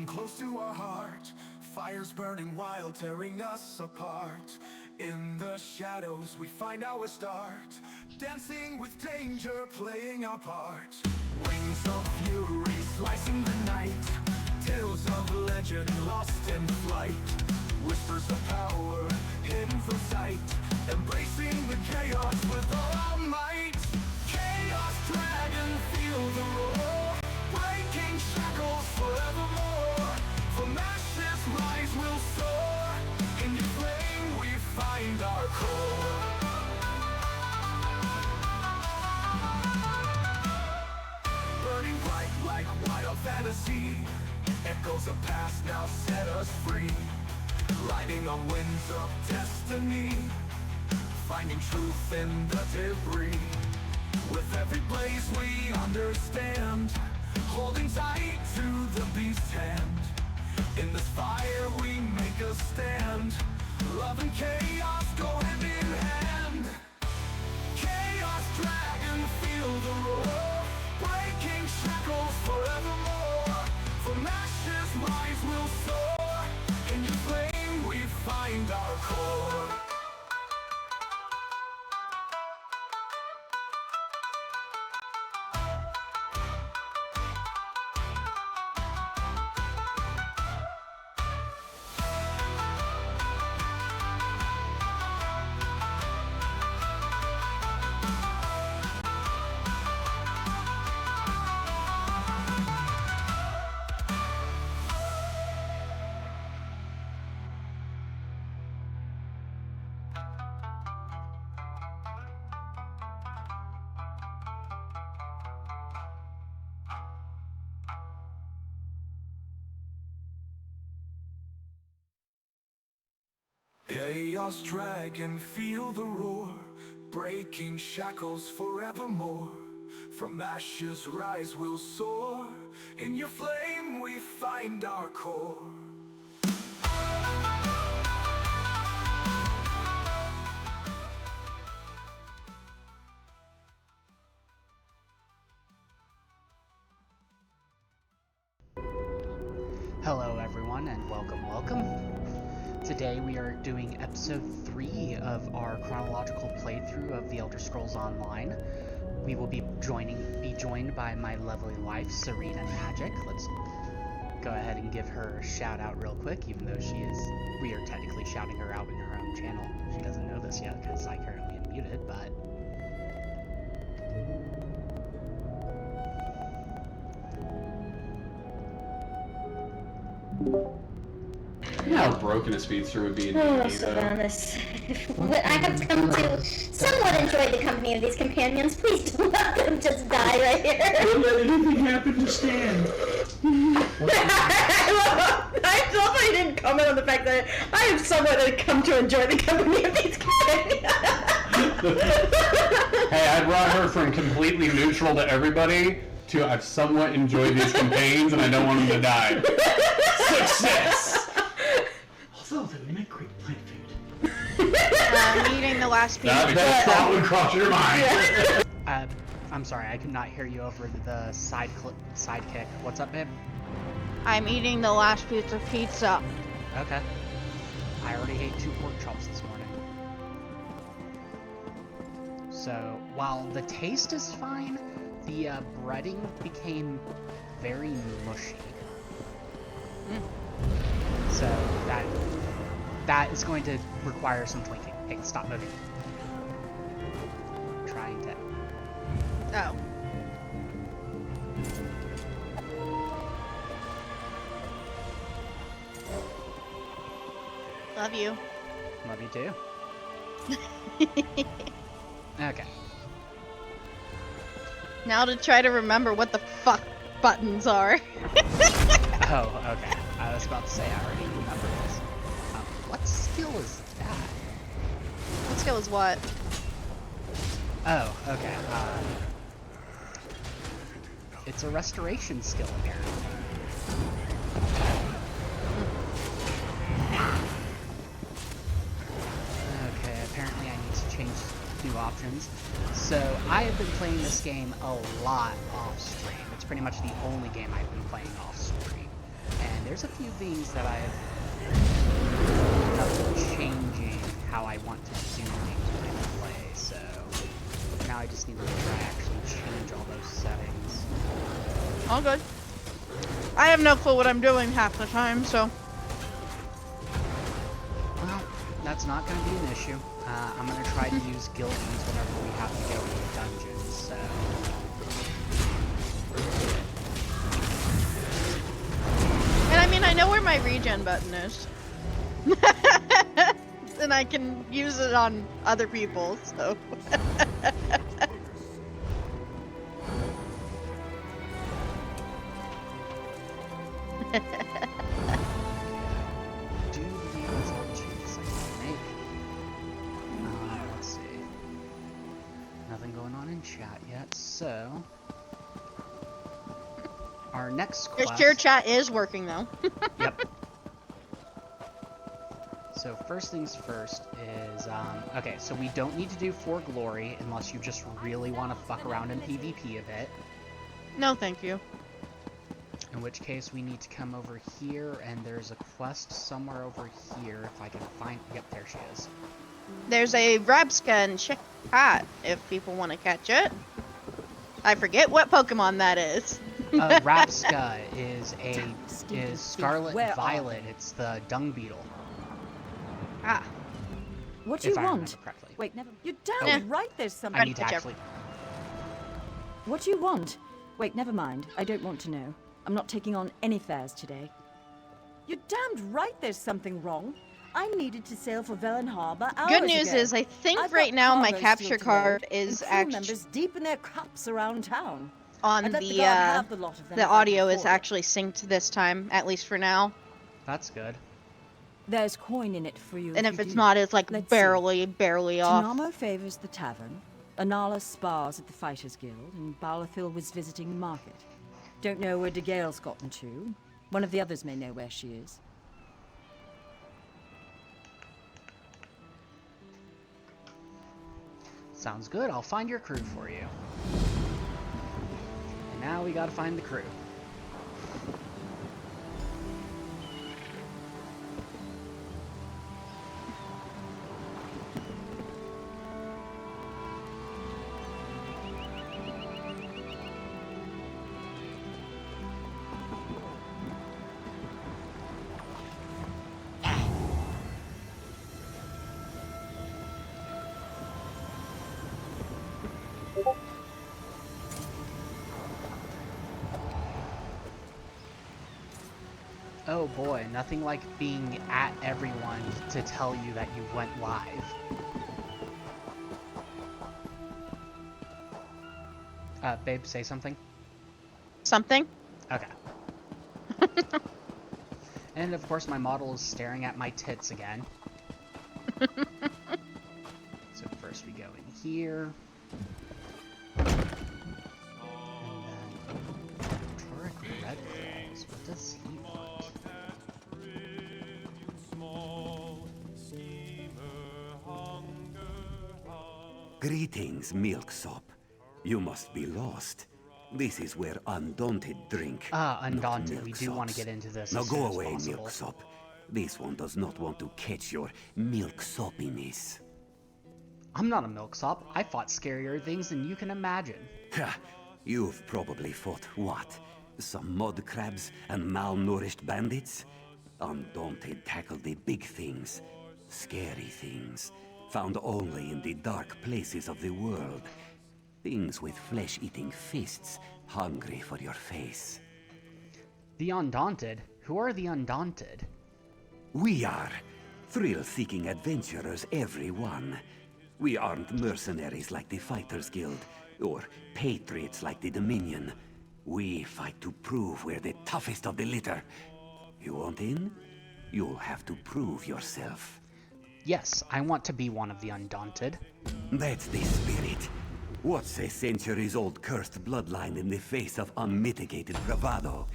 close to our heart. Fires burning wild, tearing us apart. In the shadows we find our start, dancing with danger, playing our part. Wings of fury slicing the night, tales of legend lost in flight. Whispers of power hidden from sight, embracing the chaos with all our might. Chaos dragon, feel the roar, breaking shackles forevermore. From ashes rise will soar, in your flame we find our core. Burning bright like wild fantasy, echoes of past now set us free. Riding on winds of destiny, finding truth in the debris. With every blaze we understand, holding tight to the beast's hand. In this fire we make a stand, love and chaos go hand in hand. Chaos dragon, feel the roar, breaking shackles forevermore. From ashes rise will soar, in your flame we find our core. Chaos dragon, feel the roar, breaking shackles forevermore. From ashes rise will soar, in your flame we find our core. Hello everyone and welcome. Today we are doing episode 3 of our chronological playthrough of The Elder Scrolls Online. We will be joined by my lovely wife, Serena Magic. Let's go ahead and give her a shout out real quick, even though we are technically shouting her out in her own channel. She doesn't know this yet because I currently am muted, but... You know how broken a speedster would be in D&D, though. I have come to somewhat enjoy the company of these companions. Please don't let them just die right here. Don't let anything happen to Stan. I love how you didn't comment on the fact that I have somewhat come to enjoy the company of these companions. Hey, I brought her from completely neutral to everybody to I've somewhat enjoyed these campaigns and I don't want them to die. Success! Although they would make great plant food. I'm eating the last piece. That thought would cross your mind. I'm sorry, I could not hear you over the sidekick. What's up, babe? I'm eating the last piece of pizza. Okay. I already ate 2 pork chops this morning. So, while the taste is fine, the breading became very mushy. So that is going to require some tweaking. Hey, stop moving. I'm trying to... Oh. Love you. Love you too. Okay. Now to try to remember what the fuck buttons are. Oh, okay. I was about to say I already remember this. What skill is that? What skill is what? Oh, okay. It's a restoration skill apparently. Okay, apparently I need to change new options. So I have been playing this game a lot off stream. It's pretty much the only game I've been playing off stream. And there's a few things that I've ended up changing how I want to do things when I play, so now I just need to make sure I actually change all those settings. All good. I have no clue what I'm doing half the time, so. Well, that's not going to be an issue. I'm going to try to use guild keys whenever we have to go into dungeons, so... And I mean, I know where my regen button is. And I can use it on other people, so. Do believe that's all the changes I can make. Let's see. Nothing going on in chat yet, so... Our next quest... Your chat is working, though. Yep. So first things first is, okay, so we don't need to do For Glory unless you just really want to fuck around in PvP a bit. No, thank you. In which case we need to come over here, and there's a quest somewhere over here, if I can find... Yep, there she is. There's a Rabska in chat, if people want to catch it. I forget what Pokemon that is. Rapska is Scarlet Where are Violet. It's the dung beetle. Ah. What If you I want? remember correctly. Wait, never. You're damn Yeah. right. There's something. I need to Whichever. actually... What you want? Wait, never mind. I don't want to know. I'm not taking on any fares today. You're damned right. There's something wrong. I needed to sail for Velen Harbor hours Good news ago. is, I think I've right got now my cargo capture still to card load, is and crew actually members deep in their cups around town. on I'd let the guard have the lot of them the if I could audio is afford it. actually synced this time, at least for now. That's good. There's coin in it for you. And if you it's do. not, it's like Let's see. barely off. Tanamo favors the tavern. Anala spars at the Fighters Guild, and Balathil was visiting the market. Don't know where DeGale's gotten to. One of the others may know where she is. Sounds good. I'll find your crew for you. And now we gotta find the crew. Oh boy, nothing like being at everyone to tell you that you went live. Babe, say something? Something? Okay. And of course my model is staring at my tits again. So first we go in here. And then Toric Red Claws, what does he want? Greetings, Milksop. You must be lost. This is where Undaunted drink. Undaunted, we do want to Milksops. get into this Now as go soon as away, possible. Milksop. This one does not want to catch your milksopiness. I'm not a milksop. I fought scarier things than you can imagine. Ha! You've probably fought what? Some mud crabs and malnourished bandits? Undaunted tackled the big things. Scary things. Found only in the dark places of the world. Things with flesh-eating fists, hungry for your face. The Undaunted? Who are the Undaunted? We are thrill-seeking adventurers, every one. We aren't mercenaries like the Fighters Guild, or patriots like the Dominion. We fight to prove we're the toughest of the litter. You want in? You'll have to prove yourself. Yes, I want to be one of the Undaunted. That's the spirit. What's a centuries-old cursed bloodline in the face of unmitigated bravado?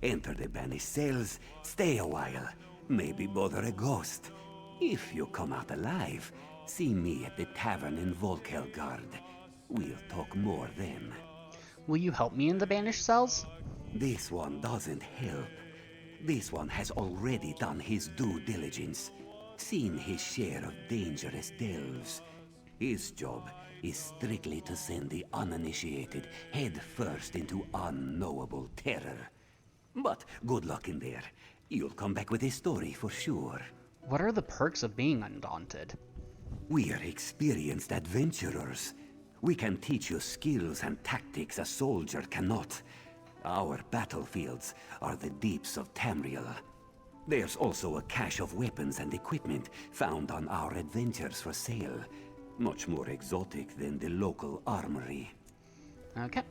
Enter the banished cells, stay a while, maybe bother a ghost. If you come out alive, see me at the tavern in Volkelgard. We'll talk more then. Will you help me in the banished cells? This one doesn't help. This one has already done his due diligence, seen his share of dangerous delves. His job is strictly to send the uninitiated head first into unknowable terror. But good luck in there. You'll come back with a story for sure. What are the perks of being undaunted? We're experienced adventurers. We can teach you skills and tactics a soldier cannot. Our battlefields are the deeps of Tamriel. There's also a cache of weapons and equipment found on our adventures for sale. Much more exotic than the local armory. Okay.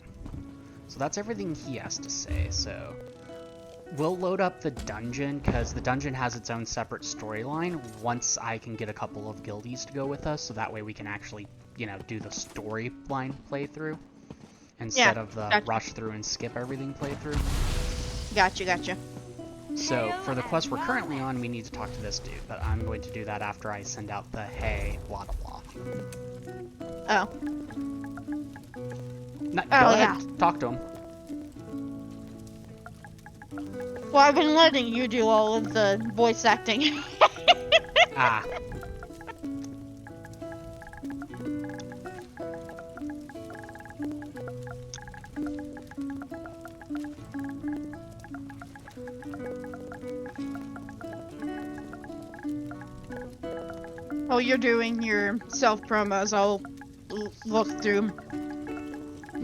So that's everything he has to say, so... We'll load up the dungeon, because the dungeon has its own separate storyline once I can get a couple of guildies to go with us, so that way we can actually, you know, do the storyline playthrough instead of the rush through and skip everything playthrough. Gotcha. So, for the quest we're currently on, we need to talk to this dude, but I'm going to do that after I send out the hey, blah blah blah. Oh. No, go ahead, talk to him. Well, I've been letting you do all of the voice acting. Ah. Oh, you're doing your self-promos. I'll look through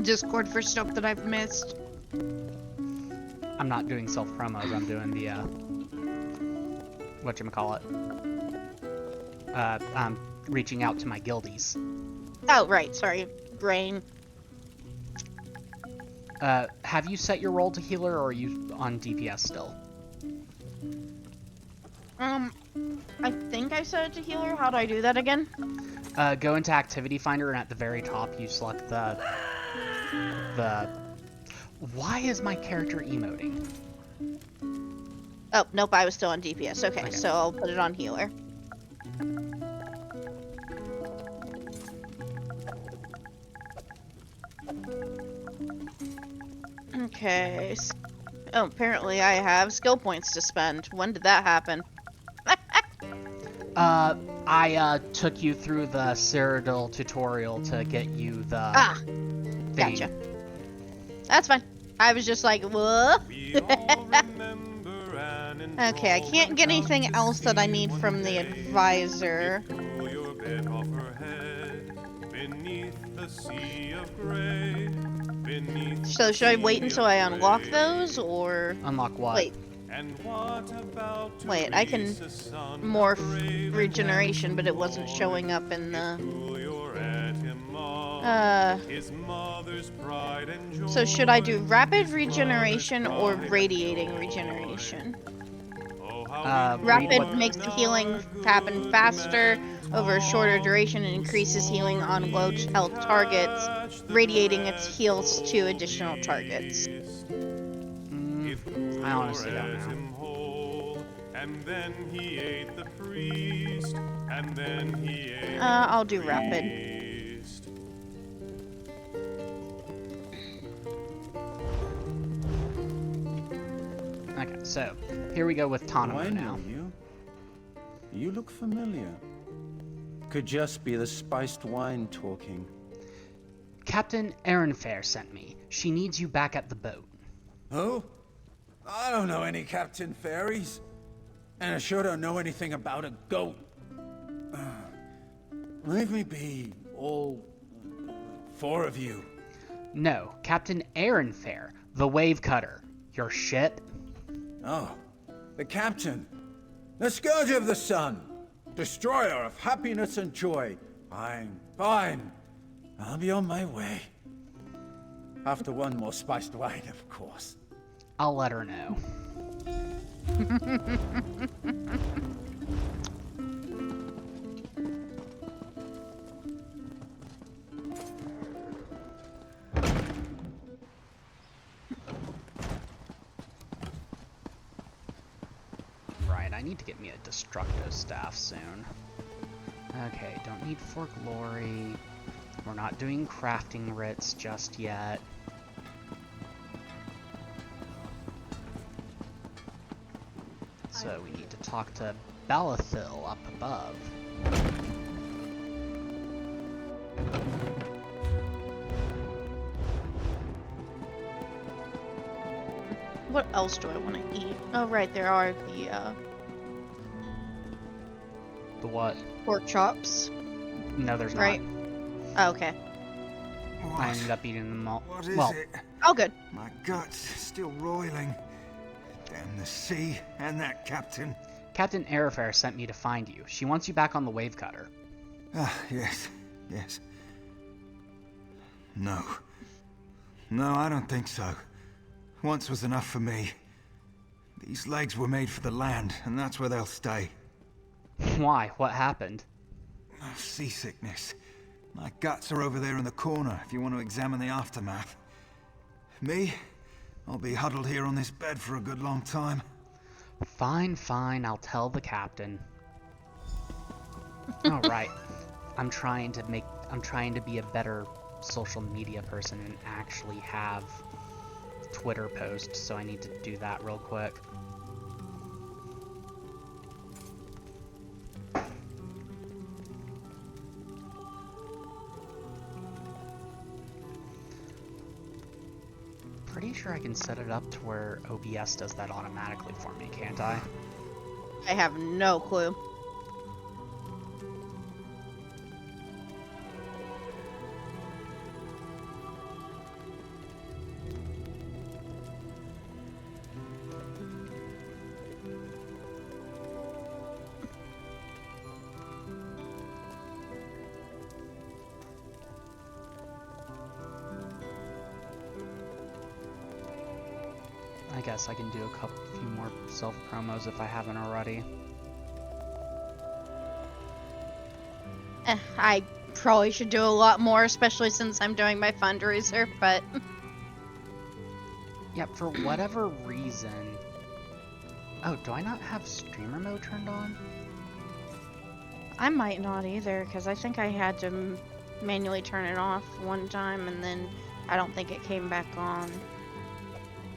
Discord for stuff that I've missed. I'm not doing self-promos, I'm doing the, whatchamacallit. I'm reaching out to my guildies. Oh, right, sorry. Brain. Have you set your role to healer, or are you on DPS still? I think I set it to healer. How do I do that again? Go into Activity Finder, and at the very top you select the... Why is my character emoting? Oh, nope, I was still on DPS. Okay, so I'll put it on healer. Okay. Oh, apparently I have skill points to spend. When did that happen? I took you through the Cyrodiil tutorial to get you the... Ah! Gotcha. That's fine. I was just like, what? Okay, I can't get anything else that I need from the advisor. So should I wait until I unlock those, or... Unlock what? Wait, I can morph regeneration, but it wasn't showing up in the... So should I do rapid regeneration or radiating regeneration? Rapid makes the healing happen faster over a shorter duration and increases healing on low health targets. Radiating its heals to additional targets. I honestly don't know. I'll do rapid. Okay, so here we go with Tanamo I now. know you. You look familiar. Could just be the spiced wine talking. Captain Erinfair sent me. She needs you back at the boat. Who? I don't know any Captain Fairies. And I sure don't know anything about a goat. Leave me be, all 4 of you. No, Captain Erinfair, the wave cutter. Your ship? Oh, the captain. The scourge of the sun. Destroyer of happiness and joy. Fine, fine. I'll be on my way. After one more spiced wine, of course. I'll let her know. Right, I need to get me a Destructo staff soon. Okay, don't need for glory. We're not doing crafting writs just yet. So we need to talk to Balathil up above. What else do I want to eat? Oh, right, there are The what? pork chops. No, there's Right. not. Oh, okay. I ended up eating them all. What is Well, it? Oh, good. My guts still roiling. Damn the sea and that captain. Captain Airfare sent me to find you. She wants you back on the wave cutter. Ah, yes. No. No, I don't think so. Once was enough for me. These legs were made for the land, and that's where they'll stay. Why? What happened? Oh, seasickness. My guts are over there in the corner if you want to examine the aftermath. Me? I'll be huddled here on this bed for a good long time. Fine, I'll tell the captain. Alright. I'm trying to be a better social media person and actually have Twitter posts, so I need to do that real quick. Pretty sure I can set it up to where OBS does that automatically for me, can't I? I have no clue. I guess I can do a few more self-promos if I haven't already. I probably should do a lot more, especially since I'm doing my fundraiser, but... Yeah, for whatever reason... Oh, do I not have streamer mode turned on? I might not either, because I think I had to manually turn it off one time, and then I don't think it came back on.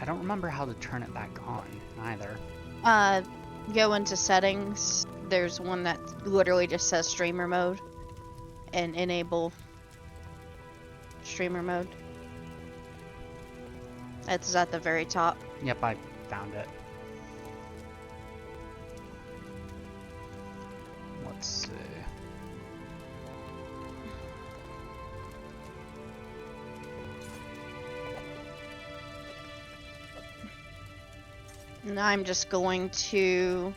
I don't remember how to turn it back on, either. Go into settings. There's one that literally just says streamer mode. And enable streamer mode. It's at the very top. Yep, I found it. Let's see. And I'm just going to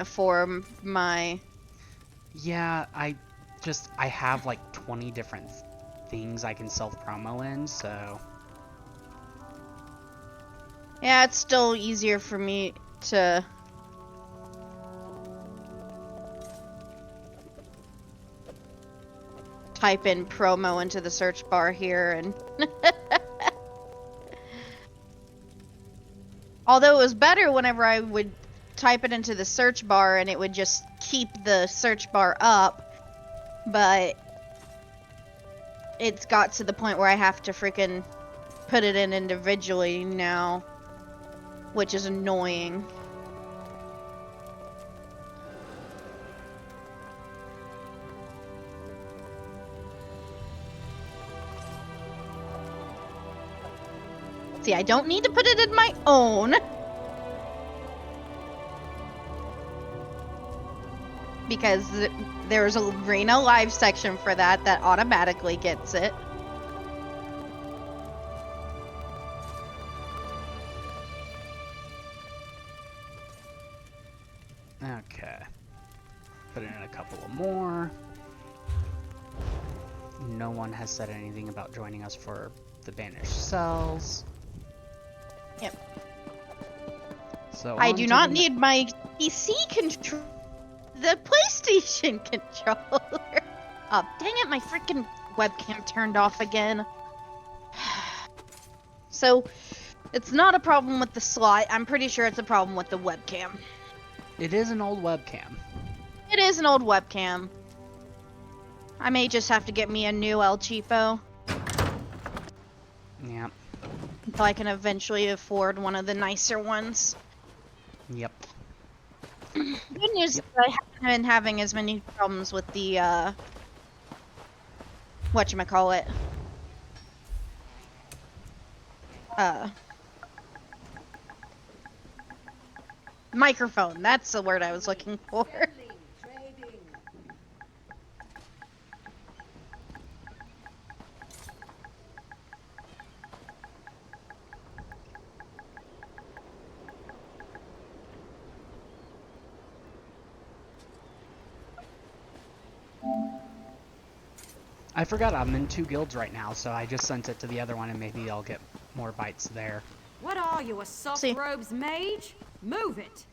form my... Yeah, I have like 20 different things I can self-promo in, so... Yeah, it's still easier for me to... type in promo into the search bar here and... Although it was better whenever I would type it into the search bar and it would just keep the search bar up, but it's got to the point where I have to freaking put it in individually now, which is annoying. See, I don't need to put it in my own. Because there's a Arena Live section for that automatically gets it. Okay. Put in a couple of more. No one has said anything about joining us for the Banished Cells. Yep. So I on do to not the need my PC control. The PlayStation controller. Oh, dang it, my freaking webcam turned off again. So, it's not a problem with the slot. I'm pretty sure it's a problem with the webcam. It is an old webcam. It is an old webcam. I may just have to get me a new El Cheapo. Yeah. Until I can eventually afford one of the nicer ones. Yep. Good news is I haven't been having as many problems with the, whatchamacallit. Microphone. That's the word I was looking for. I forgot I'm in 2 guilds right now, so I just sent it to the other one and maybe I'll get more bites there. What are you, a soft See. robes mage? Move it!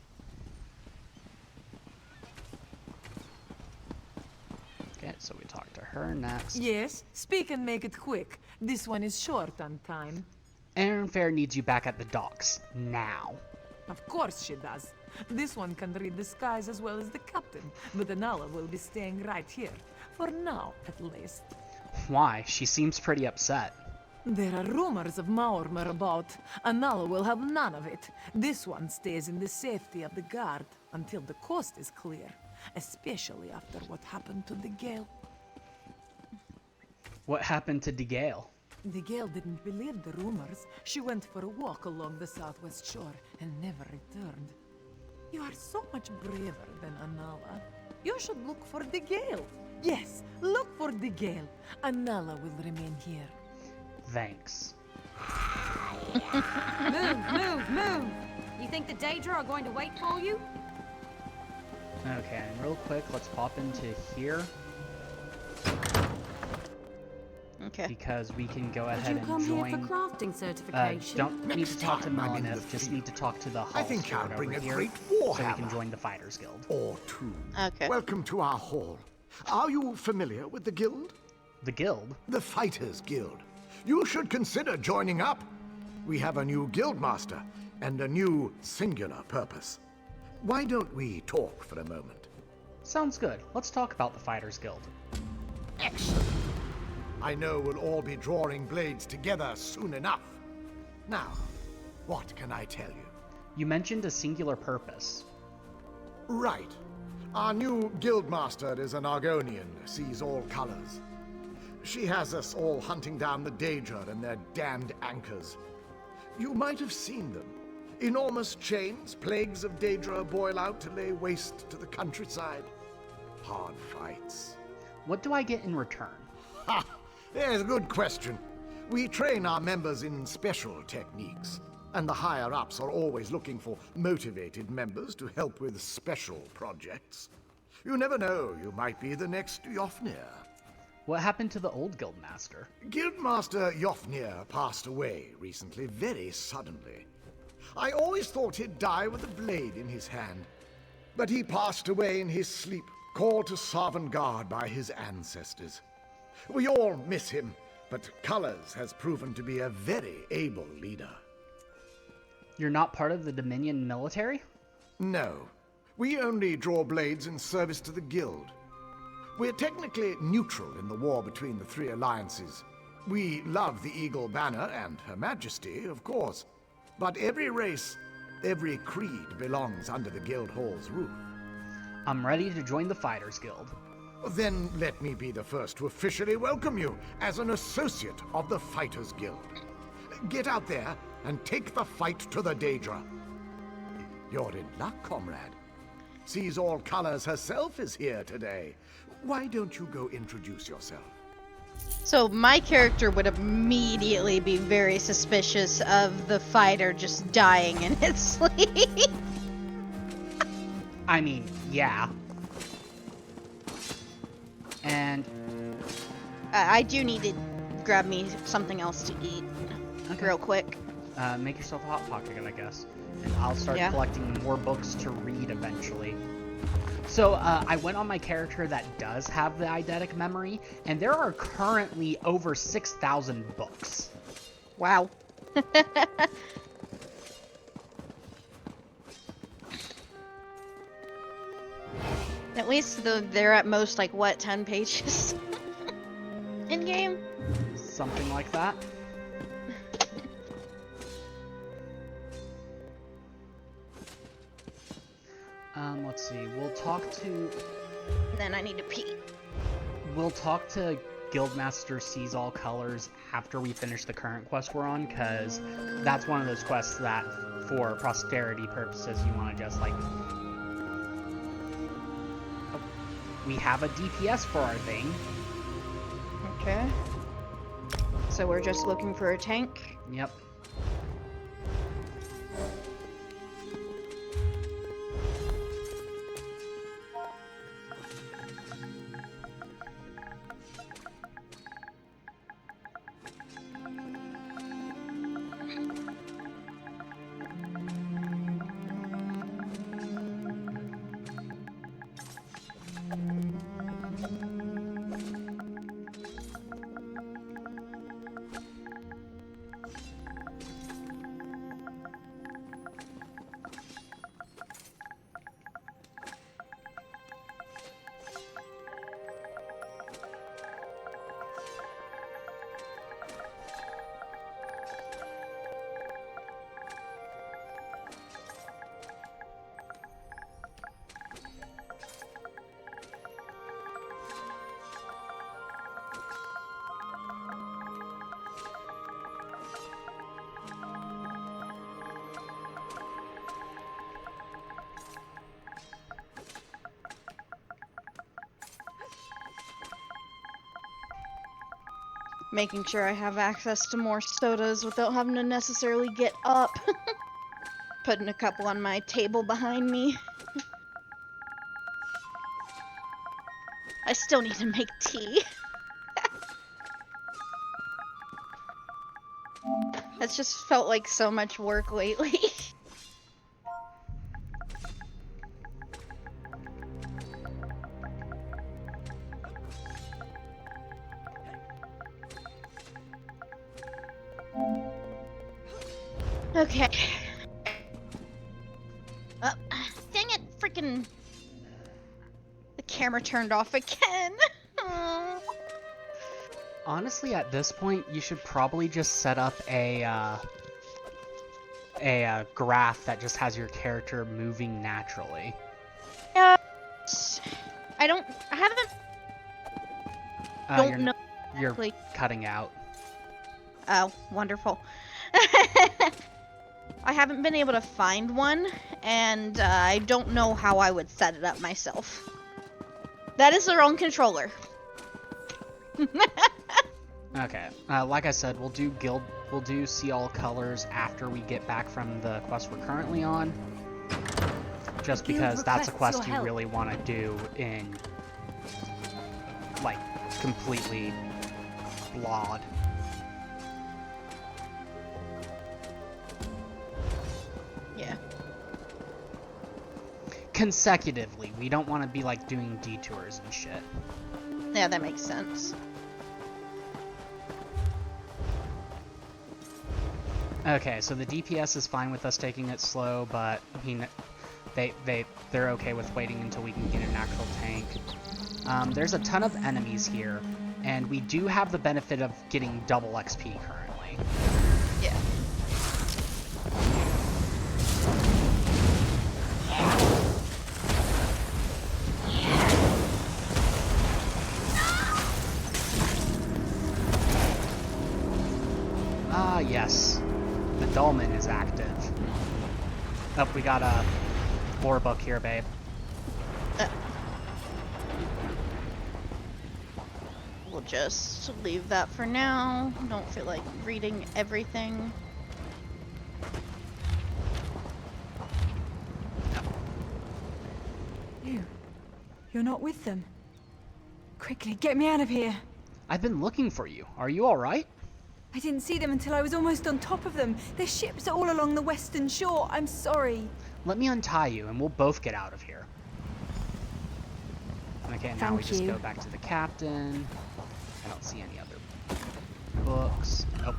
Okay, so we talk to her next. Yes, speak and make it quick. This one is short on time. Aaron Fair needs you back at the docks. Now. Of course she does. This one can read the skies as well as the captain, but Anala will be staying right here. For now, at least. Why? She seems pretty upset. There are rumors of Maormer about. Anala will have none of it. This one stays in the safety of the guard until the coast is clear, especially after what happened to the Gale. What happened to DeGale? The Gale didn't believe the rumors. She went for a walk along the southwest shore and never returned. You are so much braver than Anala. You should look for the Gale. Yes, look for the Gale. Anala will remain here. Thanks. Move! You think the Daedra are going to wait for you? Okay, and real quick, let's pop into here. Okay. Because we can go Did ahead you and come join. here for crafting certification? Don't need to talk to time I'm in Melanith, the just field, need to talk to the Hall I think I'll Steward bring over a here, great so we warhammer. can join the Fighters Guild. Or two. Okay. Welcome to our hall. Are you familiar with the guild? The guild? The Fighters Guild. You should consider joining up. We have a new guildmaster and a new singular purpose. Why don't we talk for a moment? Sounds good. Let's talk about the Fighters Guild. Excellent. I know we'll all be drawing blades together soon enough. Now, what can I tell you? You mentioned a singular purpose. Right. Our new guildmaster is an Argonian, sees all colors. She has us all hunting down the Daedra and their damned anchors. You might have seen them. Enormous chains, plagues of Daedra boil out to lay waste to the countryside. Hard fights. What do I get in return? Ha! There's a good question. We train our members in special techniques, and the higher-ups are always looking for motivated members to help with special projects. You never know, you might be the next Yofnir. What happened to the old guildmaster? Guildmaster Yofnir passed away recently, very suddenly. I always thought he'd die with a blade in his hand. But he passed away in his sleep, called to Sovngarde by his ancestors. We all miss him, but Colors has proven to be a very able leader. You're not part of the Dominion military? No. We only draw blades in service to the Guild. We're technically neutral in the war between the three alliances. We love the Eagle Banner and Her Majesty, of course. But every race, every creed belongs under the Guild Hall's roof. I'm ready to join the Fighters Guild. Then let me be the first to officially welcome you as an associate of the Fighters Guild. Get out there and take the fight to the Daedra. You're in luck, comrade. Sees All Colors herself is here today. Why don't you go introduce yourself? So my character would immediately be very suspicious of the fighter just dying in his sleep. I mean, yeah. And I do need to grab me something else to eat real quick. make yourself a hot pocket, I guess. And I'll start Yeah. collecting more books to read eventually. So I went on my character that does have the eidetic memory, and there are currently over 6,000 books. Wow. At least they're at most like what, 10 pages in game? Something like that. Let's see. We'll talk to... And then I need to pee. We'll talk to Guildmaster Sees All Colors after we finish the current quest we're on, because that's one of those quests that, for posterity purposes, you want to just, like... Oh, we have a DPS for our thing. Okay. So we're just looking for a tank? Yep. Making sure I have access to more sodas without having to necessarily get up. Putting a couple on my table behind me. I still need to make tea. That's just felt like so much work lately. Okay. Oh, dang it, freaking... The camera turned off again. Honestly, at this point, you should probably just set up a graph that just has your character moving naturally. I haven't... don't know You're exactly. cutting out. Oh, wonderful. I haven't been able to find one, and I don't know how I would set it up myself. That is the wrong controller. Okay, like I said, we'll do See All Colors after we get back from the quest we're currently on. Just because that's a quest you really want to do in, like, completely flawed. Yeah. Consecutively. We don't want to be, like, doing detours and shit. Yeah, that makes sense. Okay, so the DPS is fine with us taking it slow, but they're okay with waiting until we can get an actual tank. There's a ton of enemies here, and we do have the benefit of getting double XP currently. Yeah. Ah, yes. The dolmen is active. Oh, we got a lore book here, babe. We'll just leave that for now. Don't feel like reading everything. You're not with them. Quickly, get me out of here. I've been looking for you. Are you alright? I didn't see them until I was almost on top of them. Their ships are all along the western shore. I'm sorry. Let me untie you and we'll both get out of here. Okay, now we just go back to the captain. I don't see any other books. Nope.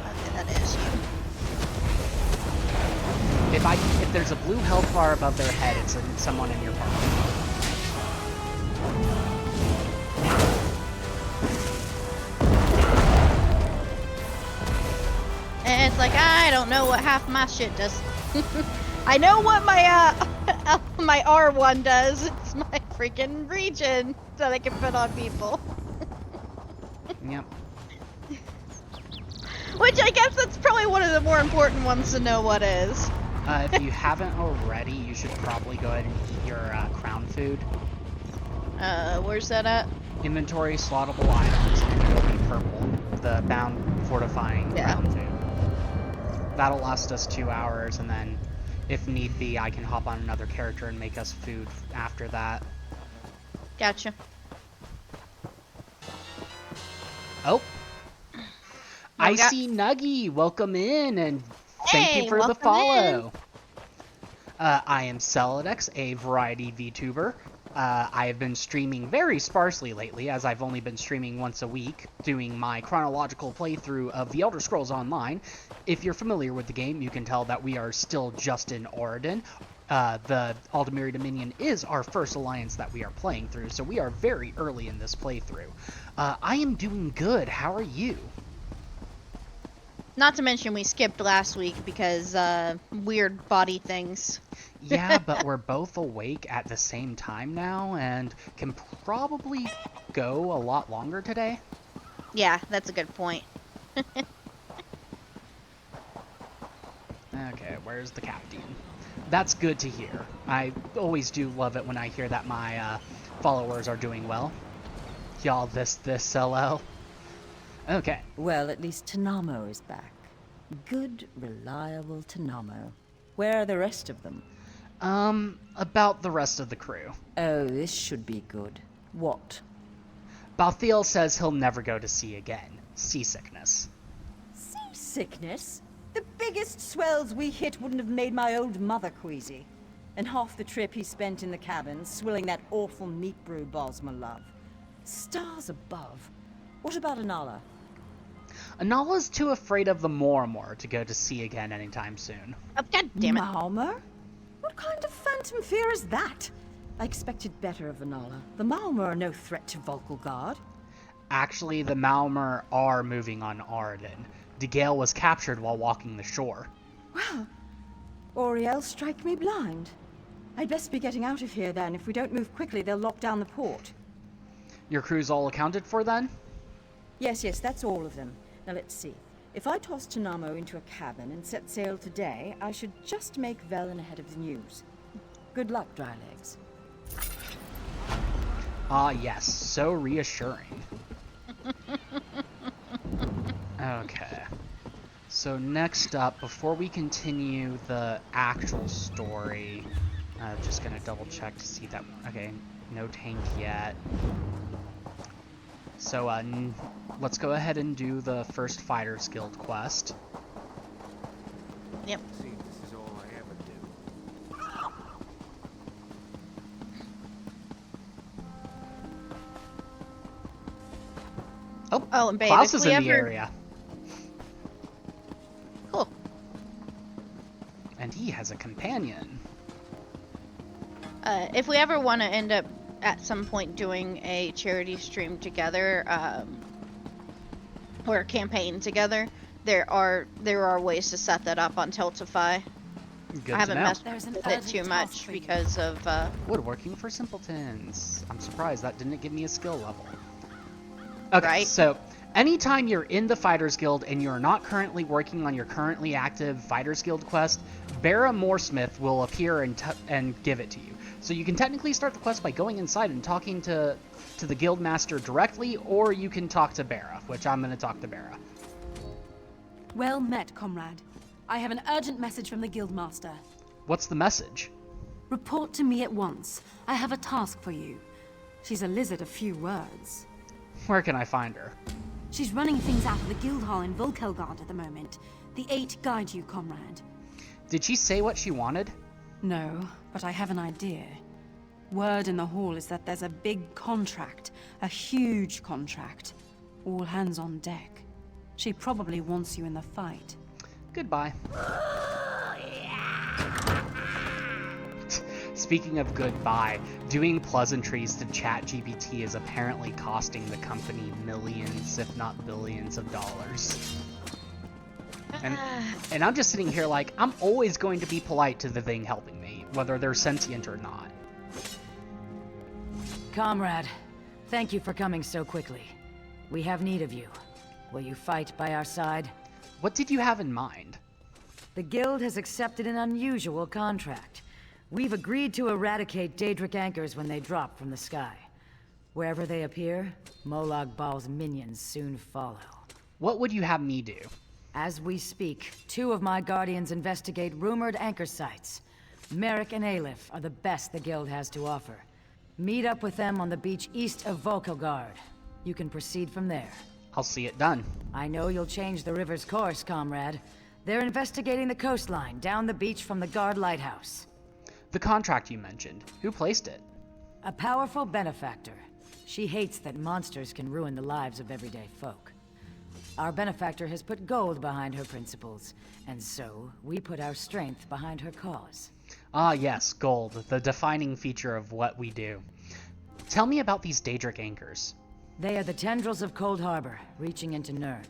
Okay, that is you. If there's a blue health bar above their head, it's someone in your party. And it's like, I don't know what half my shit does. I know what my my R1 does. It's my freaking region that I can put on people. Yep. Which I guess that's probably one of the more important ones to know what is. If you haven't already, you should probably go ahead and eat your crown food. Where's that at? Inventory, slottable items, and it'll be purple. The bound fortifying crown food. That'll last us 2 hours, and then, if need be, I can hop on another character and make us food after that. Gotcha. Oh. I see Nuggy. Welcome in, and thank you for the follow. I am Celodex, a variety VTuber. I have been streaming very sparsely lately, as I've only been streaming once a week, doing my chronological playthrough of The Elder Scrolls Online. If you're familiar with the game, you can tell that we are still just in Oregon. The Aldemiri Dominion is our first alliance that we are playing through, so we are very early in this playthrough. I am doing good. How are you? Not to mention we skipped last week because weird body things. Yeah, but we're both awake at the same time now and can probably go a lot longer today. Yeah, that's a good point. Okay, where's the captain? That's good to hear. I always do love it when I hear that my followers are doing well. Y'all this LL. Okay. Well, at least Tanamo is back. Good, reliable Tanamo. Where are the rest of them? About the rest of the crew. Oh, this should be good. What? Balthiel says he'll never go to sea again. Seasickness. Seasickness? The biggest swells we hit wouldn't have made my old mother queasy. And half the trip he spent in the cabin, swilling that awful meat brew Bosma love. Stars above. What about Anala? Anala's too afraid of the Mormor to go to sea again anytime soon. Oh, God damn it. Malmer? What kind of phantom fear is that? I expected better of Anala. The Malmer are no threat to Volkelgard. Actually, the Malmer are moving on Arden. DeGale was captured while walking the shore. Well, Oriel strike me blind. I'd best be getting out of here then. If we don't move quickly, they'll lock down the port. Your crew's all accounted for then? Yes, that's all of them. Now let's see. If I toss Tanamo into a cabin and set sail today, I should just make Velen ahead of the news. Good luck, Drylegs. Ah, yes. So reassuring. Okay. So next up, before we continue the actual story, just gonna double check to see that... Okay, no tank yet. So, let's go ahead and do the first Fighters Guild quest. Yep. See, this is all I ever do. Oh, and babe, Klaus if is we in the ever- area. Cool. And he has a companion. If we ever want to end up at some point doing a charity stream together, or a campaign together, there are ways to set that up on Tiltify. Good I haven't to know. messed with it too much because of Woodworking for simpletons. I'm surprised that didn't give me a skill level. Okay, Right. so anytime you're in the Fighters Guild and you're not currently working on your currently active Fighters Guild quest, Bara Mooresmith will appear and give it to you. So you can technically start the quest by going inside and talking to the guild master directly, or you can talk to Bara, which I'm going to talk to Bara. Well met, comrade. I have an urgent message from the guildmaster. What's the message? Report to me at once. I have a task for you. She's a lizard of few words. Where can I find her? She's running things out of the guild hall in Volkelgard at the moment. The 8 guide you, comrade. Did she say what she wanted? No, but I have an idea. Word in the hall is that there's a big contract. A huge contract. All hands on deck. She probably wants you in the fight. Goodbye. Speaking of goodbye, doing pleasantries to ChatGPT is apparently costing the company millions, if not billions of dollars. And I'm just sitting here like, I'm always going to be polite to the thing helping me, whether they're sentient or not. Comrade, thank you for coming so quickly. We have need of you. Will you fight by our side? What did you have in mind? The Guild has accepted an unusual contract. We've agreed to eradicate Daedric anchors when they drop from the sky. Wherever they appear, Molag Bal's minions soon follow. What would you have me do? As we speak, 2 of my guardians investigate rumored anchor sites. Merrick and Aleph are the best the Guild has to offer. Meet up with them on the beach east of Volkogard. You can proceed from there. I'll see it done. I know you'll change the river's course, comrade. They're investigating the coastline down the beach from the guard lighthouse. The contract you mentioned, who placed it? A powerful benefactor. She hates that monsters can ruin the lives of everyday folk. Our benefactor has put gold behind her principles, and so we put our strength behind her cause. Ah yes, gold, the defining feature of what we do. Tell me about these Daedric anchors. They are the tendrils of Cold Harbor, reaching into Nirn.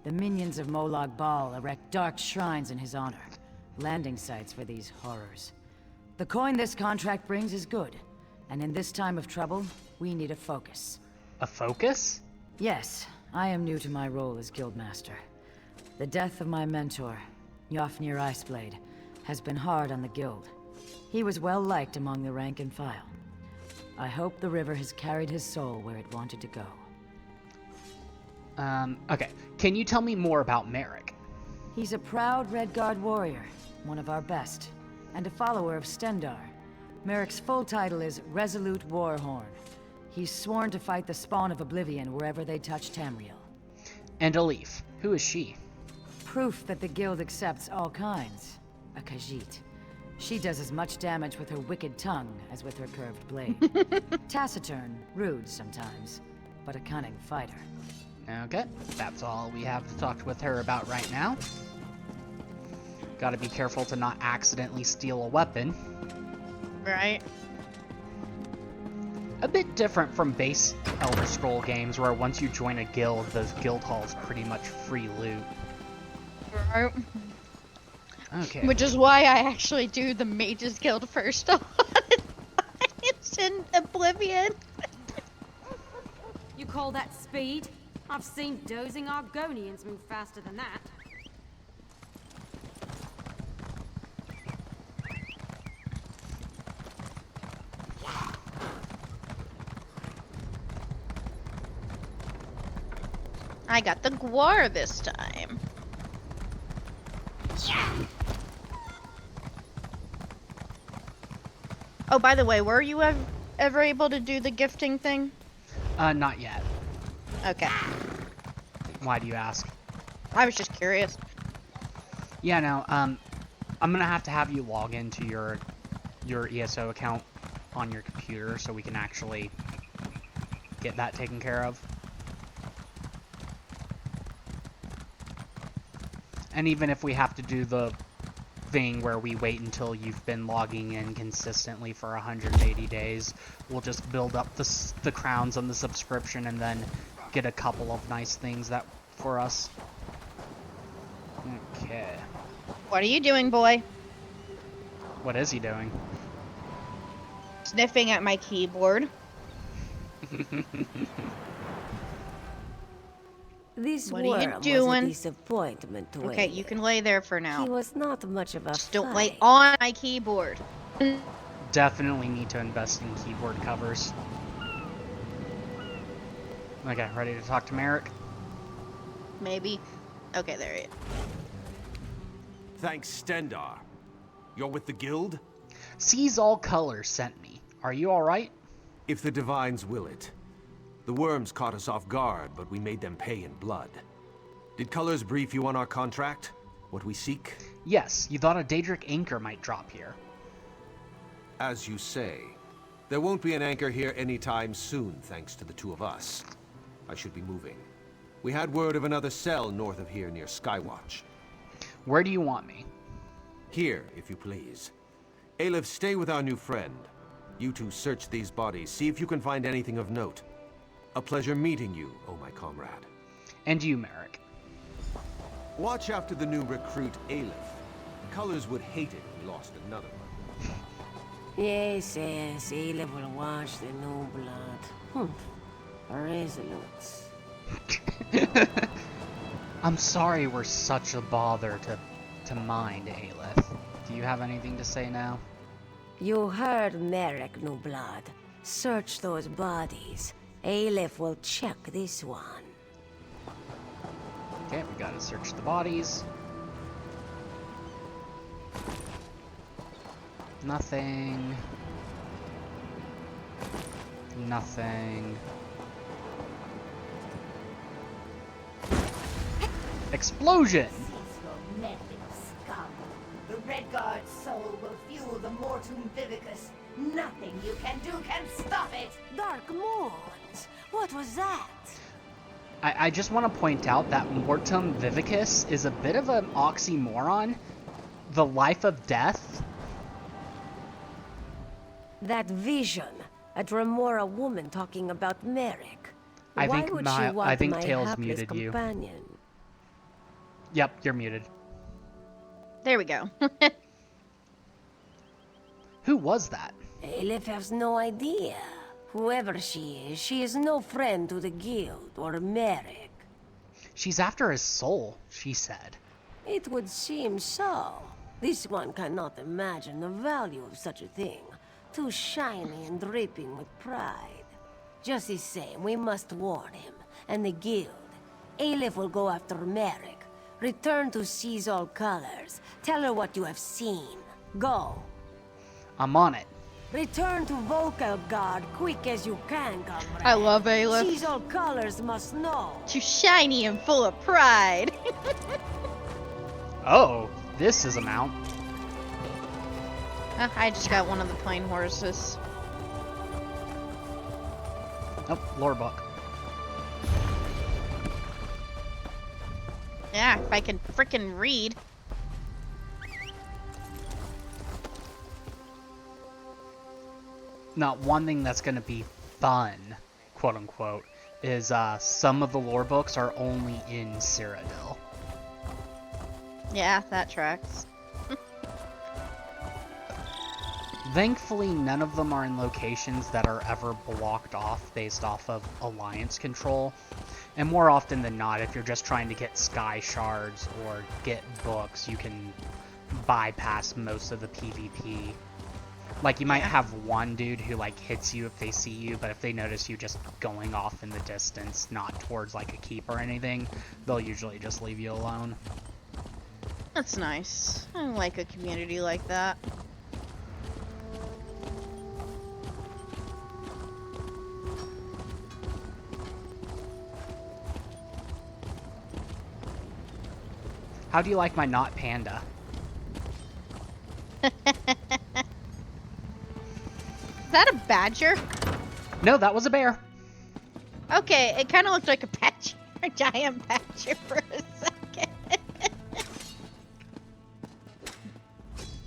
The minions of Molag Bal erect dark shrines in his honor, landing sites for these horrors. The coin this contract brings is good, and in this time of trouble, we need a focus. A focus? Yes, I am new to my role as Guildmaster. The death of my mentor, Yofnir Iceblade, has been hard on the Guild. He was well liked among the rank and file. I hope the river has carried his soul where it wanted to go. Okay. Can you tell me more about Merrick? He's a proud Redguard warrior, one of our best, and a follower of Stendar. Merrick's full title is Resolute Warhorn. He's sworn to fight the spawn of Oblivion wherever they touch Tamriel. And Alif, who is she? Proof that the Guild accepts all kinds. A Khajiit. She does as much damage with her wicked tongue as with her curved blade. Taciturn, rude sometimes, but a cunning fighter. Okay, that's all we have to talk with her about right now. Gotta be careful to not accidentally steal a weapon. Right. A bit different from base Elder Scroll games, where once you join a guild, the guild hall is pretty much free loot. Right. Okay. Which is why I actually do the Mages Guild first on it's in Oblivion. You call that speed? I've seen dozing Argonians move faster than that. I got the Guar this time. Oh, by the way, were you ever able to do the gifting thing? Not yet. Okay. Why do you ask? I was just curious. Yeah, no, I'm gonna have you log into your ESO account on your computer so we can actually get that taken care of. And even if we have to do the thing where we wait until you've been logging in consistently for 180 days, we'll just build up the crowns on the subscription and then get a couple of nice things that for us. Okay. What are you doing, boy? What is he doing? Sniffing at my keyboard. This What are you worm was doing? a disappointment to Okay, you can lay there for now. He was not much of a Just don't lay fight. on my keyboard. Definitely need to invest in keyboard covers. Okay, ready to talk to Merrick? Maybe. Okay, there he is. Thanks, Stendar. You're with the guild? Sees All Colors sent me. Are you alright? If the divines will it. The worms caught us off guard, but we made them pay in blood. Did Colors brief you on our contract? What we seek? Yes, you thought a Daedric anchor might drop here. As you say. There won't be an anchor here anytime soon, thanks to the 2 of us. I should be moving. We had word of another cell north of here near Skywatch. Where do you want me? Here, if you please. Aleph, stay with our new friend. You 2 search these bodies, see if you can find anything of note. A pleasure meeting you, oh my comrade. And you, Merrick. Watch after the new recruit, Aleph. Colors would hate it if we lost another one. Yes, yes, Aleph will watch the new blood. Resolute. I'm sorry we're such a bother to mind, Aleph. Do you have anything to say now? You heard Merrick, new blood. Search those bodies. Aleph will check this one. Okay, we gotta search the bodies. Nothing. Nothing. Explosion! Scum. The Redguard's soul will fuel the Mortum Vivicus. Nothing you can do can stop it. Dark Moons! What was that? I just want to point out that Mortum Vivicus is a bit of an oxymoron. The life of death. That vision. A Dremora woman talking about Merrick. I Why think would she want my Tails hapless muted you. companion? Yep, you're muted. There we go. Who was that? Aleph has no idea. Whoever she is no friend to the guild or Merrick. She's after his soul, she said. It would seem so. This one cannot imagine the value of such a thing. Too shiny and dripping with pride. Just the same, we must warn him, and the guild. Aleph will go after Merrick. Return to Seize All Colors. Tell her what you have seen. Go. I'm on it. Return to Vocal Guard quick as you can, comrade. I love Aleph. Seize All Colors must know. Too shiny and full of pride. Oh, this is a mount. I just got one of the plain horses. Nope, lore book. Yeah, if I can frickin' read. Now, one thing that's going to be fun, quote unquote, is some of the lore books are only in Cyrodiil. Yeah, that tracks. Thankfully, none of them are in locations that are ever blocked off based off of Alliance control. And more often than not, if you're just trying to get sky shards or get books, you can bypass most of the PvP. Like, you might have one dude who, like, hits you if they see you, but if they notice you just going off in the distance, not towards, like, a keep or anything, they'll usually just leave you alone. That's nice. I like a community like that. How do you like my not panda? Is that a badger? No, that was a bear. Okay, it kind of looked like a badger, a giant badger for a second.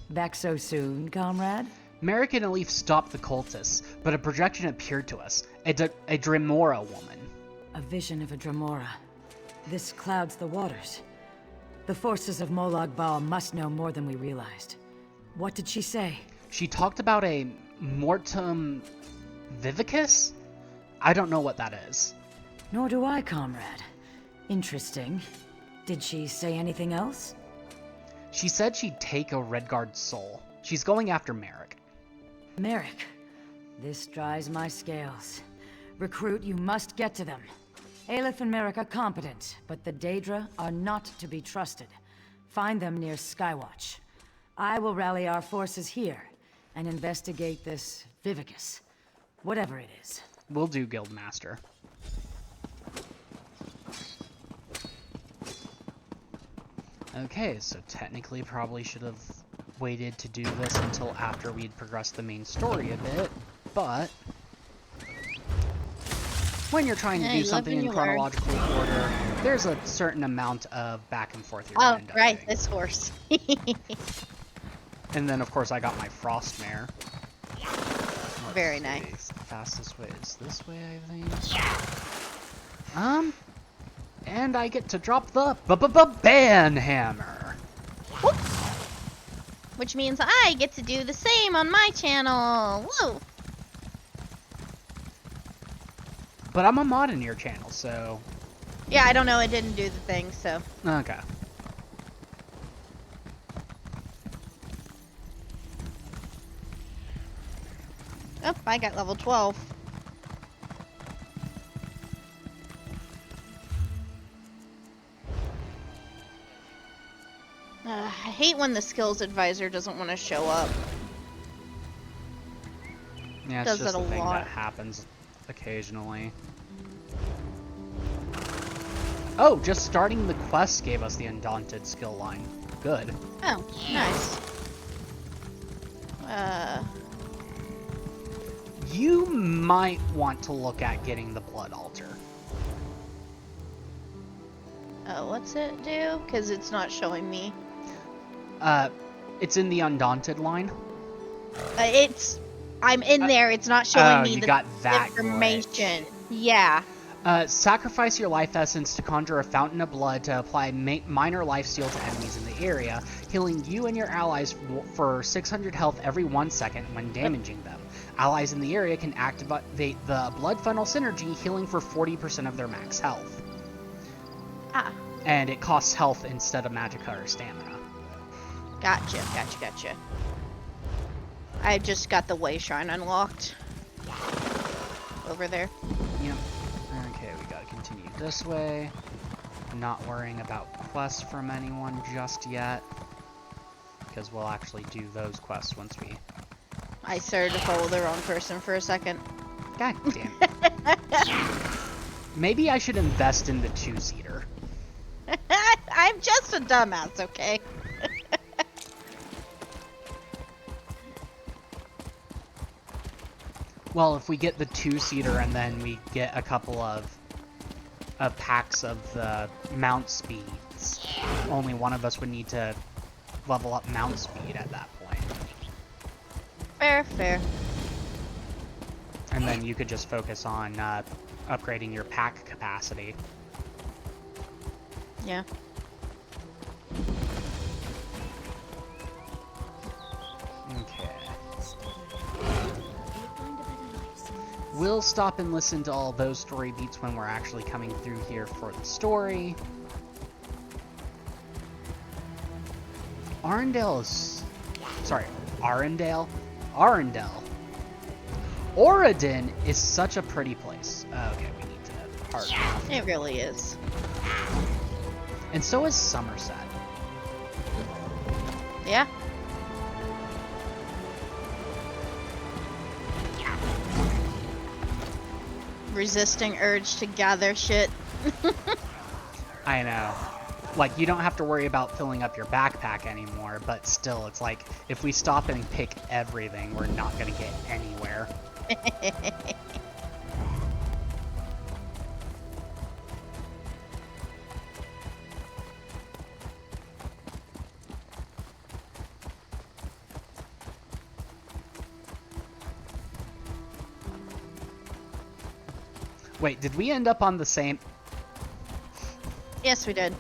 Back so soon, comrade? Merrick and Elif stopped the cultists, but a projection appeared to us. A Dremora woman. A vision of a Dremora. This clouds the waters. The forces of Molag Bal must know more than we realized. What did she say? She talked about a Mortum Vivicus? I don't know what that is. Nor do I, comrade. Interesting. Did she say anything else? She said she'd take a Redguard soul. She's going after Merrick. Merrick. This dries my scales. Recruit, you must get to them. Aleph and Merrick are competent, but the Daedra are not to be trusted. Find them near Skywatch. I will rally our forces here and investigate this Vivicus. Whatever it is. Will do, Guildmaster. Okay, so technically probably should have waited to do this until after we'd progressed the main story a bit, but when you're trying to do something in chronological order, there's a certain amount of back and forth you're gonna end up right, doing. this horse. And then, of course, I got my Frostmare. Very nice. The fastest way is this way, I think. And I get to drop the ban hammer. Whoop. Which means I get to do the same on my channel. Woo! But I'm a mod in your channel, so... Yeah, I don't know. It didn't do the thing, so... Okay. Oh, I got level 12. I hate when the skills advisor doesn't want to show up. Yeah, it's Does just it a a thing lot. that happens occasionally. Oh, just starting the quest gave us the Undaunted skill line. Good. Oh, nice. You might want to look at getting the Blood Altar. What's it do? Because it's not showing me. It's in the Undaunted line. I'm in there. It's not showing me you the got that information. Yeah. Sacrifice your life essence to conjure a fountain of blood to apply minor life steal to enemies in the area, healing you and your allies for 600 health every 1 second when damaging them. Allies in the area can activate the blood funnel synergy, healing for 40% of their max health. Ah. And it costs health instead of magicka or stamina. Gotcha. I just got the way shrine unlocked. Over there. Yep. Okay, we gotta continue this way. Not worrying about quests from anyone just yet. Because we'll actually do those quests once we... I started to follow the wrong person for a second. God damn it. Maybe I should invest in the two-seater. I'm just a dumbass, okay? Well, if we get the two-seater and then we get a couple of packs of the mount speeds, only one of us would need to level up mount speed at that point. Fair. And then you could just focus on upgrading your pack capacity. Yeah. Okay. We'll stop and listen to all those story beats when we're actually coming through here for the story. Arendelle. Oradin is such a pretty place. Okay, we need to hard off. It really is. And so is Somerset. Yeah. Resisting urge to gather shit. I know. Like, you don't have to worry about filling up your backpack anymore, but still, it's like, if we stop and pick everything, we're not gonna get anywhere. Wait, did we end up on the same... Yes, we did.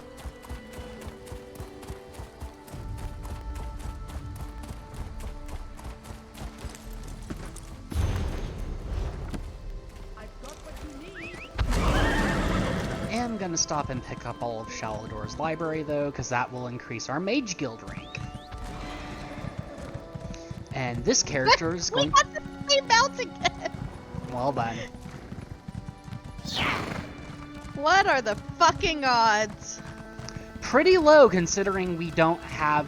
I'm gonna stop and pick up all of Shalador's library, though, because that will increase our Mage Guild rank. And this character is going... We got the same belt again! Well done. What are the fucking odds? Pretty low, considering we don't have...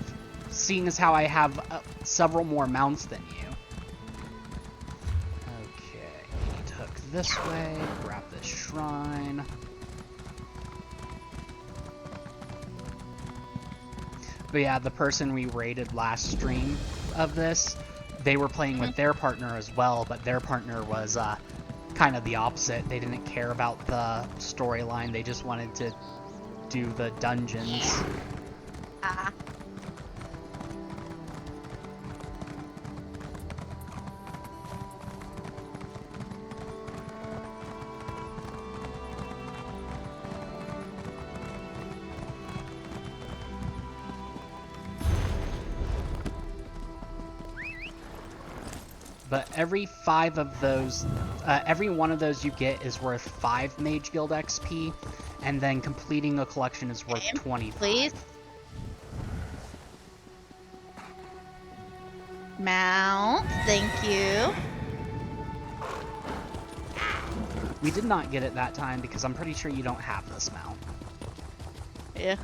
Seeing as how I have several more mounts than you. Okay, we need to hook this way, grab this shrine. But yeah, the person we raided last stream of this, they were playing with their partner as well, but their partner was kind of the opposite. They didn't care about the storyline, they just wanted to do the dungeons. Ah. but every 5 of those, every one of those you get is worth 5 Mage Guild XP, and then completing a collection is worth 25. Please. Mount, thank you. We did not get it that time because I'm pretty sure you don't have this mount. Yeah.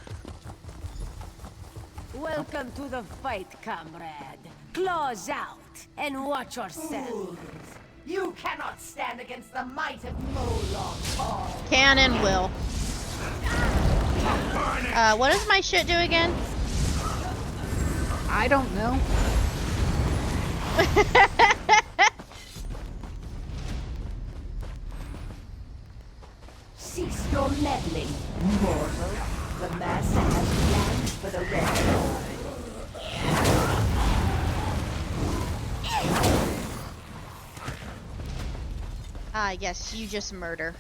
Welcome to the fight, comrade. Claws out and watch yourself. You cannot stand against the might of Moloch. Can and will. What does my shit do again? I don't know. Cease your meddling, mortal. The master has plans for the Red Guard. Yes, you just murder.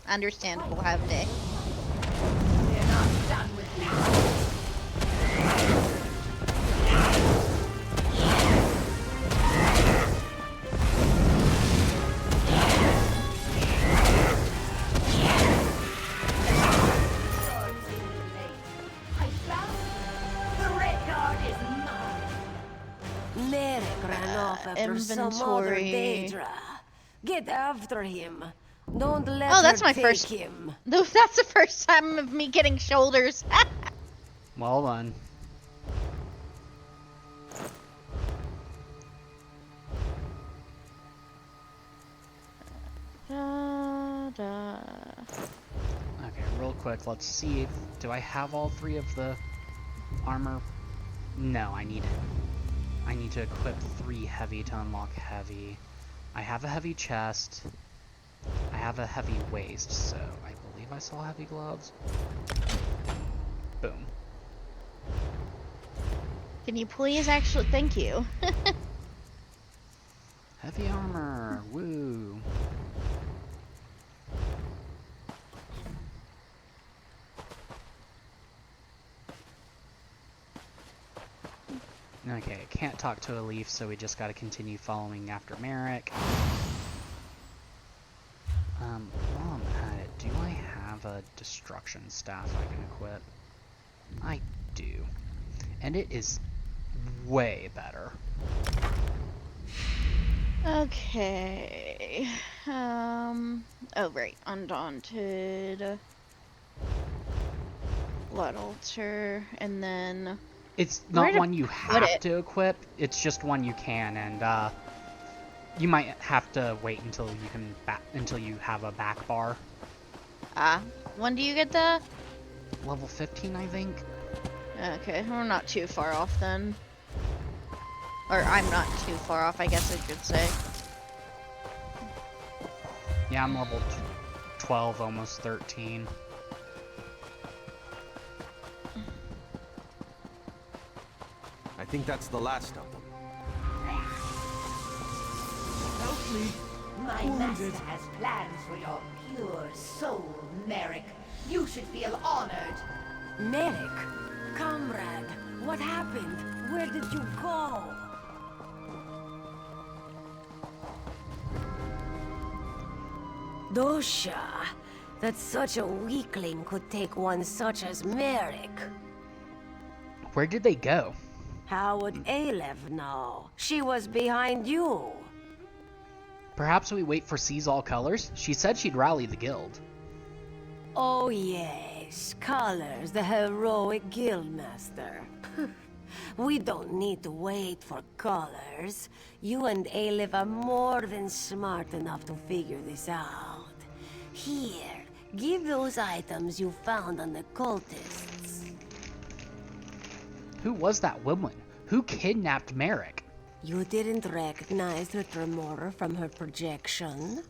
Understandable, have a day. We're not done with you. After some other Daedra. Get after him. Don't let Oh, that's her my take first. him. That's the first time of me getting shoulders. Well done. Okay, real quick, let's see. Do I have all 3 of the armor? No, I need to equip 3 heavy to unlock heavy. I have a heavy chest. I have a heavy waist, so I believe I saw heavy gloves. Boom. Can you please actually? Thank you. Heavy armor, woo. Okay, I can't talk to a leaf, so we just gotta continue following after Merrick. While I'm at it, do I have a destruction staff I can equip? I do. And it is way better. Okay. Oh, right. Undaunted. Blood Altar. And then... It's not one you have to equip, it's just one you can, and you might have to wait until you can until you have a back bar. When do you get that? Level 15, I think. Okay, we're not too far off then. Or I'm not too far off, I guess I could say. Yeah, I'm level 12, almost 13. I think that's the last of them. Help me. My master has plans for your pure soul, Merrick. You should feel honored. Merrick, comrade, what happened? Where did you go? Dosha, that such a weakling could take one such as Merrick. Where did they go? How would Aleph know? She was behind you. Perhaps we wait for Seize All Colors? She said she'd rally the guild. Oh yes, Colors, the heroic guildmaster. We don't need to wait for Colors. You and Aleph are more than smart enough to figure this out. Here, give those items you found on the cultists. Who was that woman? Who kidnapped Merrick? You didn't recognize the Tremor from her projection?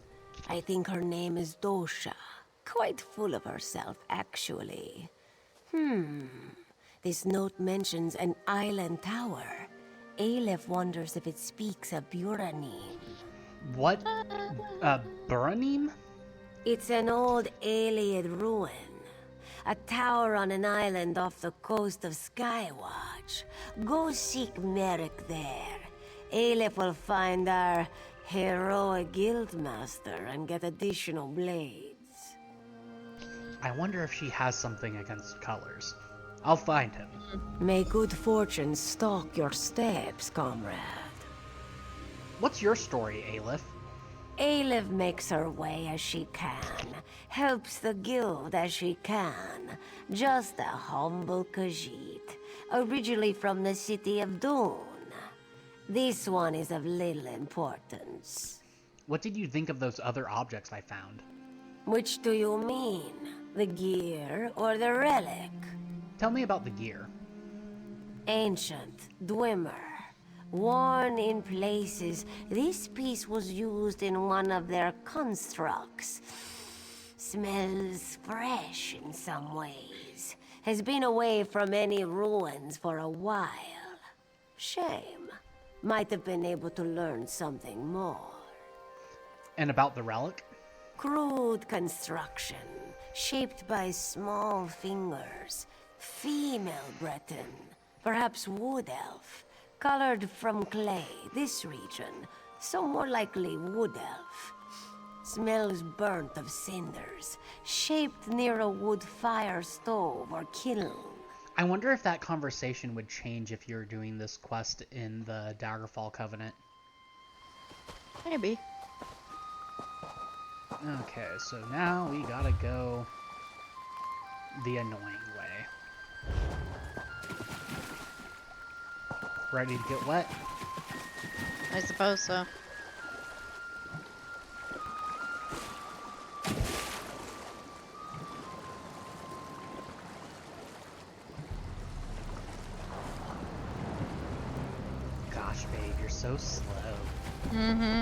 I think her name is Dosha. Quite full of herself, actually. This note mentions an island tower. Aleph wonders if it speaks of Buranim. What? Buranim? It's an old Ayleid ruin. A tower on an island off the coast of Skywatch. Go seek Merrick there. Aleph will find our heroic guildmaster and get additional blades. I wonder if she has something against colors. I'll find him. May good fortune stalk your steps, comrade. What's your story, Aleph? Aleph makes her way as she can, helps the guild as she can. Just a humble Khajiit, originally from the city of Dune. This one is of little importance. What did you think of those other objects I found? Which do you mean? The gear or the relic? Tell me about the gear. Ancient, Dwemer. Worn in places, this piece was used in one of their constructs. Smells fresh in some ways. Has been away from any ruins for a while. Shame. Might have been able to learn something more. And about the relic? Crude construction, shaped by small fingers. Female Breton, perhaps wood elf. Colored from clay, this region, so more likely wood elf. Smells burnt of cinders, shaped near a wood fire stove or kiln. I wonder if that conversation would change if you're doing this quest in the Daggerfall Covenant. Maybe. Okay, so now we gotta go the annoying way. Ready to get wet? I suppose so. Gosh, babe, you're so slow. Mm-hmm.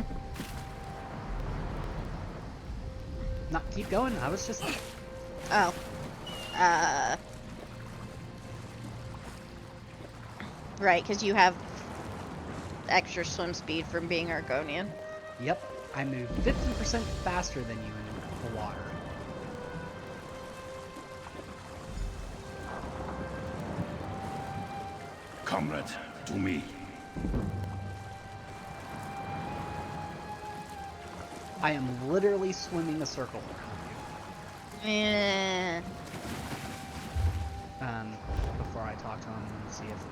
Not keep going. I was just. Oh. Right, because you have extra swim speed from being Argonian. Yep, I move 50% faster than you in the water. Comrade, to me. I am literally swimming a circle around Eh. you. Before I talk to him and see if...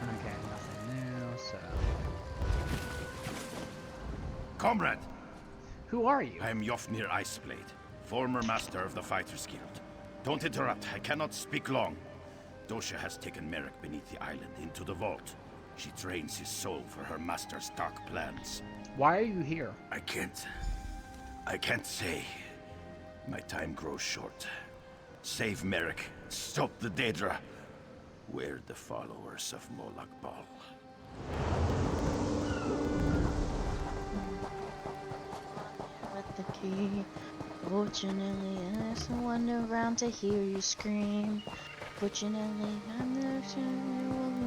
Okay, nothing new, so... Comrade! Who are you? I am Yofnir Iceblade, former master of the Fighters Guild. Don't interrupt, I cannot speak long. Dosha has taken Merrick beneath the island into the vault. She trains his soul for her master's dark plans. Why are you here? I can't say. My time grows short. Save Merrick, stop the Daedra. We're the followers of Molag Bal. With the key. Fortunately, there's someone around to hear you scream. Fortunately, I'm there to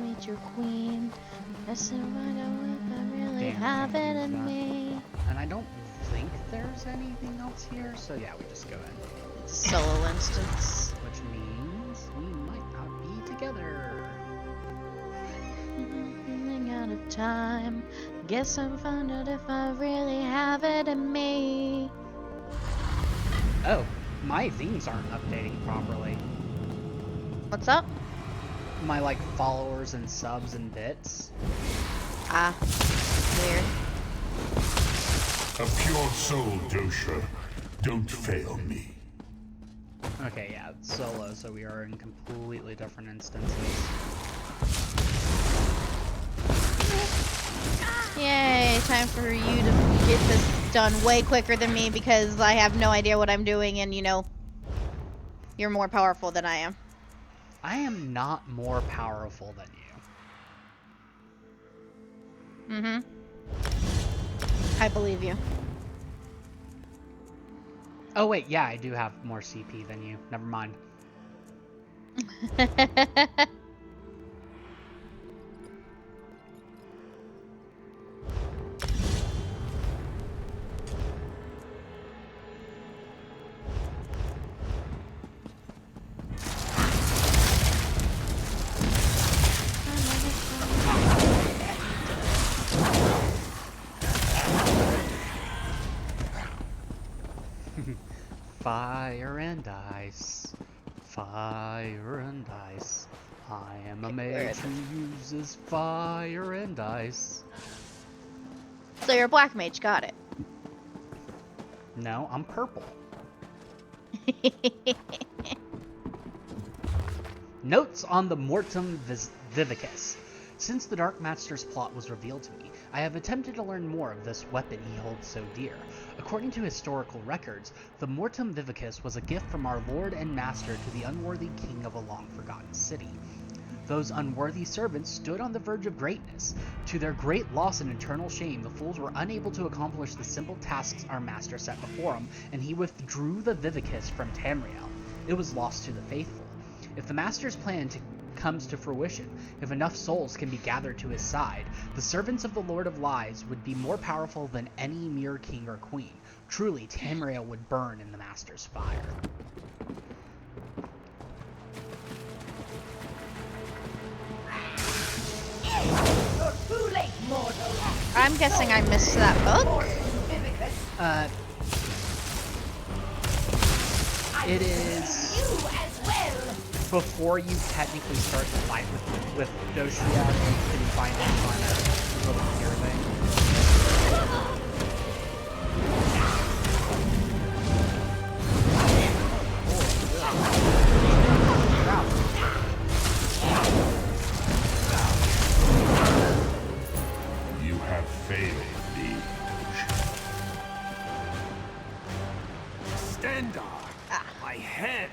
meet your queen. I said, I don't if I really have it in me. And I don't think there's anything else here, so yeah, we just go in. It's a solo instance. Which means we might not be together. Running out of time. Guess I'll find out if I really have it in me. Oh, my things aren't updating properly. What's up? My, like, followers and subs and bits. Ah, weird. A pure soul, Dosha. Don't fail me. Okay, yeah, it's solo, so we are in completely different instances. Yay, time for you to get this done way quicker than me because I have no idea what I'm doing and, you know, you're more powerful than I am. I am not more powerful than you. Mm-hmm. I believe you. Oh wait, yeah, I do have more CP than you. Never mind. Fire and ice. Fire and ice. I am a mage who uses fire and ice. So you're a black mage, got it. No, I'm purple. Notes on the Mortem Vivicus. Since the Dark Master's plot was revealed to me, I have attempted to learn more of this weapon he holds so dear. According to historical records, the Mortem Vivicus was a gift from our Lord and Master to the unworthy king of a long-forgotten city. Those unworthy servants stood on the verge of greatness. To their great loss and eternal shame, the fools were unable to accomplish the simple tasks our master set before him, and he withdrew the Vivicus from Tamriel. It was lost to the faithful. If the master's plan comes to fruition, if enough souls can be gathered to his side, the servants of the Lord of Lies would be more powerful than any mere king or queen. Truly, Tamriel would burn in the master's fire. I'm guessing I missed that book. It is before you technically start the fight with Doshia. You can find it on a little gear thing. You have failed me. Stendar! My head!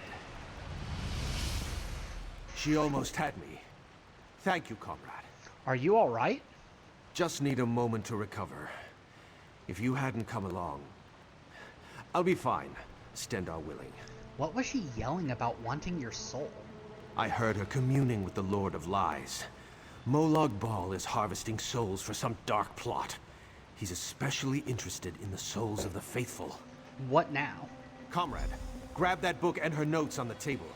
She almost had me. Thank you, comrade. Are you alright? Just need a moment to recover. If you hadn't come along... I'll be fine, Stendar willing. What was she yelling about wanting your soul? I heard her communing with the Lord of Lies. Molag Bal is harvesting souls for some dark plot. He's especially interested in the souls of the faithful. What now? Comrade, grab that book and her notes on the table.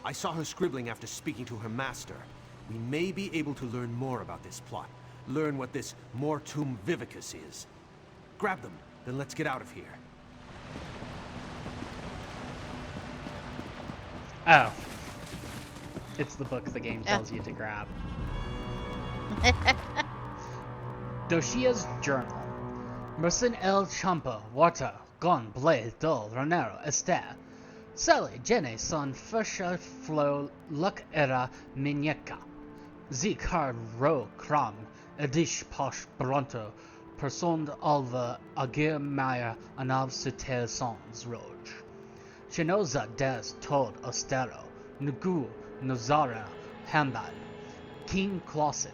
I saw her scribbling after speaking to her master. We may be able to learn more about this plot. Learn what this Mortum Vivicus is. Grab them, then let's get out of here. Oh. It's the book the game tells you to grab. Doshia's journal. Mercin el Champa, Water, Gon, Blaze, Dol, Ronero, Esther. Sally, Jenny, Son, Fasha, Flo, Luck, Era, Minyeka. Zikar, Ro, Kram, Edish, Posh, Bronto, Persond, Alva, Agir, Maya, Anav, Sutel, Sons, Roj. Chinoza, Des, Todd, Ostero, Nugu, Nozara, Hambad, King Clausen,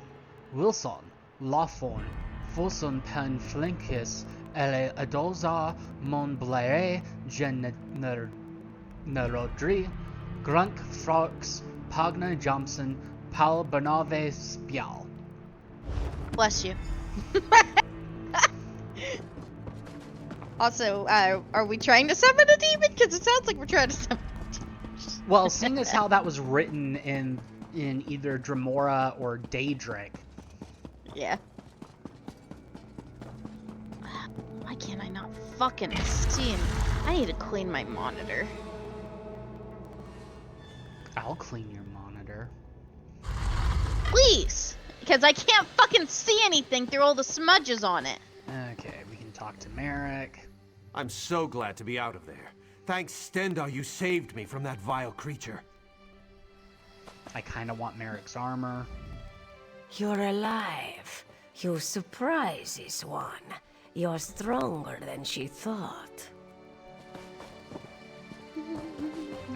Wilson, Lawthorn, Fosun Pen Flinkis, Ele Adoza, Montblair, Generodri, Grunk Frox, Pagna Johnson, Paul Bernave Spial. Bless you. Also, are we trying to summon a demon? Because it sounds like we're trying to summon a demon. Well, seeing as how that was written in either Dremora or Daedric. Yeah. Why can't I not fucking see him? I need to clean my monitor. I'll clean your monitor. Please! Because I can't fucking see anything through all the smudges on it. Okay, we can talk to Merrick. I'm so glad to be out of there. Thanks, Stendar, you saved me from that vile creature. I kinda want Merrick's armor. You're alive. You surprise this one. You're stronger than she thought.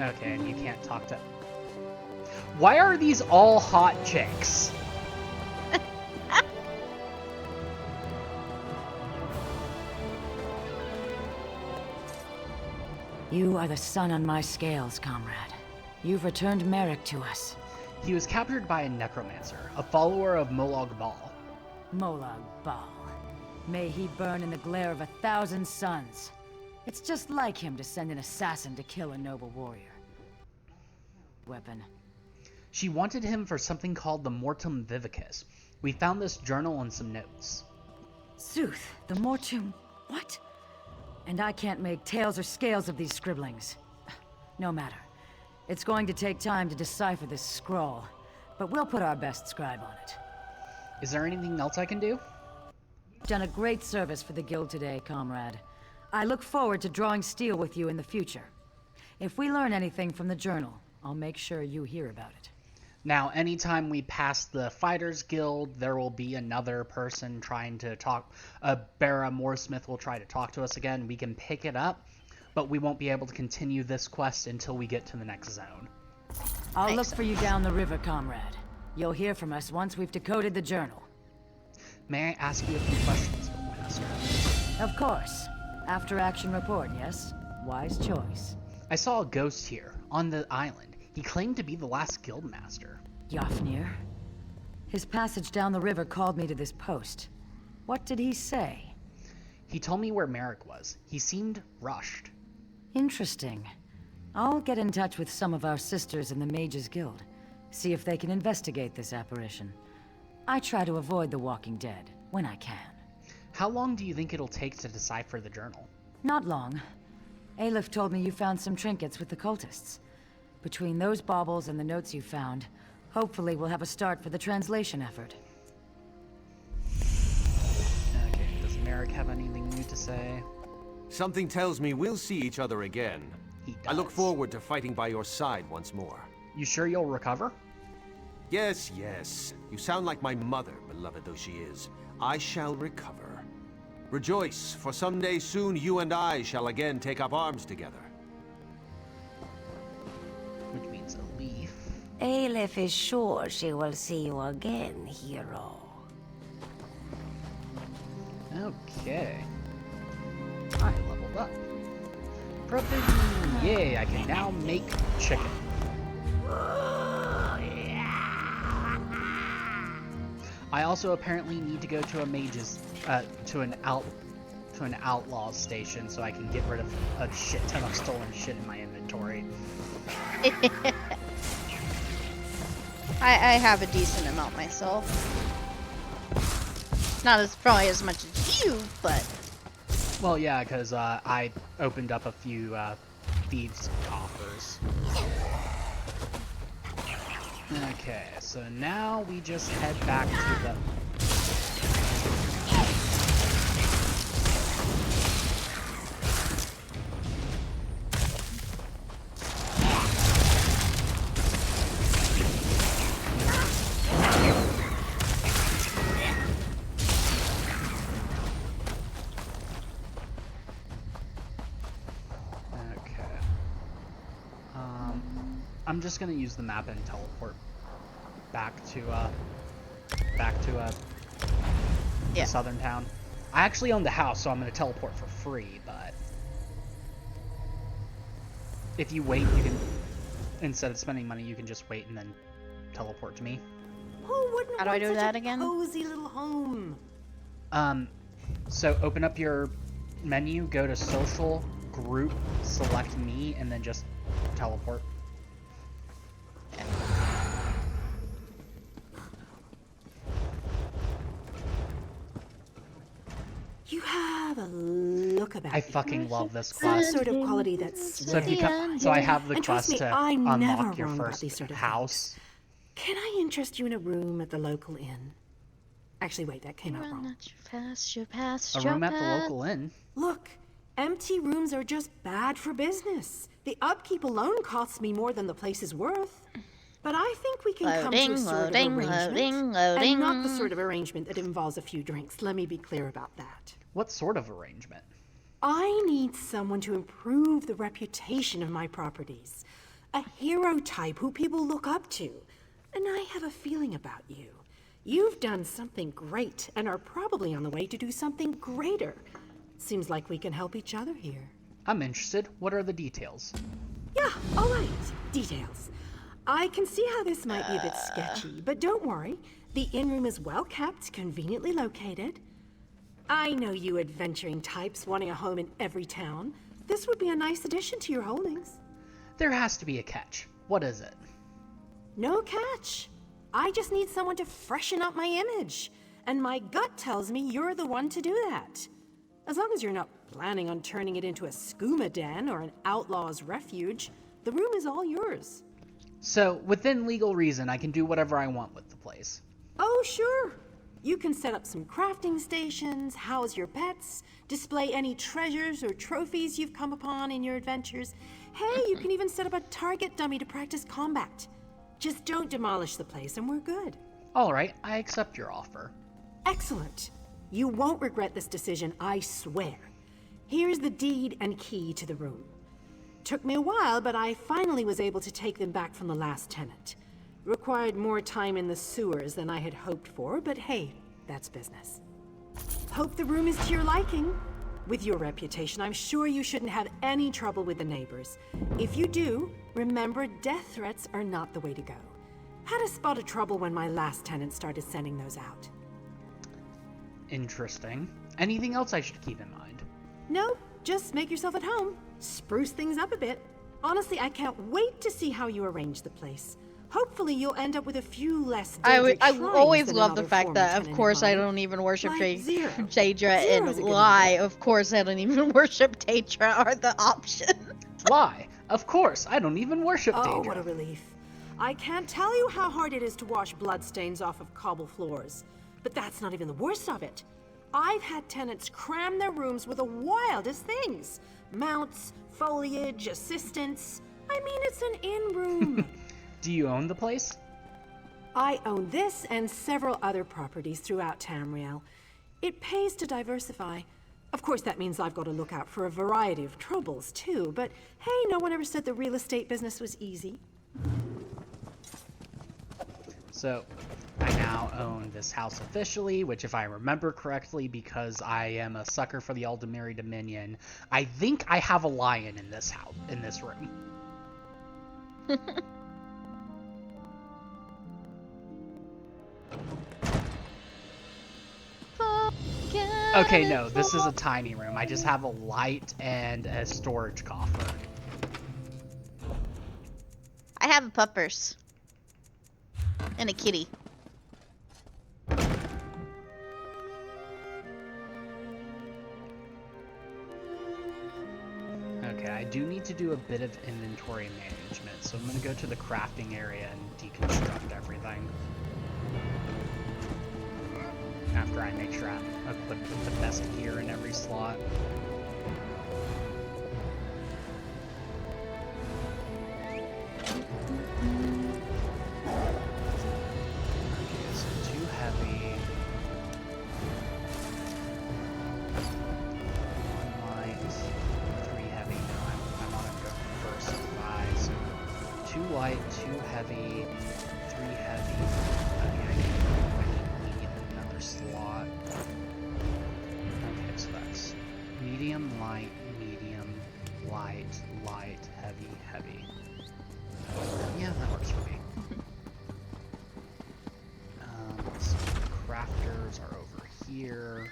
Okay, and you can't talk to... Why are these all hot chicks? You are the sun on my scales, comrade. You've returned Merrick to us. He was captured by a necromancer, a follower of Molag Bal. Molag Bal. May he burn in the glare of 1,000 suns. It's just like him to send an assassin to kill a noble warrior. Weapon. She wanted him for something called the Mortum Vivicus. We found this journal and some notes. Sooth, the Mortum... What? And I can't make tails or scales of these scribblings. No matter. It's going to take time to decipher this scroll, but we'll put our best scribe on it. Is there anything else I can do? You've done a great service for the guild today, comrade. I look forward to drawing steel with you in the future. If we learn anything from the journal, I'll make sure you hear about it. Now, anytime we pass the Fighters Guild, there will be another person trying to talk. Barra Mooresmith will try to talk to us again. We can pick it up, but we won't be able to continue this quest until we get to the next zone. I'll look for you down the river, comrade. You'll hear from us once we've decoded the journal. May I ask you a few questions, Guildmaster? Of course. After action report, yes? Wise choice. I saw a ghost here, on the island. He claimed to be the last Guildmaster. Yafnir? His passage down the river called me to this post. What did he say? He told me where Merrick was. He seemed rushed. Interesting. I'll get in touch with some of our sisters in the Mages Guild. See if they can investigate this apparition. I try to avoid the Walking Dead, when I can. How long do you think it'll take to decipher the journal? Not long. Aleph told me you found some trinkets with the cultists. Between those baubles and the notes you found, hopefully we'll have a start for the translation effort. Okay, does Merrick have anything new to say? Something tells me we'll see each other again. He does. I look forward to fighting by your side once more. You sure you'll recover? Yes, yes. You sound like my mother, beloved though she is. I shall recover. Rejoice, for someday soon you and I shall again take up arms together. Which means a leaf. Aleph is sure she will see you again, hero. Okay. I leveled up. Provision! Yay, I can now make chicken. I also apparently need to go to a mage's, to an outlaw's station so I can get rid of a shit ton of stolen shit in my inventory. I have a decent amount myself. Not as probably as much as you, but Well, yeah, because I opened up a few thieves' coffers. Okay, so now we just head back to the... I'm just gonna use the map and teleport back to the southern town. I actually own the house, so I'm gonna teleport for free, but if you wait, you can, instead of spending money, you can just wait and then teleport to me. Who wouldn't How do I want do such that a again? cozy little home? So open up your menu, go to social, group, select me, and then just teleport. You have a look about I you. fucking love this Some quest. sort of quality that's So if you so I have the and trust quest me, to I never unlock your wrong about first these sort of house. things. Can I interest you in a room at the local inn? Actually, wait, that came out wrong. A room at the local inn. Look, empty rooms are just bad for business. The upkeep alone costs me more than the place is worth. But I think we can come to a sort of arrangement. And not the sort of arrangement that involves a few drinks. Let me be clear about that. What sort of arrangement? I need someone to improve the reputation of my properties. A hero type who people look up to. And I have a feeling about you. You've done something great and are probably on the way to do something greater. Seems like we can help each other here. I'm interested. What are the details? Yeah, all right. Details. I can see how this might be a bit sketchy, but don't worry. The inn room is well kept, conveniently located. I know you adventuring types wanting a home in every town. This would be a nice addition to your holdings. There has to be a catch. What is it? No catch. I just need someone to freshen up my image. And my gut tells me you're the one to do that. As long as you're not planning on turning it into a skooma den or an outlaw's refuge, the room is all yours. So, within legal reason, I can do whatever I want with the place. Oh, sure. You can set up some crafting stations, house your pets, display any treasures or trophies you've come upon in your adventures. Hey, you can even set up a target dummy to practice combat. Just don't demolish the place and we're good. Alright, I accept your offer. Excellent. You won't regret this decision, I swear. Here's the deed and key to the room. Took me a while, but I finally was able to take them back from the last tenant. Required more time in the sewers than I had hoped for, but hey, that's business. Hope the room is to your liking. With your reputation, I'm sure you shouldn't have any trouble with the neighbors. If you do, remember death threats are not the way to go. Had a spot of trouble when my last tenant started sending those out. Interesting. Anything else I should keep in mind? No, just make yourself at home. Spruce things up a bit. Honestly, I can't wait to see how you arrange the place. Hopefully you'll end up with a few less I shrines always than love the another fact former that, of tenant course, I mine. don't even worship Like Zero. Daedra, Zero's a and good lie, of course, I don't even worship Daedra are the option. Lie. Of course, I don't even worship Oh, Daedra. what a relief. I can't tell you how hard it is to wash bloodstains off of cobble floors. But that's not even the worst of it. I've had tenants cram their rooms with the wildest things. Mounts, foliage, assistants. I mean, it's an in-room. Do you own the place? I own this and several other properties throughout Tamriel. It pays to diversify. Of course, that means I've got to look out for a variety of troubles, too. But hey, no one ever said the real estate business was easy. So, I now own this house officially, which if I remember correctly, because I am a sucker for the Aldemiri Dominion, I think I have a lion in this house, in this room. Okay, no, this is a tiny room. I just have a light and a storage coffer. I have a puppers. And a kitty. Okay, I do need to do a bit of inventory management, so I'm gonna go to the crafting area and deconstruct everything. After I make sure I'm equipped with the best gear in every slot. Okay, so 2 heavy. 1 light. 3 heavy. No, I want to go diversify. So 2 light, 2 heavy, 3 heavy. Okay, I need another slot. Okay, so that's medium, light, heavy, heavy. Yeah, that works for me. So the crafters are over here.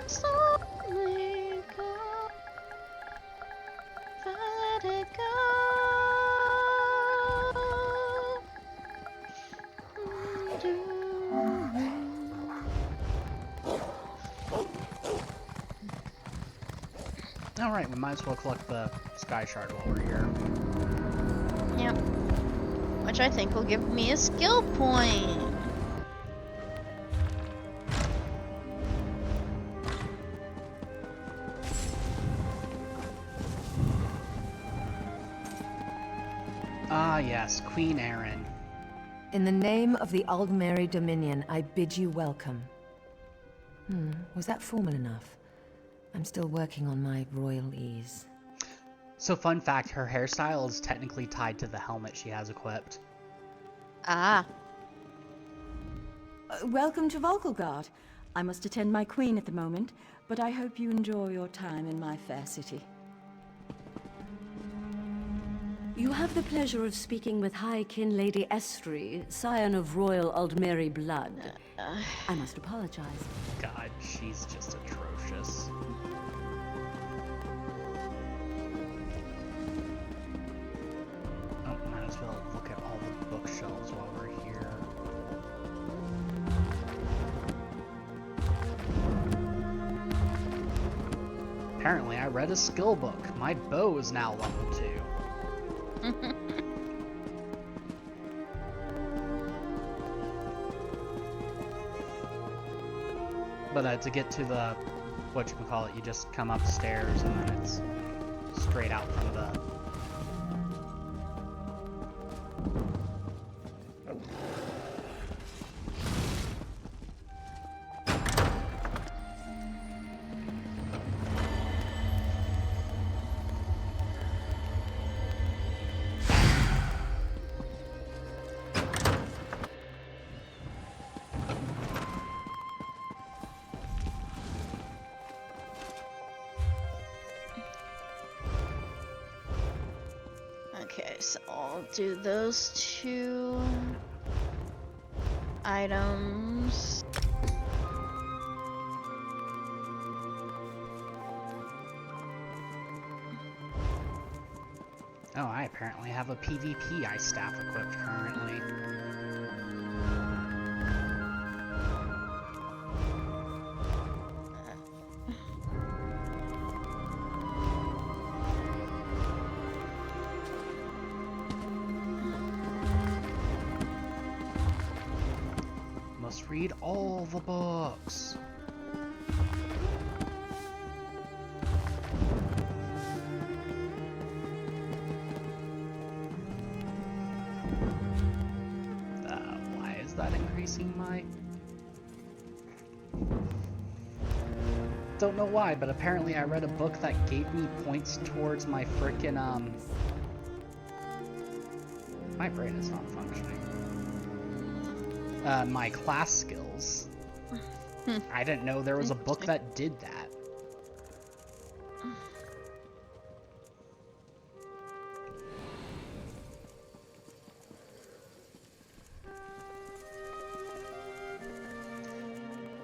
Slowly go, let it go. Alright, we might as well collect the Sky Shard while we're here. Yep. Which I think will give me a skill point. Ah, yes, Queen Erin. In the name of the Aldmeri Dominion, I bid you welcome. Was that formal enough? I'm still working on my royal ease. So fun fact, her hairstyle is technically tied to the helmet she has equipped. Ah. Welcome to Volkelgard. I must attend my queen at the moment, but I hope you enjoy your time in my fair city. You have the pleasure of speaking with High Kin Lady Estri, scion of royal Aldmeri blood. I must apologize. God, she's just atrocious. Apparently, I read a skill book. My bow is now level 2. But to get to the, whatchamacallit, you just come upstairs and then it's straight out from the... Okay, so I'll do those 2 items. Oh, I apparently have a PvP ice staff equipped currently. Must read all the books. Why is that increasing my... Don't know why, but apparently I read a book that gave me points towards my frickin' my brain is not functioning. My class skills. I didn't know there was a book that did that.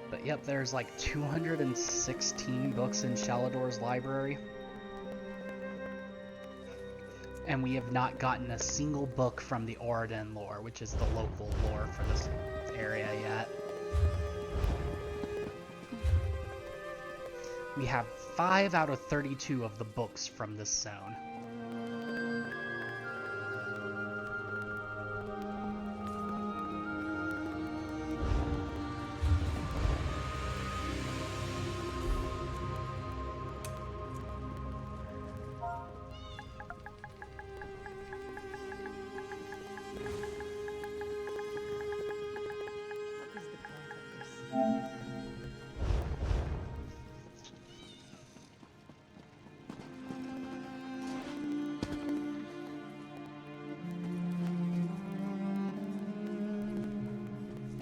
But yep, there's like 216 books in Shalador's library. And we have not gotten a single book from the Oregon lore, which is the local lore for this area yet. We have 5 out of 32 of the books from this zone.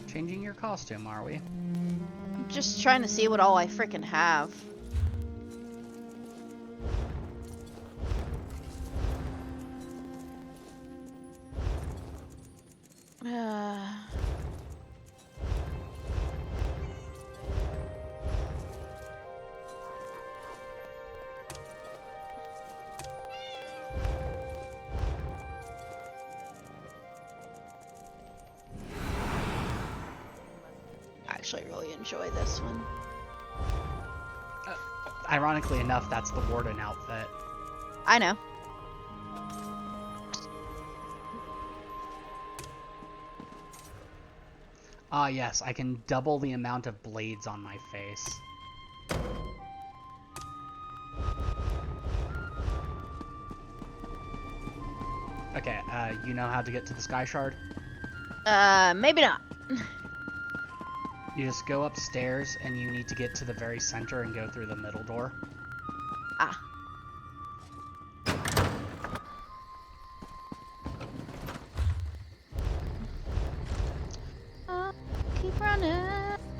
Changing your costume, are we? I'm just trying to see what all I frickin' have. Actually, really enjoy this one. Ironically enough, that's the Warden outfit. I know. Ah, yes, I can double the amount of blades on my face. Okay, you know how to get to the Sky Shard? Maybe not. You just go upstairs and you need to get to the very center and go through the middle door. Ah. Keep running.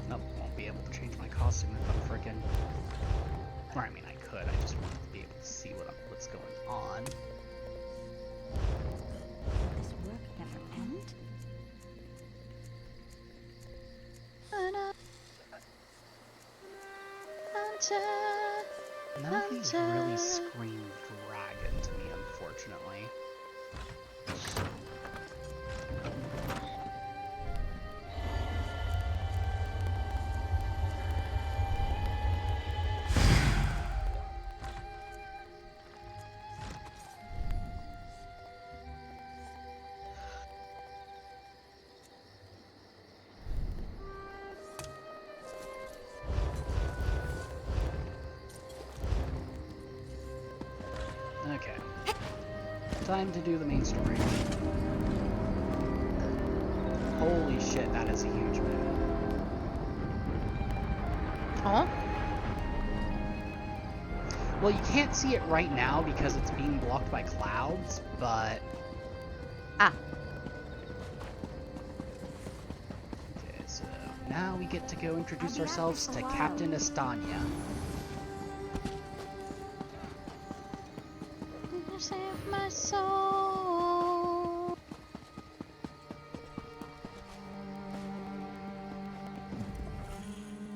Nope, won't be able to change my costume if I'm frickin'... Or, I mean, I could, I just wanted to be able to see what's going on. Will this work ever end? None of these really scream dragon to me, unfortunately. time to do the main story. Holy shit, that is a huge moon. Huh? Well, you can't see it right now because it's being blocked by clouds, but... Ah. Okay, so now we get to go introduce ourselves to Captain Estania. Save my soul.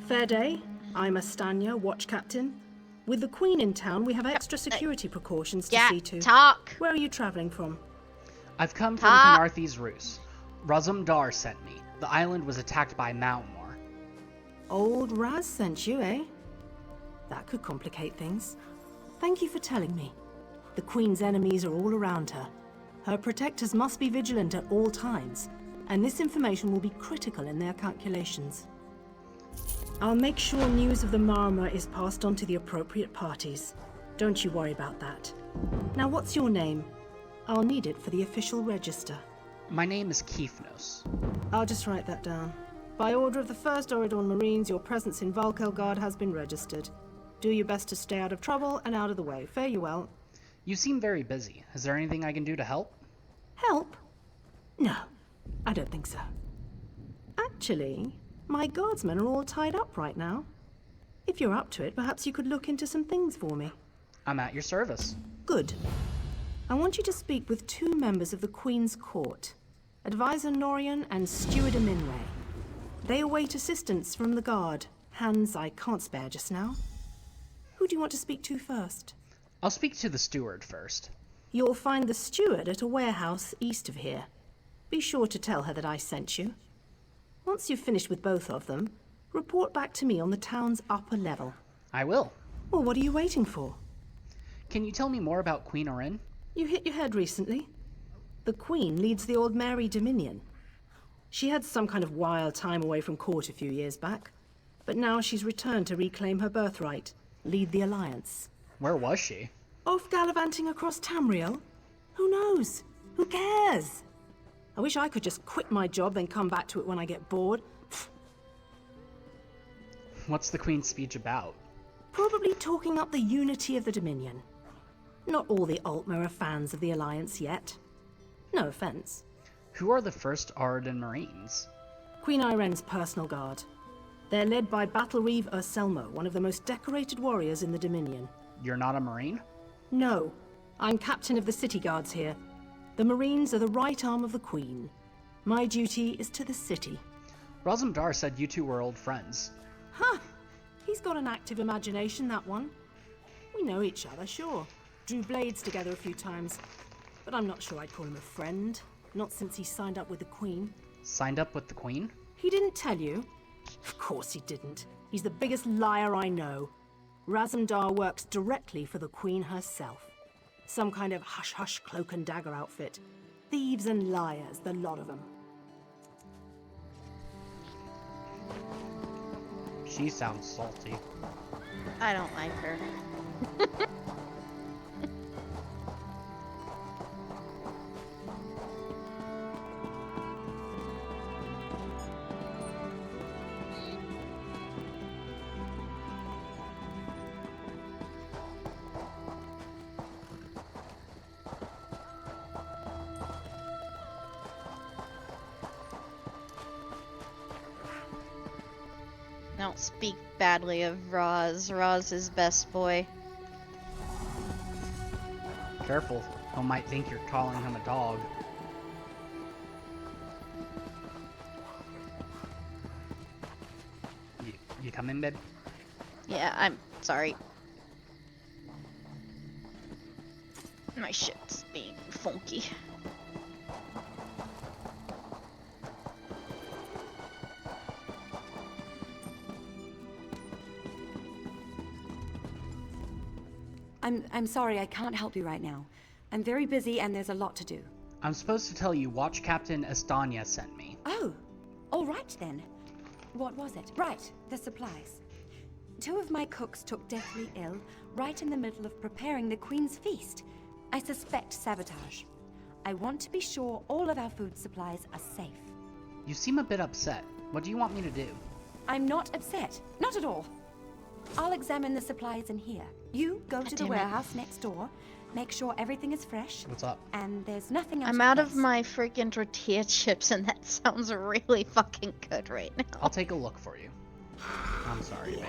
Fair day. I'm Estania, watch captain. With the Queen in town, we have extra security precautions to see to. Talk. Where are you traveling from? I've come from Canarthi's Roost. Razumdar sent me. The island was attacked by Malmor. Old Raz sent you, eh? That could complicate things. Thank you for telling me. The Queen's enemies are all around her. Her protectors must be vigilant at all times, and this information will be critical in their calculations. I'll make sure news of the Marmor is passed on to the appropriate parties. Don't you worry about that. Now, what's your name? I'll need it for the official register. My name is Kifnos. I'll just write that down. By order of the 1st Oridon Marines, your presence in Valkelgard has been registered. Do your best to stay out of trouble and out of the way. Fare you well. You seem very busy. Is there anything I can do to help? Help? No, I don't think so. Actually, my guardsmen are all tied up right now. If you're up to it, perhaps you could look into some things for me. I'm at your service. Good. I want you to speak with 2 members of the Queen's Court, Advisor Norian and Steward Aminway. They await assistance from the guard, hands I can't spare just now. Who do you want to speak to first? I'll speak to the steward first. You'll find the steward at a warehouse east of here. Be sure to tell her that I sent you. Once you've finished with both of them, report back to me on the town's upper level. I will. Well, what are you waiting for? Can you tell me more about Queen Orin? You hit your head recently. The Queen leads the Old Mary Dominion. She had some kind of wild time away from court a few years back, but now she's returned to reclaim her birthright, lead the Alliance. Where was she? Off gallivanting across Tamriel? Who knows? Who cares? I wish I could just quit my job, then come back to it when I get bored. What's the Queen's speech about? Probably talking up the unity of the Dominion. Not all the Altmer are fans of the Alliance yet. No offense. Who are the first Arden Marines? Queen Iren's personal guard. They're led by Battlereeve Urselmo, one of the most decorated warriors in the Dominion. You're not a Marine? No. I'm captain of the city guards here. The Marines are the right arm of the Queen. My duty is to the city. Razumdar said you 2 were old friends. Huh. He's got an active imagination, that one. We know each other, sure. Drew blades together a few times. But I'm not sure I'd call him a friend. Not since he signed up with the Queen. Signed up with the Queen? He didn't tell you? Of course he didn't. He's the biggest liar I know. Razumdar works directly for the Queen herself. Some kind of hush-hush cloak and dagger outfit. Thieves and liars, the lot of them. She sounds salty. I don't like her. Don't speak badly of Roz. Roz is best boy. Careful. He might think you're calling him a dog. You come in, babe? Yeah, I'm sorry. My shit's being funky. I'm sorry, I can't help you right now. I'm very busy and there's a lot to do. I'm supposed to tell you Watch Captain Estania sent me. Oh, all right then. What was it? Right, the supplies. 2 of my cooks took deathly ill right in the middle of preparing the Queen's feast. I suspect sabotage. I want to be sure all of our food supplies are safe. You seem a bit upset. What do you want me to do? I'm not upset. Not at all. I'll examine the supplies in here. You go to the damn it. warehouse next door, make sure everything is fresh. What's up? And there's nothing else. I'm out of my freaking tortilla chips, and that sounds really fucking good right now. I'll take a look for you. I'm sorry, babe.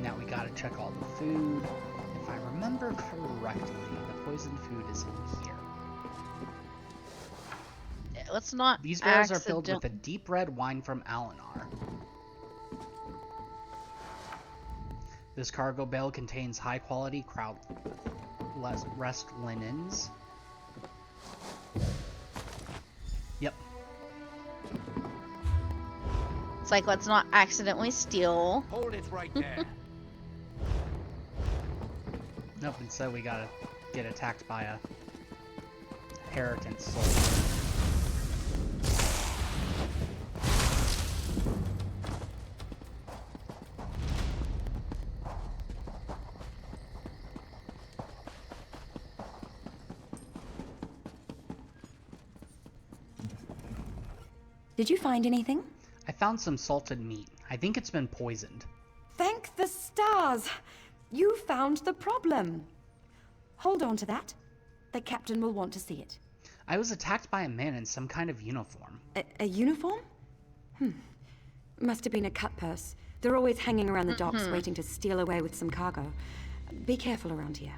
Now we gotta check all the food. If I remember correctly, the poisoned food is in here. Let's not. These barrels are filled with a deep red wine from Alinar. This cargo bale contains high-quality rest linens. Yep. It's like, let's not accidentally steal. Hold it right there. Nope, instead we gotta get attacked by a inheritance soldier. Did you find anything? I found some salted meat. I think it's been poisoned. Thank the stars! You found the problem. Hold on to that. The captain will want to see it. I was attacked by a man in some kind of uniform. A uniform? Must have been a cut purse. They're always hanging around the docks waiting to steal away with some cargo. Be careful around here.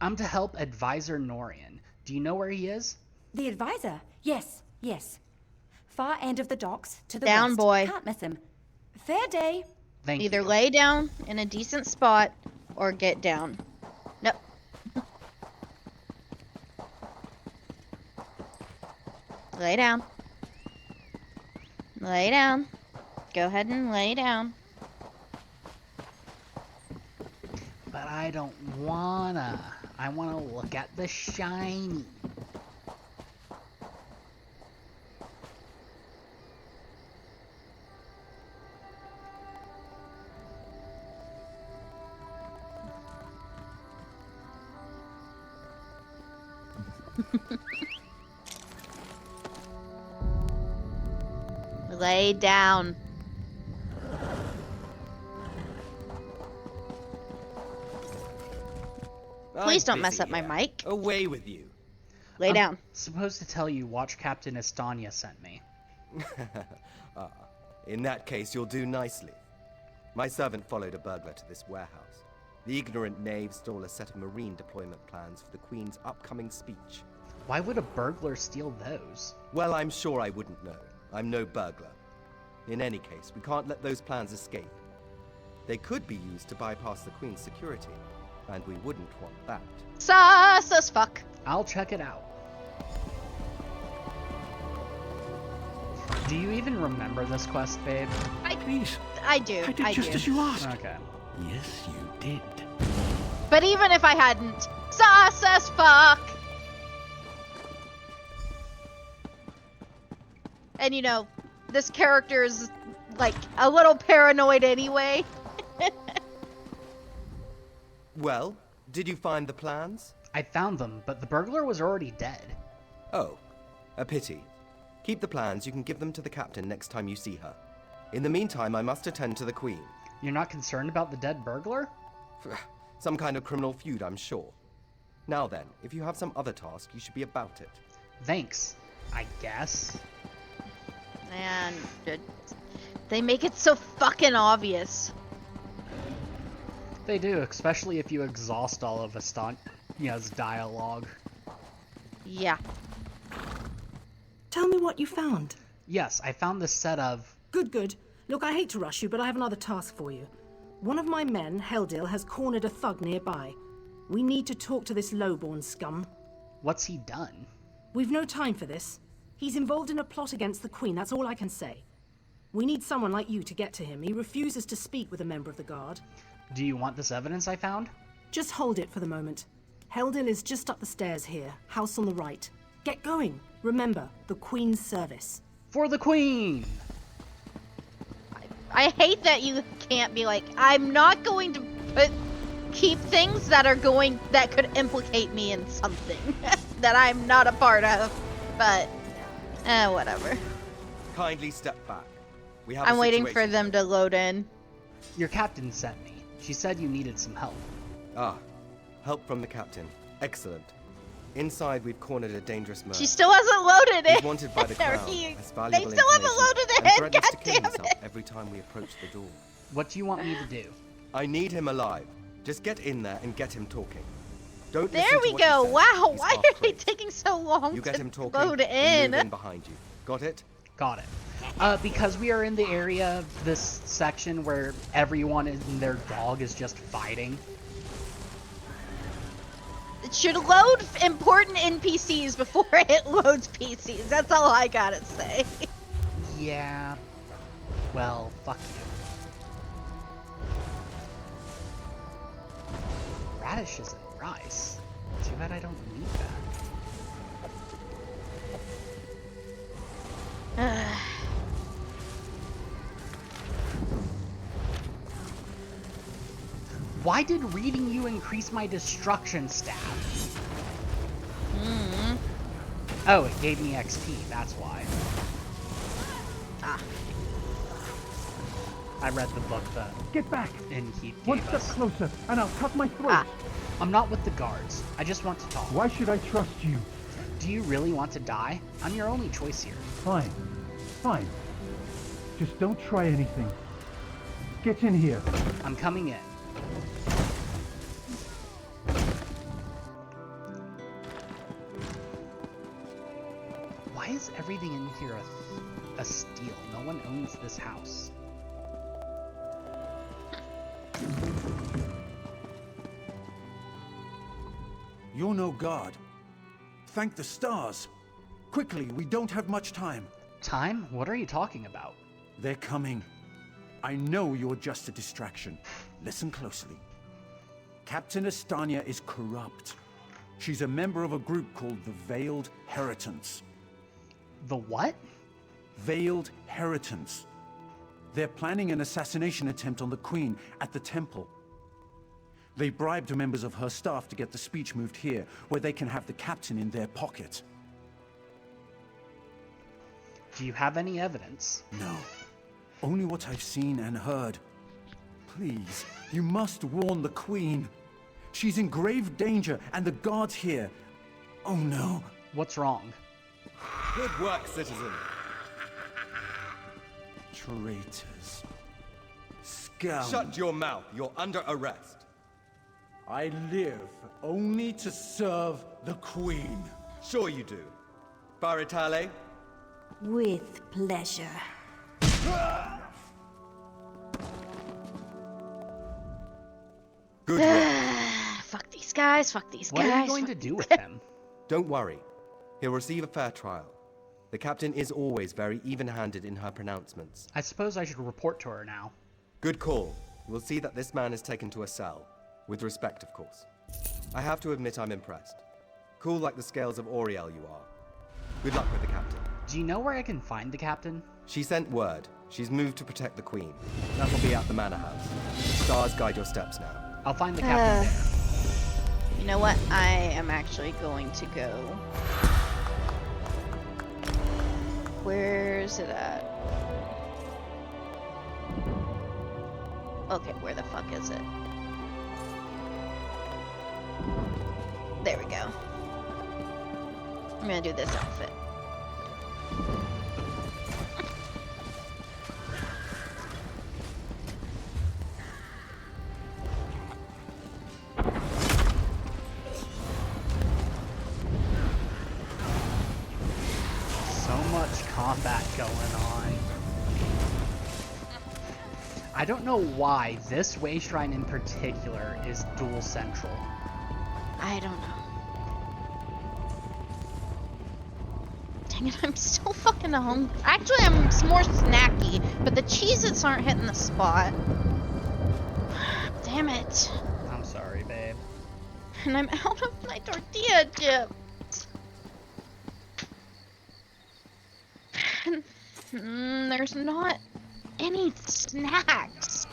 I'm to help Advisor Norian. Do you know where he is? The advisor? Yes, yes. Far end of the docks, to the Down, west. boy. Can't miss him. Fair day. Thank Either you. lay down in a decent spot or get down. Nope. Lay down. Lay down. Go ahead and lay down. But I don't wanna. I wanna look at the shiny. Lay down. Please don't mess up my mic. Away with you. Lay down. Supposed to tell you Watch Captain Estonia sent me. In that case, you'll do nicely. My servant followed a burglar to this warehouse. The ignorant knave stole a set of marine deployment plans for the Queen's upcoming speech. Why would a burglar steal those? Well, I'm sure I wouldn't know. I'm no burglar. In any case, we can't let those plans escape. They could be used to bypass the Queen's security, and we wouldn't want that. Sus as fuck. I'll check it out. Do you even remember this quest, babe? Please. I do. I did just as you asked. Okay. Yes, you did. But even if I hadn't, sus as fuck. And you know, this character's like a little paranoid anyway. Well, did you find the plans? I found them, but the burglar was already dead. Oh, a pity. Keep the plans, you can give them to the captain next time you see her. In the meantime, I must attend to the Queen. You're not concerned about the dead burglar? Some kind of criminal feud, I'm sure. Now then, if you have some other task, you should be about it. Thanks, I guess. Man, they make it so fucking obvious. They do, especially if you exhaust all of Estonia's dialogue. Yeah. Tell me what you found. Yes, I found this set of... Good, good. Look, I hate to rush you, but I have another task for you. One of my men, Heldil, has cornered a thug nearby. We need to talk to this lowborn scum. What's he done? We've no time for this. He's involved in a plot against the Queen, that's all I can say. We need someone like you to get to him. He refuses to speak with a member of the Guard. Do you want this evidence I found? Just hold it for the moment. Heldil is just up the stairs here, house on the right. Get going. Remember, the Queen's service. For the Queen! I hate that you can't be like, I'm not going to keep things that could implicate me in something that I'm not a part of. But, whatever. Kindly step back. We have I'm a waiting situation. for them to load in. Your captain sent me. She said you needed some help. Ah, help from the captain. Excellent. Inside, we've cornered a dangerous man. She still hasn't loaded it. He's wanted by the crown. Has valuable They still haven't information loaded it. and threatens to God kill damn himself it. every time we approach the door. What do you want me to do? I need him alive. Just get in there and get him talking. Don't There listen to we what he go. says. Wow, He's why half are they crazed. taking so long You to get him talking. load we in? move in behind you. Got it? Got it. Because we are in the area of this section where everyone and their dog is just fighting. It should load important NPCs before it loads PCs. That's all I gotta say. Yeah. Well, fuck you. Radishes and rice. Too bad I don't need that. Why did reading you increase my destruction stat? Oh, it gave me XP, that's why. Ah. I read the book that Get back! Innkeep One gave step us. closer, and I'll cut my throat. Ah, I'm not with the guards. I just want to talk. Why should I trust you? Do you really want to die? I'm your only choice here. Fine. Fine. Just don't try anything. Get in here. I'm coming in. Why is everything in here a steal? No one owns this house. You're no god. Thank the stars. Quickly, we don't have much time. Time? What are you talking about? They're coming. I know you're just a distraction. Listen closely. Captain Estania is corrupt. She's a member of a group called the Veiled Heritants. The what? Veiled Heritants. They're planning an assassination attempt on the Queen at the temple. They bribed members of her staff to get the speech moved here, where they can have the captain in their pocket. Do you have any evidence? No. Only what I've seen and heard. Please, you must warn the Queen. She's in grave danger, and the guards here. Oh no. What's wrong? Good work, citizen. Traitors. Scum. Shut your mouth. You're under arrest. I live only to serve the Queen. Sure you do. Baritale? With pleasure. Good work. Fuck these guys, fuck these What guys. are you going to do with him? Don't worry. He'll receive a fair trial. The captain is always very even-handed in her pronouncements. I suppose I should report to her now. Good call. We'll see that this man is taken to a cell. With respect, of course. I have to admit I'm impressed. Cool like the scales of Oriel you are. Good luck with the captain. Do you know where I can find the captain? She sent word. She's moved to protect the Queen. That'll be at the manor house. Stars guide your steps now. I'll find the captain there. You know what? I am actually going to go. Where's it at? Okay, where the fuck is it? There we go. I'm gonna do this outfit. So much combat going on. I don't know why this way shrine in particular is dual central. I don't know. Dang it, I'm still fucking hungry. Actually, I'm more snacky, but the Cheez-Its aren't hitting the spot. Damn it. I'm sorry, babe. And I'm out of my tortilla chip. There's not any snacks.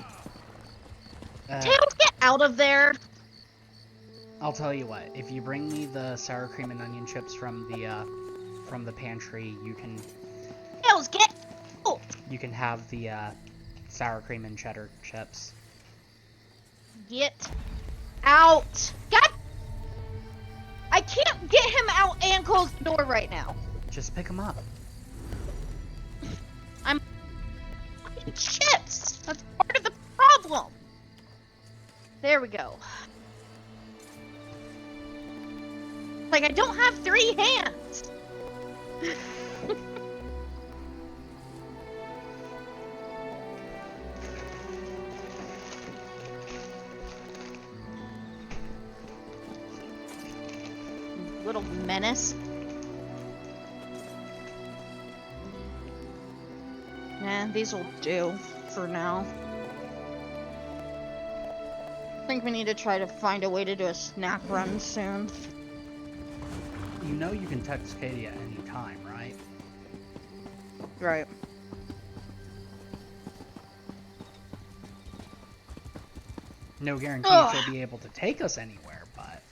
Uh, Tails, get out of there. I'll tell you what. If you bring me the sour cream and onion chips from the pantry, you can. Tails, get. Oh. You can have the sour cream and cheddar chips. Get out. God. I can't get him out and close the door right now. Just pick them up. I'm chips. That's part of the problem. There we go. Like, I don't have 3 hands. Little menace. Nah, these will do for now. I think we need to try to find a way to do a snack run soon. You know you can text Katie at any time, right? Right. No guarantee she'll be able to take us anywhere, but...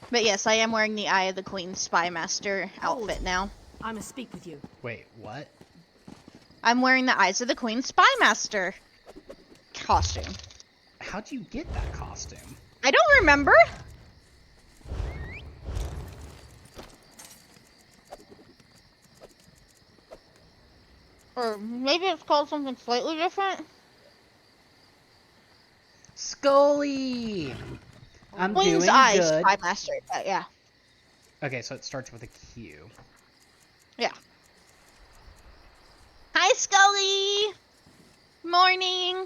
But yes, I am wearing the Eye of the Queen Spy Master outfit now. I must speak with you. Wait, what? I'm wearing the Eyes of the Queen Spy Master costume. How'd you get that costume? I don't remember. Or maybe it's called something slightly different. Scully! I'm Queen's doing Eyes good. Spy Master, yeah. Okay, so it starts with a Q. Yeah. Hi, Scully! Morning!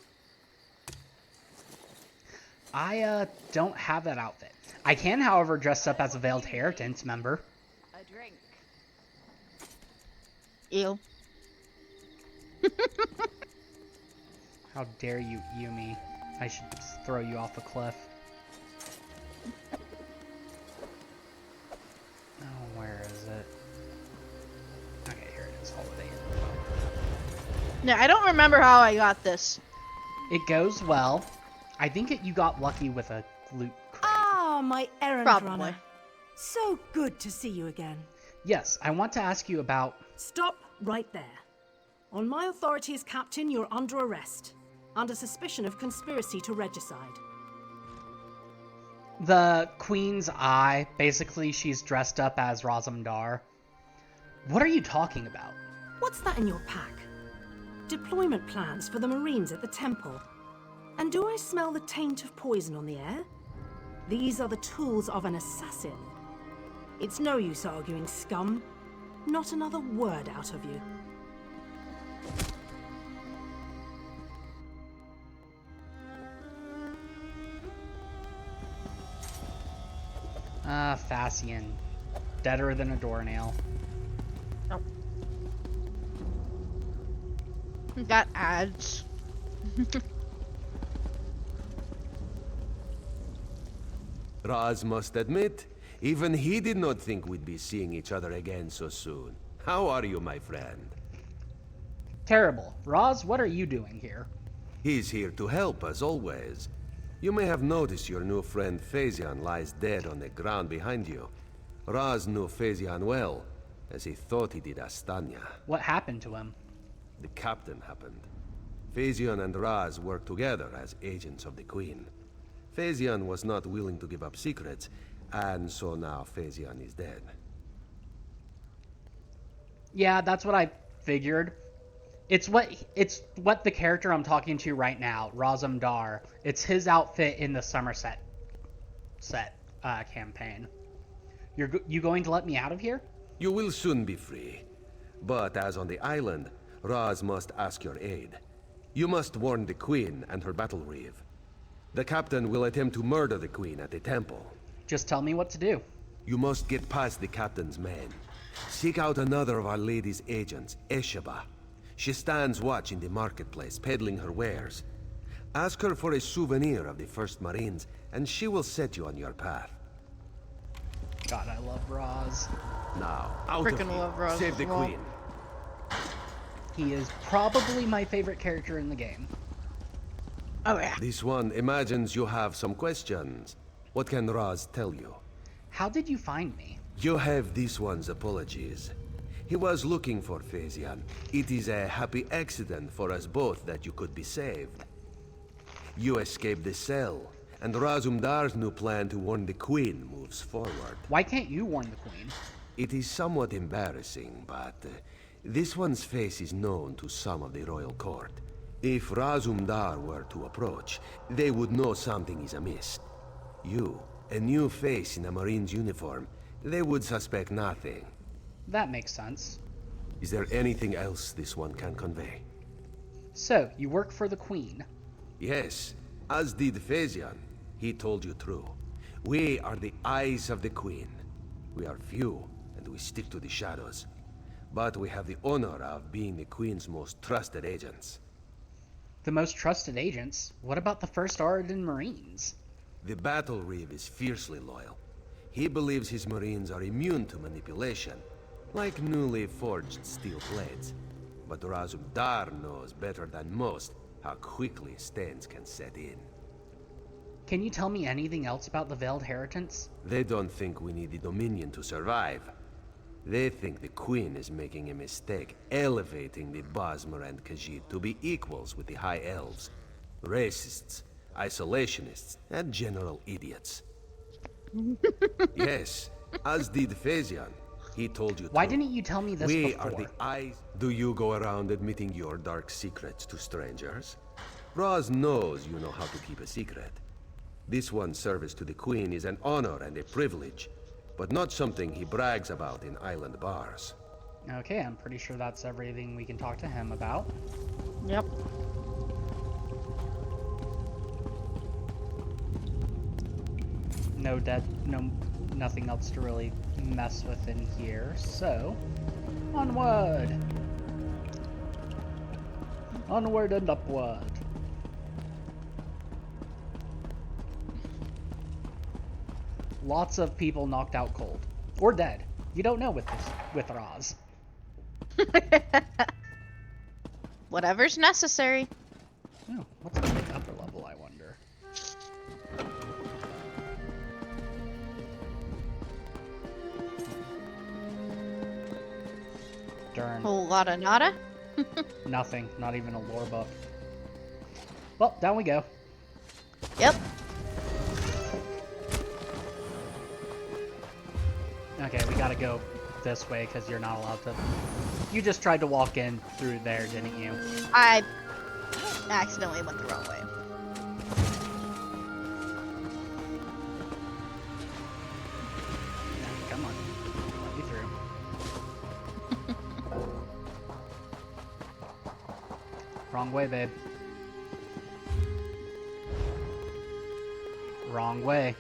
I, don't have that outfit. I can, however, dress up as a Veiled Inheritance member. A drink. Ew. How dare you, Yumi. I should just throw you off a cliff. Oh, where is it? Okay, here it is. Holiday Inn. No, I don't remember how I got this. It goes well. I think you got lucky with a loot crate. Ah, my errand Probably. runner. So good to see you again. Yes, I want to ask you about... Stop right there. On my authority as captain, you're under arrest. Under suspicion of conspiracy to regicide. The Queen's Eye. Basically, she's dressed up as Razamdar. What are you talking about? What's that in your pack? Deployment plans for the Marines at the temple. And do I smell the taint of poison on the air? These are the tools of an assassin. It's no use arguing, scum. Not another word out of you. Ah, Fassian. Deader than a doornail. Got ads. Raz must admit, even he did not think we'd be seeing each other again so soon. How are you, my friend? Terrible. Raz, what are you doing here? He's here to help, as always. You may have noticed your new friend Phazion lies dead on the ground behind you. Raz knew Phazion well, as he thought he did Astanya. What happened to him? The captain happened. Phazion and Raz worked together as agents of the Queen. Phazion was not willing to give up secrets, and so now Phazion is dead. Yeah, that's what I figured. It's what the character I'm talking to right now, Razamdar. It's his outfit in the Somerset campaign. You going to let me out of here? You will soon be free. But as on the island, Raz must ask your aid. You must warn the Queen and her battle reeve. The captain will attempt to murder the Queen at the temple. Just tell me what to do. You must get past the captain's men. Seek out another of Our Lady's agents, Esheba. She stands watch in the marketplace, peddling her wares. Ask her for a souvenir of the First Marines, and she will set you on your path. God, I love Roz. Now, out Frickin' of here. love Roz Save as the well. queen. He is probably my favorite character in the game. Oh yeah. This one imagines you have some questions. What can Raz tell you? How did you find me? You have this one's apologies. He was looking for Phaesian. It is a happy accident for us both that you could be saved. You escaped the cell, and Razumdar's new plan to warn the Queen moves forward. Why can't you warn the Queen? It is somewhat embarrassing, but this one's face is known to some of the royal court. If Razumdar were to approach, they would know something is amiss. You, a new face in a Marine's uniform, they would suspect nothing. That makes sense. Is there anything else this one can convey? So, you work for the Queen? Yes, as did Phaesian. He told you true. We are the eyes of the Queen. We are few, and we stick to the shadows. But we have the honor of being the Queen's most trusted agents. The most trusted agents? What about the First Arden Marines? The Battle Reeve is fiercely loyal. He believes his Marines are immune to manipulation, like newly forged steel blades. But Razumdar knows better than most how quickly stains can set in. Can you tell me anything else about the Veiled Heritance? They don't think we need the Dominion to survive. They think the Queen is making a mistake, elevating the Bosmer and Khajiit to be equals with the High Elves. Racists, isolationists, and general idiots. Yes, as did Phaesian. He told you Why true. didn't you tell me this We before? are the eyes. Do you go around admitting your dark secrets to strangers? Roz knows you know how to keep a secret. This one's service to the Queen is an honor and a privilege, but not something he brags about in island bars. Okay, I'm pretty sure that's everything we can talk to him about. Yep. Nothing else to really mess with in here, so onward! Onward and upward. Lots of people knocked out cold. Or dead. You don't know with Roz. Whatever's necessary. Oh, what's on the upper level, I wonder? Darn. Whole lot of nada. Nothing. Not even a lore book. Well, down we go. Yep. Okay, we gotta go this way because you're not allowed to. You just tried to walk in through there, didn't you? I accidentally went the wrong way. Come on. Let me through. Wrong way, babe. Wrong way.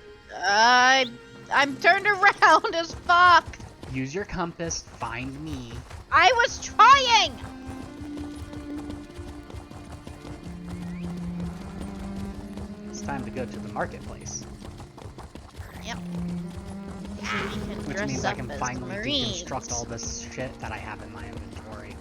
I'm turned around as fuck. Use your compass, find me. I was trying! It's time to go to the marketplace. Yep. Which means I can finally deconstruct all this shit that I have in my inventory.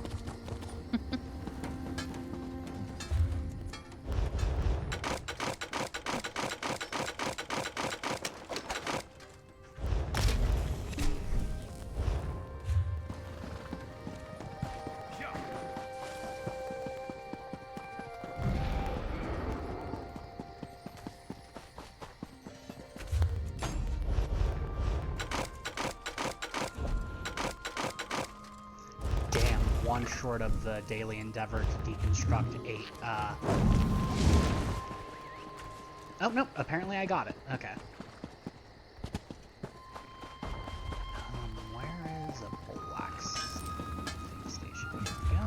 One short of the daily endeavor to deconstruct 8. Oh, no, apparently I got it. Okay. Where is a blacksmithing station? Here we go.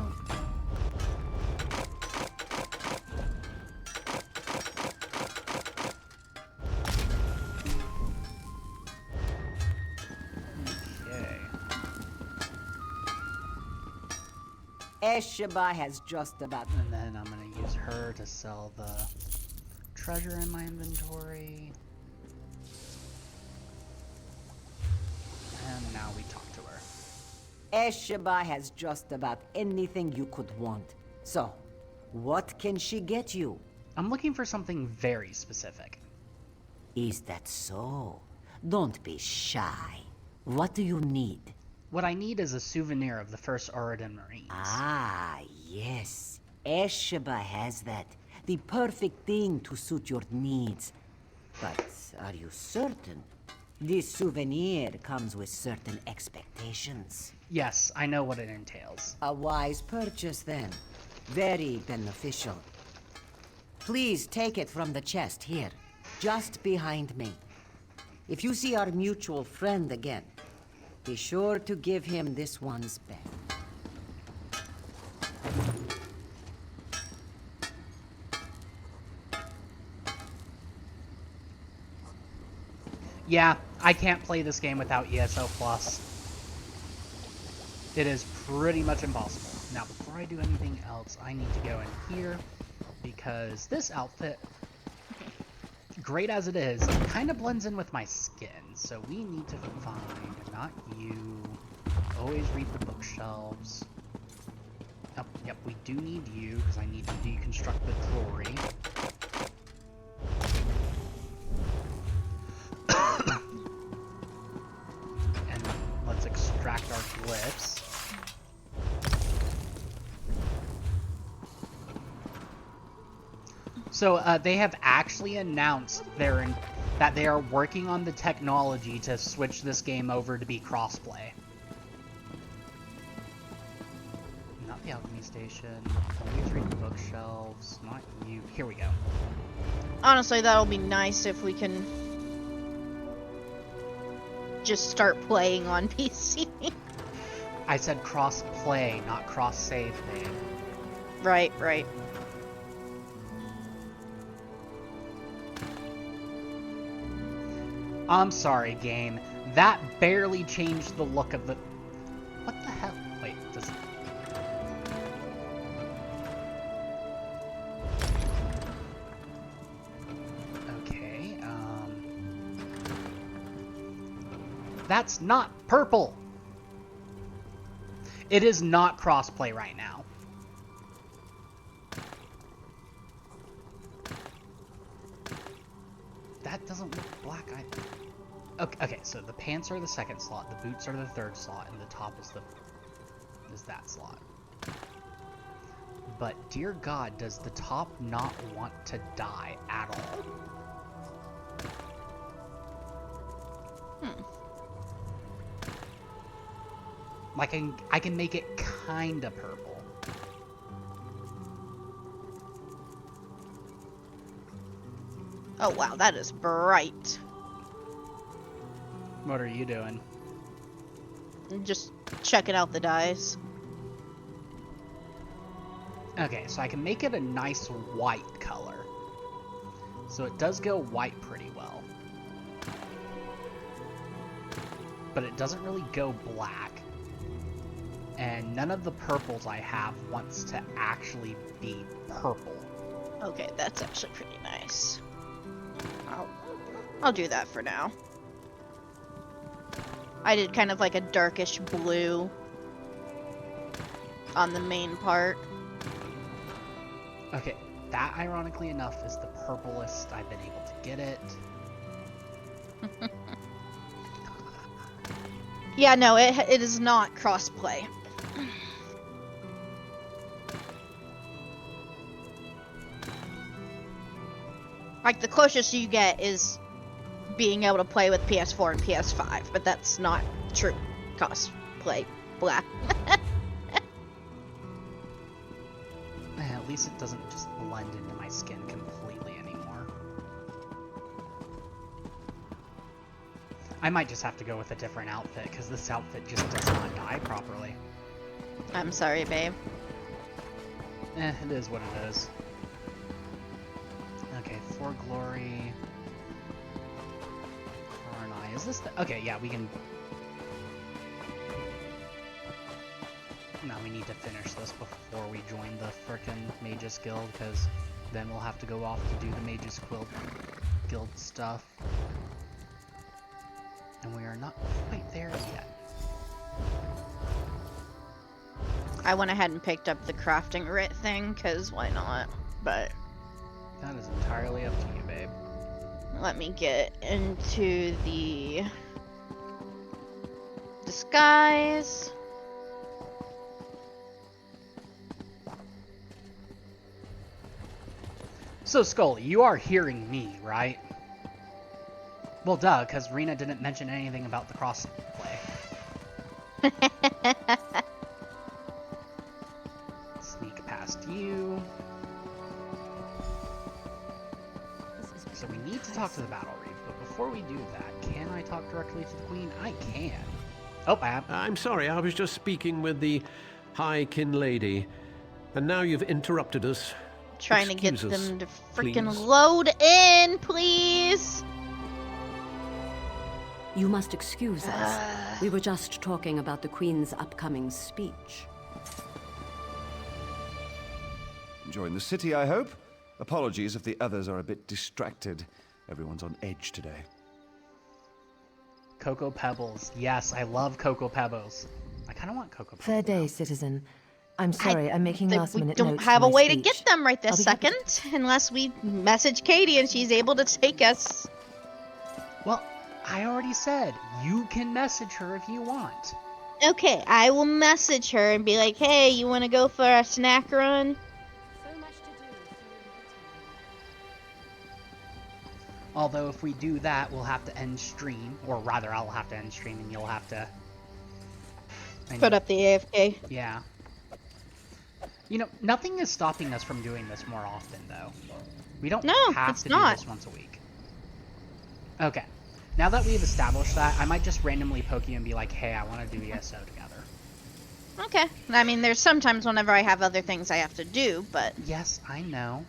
Eshabai has just about. And then I'm gonna use her to sell the treasure in my inventory. Esheba has just about anything you could want. So, what can she get you? I'm looking for something very specific. Is that so? Don't be shy. What do you need? What I need is a souvenir of the first Oridan Marines. Ah, yes. Esheba has that. The perfect thing to suit your needs. But are you certain? This souvenir comes with certain expectations. Yes, I know what it entails. A wise purchase, then. Very beneficial. Please take it from the chest here, just behind me. If you see our mutual friend again, be sure to give him this one's back. Yeah, I can't play this game without ESO Plus. It is pretty much impossible. Now, before I do anything else, I need to go in here, because this outfit, great as it is, kind of blends in with my skin. So we need to find, not you, always read the bookshelves. Oh, yep, we do need you, because I need to deconstruct the jewelry. And let's extract our glyphs. So they have actually announced that they are working on the technology to switch this game over to be crossplay. Not the alchemy station. Always read the bookshelves. Not you. Here we go. Honestly, that'll be nice if we can just start playing on PC. I said cross-play, not cross-save, babe. Right, right. I'm sorry, game. That barely changed the look of the... What the hell? Wait, does... Okay, That's not purple! It is not crossplay right now. That doesn't look black either. Okay, so the pants are the second slot, the boots are the third slot, and the top is that slot. But dear God, does the top not want to die at all? Like I can make it kinda purple. Oh wow, that is bright. What are you doing? I'm just checking out the dyes. Okay, so I can make it a nice white color. So it does go white pretty well. But it doesn't really go black. And none of the purples I have wants to actually be purple. Okay, that's actually pretty nice. I'll do that for now. I did kind of like a darkish blue on the main part. Okay, that ironically enough is the purplest I've been able to get it. Yeah, no, it is not crossplay. Like, the closest you get is being able to play with PS4 and PS5, but that's not true cosplay. Blah. At least it doesn't just blend into my skin completely anymore. I might just have to go with a different outfit, because this outfit just does not dye properly. I'm sorry, babe. It is what it is. Okay, for glory. Karnai. Is this the... Okay, yeah, we can... No, we need to finish this before we join the frickin' Magus Guild, because then we'll have to go off to do the Magus Guild stuff. And we are not quite there yet. I went ahead and picked up the crafting writ thing, because why not? But that is entirely up to you, babe. Let me get into the disguise. So, Scully, you are hearing me, right? Well, duh, because Rena didn't mention anything about the crossplay. Sneak past you. So we need to talk to the Battle Reeve, but before we do that, can I talk directly to the Queen? I can. Oh, I'm sorry, I was just speaking with the High Kin Lady, and now you've interrupted us. Trying to get Excuse us, them to freaking please. load in, please. You must excuse us. We were just talking about the Queen's upcoming speech. Enjoying the city, I hope? Apologies if the others are a bit distracted. Everyone's on edge today. Cocoa Pebbles. Yes, I love Cocoa Pebbles. I kind of want Cocoa Pebbles. Fair day, citizen. I'm sorry, I'm making last-minute We don't notes have for a my way speech. to get them right this I'll be happy second, unless we message Katie and she's able to take us. Well, I already said, you can message her if you want. Okay, I will message her and be like, hey, you want to go for a snack run? Although if we do that, we'll have to end stream, or rather I'll have to end stream and you'll have to... Put up the AFK. Yeah. You know, nothing is stopping us from doing this more often, though. We don't have to do this once a week. Okay. Now that we've established that, I might just randomly poke you and be like, hey, I want to do ESO together. Okay. I mean, there's sometimes whenever I have other things I have to do, but... Yes, I know.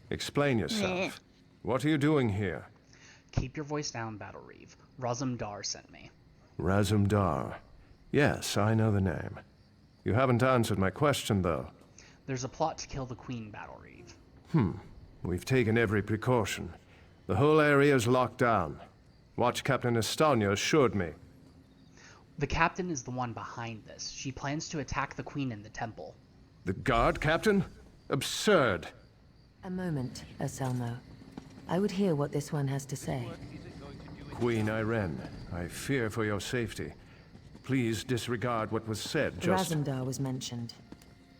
Explain yourself. What are you doing here? Keep your voice down, Battle Reeve. Razumdar sent me. Razumdar. Yes, I know the name. You haven't answered my question, though. There's a plot to kill the Queen, Battle Reeve. We've taken every precaution. The whole area is locked down. Watch Captain Estanio assured me. The captain is the one behind this. She plans to attack the Queen in the temple. The guard, Captain? Absurd. A moment, Anselmo. I would hear what this one has to say. Queen Irene, I fear for your safety. Please disregard what was said, just... Razumdar was mentioned.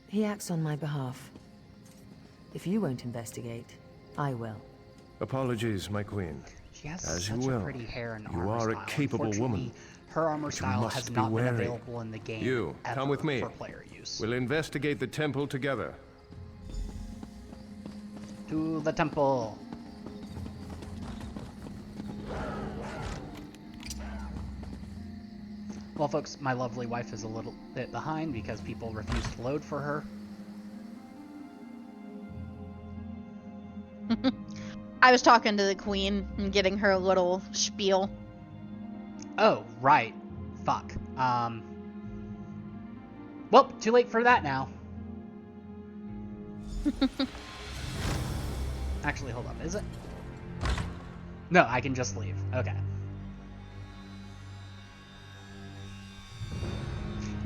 He acts on my behalf. If you won't investigate, I will. Apologies, my queen. She has As such you will. a pretty hair and You armor are style. a capable woman. Unfortunately, her armor But you style must has be not been wary. available in the game You, ever come with me. for player use. We'll investigate the temple together. To the temple. Well, folks, my lovely wife is a little bit behind because people refuse to load for her. I was talking to the Queen and getting her a little spiel. Oh, right. Fuck. Well, too late for that now. Actually, hold up. Is it? No, I can just leave. Okay.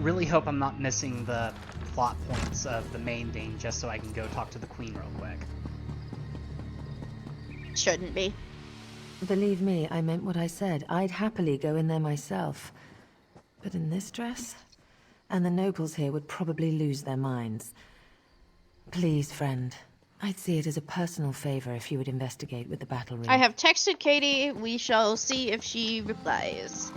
Really hope I'm not missing the plot points of the main thing just so I can go talk to the Queen real quick. Shouldn't be. Believe me, I meant what I said. I'd happily go in there myself. But in this dress? And the nobles here would probably lose their minds. Please, friend. I'd see it as a personal favor if you would investigate with the battle ring. I have texted Katie. We shall see if she replies.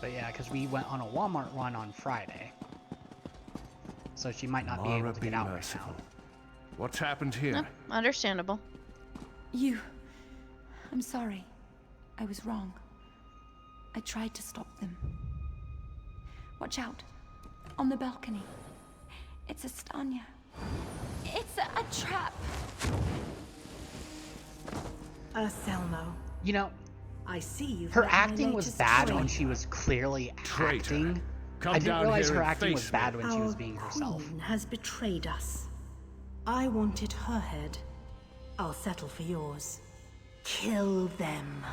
But yeah, because we went on a Walmart run on Friday. So she might not be able to get out right now. What's happened here? No, understandable. I'm sorry. I was wrong. I tried to stop them. Watch out. On the balcony. It's Estania. It's a trap. Selmo. You know, I see you. her acting was bad when she was clearly acting. I didn't down realize here her and acting was face bad me. when she was being herself. Queen has betrayed us. I wanted her head. I'll settle for yours. Kill them.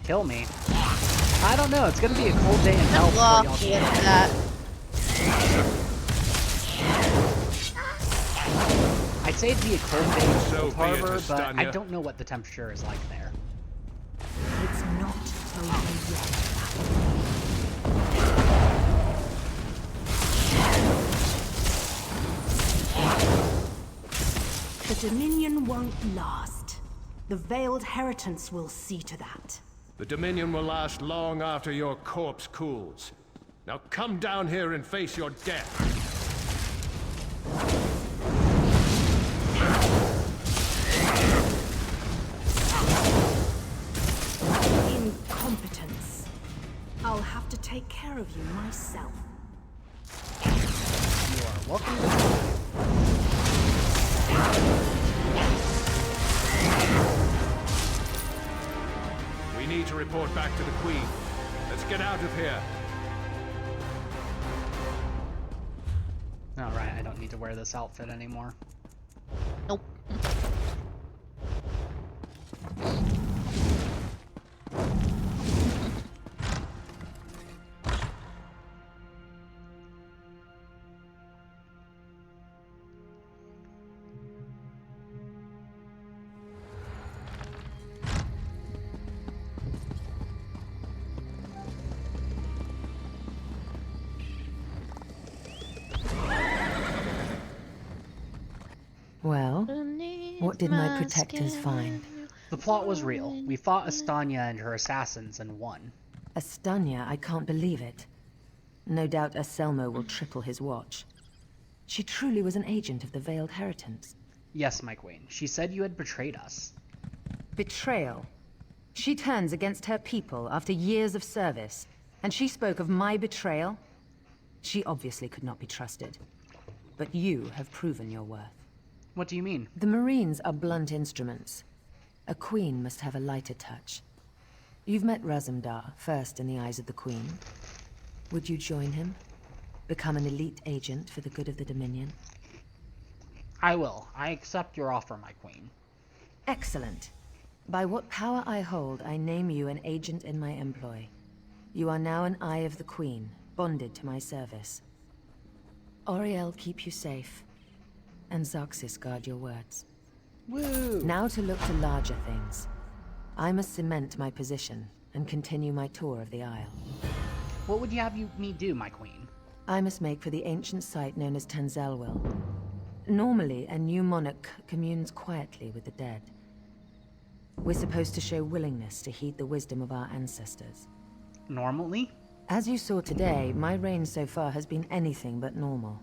Kill me. I don't know. It's gonna be a cold day in hell before y'all Lofty can. at that. I'd say it'd be a cold day in So Cold be it, Harbor, but I Estanya. don't know what the temperature is like there. It's not over yet. The Dominion won't last. The Veiled Heritance will see to that. The Dominion will last long after your corpse cools. Now come down here and face your death. Incompetence. I'll have to take care of you myself. You are welcome to We need to report back to the Queen. Let's get out of here. Alright, I don't need to wear this outfit anymore. Nope. Well, what did my protectors find? The plot was real. We fought Estanya and her assassins and won. Estanya, I can't believe it. No doubt Anselmo will triple his watch. She truly was an agent of the Veiled Heritance. Yes, my queen. She said you had betrayed us. Betrayal. She turns against her people after years of service, and she spoke of my betrayal? She obviously could not be trusted. But you have proven your worth. What do you mean? The Marines are blunt instruments. A queen must have a lighter touch. You've met Razumdar, first in the eyes of the Queen. Would you join him? Become an elite agent for the good of the Dominion? I will. I accept your offer, my queen. Excellent. By what power I hold, I name you an agent in my employ. You are now an eye of the Queen, bonded to my service. Oriel keep you safe, and Zoxis guard your words. Woo! Now to look to larger things. I must cement my position and continue my tour of the Isle. What would you have me do, my queen? I must make for the ancient site known as Tanzelwil. Normally, a new monarch communes quietly with the dead. We're supposed to show willingness to heed the wisdom of our ancestors. Normally? As you saw today, my reign so far has been anything but normal.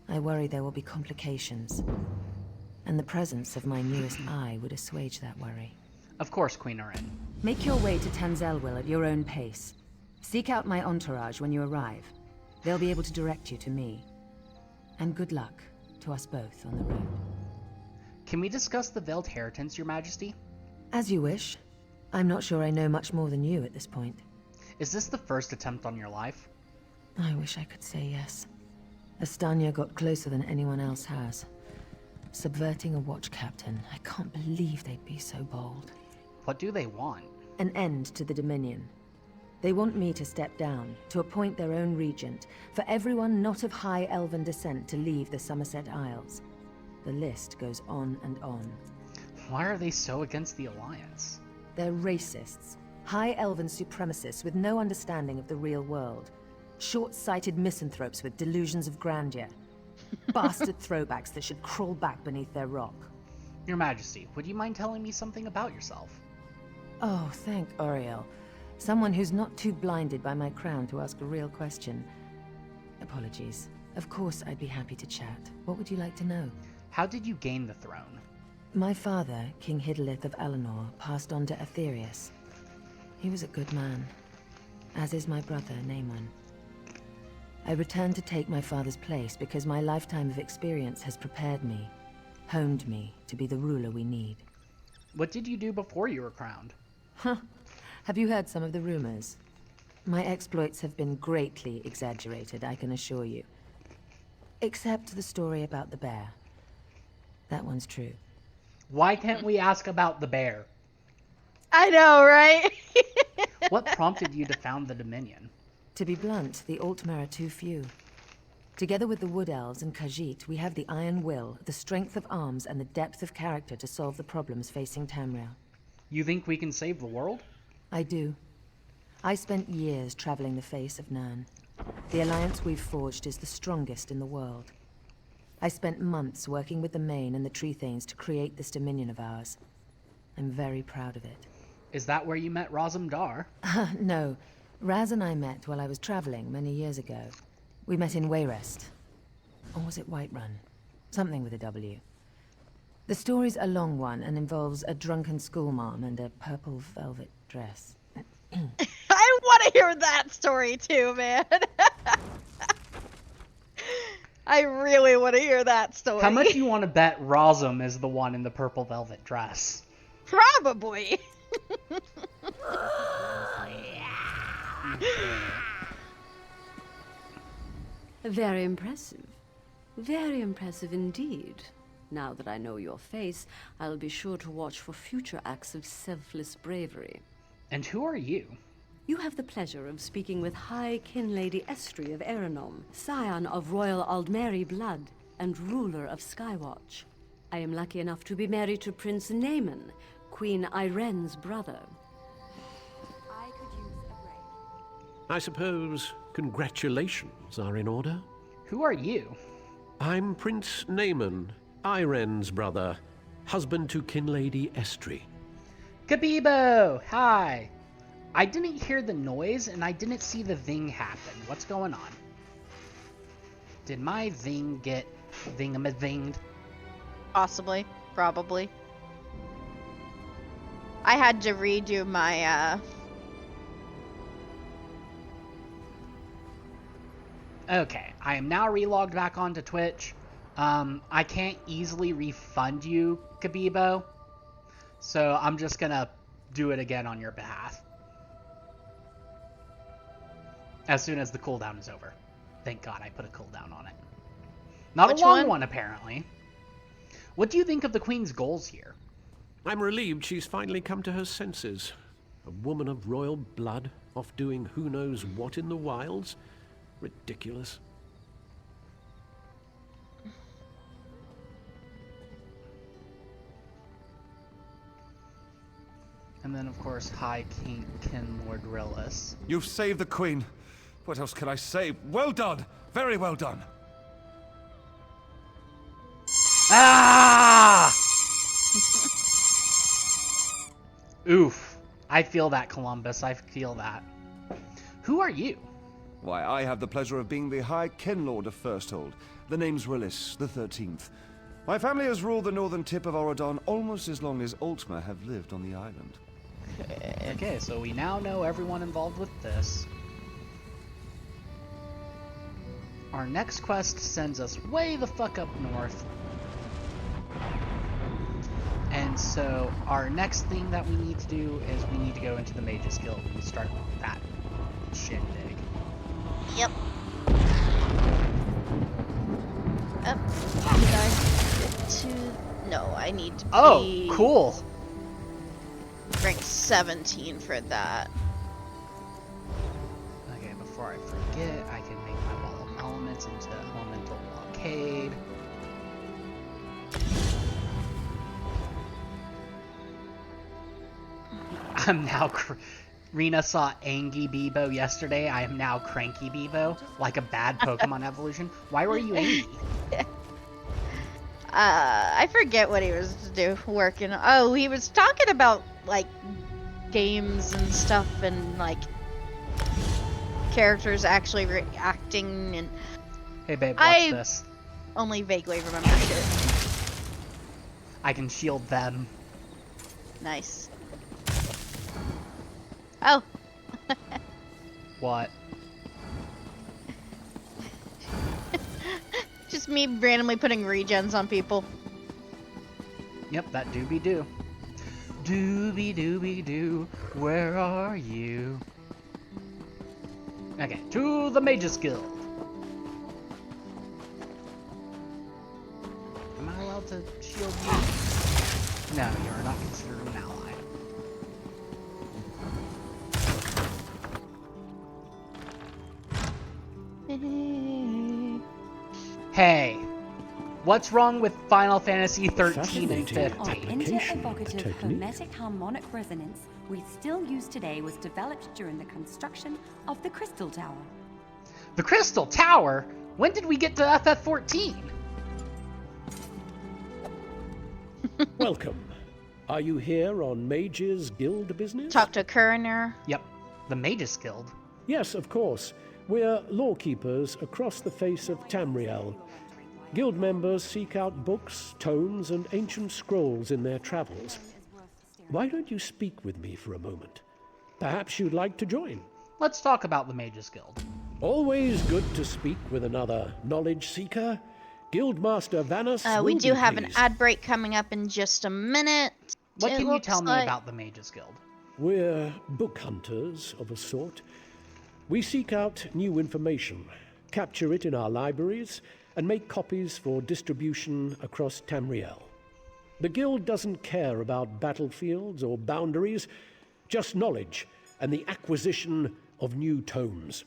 I worry there will be complications, and the presence of my newest eye would assuage that worry. Of course, Queen Orin. Make your way to Tanzelwil at your own pace. Seek out my entourage when you arrive. They'll be able to direct you to me. And good luck to us both on the road. Can we discuss the Veiled Heritance, Your Majesty? As you wish. I'm not sure I know much more than you at this point. Is this the first attempt on your life? I wish I could say yes. Estanya got closer than anyone else has. Subverting a watch captain, I can't believe they'd be so bold. What do they want? An end to the Dominion. They want me to step down, to appoint their own regent, for everyone not of high elven descent to leave the Somerset Isles. The list goes on and on. Why are they so against the Alliance? They're racists, high elven supremacists with no understanding of the real world. Short-sighted misanthropes with delusions of grandeur. Bastard throwbacks that should crawl back beneath their rock. Your Majesty, would you mind telling me something about yourself? Oh, thank Oriel. Someone who's not too blinded by my crown to ask a real question. Apologies. Of course I'd be happy to chat. What would you like to know? How did you gain the throne? My father, King Hidalith of Alinor, passed on to Aetherius. He was a good man, as is my brother, Naemon. I returned to take my father's place because my lifetime of experience has prepared me, honed me to be the ruler we need. What did you do before you were crowned? Huh. Have you heard some of the rumors? My exploits have been greatly exaggerated, I can assure you. Except the story about the bear. That one's true. Why can't we ask about the bear? I know, right? What prompted you to found the Dominion? To be blunt, the Altmer are too few. Together with the Wood Elves and Khajiit, we have the iron will, the strength of arms, and the depth of character to solve the problems facing Tamriel. You think we can save the world? I do. I spent years traveling the face of Nirn. The alliance we've forged is the strongest in the world. I spent months working with the Main and the Tree Thanes to create this dominion of ours. I'm very proud of it. Is that where you met Razum Dar? No. Raz and I met while I was traveling many years ago. We met in Wayrest. Or was it Whiterun? Something with a W. The story's a long one and involves a drunken schoolmarm and a purple velvet dress. I want to hear that story too, man. I really want to hear that story. How much you want to bet Razum is the one in the purple velvet dress? Probably. Very impressive. Very impressive indeed. Now that I know your face, I'll be sure to watch for future acts of selfless bravery. And who are you? You have the pleasure of speaking with High Kin Lady Estri of Eranom, scion of royal Aldmeri blood, and ruler of Skywatch. I am lucky enough to be married to Prince Naaman, Queen Irene's brother. I suppose congratulations are in order? Who are you? I'm Prince Naaman, Irene's brother, husband to Kinlady Estri. Kabibo! Hi! I didn't hear the noise, and I didn't see the thing happen. What's going on? Did my thing get thingamadinged? Possibly. Probably. I had to redo my, Okay, I am now relogged back onto Twitch. I can't easily refund you, Kabibo. So I'm just gonna do it again on your behalf. As soon as the cooldown is over. Thank God I put a cooldown on it. Not Which a long one? one, apparently. What do you think of the Queen's goals here? I'm relieved she's finally come to her senses. A woman of royal blood, off doing who knows what in the wilds? Ridiculous. And then, of course, High King Lord Rillis. You've saved the Queen. What else can I say? Well done. Very well done. Ah! Oof. I feel that, Columbus. I feel that. Who are you? Why, I have the pleasure of being the High Kin Lord of Firsthold. The name's Rillis, the 13th. My family has ruled the northern tip of Oradon almost as long as Altmer have lived on the island. Okay, so we now know everyone involved with this. Our next quest sends us way the fuck up north. And so our next thing that we need to do is we need to go into the Mages Guild and start that shindig. Yep. Up. Did I get to... No, I need to be... Oh, cool. Rank 17 for that. Okay, before I forget, I can make my Wall of Elements into Elemental Blockade. I'm now... Rena saw Angie Bebo yesterday. I am now Cranky Bebo, like a bad Pokemon evolution. Why were you angry? I forget what he was working on. Oh, he was talking about, like, games and stuff and, like, characters actually reacting and... Hey babe, watch this. Only vaguely remember shit. I can shield them. Nice. Oh. What? Just me randomly putting regens on people. Yep, that doobie doo. Doobie doobie doo, where are you? Okay, to the Mages Guild. Am I allowed to shield you? No, you are not considered an ally. Hey, what's wrong with Final Fantasy 13 and 15? Our inter-evocative hermetic harmonic resonance we still use today was developed during the construction of the Crystal Tower. The Crystal Tower? When did we get to FF14? Welcome. Are you here on Mages Guild business? Talk to Coroner. Yep, the Mages Guild. Yes, of course. We're lawkeepers across the face of Tamriel. Guild members seek out books, tomes, and ancient scrolls in their travels. Why don't you speak with me for a moment? Perhaps you'd like to join. Let's talk about the Mages Guild. Always good to speak with another knowledge seeker. Guildmaster Vanus. We do have an ad break coming up in just a minute. What can you tell me about the Mages Guild? We're book hunters of a sort. We seek out new information, capture it in our libraries, and make copies for distribution across Tamriel. The Guild doesn't care about battlefields or boundaries, just knowledge and the acquisition of new tomes.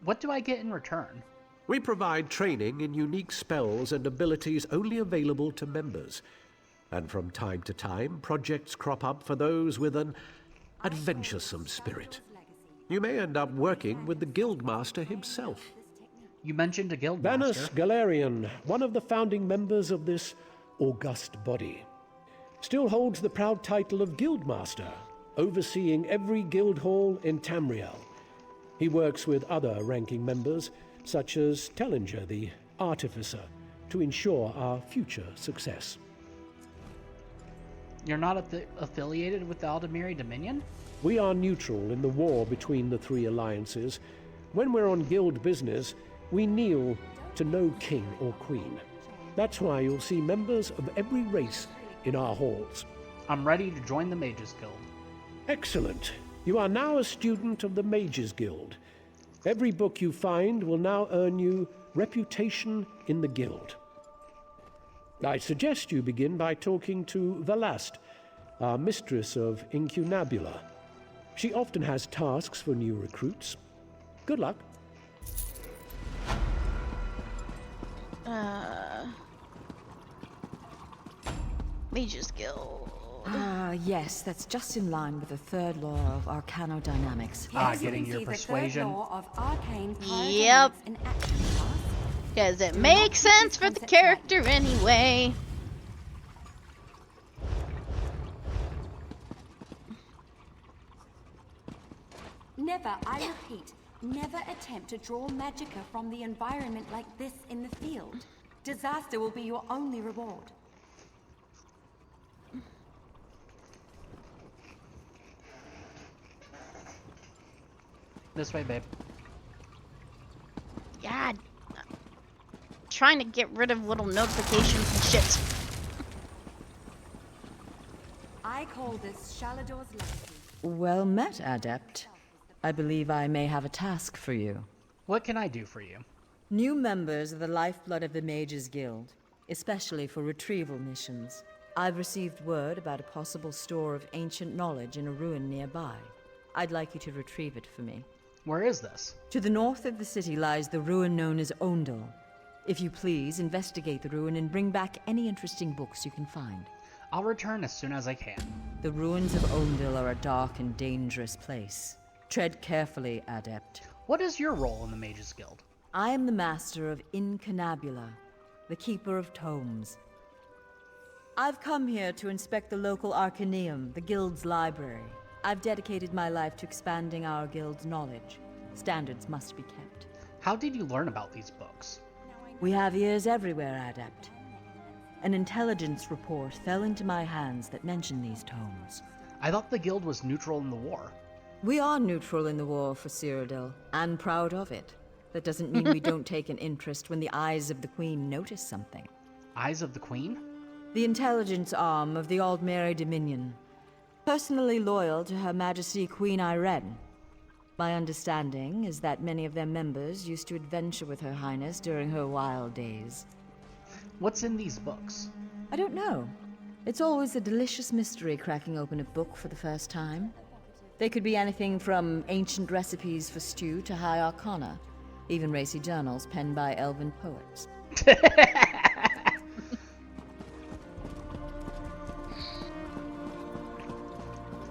What do I get in return? We provide training in unique spells and abilities only available to members. And from time to time, projects crop up for those with an adventuresome spirit. You may end up working with the Guildmaster himself. You mentioned a Guildmaster. Vanus Galarian, one of the founding members of this august body, still holds the proud title of Guildmaster, overseeing every guild hall in Tamriel. He works with other ranking members, such as Tellinger, the Artificer, to ensure our future success. You're not affiliated with the Aldemiri Dominion? We are neutral in the war between the three alliances. When we're on guild business, we kneel to no king or queen. That's why you'll see members of every race in our halls. I'm ready to join the Mages Guild. Excellent. You are now a student of the Mages Guild. Every book you find will now earn you reputation in the guild. I suggest you begin by talking to Velast, our mistress of Incunabula. She often has tasks for new recruits. Good luck. Mages Guild. Yes, that's just in line with the third law of arcanodynamics. Getting your persuasion. Yep. Because it makes sense for the character anyway. Never, I repeat, never attempt to draw magicka from the environment like this in the field. Disaster will be your only reward. This way, babe. Yeah. Trying to get rid of little notifications and shit. I call this Shalador's legacy. Well met, Adept. I believe I may have a task for you. What can I do for you? New members are the lifeblood of the Mages Guild, especially for retrieval missions. I've received word about a possible store of ancient knowledge in a ruin nearby. I'd like you to retrieve it for me. Where is this? To the north of the city lies the ruin known as Ondel. If you please, investigate the ruin and bring back any interesting books you can find. I'll return as soon as I can. The ruins of Ondel are a dark and dangerous place. Tread carefully, Adept. What is your role in the Mages Guild? I am the master of Incunabula, the keeper of tomes. I've come here to inspect the local Arcaneum, the guild's library. I've dedicated my life to expanding our guild's knowledge. Standards must be kept. How did you learn about these books? We have ears everywhere, Adept. An intelligence report fell into my hands that mentioned these tomes. I thought the guild was neutral in the war. We are neutral in the war for Cyrodiil, and proud of it. That doesn't mean we don't take an interest when the eyes of the Queen notice something. Eyes of the Queen? The intelligence arm of the Aldmeri Dominion. Personally loyal to Her Majesty Queen Irene. My understanding is that many of their members used to adventure with Her Highness during her wild days. What's in these books? I don't know. It's always a delicious mystery cracking open a book for the first time. They could be anything from ancient recipes for stew to high arcana, even racy journals penned by elven poets.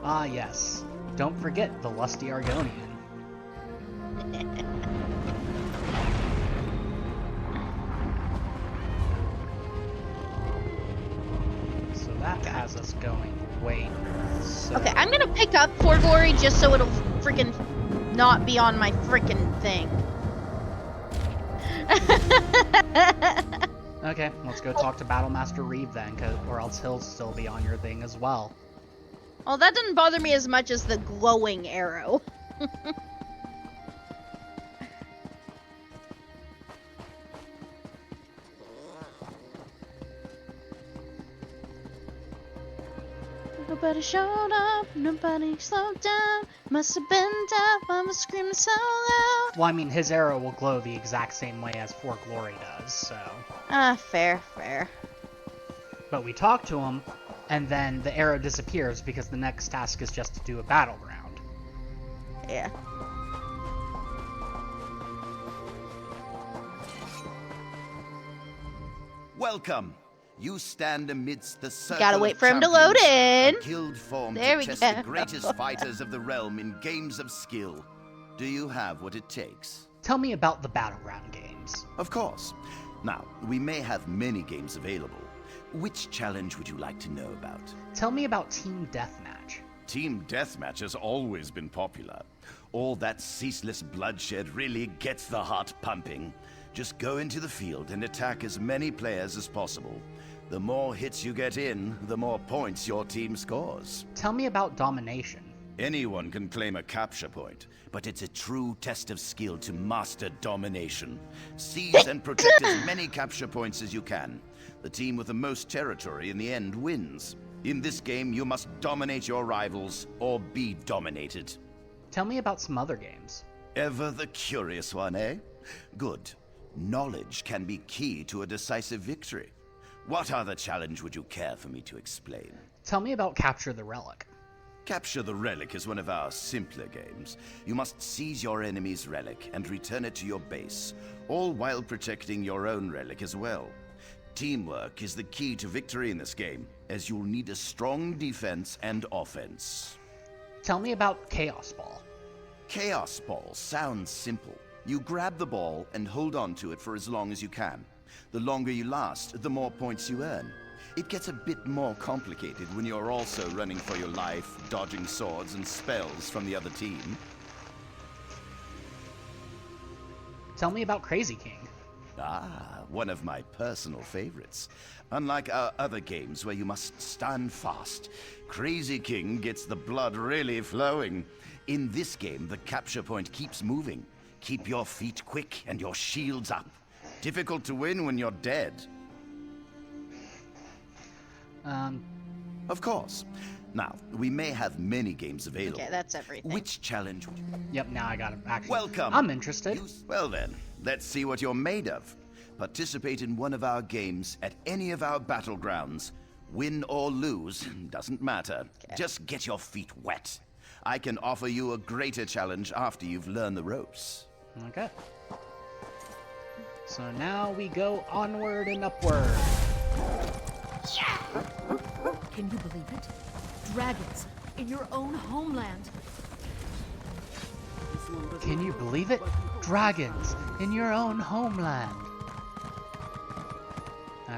Ah, yes. Don't forget the lusty Argonian. So that has us going way north. So... Okay, I'm gonna pick up For Glory just so it'll freaking not be on my freaking thing. Okay, let's go talk to Battlemaster Reeve then, or else he'll still be on your thing as well. Well, that doesn't bother me as much as the glowing arrow. Nobody showed up, nobody slowed down. Must have been deaf, I was screaming so loud. Well, I mean, his arrow will glow the exact same way as For Glory does, so... Fair, fair. But we talk to him, and then the arrow disappears because the next task is just to do a battleground. Yeah. Welcome. You stand amidst the circle Gotta wait of for him to load champions, in. a guild formed There to we test go. the greatest fighters of the realm in games of skill. Do you have what it takes? Tell me about the battleground games. Of course. Now, we may have many games available. Which challenge would you like to know about? Tell me about Team Deathmatch. Team Deathmatch has always been popular. All that ceaseless bloodshed really gets the heart pumping. Just go into the field and attack as many players as possible. The more hits you get in, the more points your team scores. Tell me about Domination. Anyone can claim a capture point, but it's a true test of skill to master Domination. Seize and protect as many capture points as you can. The team with the most territory in the end wins. In this game, you must dominate your rivals or be dominated. Tell me about some other games. Ever the curious one, eh? Good. Knowledge can be key to a decisive victory. What other challenge would you care for me to explain? Tell me about Capture the Relic. Capture the Relic is one of our simpler games. You must seize your enemy's relic and return it to your base, all while protecting your own relic as well. Teamwork is the key to victory in this game, as you'll need a strong defense and offense. Tell me about Chaos Ball. Chaos Ball sounds simple. You grab the ball and hold on to it for as long as you can. The longer you last, the more points you earn. It gets a bit more complicated when you're also running for your life, dodging swords and spells from the other team. Tell me about Crazy King. Ah, one of my personal favorites. Unlike our other games where you must stand fast, Crazy King gets the blood really flowing. In this game, the capture point keeps moving. Keep your feet quick and your shields up. Difficult to win when you're dead. Of course. Now, we may have many games available. Okay, that's everything. Which challenge would you... Yep, now I got it. Actually, Welcome. I'm interested. Well then, let's see what you're made of. Participate in one of our games at any of our battlegrounds. Win or lose, doesn't matter. Okay. Just get your feet wet. I can offer you a greater challenge after you've learned the ropes. Okay. So now we go onward and upward. Can you believe it? Dragons in your own homeland. Can you believe it? Dragons in your own homeland.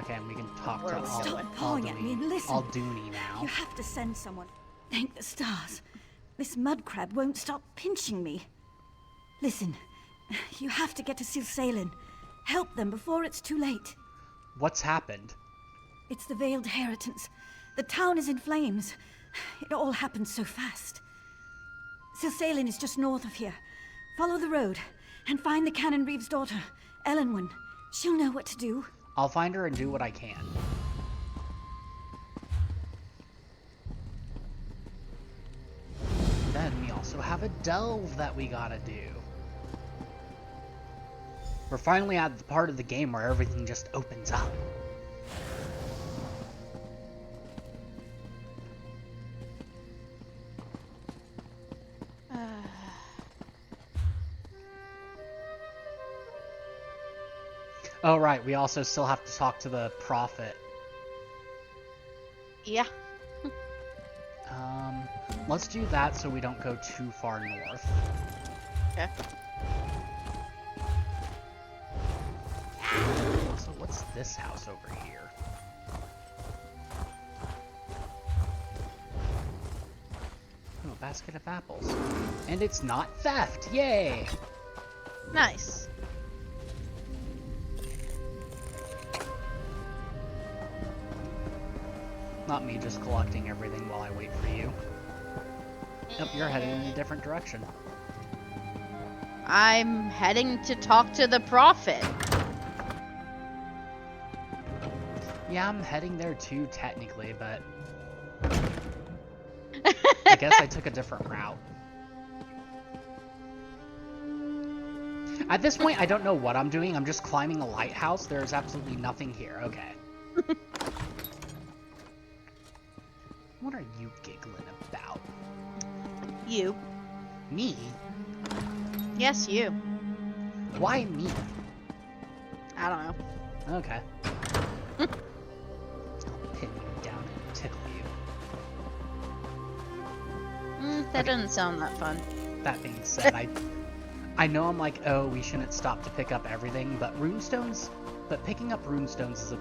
Okay, and we can talk to Stop pawing at me and listen. Alduni now. You have to send someone. Thank the stars. This mud crab won't stop pinching me. Listen, you have to get to Silsalin. Help them before it's too late. What's happened? It's the Veiled Heritance. The town is in flames. It all happened so fast. Silsalin is just north of here. Follow the road and find the Canon Reeve's daughter, Elenwen. She'll know what to do. I'll find her and do what I can. Then we also also have a delve that we gotta do. We're finally at the part of the game where everything just opens up. Oh right, we also still have to talk to the prophet. Yeah. Let's do that so we don't go too far north. Okay. So what's this house over here? Oh, a basket of apples. And it's not theft! Yay! Nice. Not me just collecting everything while I wait for you. Nope, you're headed in a different direction. I'm heading to talk to the prophet. Yeah, I'm heading there too, technically, but... I guess I took a different route. At this point, I don't know what I'm doing. I'm just climbing a lighthouse. There's absolutely nothing here. Okay. What are you giggling about? You. Me? Yes, you. Why me? I don't know. Okay. I'll pin you down and tickle you. That doesn't sound that fun. That being said, I know I'm like, oh, we shouldn't stop to pick up everything, but picking up runestones is a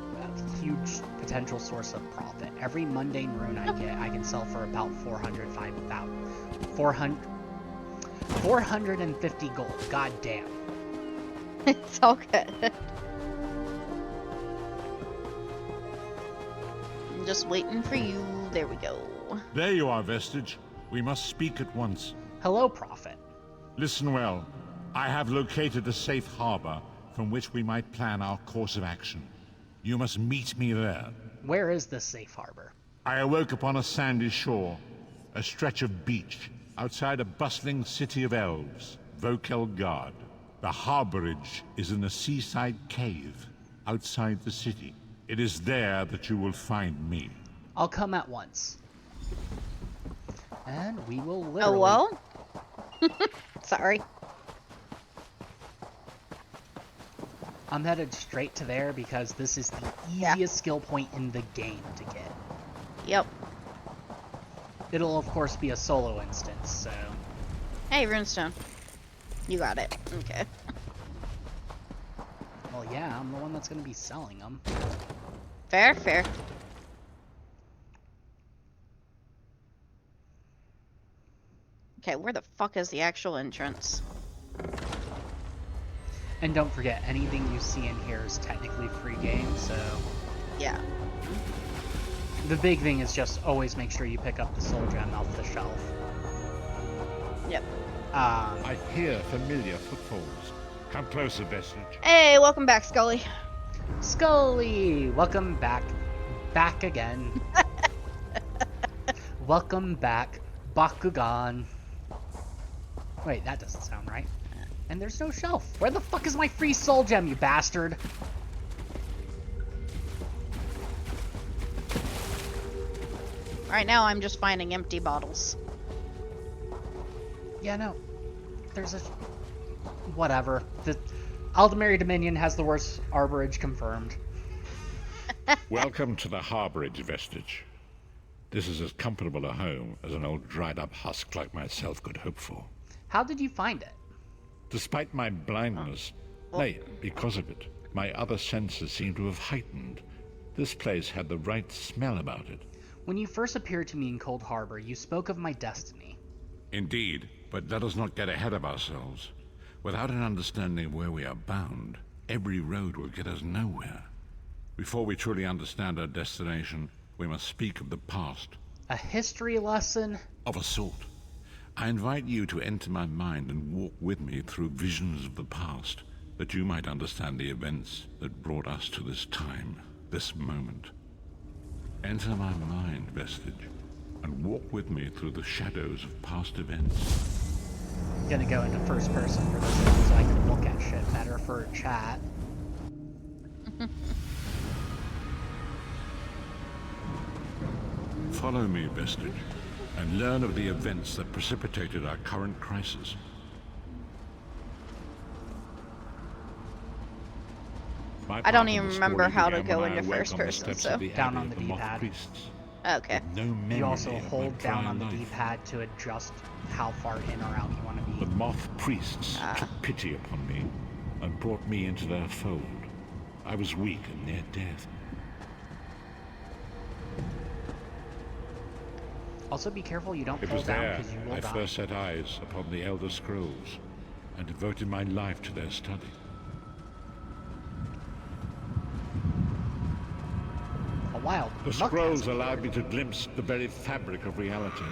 huge potential source of profit. Every mundane rune I get, I can sell for about 450 gold. God damn. It's all good. I'm just waiting for you. There we go. There you are, Vestige. We must speak at once. Hello, Prophet. Listen well. I have located a safe harbor from which we might plan our course of action. You must meet me there. Where is this safe harbor? I awoke upon a sandy shore, a stretch of beach, outside a bustling city of elves, Vokelgard. The harborage is in a seaside cave, outside the city. It is there that you will find me. I'll come at once. And we will literally... Oh, well? Sorry. I'm headed straight to there because this is the easiest skill point in the game to get. Yep. It'll of course be a solo instance, so... Hey, runestone. You got it. Okay. Well, yeah, I'm the one that's gonna be selling them. Fair, fair. Okay, where the fuck is the actual entrance? And don't forget, anything you see in here is technically free game, so... Yeah. The big thing is just always make sure you pick up the soul gem off the shelf. Yep. I hear familiar footfalls. Come closer, Vestige. Hey, welcome back, Scully. Scully! Welcome back. Back again. Welcome back, Bakugan. Wait, that doesn't sound right. And there's no shelf. Where the fuck is my free soul gem, you bastard? Right now, I'm just finding empty bottles. Yeah, no. There's a... Whatever. The Aldemary Dominion has the worst arborage confirmed. Welcome to the harborage, Vestige. This is as comfortable a home as an old dried-up husk like myself could hope for. How did you find it? Despite my blindness, nay, because of it, my other senses seem to have heightened. This place had the right smell about it. When you first appeared to me in Cold Harbor, you spoke of my destiny. Indeed, but let us not get ahead of ourselves. Without an understanding of where we are bound, every road will get us nowhere. Before we truly understand our destination, we must speak of the past. A history lesson? Of a sort. I invite you to enter my mind and walk with me through visions of the past, that you might understand the events that brought us to this time, this moment. Enter my mind, Vestige, and walk with me through the shadows of past events. gonna go into first person for this one so I can look at shit better for chat. Follow me, Vestige, and learn of the events that precipitated our current crisis. I don't even remember how to go into first person, so... Down on the D-pad. Okay. You also hold down on the D-pad to adjust how far in or out you want to be. The Moth Priests took pity upon me and brought me into their fold. I was weak and near death. Also be careful you don't It fall was down there because you will I die. first set eyes upon the Elder Scrolls and devoted my life to their study. A wild The muck scrolls has allowed me to glimpse the very fabric of reality,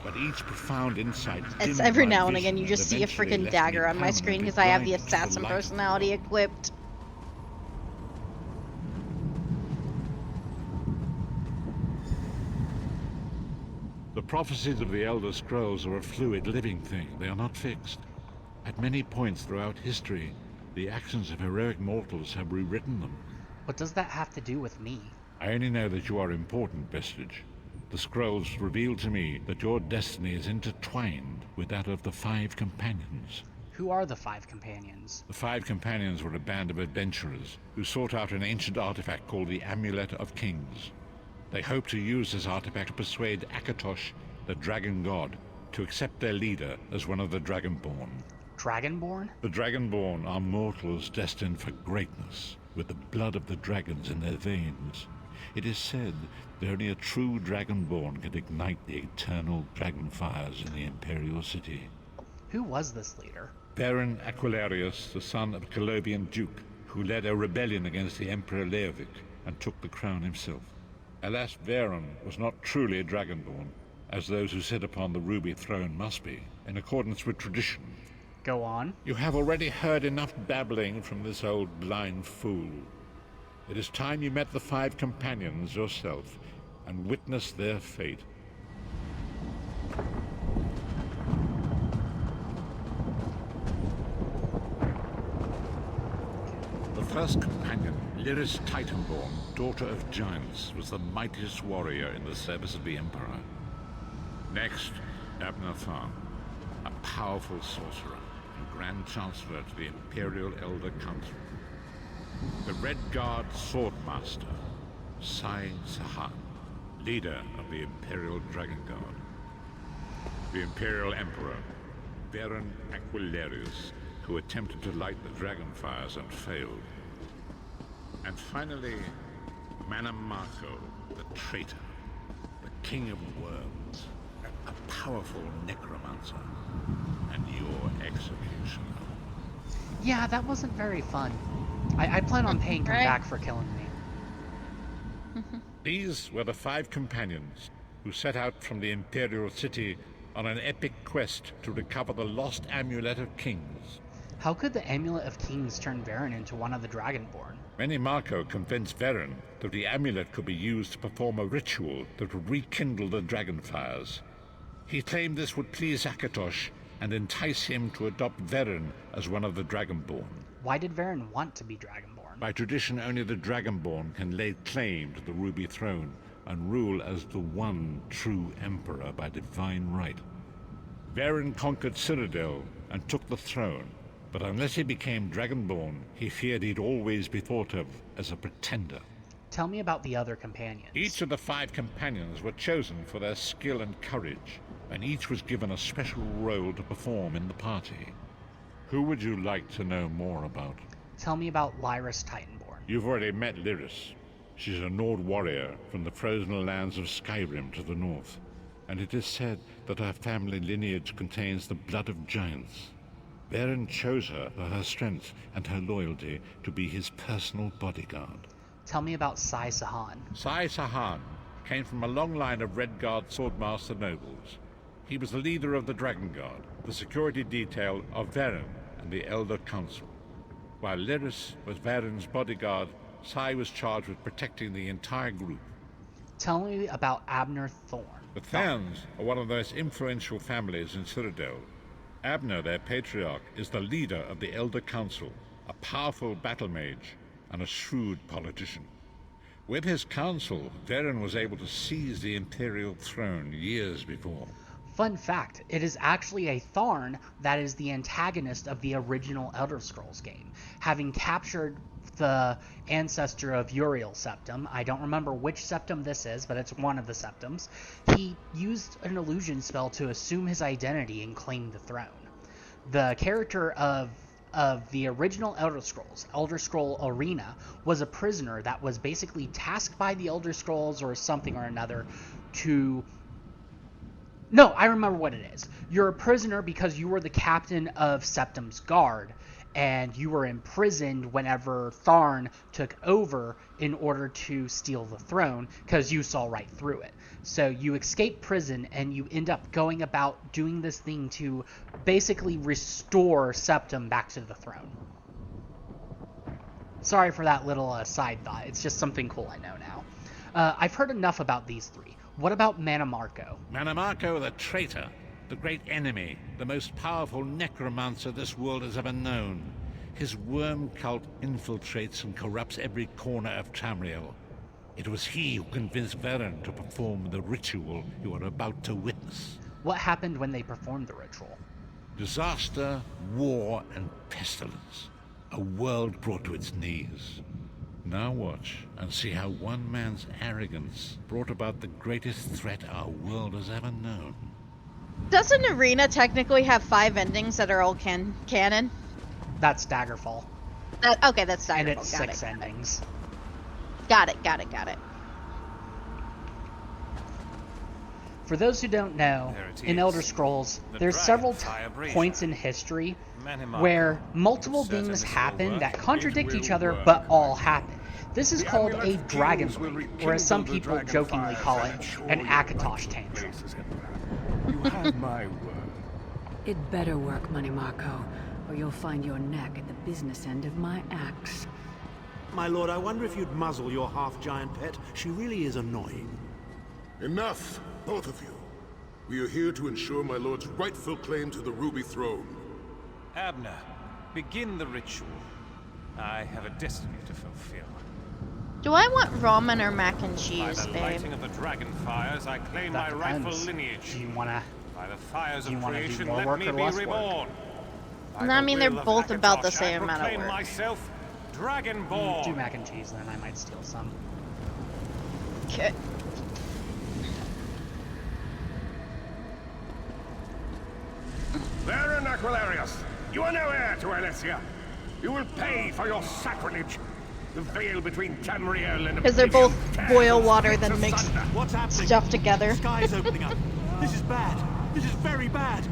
but each profound insight It's dimmed every my now and vision again you just see a eventually freaking left dagger me on my screen permanently because I have the blinded to assassin light of personality equipped. The prophecies of the Elder Scrolls are a fluid, living thing. They are not fixed. At many points throughout history, the actions of heroic mortals have rewritten them. What does that have to do with me? I only know that you are important, Vestige. The scrolls reveal to me that your destiny is intertwined with that of the Five Companions. Who are the Five Companions? The Five Companions were a band of adventurers who sought out an ancient artifact called the Amulet of Kings. They hoped to use this artifact to persuade Akatosh, the Dragon God, to accept their leader as one of the Dragonborn. Dragonborn? The Dragonborn are mortals destined for greatness, with the blood of the dragons in their veins. It is said that only a true Dragonborn can ignite the eternal dragon fires in the Imperial City. Who was this leader? Baron Aquilarius, the son of a Colovian duke, who led a rebellion against the Emperor Leovic and took the crown himself. Alas, Varen was not truly a Dragonborn, as those who sit upon the ruby throne must be, in accordance with tradition. Go on. You have already heard enough babbling from this old blind fool. It is time you met the Five Companions yourself and witnessed their fate. The first companion, Lyris Titanborn, daughter of giants, was the mightiest warrior in the service of the Emperor. Next, Abner Tharn, a powerful sorcerer and Grand Chancellor to the Imperial Elder Council. The Red Guard Swordmaster, Sai Sahan, leader of the Imperial Dragon Guard. The Imperial Emperor, Baron Aquilarius, who attempted to light the dragon fires and failed. And finally, Manam Marco, the traitor, the king of worms, a powerful necromancer, and your executioner. Yeah, that wasn't very fun. I plan on paying him back for killing me. These were the Five Companions who set out from the Imperial City on an epic quest to recover the lost Amulet of Kings. How could the Amulet of Kings turn Varen into one of the Dragonborn? Many Marco convinced Varen that the amulet could be used to perform a ritual that would rekindle the dragon fires. He claimed this would please Akatosh and entice him to adopt Varen as one of the Dragonborn. Why did Varen want to be Dragonborn? By tradition, only the Dragonborn can lay claim to the Ruby Throne and rule as the one true Emperor by divine right. Varen conquered Cyrodiil and took the throne, but unless he became Dragonborn, he feared he'd always be thought of as a pretender. Tell me about the other companions. Each of the Five Companions were chosen for their skill and courage, and each was given a special role to perform in the party. Who would you like to know more about? Tell me about Lyris Titanborn. You've already met Lyris. She's a Nord warrior from the frozen lands of Skyrim to the north, and it is said that her family lineage contains the blood of giants. Varen chose her for her strength and her loyalty to be his personal bodyguard. Tell me about Sai Sahan. Sai Sahan came from a long line of Red Guard swordmaster nobles. He was the leader of the Dragon Guard, the security detail of Varen and the Elder Council. While Lyris was Varen's bodyguard, Sai was charged with protecting the entire group. Tell me about Abner Thorn. The Tharns are one of the most influential families in Cyrodiil. Abner, their patriarch, is the leader of the Elder Council, a powerful battle mage and a shrewd politician. With his council, Varen was able to seize the Imperial throne years before. Fun fact, it is actually a Tharn that is the antagonist of the original Elder Scrolls game, having captured the ancestor of Uriel's septum. I don't remember which septum this is, but it's one of the septums. He used an illusion spell to assume his identity and claim the throne. The character of the original Elder Scrolls, Elder Scroll Arena, was a prisoner that was basically tasked by the Elder Scrolls or something or another to... No, I remember what it is. You're a prisoner because you were the captain of Septum's guard, and you were imprisoned whenever Tharn took over in order to steal the throne, because you saw right through it. So you escape prison, and you end up going about doing this thing to basically restore Septum back to the throne. Sorry for that little side thought. It's just something cool I know now. I've heard enough about these three. What about Mannimarco? Mannimarco the traitor, the great enemy, the most powerful necromancer this world has ever known. His worm cult infiltrates and corrupts every corner of Tamriel. It was he who convinced Varen to perform the ritual you are about to witness. What happened when they performed the ritual? Disaster, war, and pestilence. A world brought to its knees. Now watch and see how one man's arrogance brought about the greatest threat our world has ever known. Doesn't Arena technically have 5 endings that are all canon? That's Daggerfall. Okay, that's Daggerfall. And it's 6 endings. Got it. For those who don't know, in Elder Scrolls, there's several points in history where multiple things happen that contradict each other, but all happen. This is called a dragon blade, or as some people jokingly call it, an Akatosh tantrum. You have my word. It better work, Mannimarco, or you'll find your neck at the business end of my axe. My lord, I wonder if you'd muzzle your half-giant pet. She really is annoying. Enough, both of you. We are here to ensure my lord's rightful claim to the Ruby Throne. Abner, begin the ritual. I have a destiny to fulfill. Do I want ramen or mac and By cheese, the babe? lighting of the dragon fires, I claim That my rightful depends. lineage. Do you wanna? By the fires do you of wanna do creation, more let work me or be less work? reborn. By I the mean, they're will of both about the Akatosh, same I amount of proclaim work. myself Dragonborn. Do mac and cheese, then I might steal some. Okay. Varen Aquilarius, you are no heir to Alessia. You will pay for your sacrilege. The veil between Tamriel and Because they're both boil water, then What's mix happening? stuff together. The sky is opening up. This is bad. This is very bad.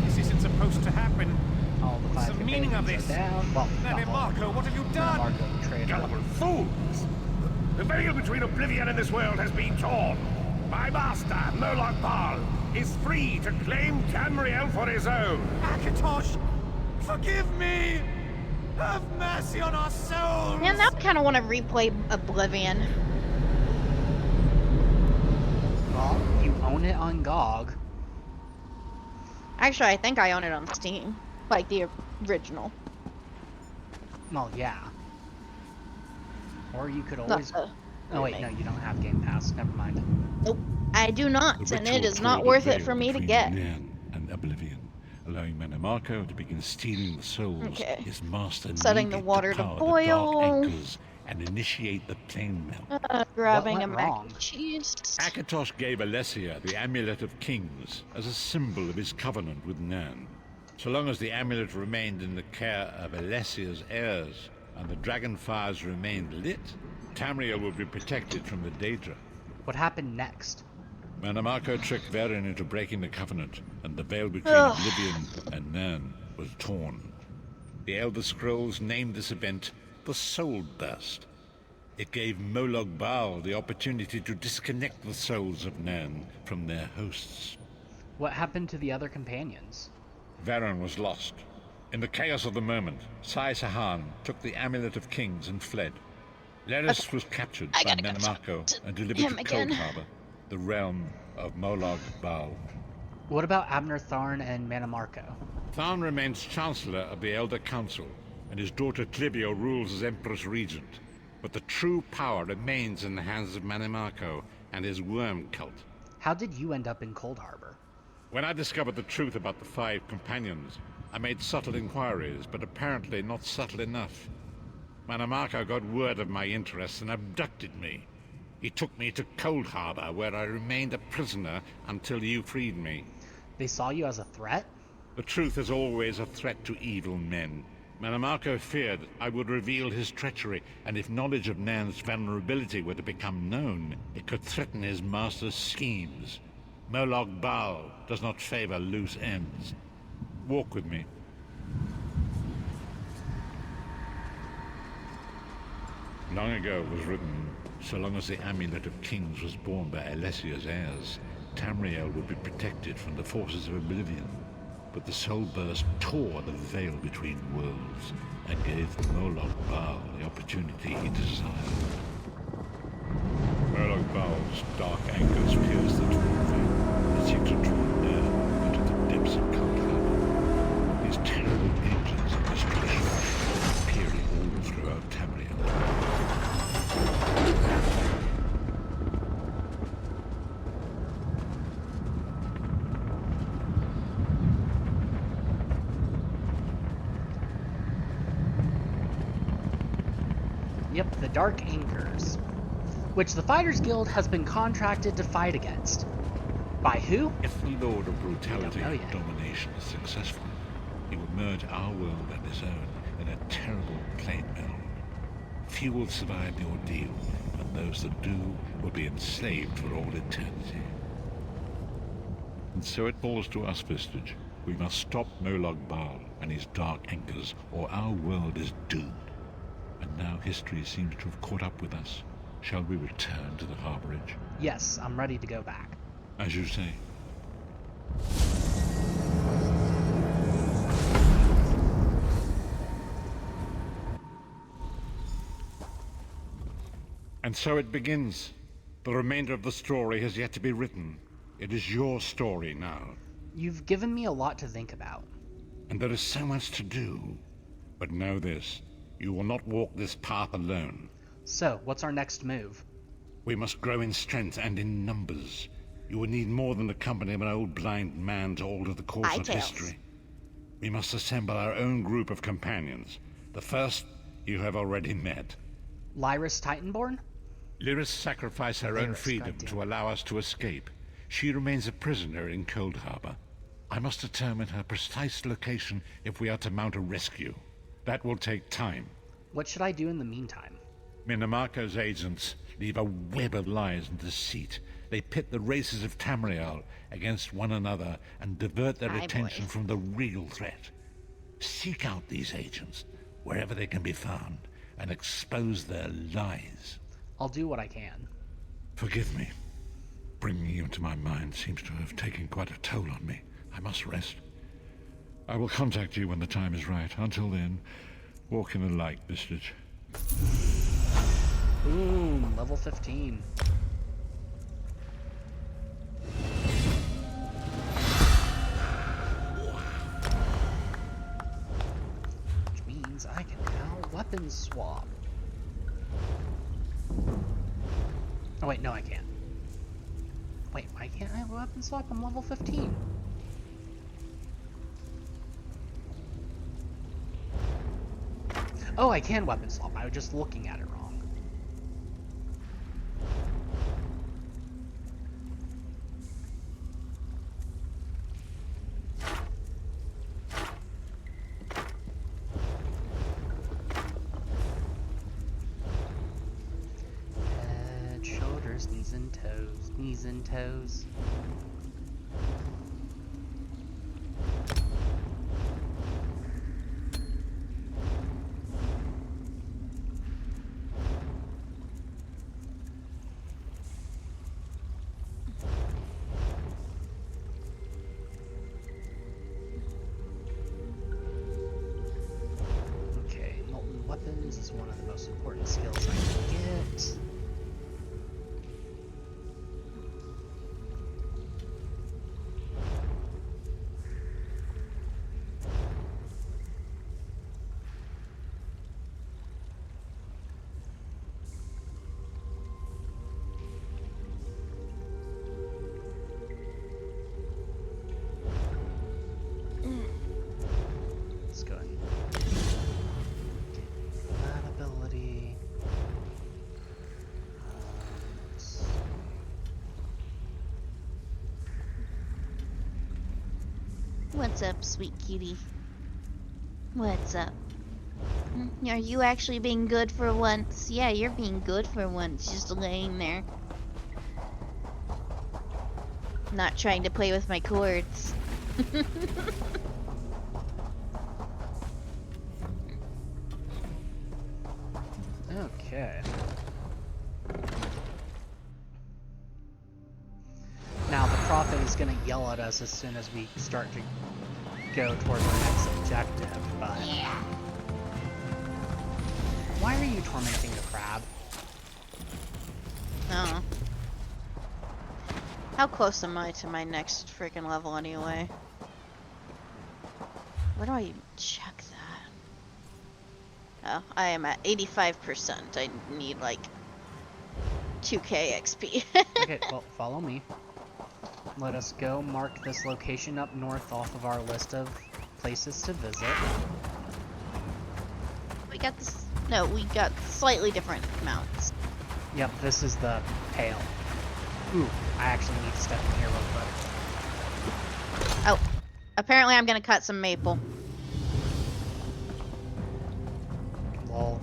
This isn't supposed to happen. All the What's 5 the meaning of companions this? are down. Well, not all. Mannimarco, what have you done? Mannimarco betrayed her. Gullible fools! The veil between oblivion and this world has been torn. My master, Molag Bal, is free to claim Tamriel for his own. Akatosh, forgive me. Have mercy on our souls. Man, now I kind of want to replay Oblivion. Well, you own it on GOG. Actually, I think I own it on Steam. Like the original. Well, yeah. Or you could Not always... the Oh wait, no, you don't have Game Pass. Never mind. Nope, I do not, The and ritual it is not tore the worth it veil for me to between get. Nairn and Oblivion, allowing Mannimarco to begin stealing the souls Okay. his master Setting the needed water to to power the boil. dark anchors and initiate the plane melt. Grabbing What a went mac wrong? and cheese. Akatosh gave Alessia the Amulet of Kings as a symbol of his covenant with Nairn. So long as the amulet remained in the care of Alessia's heirs and the dragon fires remained lit, Tamriel would be protected from the Daedra. What happened next? Mannimarco tricked Varen into breaking the covenant, and the veil between Ugh. Oblivion and Nairn was torn. The Elder Scrolls named this event the Soul Burst. It gave Molag Bal the opportunity to disconnect the souls of Nairn from their hosts. What happened to the other companions? Varen was lost. In the chaos of the moment, Sai Sahan took the Amulet of Kings and fled. Leris was captured by Mannimarco and delivered him to again. Cold Harbor, the realm of Molag Bal. What about Abner Tharn and Manamarco? Tharn remains Chancellor of the Elder Council, and his daughter Clivio rules as Empress Regent. But the true power remains in the hands of Manamarco and his worm cult. How did you end up in Cold Harbor? When I discovered the truth about the 5 companions, I made subtle inquiries, but apparently not subtle enough. Manamarco got word of my interests and abducted me. He took me to Cold Harbor, where I remained a prisoner until you freed me. They saw you as a threat? The truth is always a threat to evil men. Manamarco feared I would reveal his treachery, and if knowledge of Nan's vulnerability were to become known, it could threaten his master's schemes. Molag Bal does not favor loose ends. Walk with me. Long ago it was written, so long as the Amulet of Kings was borne by Alessia's heirs, Tamriel would be protected from the forces of oblivion. But the soul burst tore the veil between worlds and gave Molag Bal the opportunity he desired. Molag Bal's dark anchors pierced the torn veil. It seemed to draw near into the depths of Cold Harbor. These terrible engines of destruction appearing all throughout Tamriel. Yep, the Dark Anchors, which the Fighters Guild has been contracted to fight against. By who? If the Lord of Brutality and Domination is successful, he will merge our world and his own in a terrible plane meld. Few will survive the ordeal, and those that do will be enslaved for all eternity. And so it falls to us, Vistage. We must stop Molag Bal and his dark anchors, or our world is doomed. And now history seems to have caught up with us. Shall we return to the harborage? Yes, I'm ready to go back. As you say. And so it begins. The remainder of the story has yet to be written. It is your story now. You've given me a lot to think about. And there is so much to do. But know this. You will not walk this path alone. So, what's our next move? We must grow in strength and in numbers. You will need more than the company of an old blind man to alter the course of history. We must assemble our own group of companions. The first you have already met. Lyris Titanborn? Lyris sacrificed her own freedom to allow us to escape. She remains a prisoner in Cold Harbor. I must determine her precise location if we are to mount a rescue. That will take time. What should I do in the meantime? Manamarco's agents leave a web of lies and deceit. They pit the races of Tamriel against one another and divert their attention from the real threat. Seek out these agents, wherever they can be found, and expose their lies. I'll do what I can. Forgive me. Bringing you into my mind seems to have taken quite a toll on me. I must rest. I will contact you when the time is right. Until then, walk in the light, Vistage. Boom, level 15. Which means I can now weapon swap. Oh wait, no I can't. Wait, why can't I weapon swap? I'm level 15. Oh, I can weapon swap. I was just looking at it wrong. Head, shoulders, knees and toes, knees and toes. Weapons is one of the most important skills I can get. What's up, sweet kitty? What's up? Are you actually being good for once? Yeah, you're being good for once, just laying there. Not trying to play with my cords. Okay. Now the prophet is gonna yell at us as soon as we start to go towards our next objective, but... Why are you tormenting the crab? Oh. How close am I to my next freaking level anyway? Where do I even check that? Oh, I am at 85%. I need like 2k XP. Okay, well, follow me. Let us go mark this location up north off of our list of places to visit. We got this. No, we got slightly different mounts. Yep, this is the pale. Ooh, I actually need to step in here real quick. Oh, apparently I'm gonna cut some maple. Lol.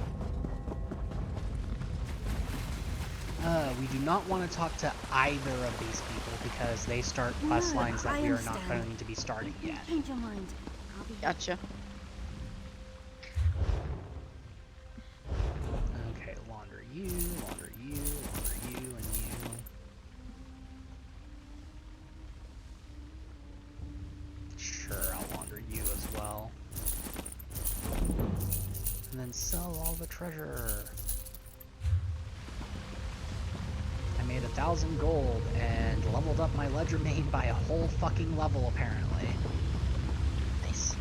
We do not want to talk to either of these people because they start quest lines that we are not going to be starting yet. Change your mind. Gotcha. Okay, launder you, launder you, launder you, and you. Sure, I'll launder you as well. And then sell all the treasure. I made 1,000 gold and leveled up my ledger main by a whole fucking level, apparently. Nice.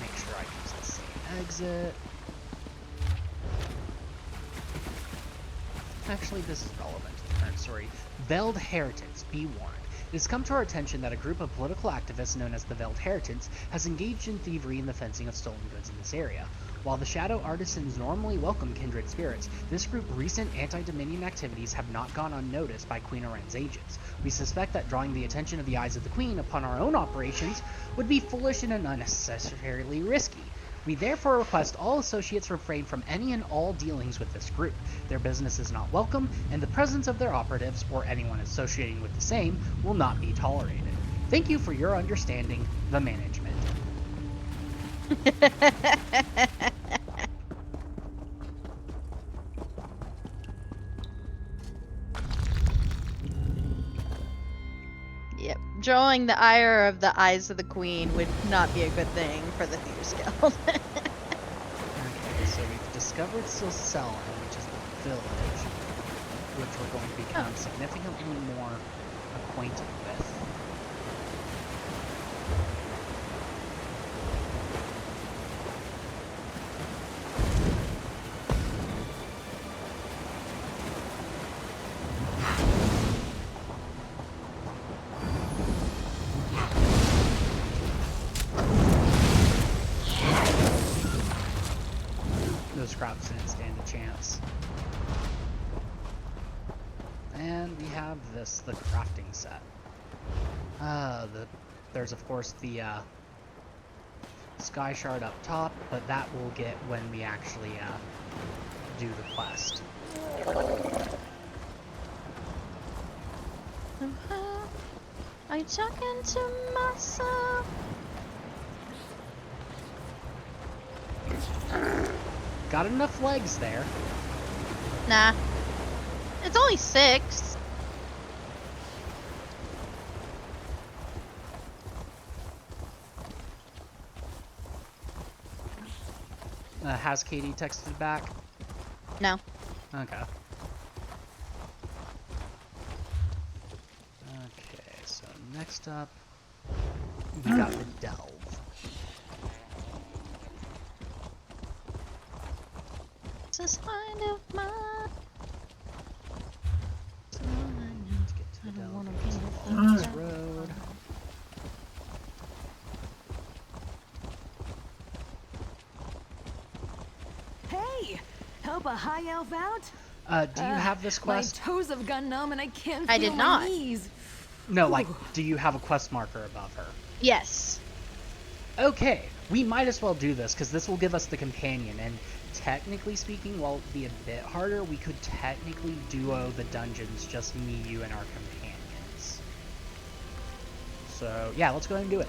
Make sure I use the same exit. Actually, this is relevant to the current story. Veiled Heritance, be warned. It has come to our attention that a group of political activists known as the Veiled Heritance has engaged in thievery and the fencing of stolen goods in this area. While the Shadow Artisans normally welcome kindred spirits, this group's recent anti-Dominion activities have not gone unnoticed by Queen Oren's agents. We suspect that drawing the attention of the Eyes of the Queen upon our own operations would be foolish and unnecessarily risky. We therefore request all associates refrain from any and all dealings with this group. Their business is not welcome, and the presence of their operatives, or anyone associating with the same, will not be tolerated. Thank you for your understanding, the management. Yep, drawing the ire of the Eyes of the Queen would not be a good thing for the Thieves Guild. Okay, so we've discovered Silsellen, which is the village, which we're going to become significantly more acquainted with. Those crowds didn't stand a chance. And we have this, the crafting set. There's of course the Sky Shard up top, but that we'll get when we actually do the quest. I'm talking to myself. Got enough legs there. Nah. It's only 6. Has Katie texted back? No. Okay. Okay, so next up, we got the Delve. This is kind of mine. Let's get to the Delve. Along this road. Hey! Help a high elf out? Do you have this quest? My toes have gone numb and I can't I feel did my not. knees. No, like, do you have a quest marker above her? Yes. Okay, we might as well do this, because this will give us the companion, and technically speaking, while it'd be a bit harder, we could technically duo the dungeons, just me, you, and our companions. So, yeah, let's go ahead and do it.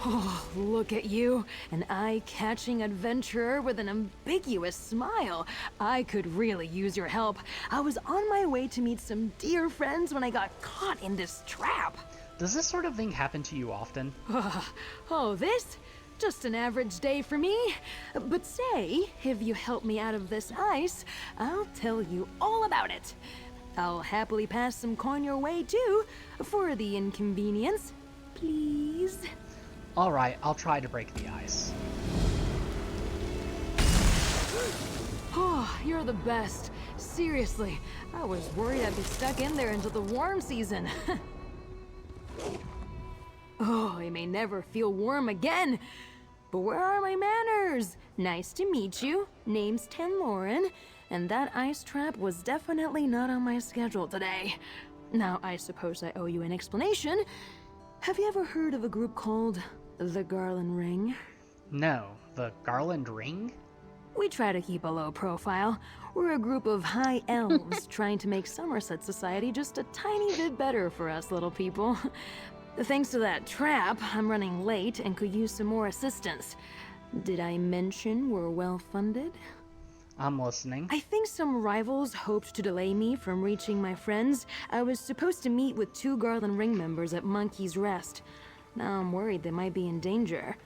Oh, look at you, an eye-catching adventurer with an ambiguous smile. I could really use your help. I was on my way to meet some dear friends when I got caught in this trap. Does this sort of thing happen to you often? Oh, this? Just an average day for me. But say, if you help me out of this ice, I'll tell you all about it. I'll happily pass some coin your way, too, for the inconvenience. Please? Alright, I'll try to break the ice. Oh, you're the best. Seriously, I was worried I'd be stuck in there until the warm season. Oh, it may never feel warm again. But where are my manners? Nice to meet you. Name's Tenloren, and that ice trap was definitely not on my schedule today. Now, I suppose I owe you an explanation. Have you ever heard of a group called the Garland Ring? No, the Garland Ring? We try to keep a low profile. We're a group of high elves trying to make Somerset society just a tiny bit better for us little people. Thanks to that trap, I'm running late and could use some more assistance. Did I mention we're well-funded? I'm listening. I think some rivals hoped to delay me from reaching my friends. I was supposed to meet with 2 Garland Ring members at Monkey's Rest. Now I'm worried they might be in danger.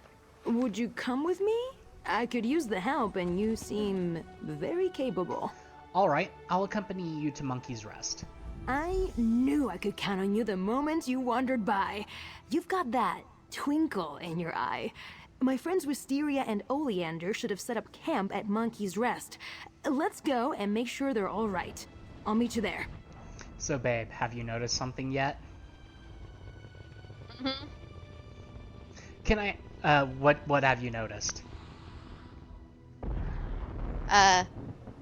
Would you come with me? I could use the help, and you seem very capable. Alright, I'll accompany you to Monkey's Rest. I knew I could count on you the moment you wandered by. You've got that twinkle in your eye. My friends Wisteria and Oleander should have set up camp at Monkey's Rest. Let's go and make sure they're all right. I'll meet you there. So, babe, have you noticed something yet? Mm-hmm. Can I, what have you noticed?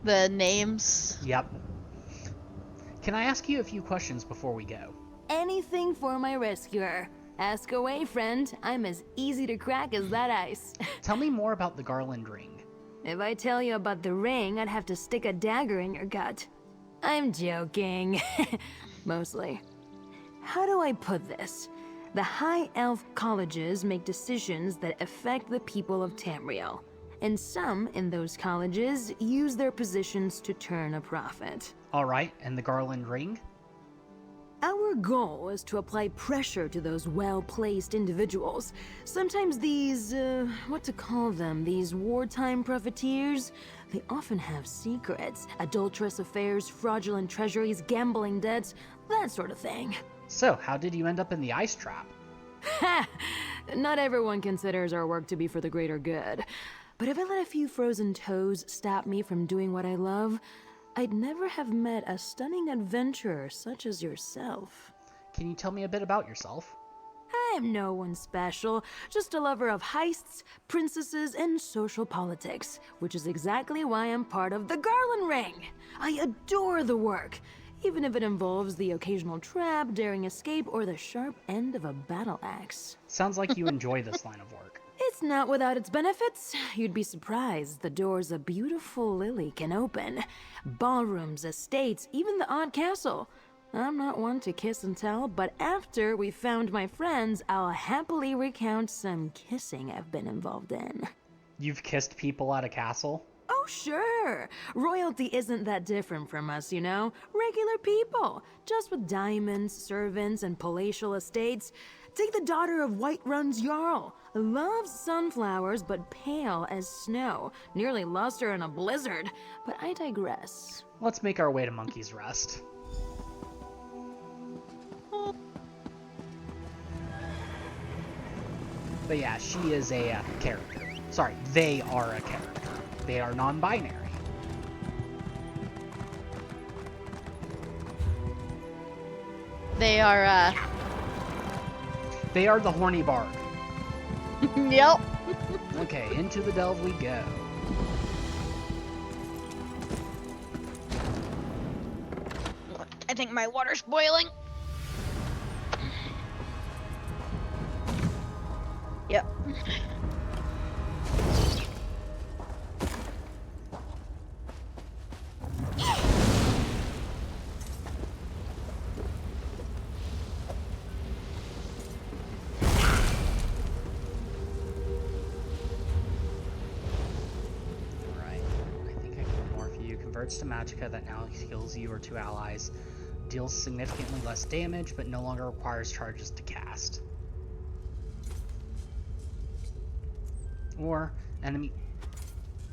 The names. Yep. Can I ask you a few questions before we go? Anything for my rescuer. Ask away, friend. I'm as easy to crack as that ice. Tell me more about the Garland Ring. If I tell you about the ring, I'd have to stick a dagger in your gut. I'm joking. Mostly. How do I put this? The High Elf colleges make decisions that affect the people of Tamriel. And some in those colleges use their positions to turn a profit. Alright, and the Garland Ring? Our goal is to apply pressure to those well-placed individuals. Sometimes these, what to call them, these wartime profiteers, they often have secrets, adulterous affairs, fraudulent treasuries, gambling debts, that sort of thing. So, how did you end up in the ice trap? Ha! Not everyone considers our work to be for the greater good. But if I let a few frozen toes stop me from doing what I love, I'd never have met a stunning adventurer such as yourself. Can you tell me a bit about yourself? I'm no one special, just a lover of heists, princesses, and social politics, which is exactly why I'm part of the Garland Ring. I adore the work, even if it involves the occasional trap, daring escape, or the sharp end of a battle axe. Sounds like you enjoy this line of work. It's not without its benefits. You'd be surprised the doors a beautiful lily can open. Ballrooms, estates, even the odd castle. I'm not one to kiss and tell, but after we found my friends, I'll happily recount some kissing I've been involved in. You've kissed people at a castle? Oh, sure. Royalty isn't that different from us, you know? Regular people, just with diamonds, servants, and palatial estates. Take the daughter of Whiterun's Jarl. Loves sunflowers, but pale as snow. Nearly lost her in a blizzard. But I digress. Let's make our way to Monkey's Rest. But yeah, she is a character. Sorry, they are a character. They are non-binary. They are, They are the horny bard. Yep. Okay, into the delve we go. I think my water's boiling. converts to magicka that now heals you or 2 allies. Deals significantly less damage, but no longer requires charges to cast. Or enemy...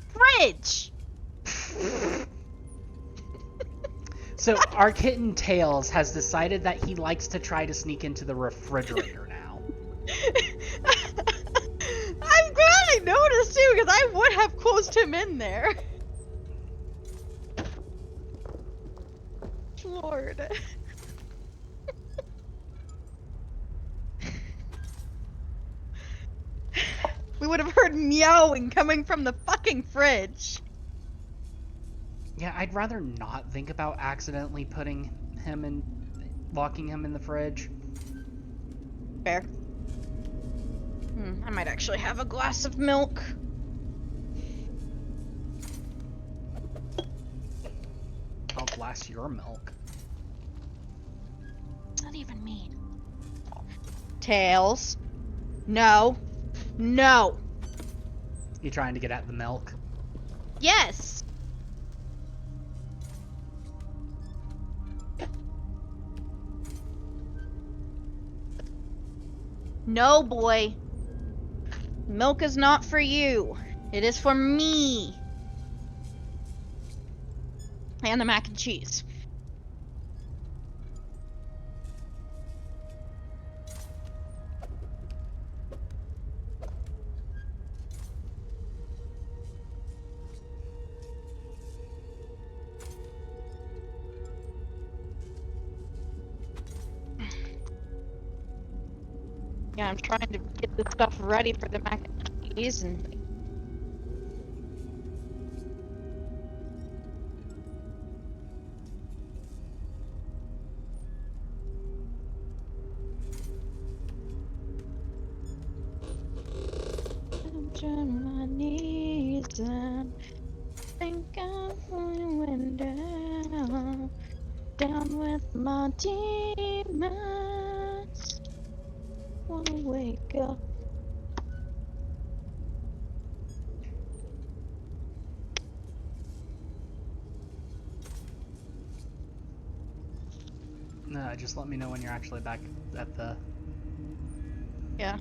Fridge! So, our kitten Tails has decided that he likes to try to sneak into the refrigerator now. I'm glad I noticed too, because I would have closed him in there. Lord. We would have heard meowing coming from the fucking fridge. Yeah, I'd rather not think about accidentally putting him in... locking him in the fridge. Fair. I might actually have a glass of milk. I'll glass your milk. What's that even mean? Tails. No. No. You trying to get at the milk? Yes. No, boy. Milk is not for you. It is for me. And the mac and cheese. Yeah, I'm trying to get the stuff ready for the mac and cheese and... on my knees and think I'm going down with my demons. Wanna wake up. No, just let me know when you're actually back at the... Yeah.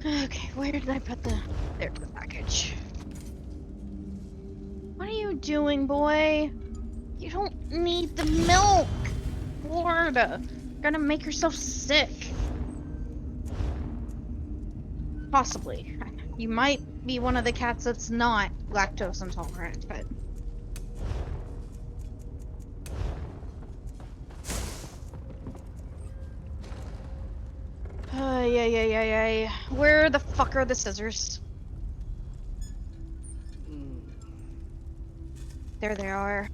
Okay, where did I put the... There's the package. What are you doing, boy? You don't need the milk! Lord, you're gonna make yourself sick. Possibly. You might be one of the cats that's not lactose intolerant, but... Yeah. Where the fuck are the scissors? There they are.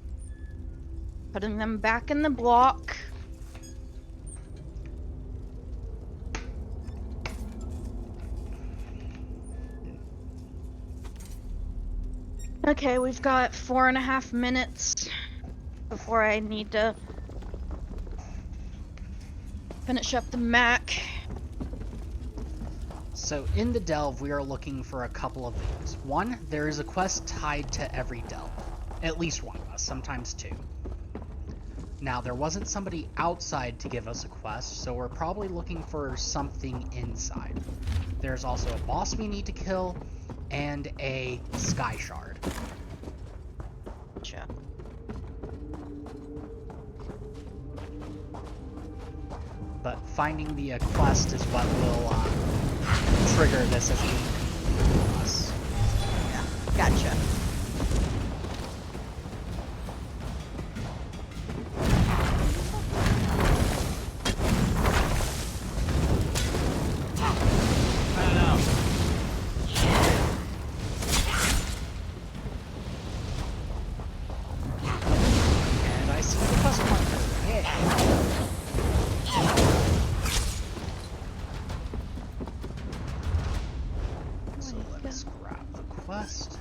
Putting them back in the block. Okay, we've got 4.5 minutes before I need to finish up the Mac. So in the delve, we are looking for a couple of things. One, there is a quest tied to every delve. At least one of us, sometimes two. Now, there wasn't somebody outside to give us a quest, so we're probably looking for something inside. There's also a boss we need to kill, and a sky shard. Gotcha. But finding the quest is what will trigger this as being us. Yeah, gotcha. And I see the quest marker. Yeah. So let us grab the quest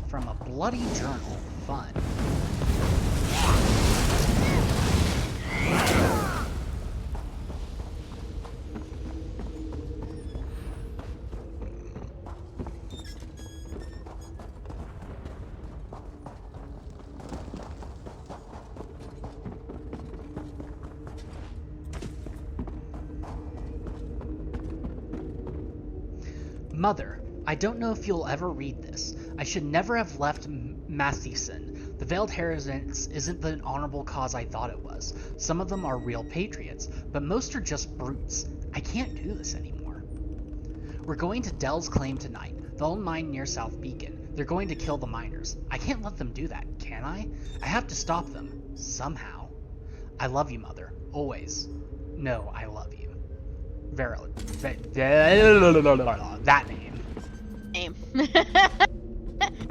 from a bloody journal. Fun. Mother, I don't know if you'll ever read this. I should never have left Mathieson. The Veiled Heretics isn't the honorable cause I thought it was. Some of them are real patriots, but most are just brutes. I can't do this anymore. We're going to Dell's Claim tonight, the old mine near South Beacon. They're going to kill the miners. I can't let them do that, can I? I have to stop them. Somehow. I love you, Mother. Always. No, I love you. Verily. That name. Name.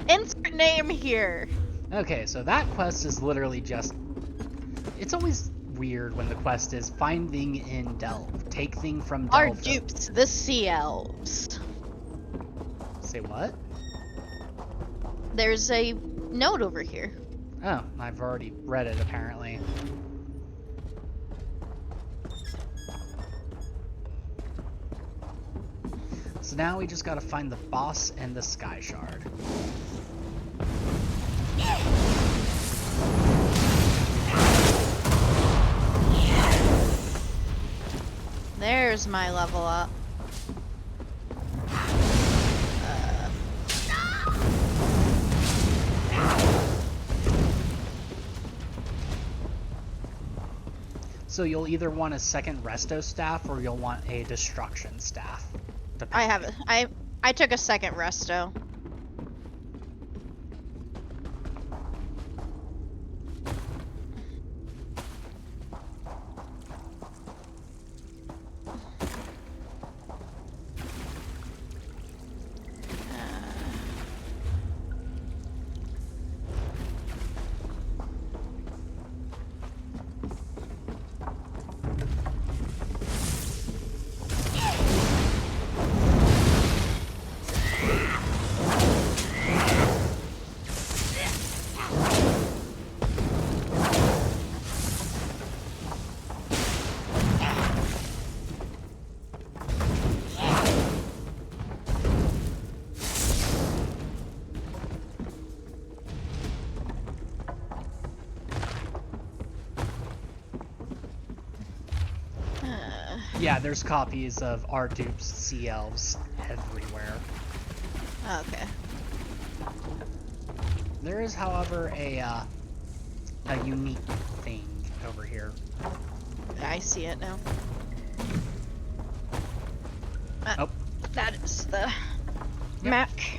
Insert name here. Okay, so that quest is literally just... It's always weird when the quest is find thing in Delve. Take thing from Our Delve. dupes, the Sea Elves. Say what? There's a note over here. Oh, I've already read it apparently. So now we just gotta find the boss and the Sky Shard. There's my level up. So you'll either want a second resto staff or you'll want a destruction staff. I have it. I took a second resto. Yeah, there's copies of our dupes, Sea Elves, everywhere. Okay. There is, however, a unique thing over here. I see it now. Oh. That is the Mac.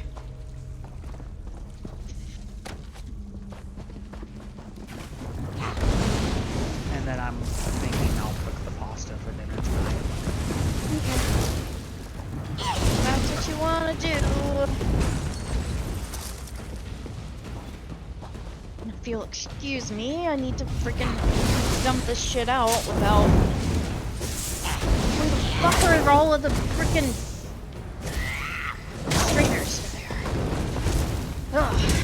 And then I'm thinking I'll cook the pasta for dinner tonight. Okay. That's what you want to do. If you'll excuse me, I need to freaking dump this shit out without... Where the fuck are all of the freaking strainers there? Ugh.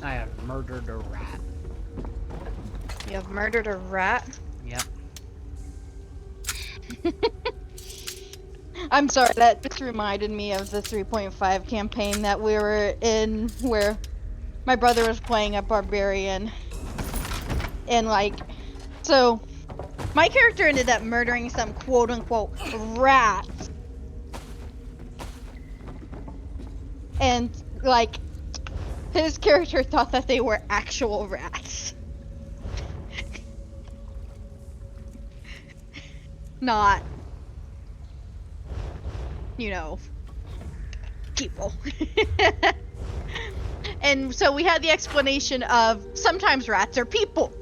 I have murdered a rat. You have murdered a rat? Yep. I'm sorry, that just reminded me of the 3.5 campaign that we were in, where my brother was playing a barbarian. And like, so my character ended up murdering some quote-unquote rats. And like, his character thought that they were actual rats. Not, you know, people. And so we had the explanation of sometimes rats are people.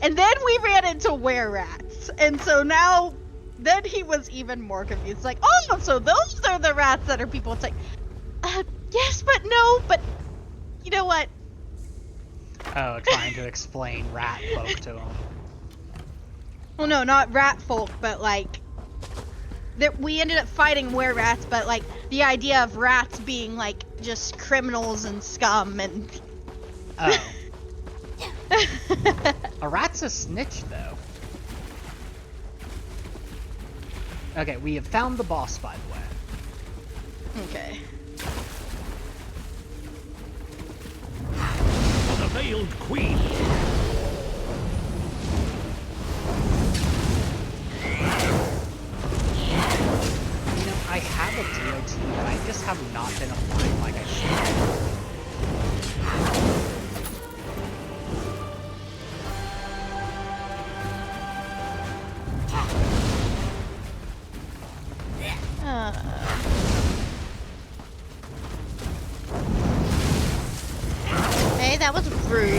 And then we ran into were-rats. And so now, then he was even more confused. Like, oh, so those are the rats that are people. It's like, yes, but no, but you know what? Oh, trying to explain rat folk to him. Well, no, not rat folk, but like, we ended up fighting were-rats, but like, the idea of rats being like, just criminals and scum and... Oh. A rat's a snitch, though. Okay, we have found the boss, by the way. Okay. For the Veiled Queen! You know, I have a DOT, but I just have not been applying like I should. Hey, that was rude.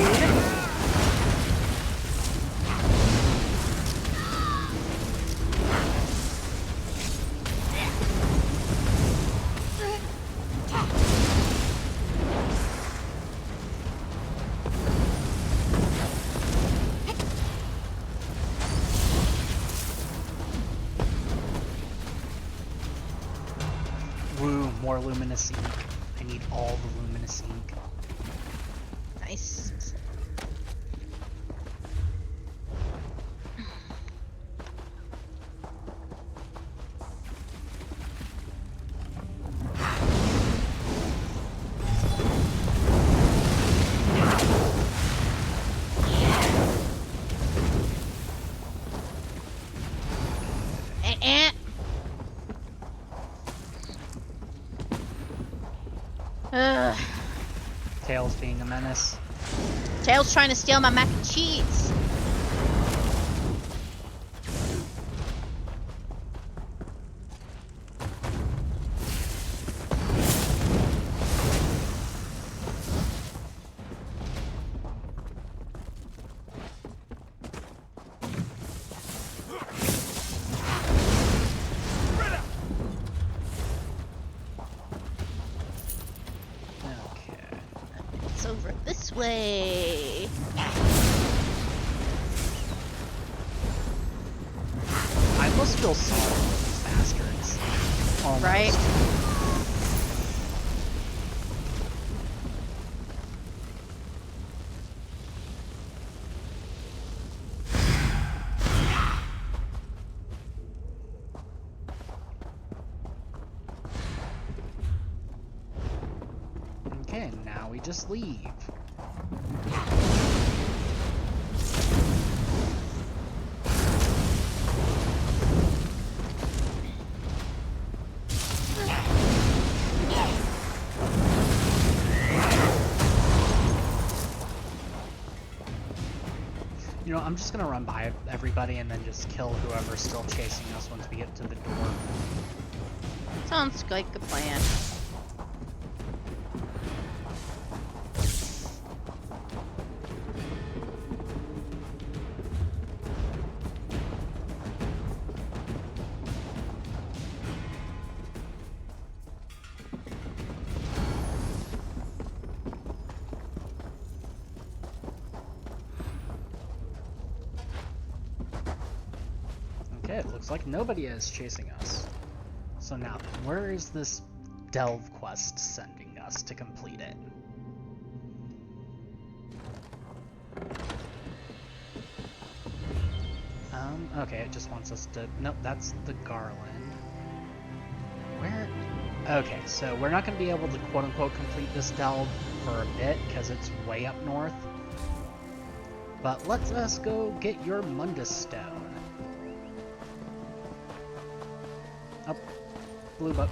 Woo, more luminous ink. I need all the luminous ink. Nice. Tails being a menace. Tails trying to steal my mac and cheese. It's over this way. I must feel sorry for these bastards. Almost. Right? Okay, now we just leave. You know, I'm just gonna run by everybody and then just kill whoever's still chasing us once we get to the door. Sounds like a plan. Okay, it looks like nobody is chasing us. So now then, where is this delve quest sending us to complete it? Okay, it just wants us to... Nope, that's the garland. Where... Okay, so we're not going to be able to quote-unquote complete this delve for a bit, because it's way up north. But let us go get your Mundus Stone. Up. Blue book.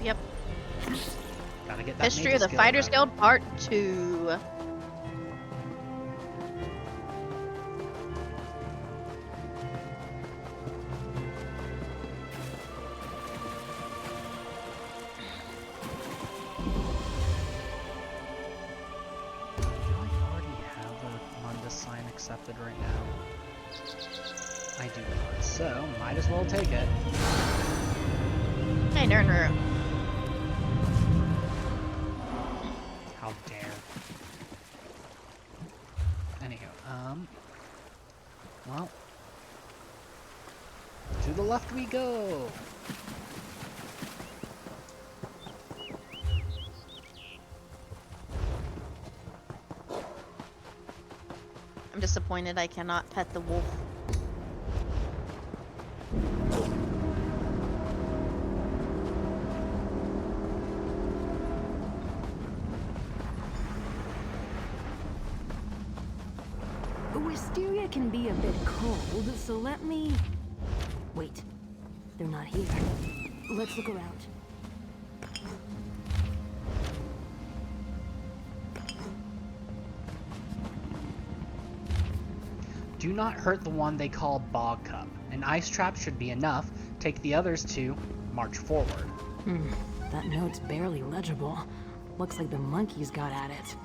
Yep. Gotta get that History of the Mage's Fighters right. Guild Part 2. Accepted right now. I do not, so might as well take it. Hey, Nernru. How dare. Anywho, well, to the left we go. I'm disappointed I cannot pet the wolf. Wisteria can be a bit cold, so let me... Wait, they're not here. Let's look around. Do not hurt the one they call Bog Cup. An ice trap should be enough. Take the others to march forward. That note's barely legible. Looks like the monkeys got at it.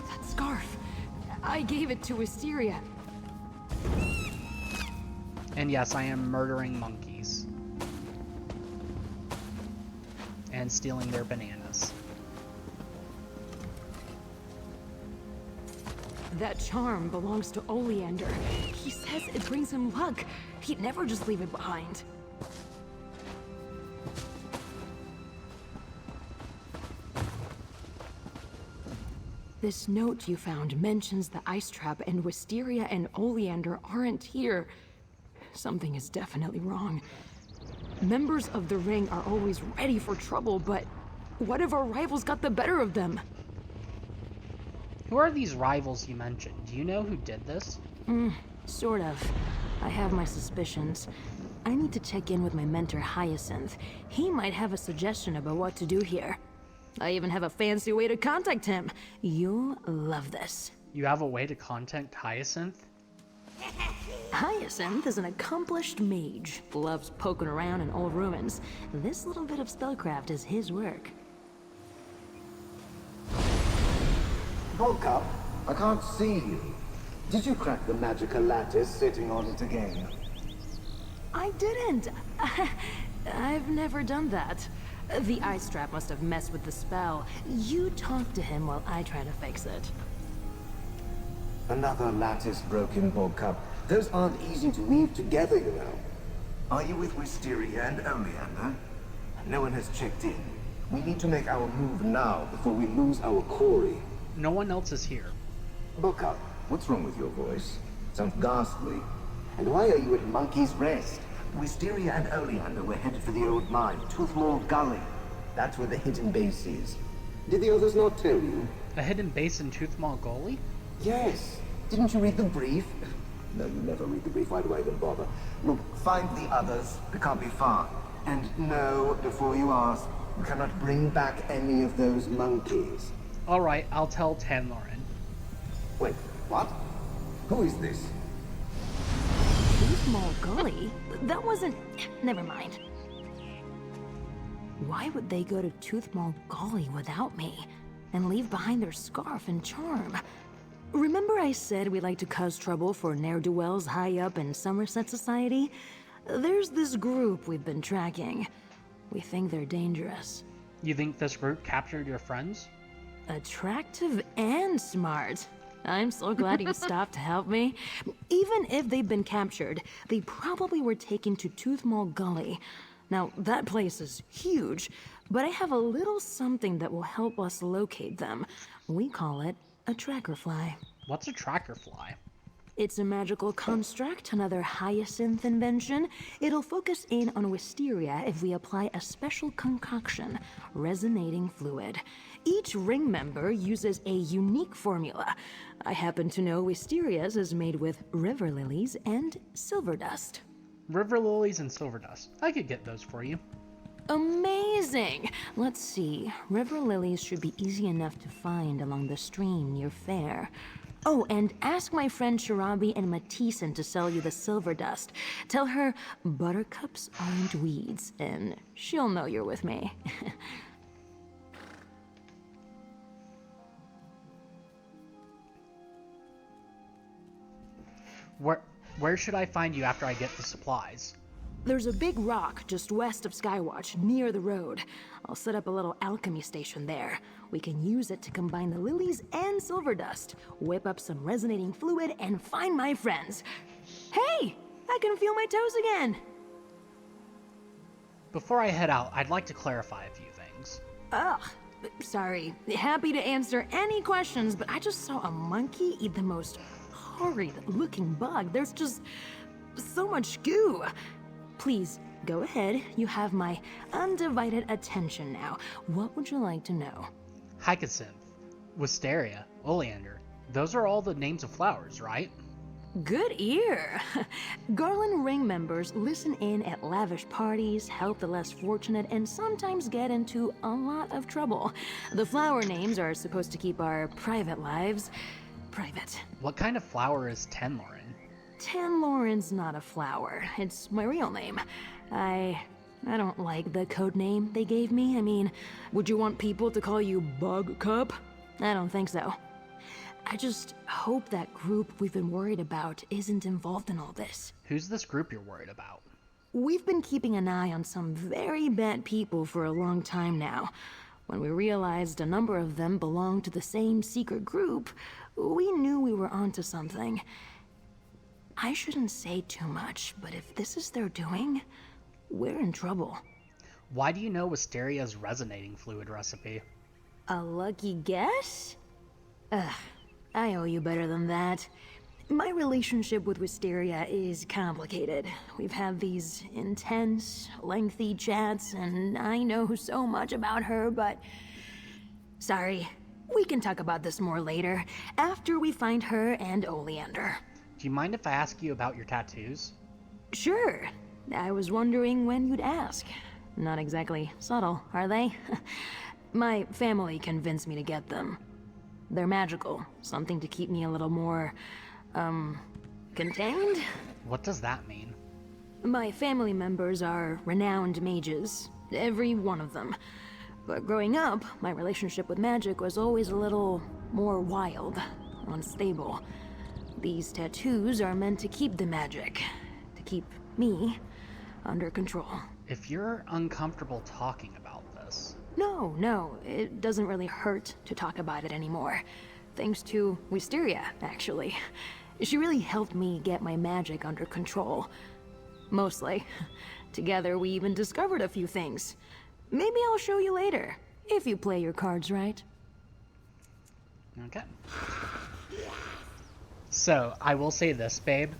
That scarf! I gave it to Wisteria. And yes, I am murdering monkeys. And stealing their bananas. That charm belongs to Oleander. He says it brings him luck. He'd never just leave it behind. This note you found mentions the ice trap, and Wisteria and Oleander aren't here. Something is definitely wrong. Members of the Ring are always ready for trouble, but what if our rivals got the better of them? Who are these rivals you mentioned? Do you know who did this? Sort of. I have my suspicions. I need to check in with my mentor Hyacinth. He might have a suggestion about what to do here. I even have a fancy way to contact him. You'll love this. You have a way to contact Hyacinth? Hyacinth is an accomplished mage, loves poking around in old ruins. This little bit of spellcraft is his work. Bogcup, I can't see you. Did you crack the magical lattice sitting on it again? I didn't. I've never done that. The ice trap must have messed with the spell. You talk to him while I try to fix it. Another lattice broken, Bogcup. Those aren't easy to weave together, you know. Are you with Wisteria and Oleander? No one has checked in. We need to make our move now before we lose our quarry. No one else is here. Bogcup, what's wrong with your voice? Sounds ghastly. And why are you at Monkey's Rest? Wisteria and Oleander were headed for the old mine, Toothmore Gully. That's where the hidden base is. Did the others not tell you? A hidden base in Toothmore Gully? Yes. Didn't you read the brief? No, you never read the brief. Why do I even bother? Look, find the others. They can't be far. And no, before you ask, you cannot bring back any of those monkeys. Alright, I'll tell Tanlorin. Wait, what? Who is this? Toothmore Gully? That wasn't... Never mind. Why would they go to Toothmore Gully without me? And leave behind their scarf and charm? Remember I said we like to cause trouble for ne'er-do-wells high up in Somerset Society? There's this group we've been tracking. We think they're dangerous. You think this group captured your friends? Attractive and smart. I'm so glad you stopped to help me. Even if they've been captured, they probably were taken to Toothmore Gully. Now, that place is huge, but I have a little something that will help us locate them. We call it a tracker fly. What's a tracker fly? It's a magical construct, another Hyacinth invention. It'll focus in on Wisteria if we apply a special concoction, resonating fluid. Each ring member uses a unique formula. I happen to know Wisteria's is made with river lilies and silver dust. River lilies and silver dust. I could get those for you. Amazing! Let's see. River lilies should be easy enough to find along the stream near Fair. Oh, and ask my friend Shirabi and Matissan to sell you the silver dust. Tell her buttercups aren't weeds, and she'll know you're with me. Where should I find you after I get the supplies? There's a big rock just west of Skywatch, near the road. I'll set up a little alchemy station there. We can use it to combine the lilies and silver dust, whip up some resonating fluid, and find my friends. Hey! I can feel my toes again! Before I head out, I'd like to clarify a few things. Ugh, sorry. Happy to answer any questions, but I just saw a monkey eat the most horrid-looking bug. There's just so much goo. Please, go ahead. You have my undivided attention now. What would you like to know? Hyacinth, Wisteria, Oleander. Those are all the names of flowers, right? Good ear. Garland Ring members listen in at lavish parties, help the less fortunate, and sometimes get into a lot of trouble. The flower names are supposed to keep our private lives private. What kind of flower is Tenlorin? Tenlorin's not a flower. It's my real name. I don't like the code name they gave me. I mean, would you want people to call you Bugcup? I don't think so. I just hope that group we've been worried about isn't involved in all this. Who's this group you're worried about? We've been keeping an eye on some very bad people for a long time now. When we realized a number of them belonged to the same secret group, we knew we were onto something. I shouldn't say too much, but if this is their doing, we're in trouble. Why do you know Wisteria's resonating fluid recipe? A lucky guess? Ugh, I owe you better than that. My relationship with Wisteria is complicated. We've had these intense, lengthy chats, and I know so much about her, but... Sorry, we can talk about this more later, after we find her and Oleander. Do you mind if I ask you about your tattoos? Sure. I was wondering when you'd ask. Not exactly subtle, are they? My family convinced me to get them. They're magical, something to keep me a little more, contained? What does that mean? My family members are renowned mages, every one of them. But growing up, my relationship with magic was always a little more wild, unstable. These tattoos are meant to keep the magic, to keep me under control. If you're uncomfortable talking about this... No, it doesn't really hurt to talk about it anymore. Thanks to Wisteria, actually. She really helped me get my magic under control. Mostly. Together, we even discovered a few things. Maybe I'll show you later, if you play your cards right. Okay. So, I will say this, babe.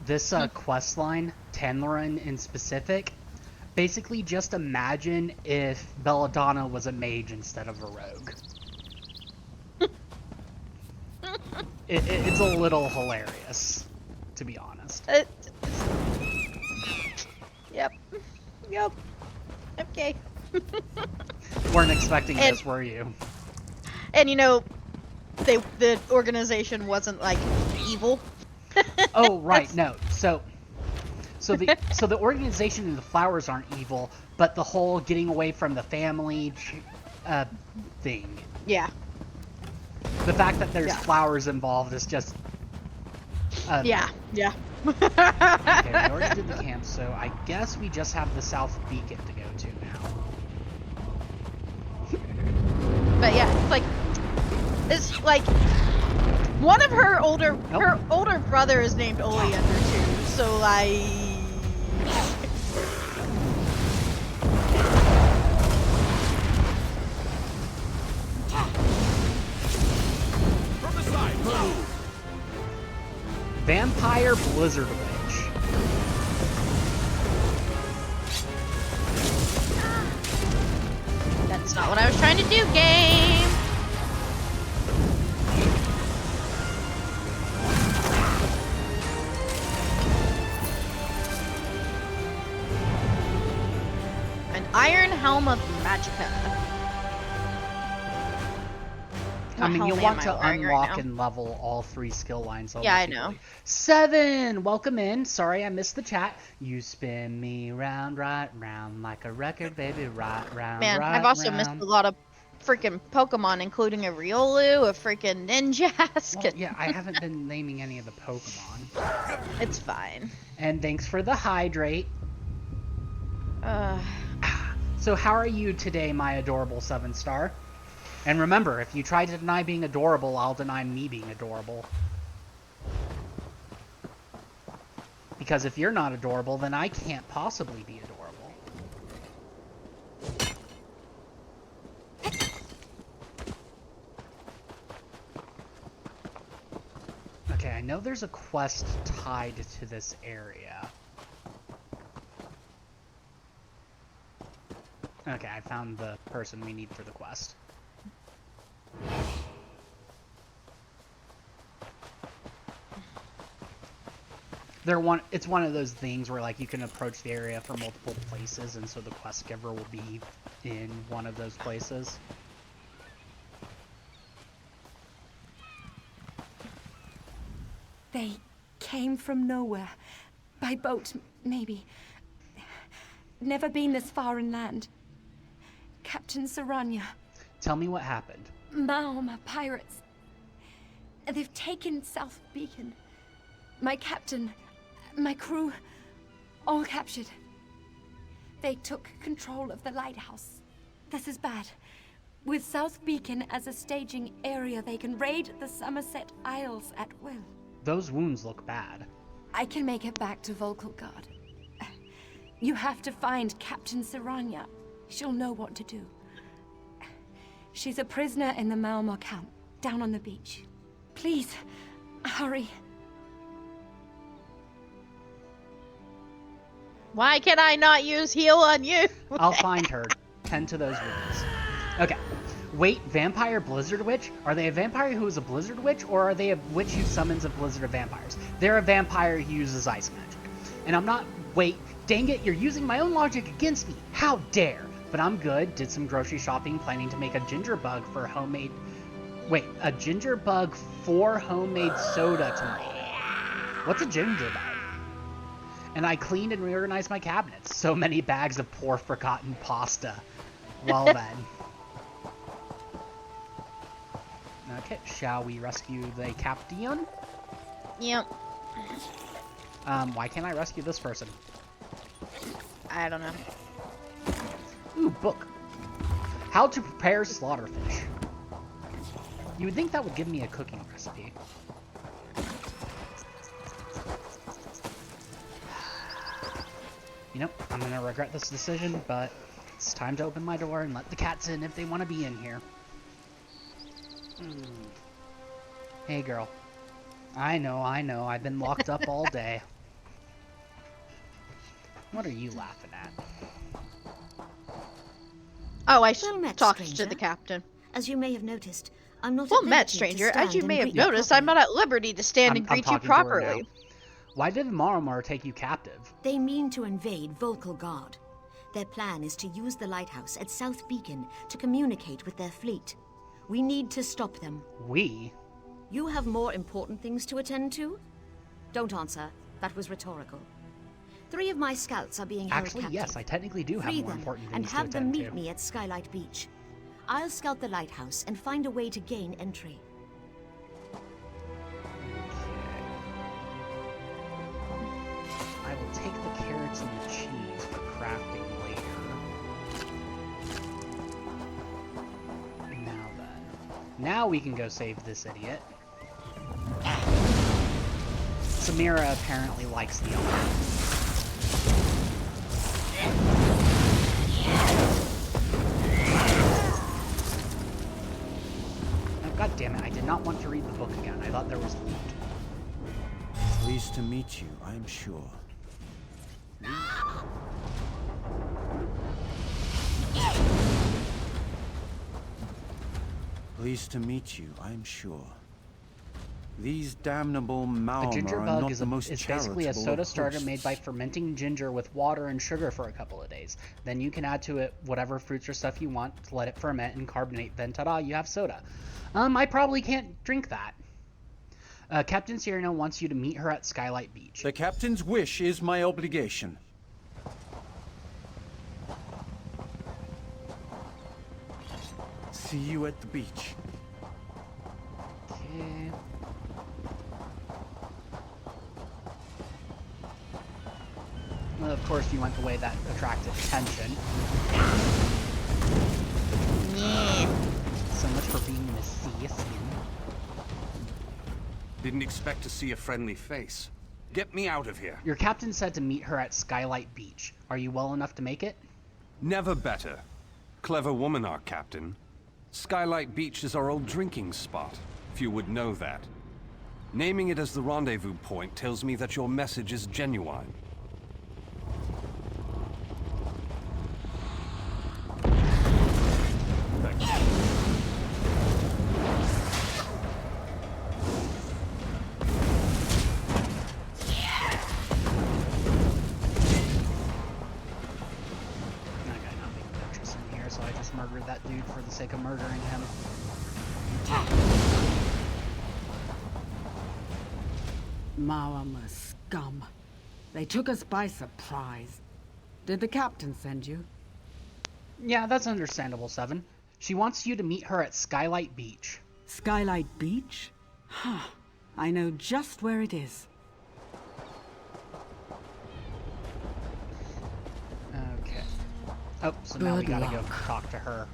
This quest line, Tenlorin in specific, basically just imagine if Belladonna was a mage instead of a rogue. It's a little hilarious, to be honest. Yep. Okay. Weren't expecting this, were you? And you know, the organization wasn't like evil. Oh right, no. So the organization and the flowers aren't evil, but the whole getting away from the family thing. Yeah. The fact that there's flowers involved is just. Yeah. Okay, we already did the camp, so I guess we just have the South Beacon to go to now. But yeah, it's like one of her older brother is named Oleander too. So like. From the side, move! Vampire Blizzard Witch. That's not what I was trying to do, game. An Iron Helm of Magicka. I mean, you'll want to unlock and level all 3 skill lines. Yeah, I know. 7! Welcome in. Sorry I missed the chat. You spin me round, right, round like a record, baby. Right, round, Man, right, I've also round. missed a lot of freaking Pokemon, including a Riolu, a freaking Ninjask. Well, yeah, I haven't been naming any of the Pokemon. It's fine. And thanks for the hydrate. So how are you today, my adorable 7-star? And remember, if you try to deny being adorable, I'll deny me being adorable. Because if you're not adorable, then I can't possibly be adorable. Okay, I know there's a quest tied to this area. Okay, I found the person we need for the quest. It's one of those things where like you can approach the area from multiple places, and so the quest giver will be in one of those places. They came from nowhere. By boat, maybe. Never been this far inland. Captain Saranya. Tell me what happened. Maoma pirates. They've taken South Beacon. My captain, my crew, all captured. They took control of the lighthouse. This is bad. With South Beacon as a staging area, they can raid the Somerset Isles at will. Those wounds look bad. I can make it back to Volkelgard. You have to find Captain Saranya. She'll know what to do. She's a prisoner in the Maoma camp, down on the beach. Please, hurry. Why can I not use heal on you? I'll find her. Tend to those wounds. Okay. Wait, Vampire Blizzard Witch? Are they a vampire who is a Blizzard Witch, or are they a witch who summons a blizzard of vampires? They're a vampire who uses ice magic. And I'm not... Wait, dang it, you're using my own logic against me. How dare? But I'm good. Did some grocery shopping, planning to make a ginger bug for homemade... Wait, a ginger bug for homemade soda tomorrow. What's a ginger bug? And I cleaned and reorganized my cabinets. So many bags of poor forgotten pasta. Well then. Okay, shall we rescue the Captain? Yep. Why can't I rescue this person? I don't know. Ooh, book. How to prepare slaughterfish. You would think that would give me a cooking recipe. You know, I'm gonna regret this decision, but it's time to open my door and let the cats in if they want to be in here. Hey, girl. I know, I've been locked up all day. What are you laughing at? Oh, I Well met, talked to stranger. the captain. As you may have noticed, I'm not Well at met, liberty to stranger. As stand you and may have greet you noticed, I'm not at liberty to stand and greet you talking to her now. properly. Why did the Maromar take you captive? They mean to invade Volkelgard. Their plan is to use the lighthouse at South Beacon to communicate with their fleet. We need to stop them. We? You have more important things to attend to? Don't answer. That was rhetorical. 3 of my scouts are being held Actually, captive. yes, I technically do have Free more them important and things to have them attend meet to. me at Skylight Beach. I'll scout the lighthouse and find a way to gain entry. I will take the carrots and the cheese for crafting later. Now then. Now we can go save this idiot. Samira apparently likes the elk. Oh, God damn it, I did not want to read the book again. I thought there was loot. Pleased to meet you, I am sure. Pleased to meet you, I am sure. These damnable A Maoma ginger are bug not is the most basically a charitable soda of starter hosts. made by fermenting ginger with water and sugar for a couple of days. Then you can add to it whatever fruits or stuff you want, let it ferment and carbonate, then ta-da, you have soda. I probably can't drink that. Captain Cyrano wants you to meet her at Skylight Beach. The captain's wish is my obligation. See you at the beach. Okay. Well, of course, you went the way that attracted attention. Yeah. So much for being in a sea of skin. Didn't expect to see a friendly face. Get me out of here. Your captain said to meet her at Skylight Beach. Are you well enough to make it? Never better. Clever woman, our captain. Skylight Beach is our old drinking spot, if you would know that. Naming it as the rendezvous point tells me that your message is genuine. Thank you. sake of murdering him. Maormer scum. They took us by surprise. Did the captain send you? Yeah, that's understandable, Seven. She wants you to meet her at Skylight Beach. Skylight Beach? Huh. I know just where it is. Okay. Oh, so now we Good gotta go luck. talk to her.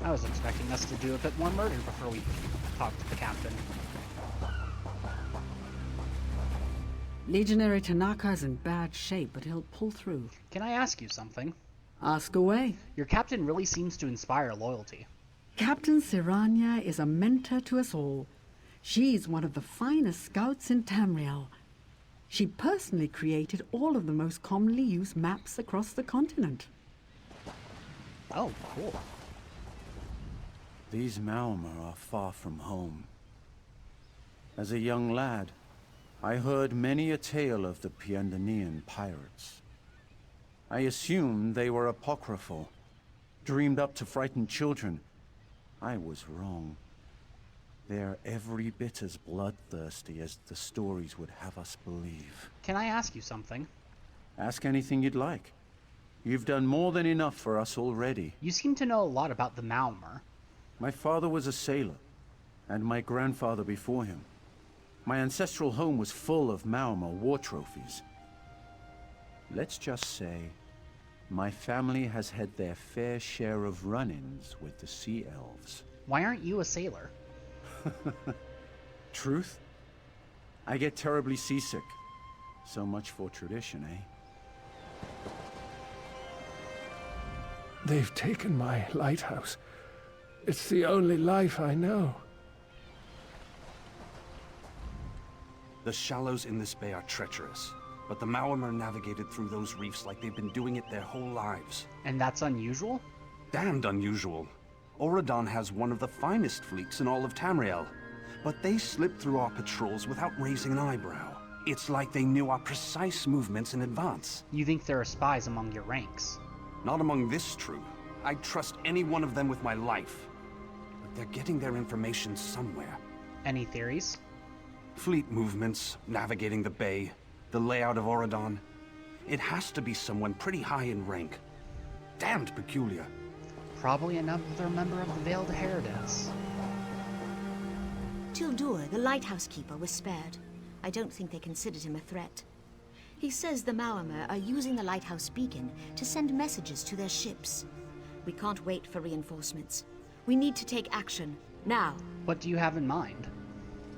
I was expecting us to do a bit more murder before we talk to the captain. Legionary Tanaka is in bad shape, but he'll pull through. Can I ask you something? Ask away. Your captain really seems to inspire loyalty. Captain Sirania is a mentor to us all. She's one of the finest scouts in Tamriel. She personally created all of the most commonly used maps across the continent. Oh, cool. These Maormer are far from home. As a young lad, I heard many a tale of the Piandanian pirates. I assumed they were apocryphal, dreamed up to frighten children. I was wrong. They're every bit as bloodthirsty as the stories would have us believe. Can I ask you something? Ask anything you'd like. You've done more than enough for us already. You seem to know a lot about the Maormer. My father was a sailor, and my grandfather before him. My ancestral home was full of Maormer war trophies. Let's just say, my family has had their fair share of run-ins with the Sea Elves. Why aren't you a sailor? Truth? I get terribly seasick. So much for tradition, eh? They've taken my lighthouse. It's the only life I know. The shallows in this bay are treacherous, but the Maormer navigated through those reefs like they've been doing it their whole lives. And that's unusual? Damned unusual. Auradon has one of the finest fleets in all of Tamriel, but they slip through our patrols without raising an eyebrow. It's like they knew our precise movements in advance. You think there are spies among your ranks? Not among this troop. I'd trust any one of them with my life. But they're getting their information somewhere. Any theories? Fleet movements, navigating the bay, the layout of Auradon. It has to be someone pretty high in rank. Damned peculiar. Probably another member of the Veiled Heredits. Tildur, the lighthouse keeper, was spared. I don't think they considered him a threat. He says the Maormer are using the lighthouse beacon to send messages to their ships. We can't wait for reinforcements. We need to take action, now. What do you have in mind?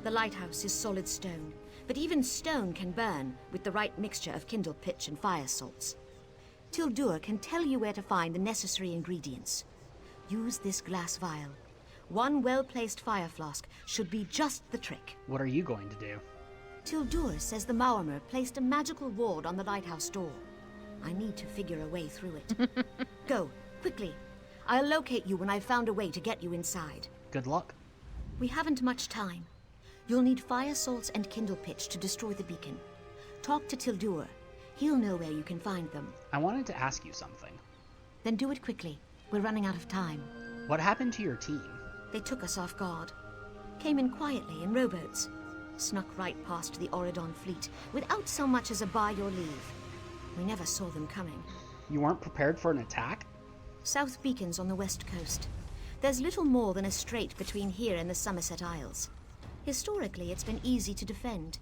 The lighthouse is solid stone, but even stone can burn with the right mixture of kindled pitch and fire salts. Tildur can tell you where to find the necessary ingredients. Use this glass vial. One well-placed fire flask should be just the trick. What are you going to do? Tildur says the Maormer placed a magical ward on the lighthouse door. I need to figure a way through it. Go, quickly. I'll locate you when I've found a way to get you inside. Good luck. We haven't much time. You'll need fire salts and kindle pitch to destroy the beacon. Talk to Tildur. He'll know where you can find them. I wanted to ask you something. Then do it quickly. We're running out of time. What happened to your team? They took us off guard. Came in quietly in rowboats. Snuck right past the Auradon fleet without so much as a by your leave. We never saw them coming. You weren't prepared for an attack? South Beacon's on the west coast. There's little more than a strait between here and the Somerset Isles. Historically, it's been easy to defend.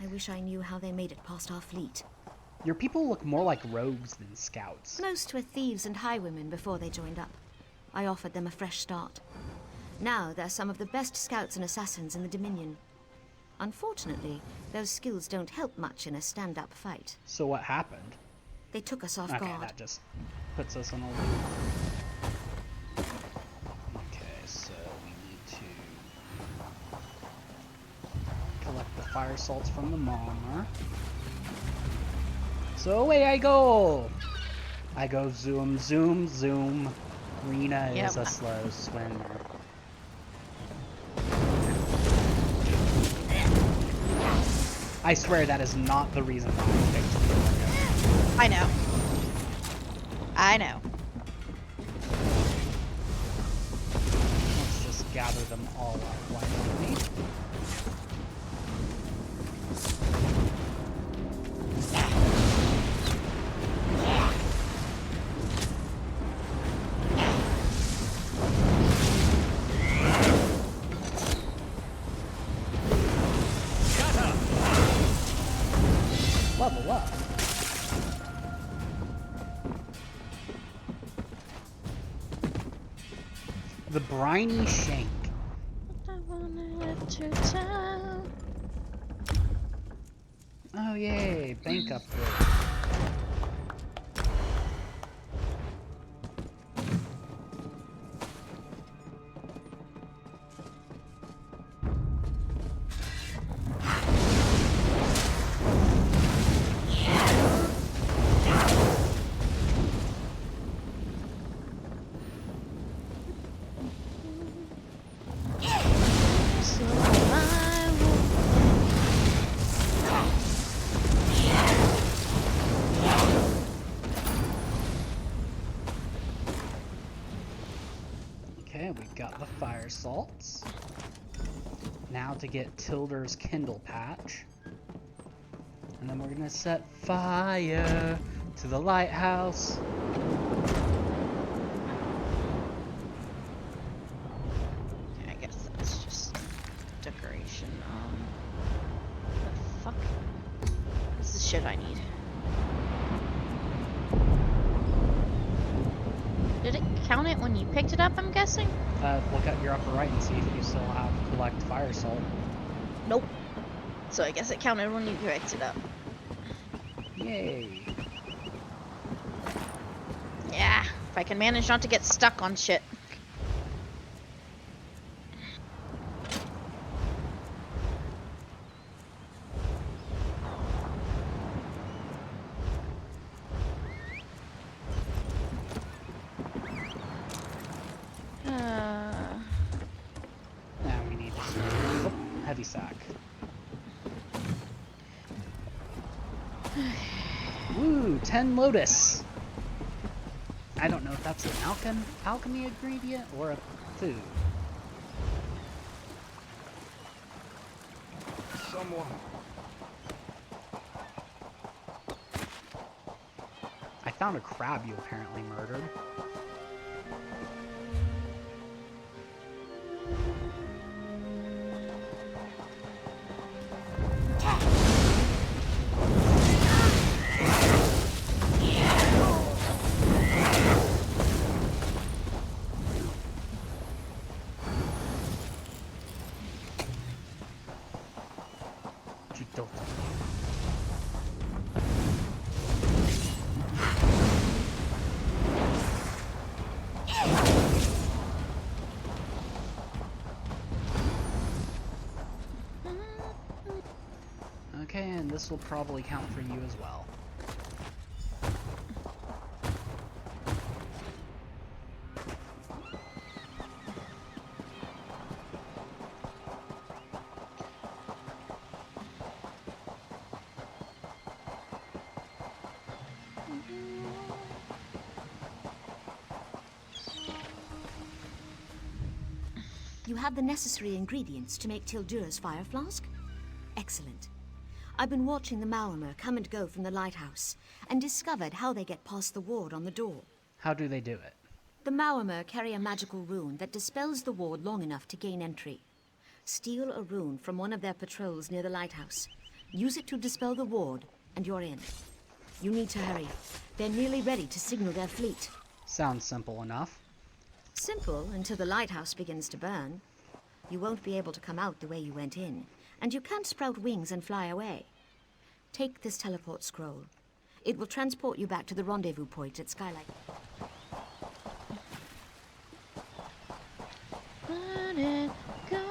I wish I knew how they made it past our fleet. Your people look more like rogues than scouts. Most were thieves and highwaymen before they joined up. I offered them a fresh start. Now they're some of the best scouts and assassins in the Dominion. Unfortunately, those skills don't help much in a stand-up fight. So what happened? They took us off Okay, guard. that just puts us on a loop. Okay, so we need to collect the fire salts from the Maormer. So away I go! I go zoom, zoom, zoom. Rena is a slow swimmer. I swear that is not the reason why I picked Rena. I know. I know. gather them all up. Why don't we? Level up. The briny shank. I wanna let you down. Oh yay, bank upgrade. Okay, we got the fire salts. Now to get Tilder's Kindle patch. And then we're gonna set fire to the lighthouse. I guess that's just decoration. The fuck? This is shit I need. Did it count it when you picked it up, I'm guessing? Look at your upper right and see if you still have collect fire salt. Nope. So I guess it counted when you picked it up. Yay. Yeah, if I can manage not to get stuck on shit. Now we need heavy sack. Woo, 10 lotus. I don't know if that's an alchemy ingredient or a food. Someone. I found a crab you apparently murdered. Okay, and this will probably count for you as well. You have the necessary ingredients to make Tildura's fire flask? Excellent. I've been watching the Maormer come and go from the lighthouse and discovered how they get past the ward on the door. How do they do it? The Maormer carry a magical rune that dispels the ward long enough to gain entry. Steal a rune from one of their patrols near the lighthouse. Use it to dispel the ward, and you're in. You need to hurry. They're nearly ready to signal their fleet. Sounds simple enough. Simple until the lighthouse begins to burn. You won't be able to come out the way you went in, and you can't sprout wings and fly away. Take this teleport scroll. It will transport you back to the rendezvous point at Skylight. Let it go.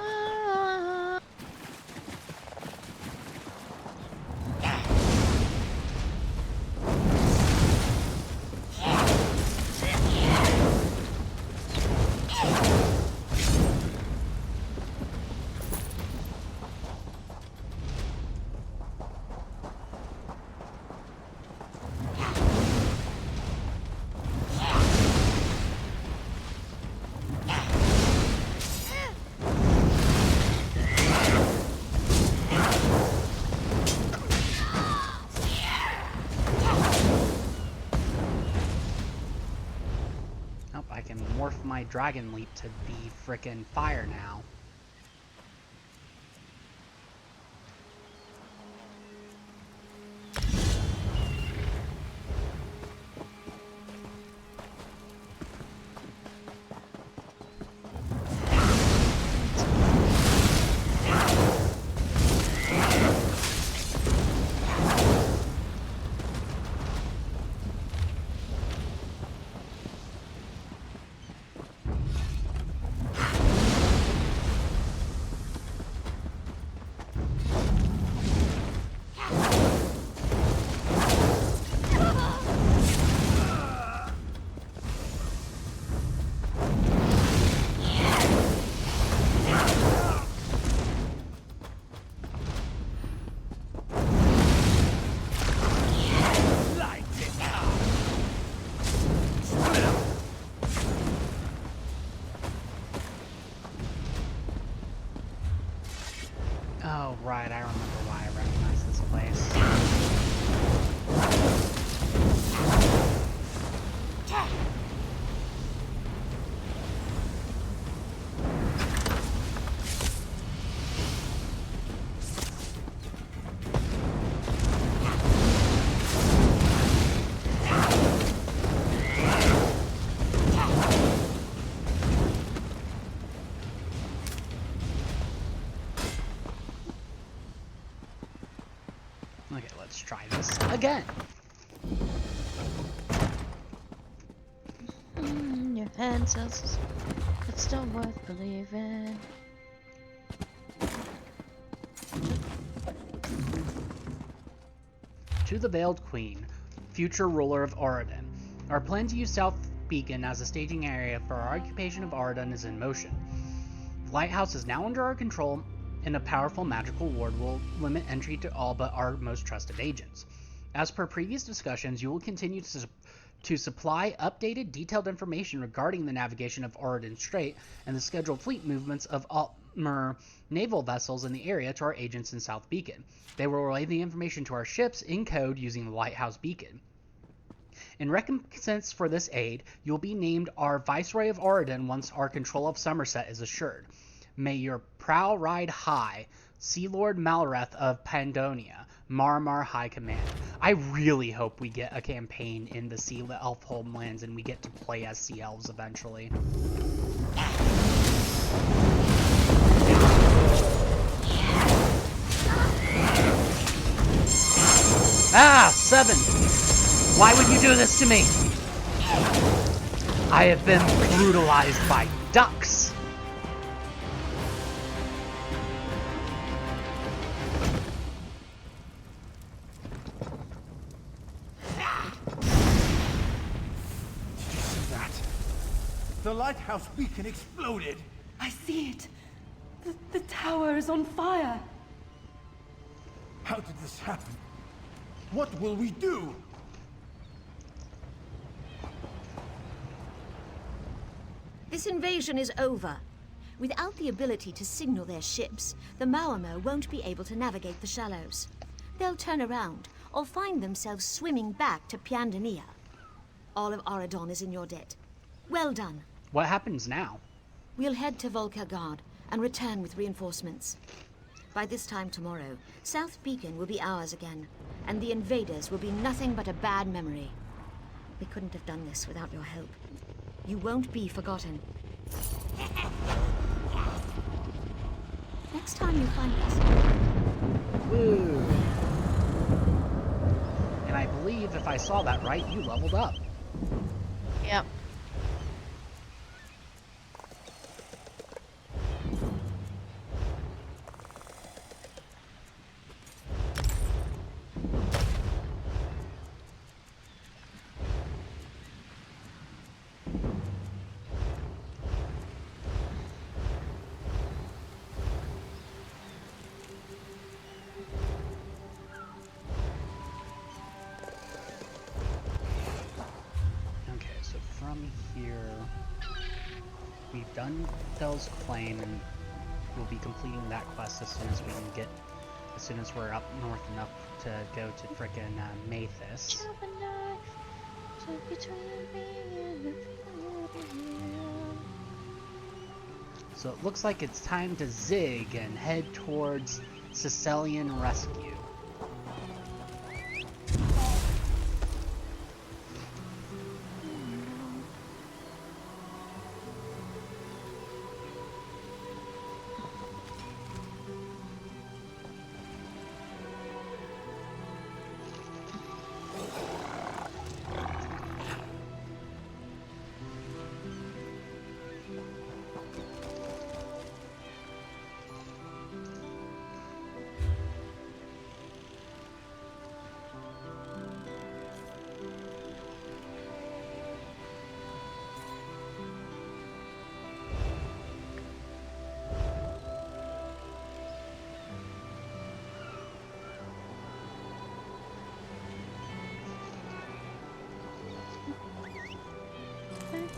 my dragon leap to be frickin' fire now. Oh, right, I remember why I recognize this place. Okay, let's try this again. Your hand says it's still worth believing. To the Veiled Queen, future ruler of Auradon. Our plan to use South Beacon as a staging area for our occupation of Auradon is in motion. The lighthouse is now under our control, and a powerful magical ward will limit entry to all but our most trusted agents. As per previous discussions, you will continue to supply updated, detailed information regarding the navigation of Auradon Strait and the scheduled fleet movements of Altmer naval vessels in the area to our agents in South Beacon. They will relay the information to our ships in code using the Lighthouse Beacon. In recompense for this aid, you will be named our Viceroy of Auradon once our control of Somerset is assured. May your prow ride high, Sea Lord Malreth of Pandonia, Marmar High Command. I really hope we get a campaign in the Sea Elf homelands and we get to play as Sea Elves eventually. Ah, 7! Why would you do this to me? I have been brutalized by ducks. The lighthouse beacon exploded! I see it. The tower is on fire. How did this happen? What will we do? This invasion is over. Without the ability to signal their ships, the Maormer won't be able to navigate the shallows. They'll turn around or find themselves swimming back to Piandania. All of Auradon is in your debt. Well done. What happens now? We'll head to Volkergard and return with reinforcements. By this time tomorrow, South Beacon will be ours again, and the invaders will be nothing but a bad memory. We couldn't have done this without your help. You won't be forgotten. Next time you find us. Woo! And I believe if I saw that right, you leveled up. Yep. We've done Fell's Claim, and we'll be completing that quest as soon as we can get, as soon as we're up north enough to go to frickin' Mathis. So it looks like it's time to zig and head towards Sicilian Rescue.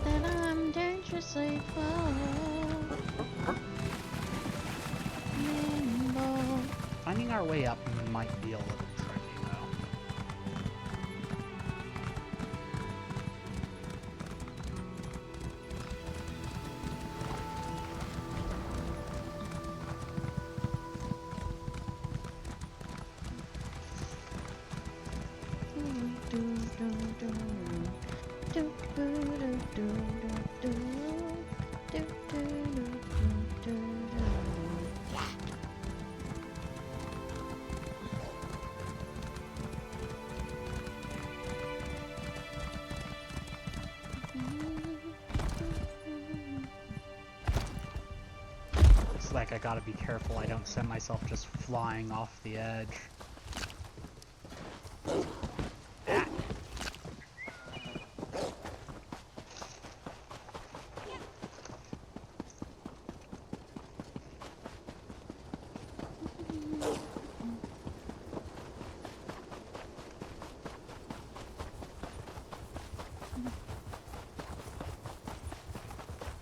That I'm dangerously nimble. Finding our way up might be a little tricky, though. Looks like I gotta be careful I don't send myself just flying off the edge.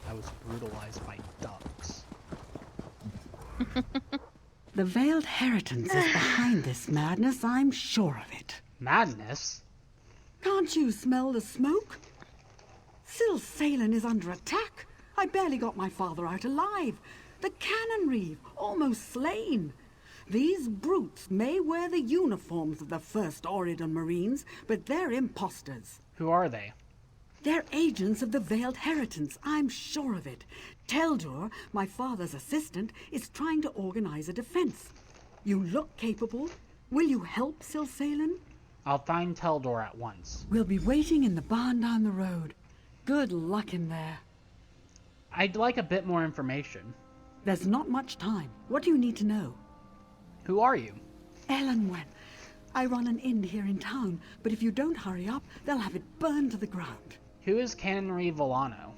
I was brutalized by ducks. The Veiled Heritance is behind this madness, I'm sure of it. Madness? Can't you smell the smoke? Syl Salen is under attack. I barely got my father out alive. The cannon reeve, almost slain. These brutes may wear the uniforms of the First Oridon Marines, but they're imposters. Who are they? They're agents of the Veiled Heritance, I'm sure of it. Teldur, my father's assistant, is trying to organize a defense. You look capable. Will you help Syl Salen? I'll find Teldur at once. We'll be waiting in the barn down the road. Good luck in there. I'd like a bit more information. There's not much time. What do you need to know? Who are you? Elenwen. I run an inn here in town, but if you don't hurry up, they'll have it burned to the ground. Who is Canonry Volano?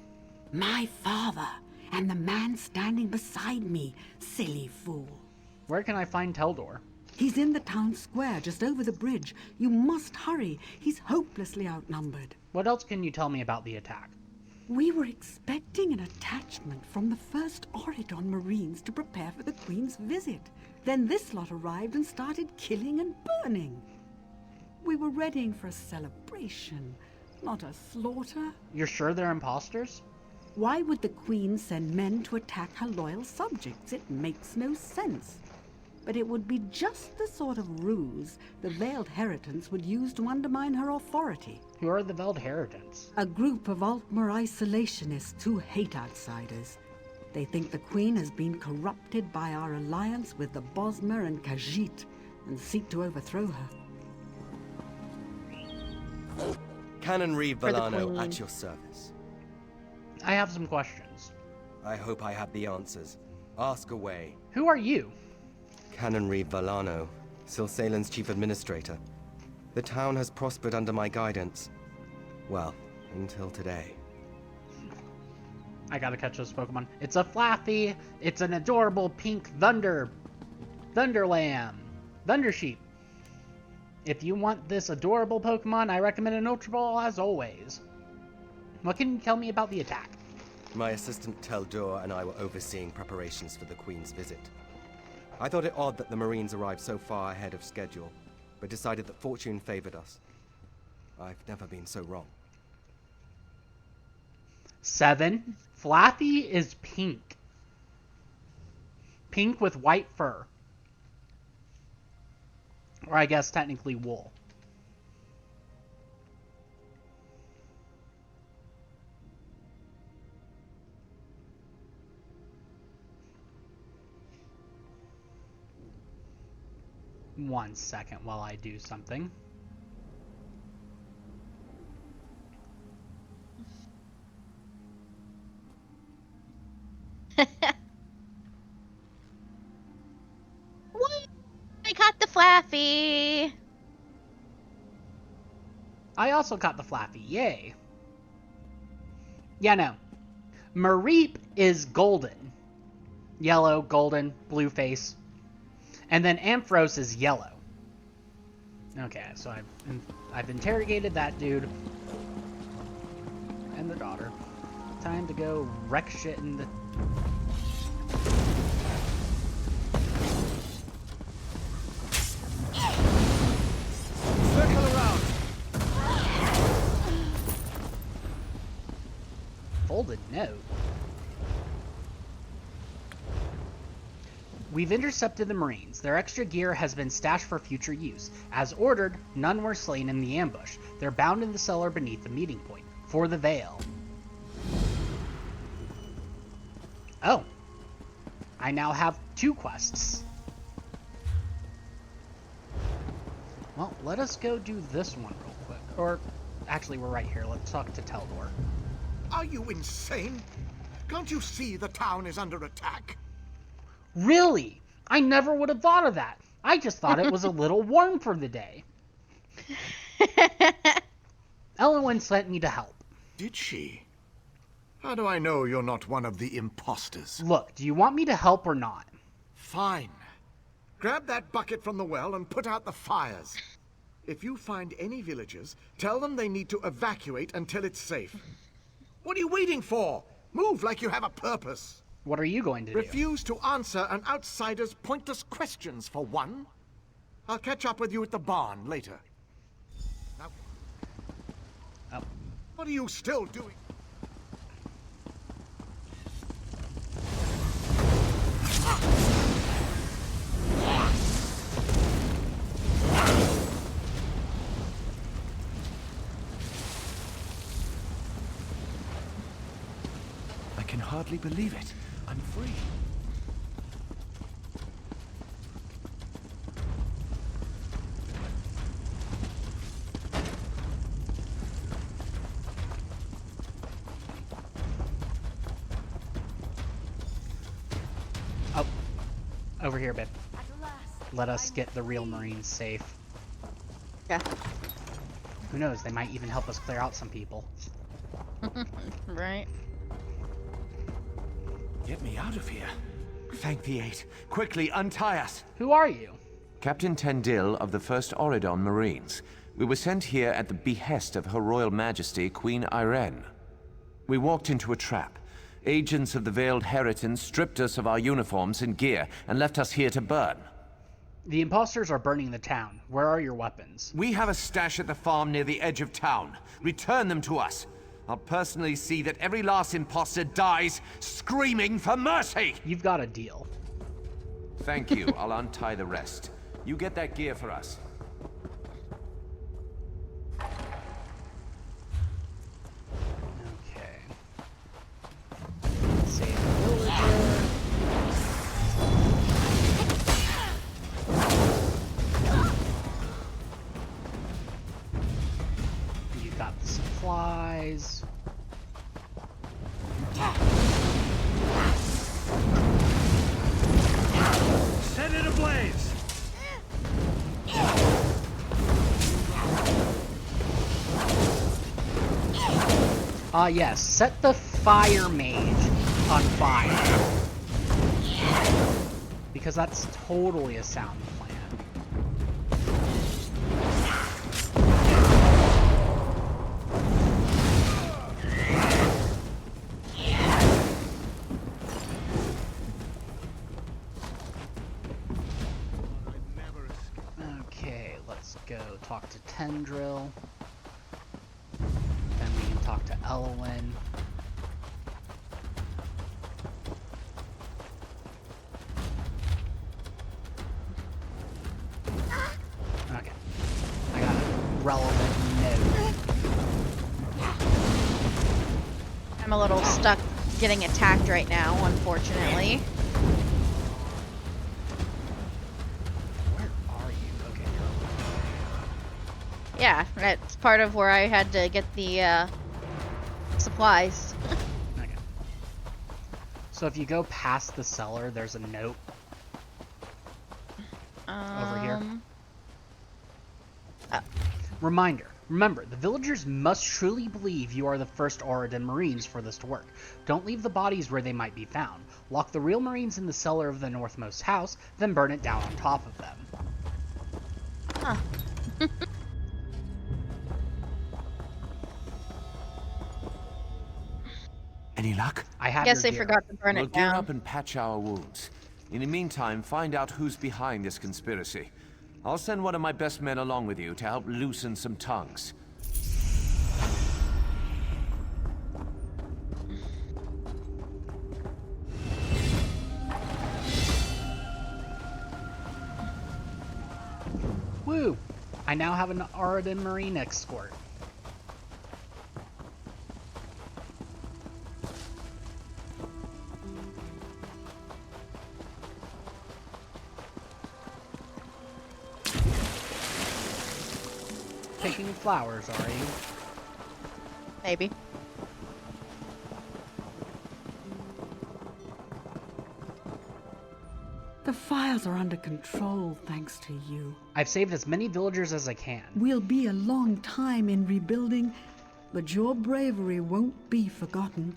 My father, and the man standing beside me, silly fool. Where can I find Teldur? He's in the town square, just over the bridge. You must hurry. He's hopelessly outnumbered. What else can you tell me about the attack? We were expecting an attachment from the First Oridon Marines to prepare for the Queen's visit. Then this lot arrived and started killing and burning. We were readying for a celebration, not a slaughter. You're sure they're imposters? Why would the Queen send men to attack her loyal subjects? It makes no sense. But it would be just the sort of ruse the Veiled Heritance would use to undermine her authority. Who are the Veiled Heritance? A group of Altmer isolationists who hate outsiders. They think the Queen has been corrupted by our alliance with the Bosmer and Khajiit, and seek to overthrow her. Canon Reeve Volano at your service. I have some questions. I hope I have the answers. Ask away. Who are you? Canon Reeve Volano, Syl Salen's chief administrator. The town has prospered under my guidance. Well, until today. I gotta catch this Pokemon. It's a Flaffy. It's an adorable pink Thunder Lamb. Thunder Sheep. If you want this adorable Pokemon, I recommend an Ultra Ball as always. What can you tell me about the attack? My assistant Teldur and I were overseeing preparations for the Queen's visit. I thought it odd that the Marines arrived so far ahead of schedule, but decided that fortune favored us. I've never been so wrong. 7. Flaffy is pink. pink with white fur. Or I guess technically wool. One second while I do something. What? I caught the Flaffy. I also caught the Flaffy. Yay. Yeah, no. Mareep is golden. Yellow, golden, blue face. And then Ampharos is yellow. Okay, so I've interrogated that dude. And the daughter. Time to go wreck shit in the... Circle around. Folded note. We've intercepted the Marines. Their extra gear has been stashed for future use. As ordered, none were slain in the ambush. They're bound in the cellar beneath the meeting point. For the Veil. Oh. I now have 2 quests. Well, let us go do this one real quick. Or, actually, we're right here. Let's talk to Teldor. Are you insane? Can't you see the town is under attack? Really? I never would have thought of that. I just thought it was a little warm for the day. Elwyn sent me to help. Did she? How do I know you're not one of the imposters? Look, do you want me to help or not? Fine. Grab that bucket from the well and put out the fires. If you find any villagers, tell them they need to evacuate until it's safe. What are you waiting for? Move like you have a purpose. What are you going to do? Refuse to answer an outsider's pointless questions, for one. I'll catch up with you at the barn later. Now, oh. What are you still doing? I can hardly believe it. I'm free. Oh. Over here, babe. Let us get the real Marines safe. Yeah. Who knows, they might even help us clear out some people. Right. Get me out of here. Thank the Eight. Quickly, untie us. Who are you? Captain Tendil of the 1st Auridon Marines. We were sent here at the behest of Her Royal Majesty, Queen Irene. We walked into a trap. Agents of the Veiled Heritans stripped us of our uniforms and gear and left us here to burn. The imposters are burning the town. Where are your weapons? We have a stash at the farm near the edge of town. Return them to us. I'll personally see that every last imposter dies screaming for mercy! You've got a deal. Thank you. I'll untie the rest. You get that gear for us. Okay. Save the villager. You got the supplies. Set it ablaze! Yes, set the fire mage on fire. Because that's totally a sound plan. Okay, let's go talk to Tendril. Then we can talk to Elwyn. relevant note. I'm a little stuck getting attacked right now, unfortunately. Where are you? Okay, you're over there. Yeah, that's part of where I had to get the supplies. Okay. So if you go past the cellar, there's a note over here. Reminder. Remember, the villagers must truly believe you are the first Auradon Marines for this to work. Don't leave the bodies where they might be found. Lock the real Marines in the cellar of the northmost house, then burn it down on top of them. Huh. Any luck? I have Guess your they gear. forgot to burn We'll it gear down. up and patch our wounds. In the meantime, find out who's behind this conspiracy. I'll send one of my best men along with you to help loosen some tongues. Woo! I now have an Auradon Marine escort. Picking flowers, are you? Maybe. The fires are under control thanks to you. I've saved as many villagers as I can. We'll be a long time in rebuilding, but your bravery won't be forgotten.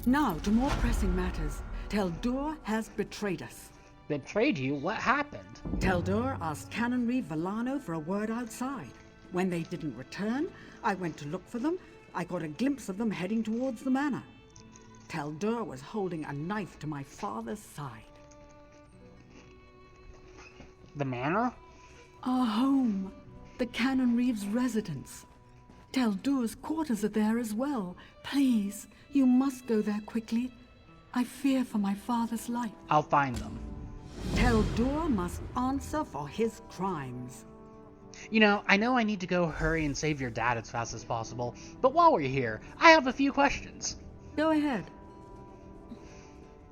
Now to more pressing matters. Teldur has betrayed us. Betrayed you? What happened? Teldur asked Canonry Villano for a word outside. When they didn't return, I went to look for them. I got a glimpse of them heading towards the manor. Teldur was holding a knife to my father's side. The manor? Our home, the Canon Reeves residence. Teldur's quarters are there as well. Please, you must go there quickly. I fear for my father's life. I'll find them. Teldur must answer for his crimes. You know I need to go hurry and save your dad as fast as possible, but while we're here, I have a few questions. Go ahead.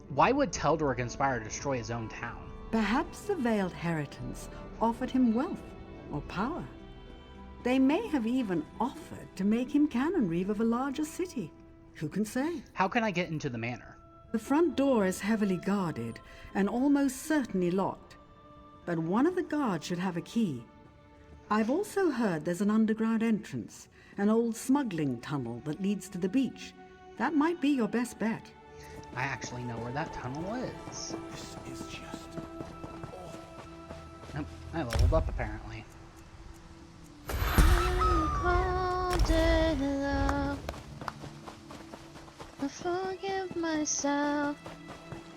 Why would Teldur conspire to destroy his own town? Perhaps the Veiled Heritance offered him wealth or power. They may have even offered to make him Canon Reeve of a larger city. Who can say? How can I get into the manor? The front door is heavily guarded and almost certainly locked, but one of the guards should have a key. I've also heard there's an underground entrance, an old smuggling tunnel that leads to the beach. That might be your best bet. I actually know where that tunnel is. This is just... Nope, I leveled up apparently. I forgive myself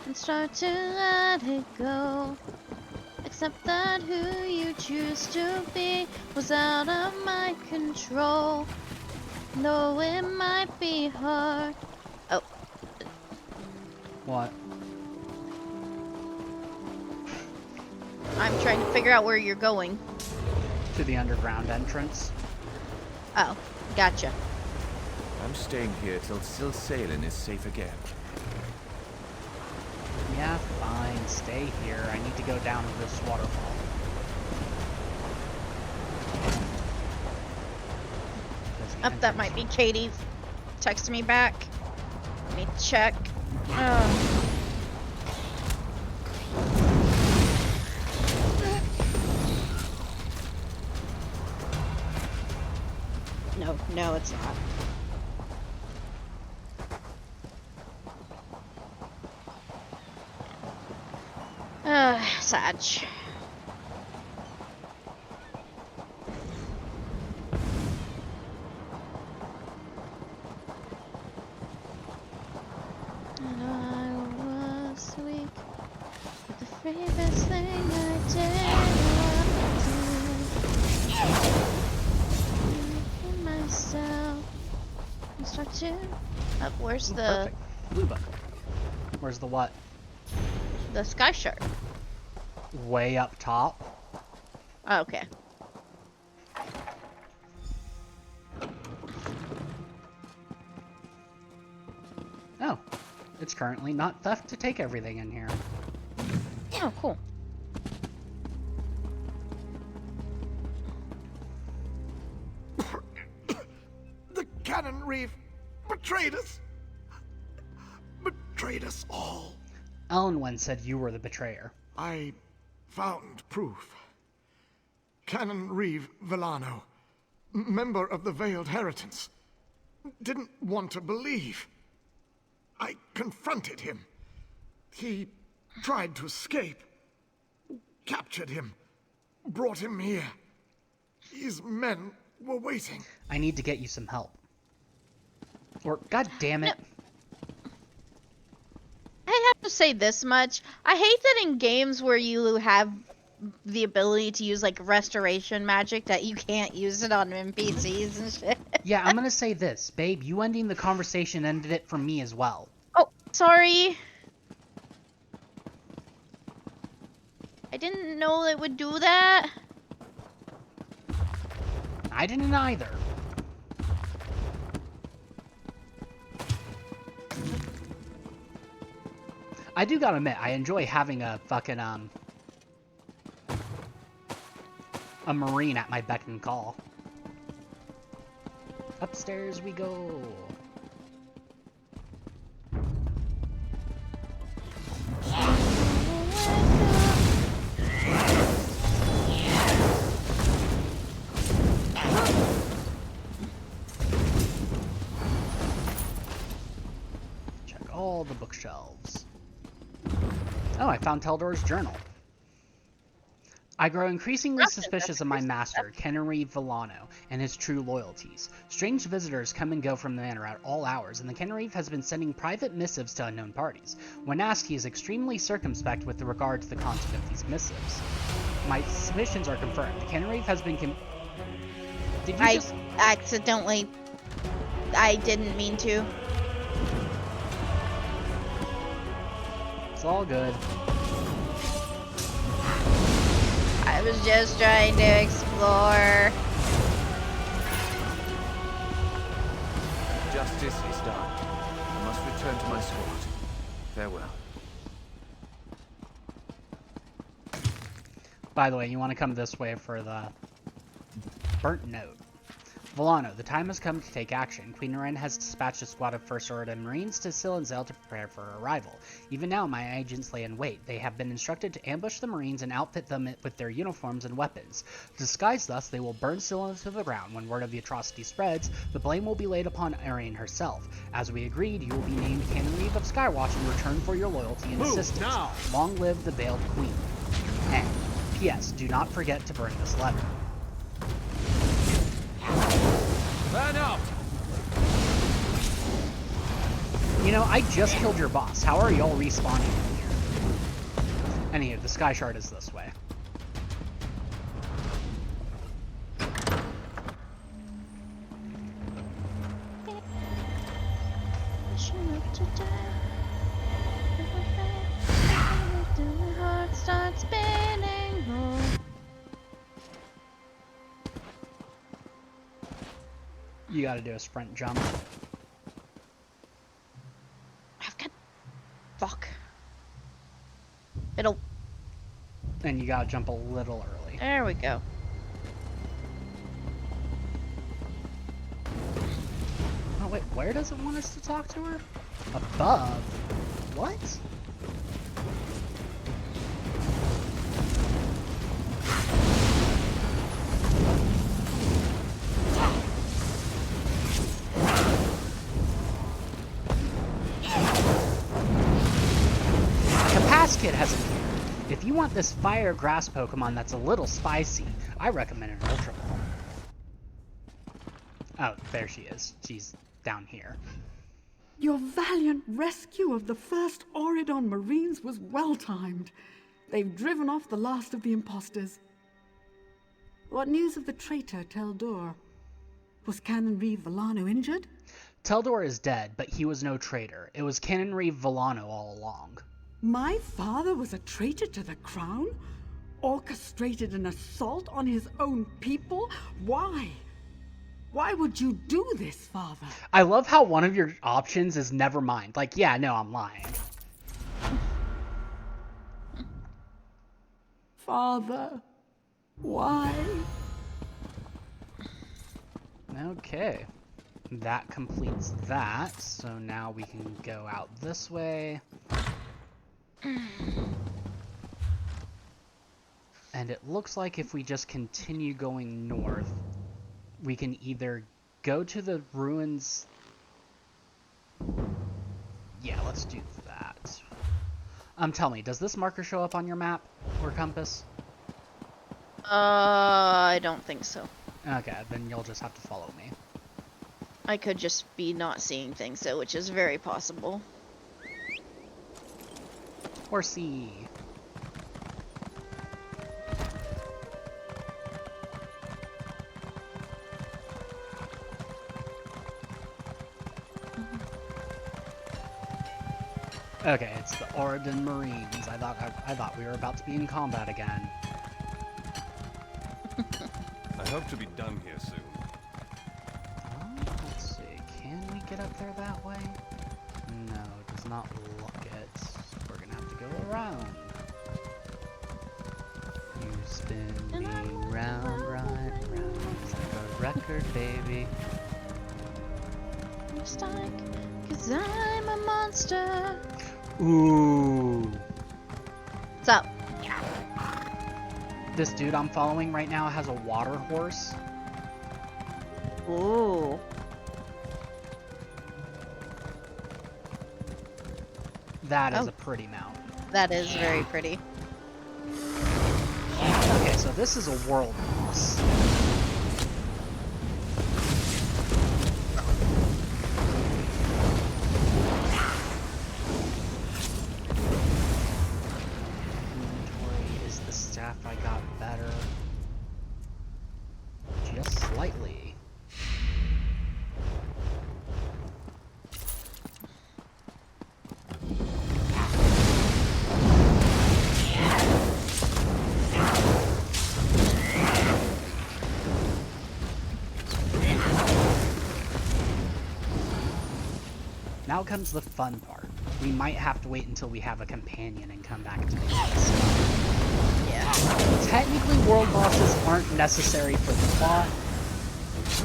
and start to let it go. Accept that who you choose to be was out of my control. Though it might be hard. Oh. What? I'm trying to figure out where you're going. To the underground entrance. Oh, gotcha. I'm staying here till Still Sailing is safe again. Yeah, fine. Stay here. I need to go down to this waterfall. Up, that might be Katie texting me back. Let me check. Oh. No, it's not. Sag. And I was weak, but the bravest thing I did was myself and start to. Where's the Perfect. Blue book. Where's the what? The sky shark? Way up top. Oh, okay. It's currently not theft to take everything in here. Oh, cool. The Cannon Reef betrayed us. Betrayed us all. Ellenwen said you were the betrayer. I found proof. Canon Reeve Villano, member of the Veiled Heritance, didn't want to believe. I confronted him. He tried to escape. Captured him. Brought him here. His men were waiting. I need to get you some help. Or, god damn it. I have to say this much. I hate that in games where you have the ability to use, like, restoration magic, that you can't use it on NPCs and shit. Yeah, I'm gonna say this. Babe, you ending the conversation ended it for me as well. Oh, sorry. I didn't know it would do that. I didn't either. I do gotta admit, I enjoy having a fucking, a Marine at my beck and call. Upstairs we go. Check all the bookshelves. Oh, I found Teldor's journal. I grow increasingly suspicious of my master, Kenry Villano, and his true loyalties. Strange visitors come and go from the manor at all hours, and the Kenreeve has been sending private missives to unknown parties. When asked, he is extremely circumspect with regard to the content of these missives. My suspicions are confirmed. The Kenreeve has been Did you just... accidentally... I didn't mean to. It's all good. I was just trying to explore. Justice is done. I must return to my squad. Farewell. By the way, you want to come this way for the burnt note. Villano, the time has come to take action. Queen Noreen has dispatched a squad of First Order Marines to Silenzale to prepare for her arrival. Even now, my agents lay in wait. They have been instructed to ambush the Marines and outfit them with their uniforms and weapons. Disguised thus, they will burn Silence to the ground. When word of the atrocity spreads, the blame will be laid upon Ariane herself. As we agreed, you will be named Canon Reeve of Skywatch in return for your loyalty and assistance. Now. Long live the Veiled Queen. And, P.S., do not forget to burn this letter. Fan out! You know, I just killed your boss. How are y'all respawning in here? Anywho, the Sky Shard is this way. You gotta do a sprint jump. Fuck. It'll... And you gotta jump a little early. There we go. Oh wait, where does it want us to talk to her? Above? What? Kid has appeared. If you want this fire grass Pokemon that's a little spicy, I recommend an Ultra Ball. Oh, there she is. She's down here. Your valiant rescue of the first Auridon Marines was well-timed. They've driven off the last of the imposters. What news of the traitor, Teldor? Was Canon Reeve Villano injured? Teldor is dead, but he was no traitor. It was Canon Reeve Villano all along. My father was a traitor to the crown? Orchestrated an assault on his own people? Why? Why would you do this, Father? I love how one of your options is never mind. Like, yeah, no, I'm lying. Father, why? Okay. That completes that. So now we can go out this way. And it looks like if we just continue going north, we can either go to the ruins. Yeah, let's do that. Tell me, does this marker show up on your map or compass? I don't think so. Okay, then you'll just have to follow me. I could just be not seeing things, though, which is very possible. Horsey. Okay, it's the Oregon Marines. I thought we were about to be in combat again. I hope to be done here soon. Let's see. Can we get up there that way? No, it does not look it. We're gonna have to go around. You spin me round, round, round. It's like a record, baby. Just like, 'cause I'm a monster. Ooh. What's up? This dude I'm following right now has a water horse. Ooh. That is a pretty mountain. That is very pretty. Okay, so this is a world boss. Is the staff I got better? Just slightly. Now comes the fun part. We might have to wait until we have a companion and come back to this. Yeah. Technically, world bosses aren't necessary for the plot,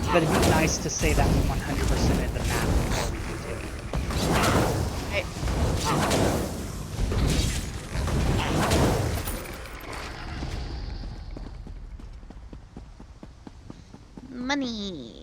but it'd be nice to say that we 100%ed the map before we continue. Hey. Money.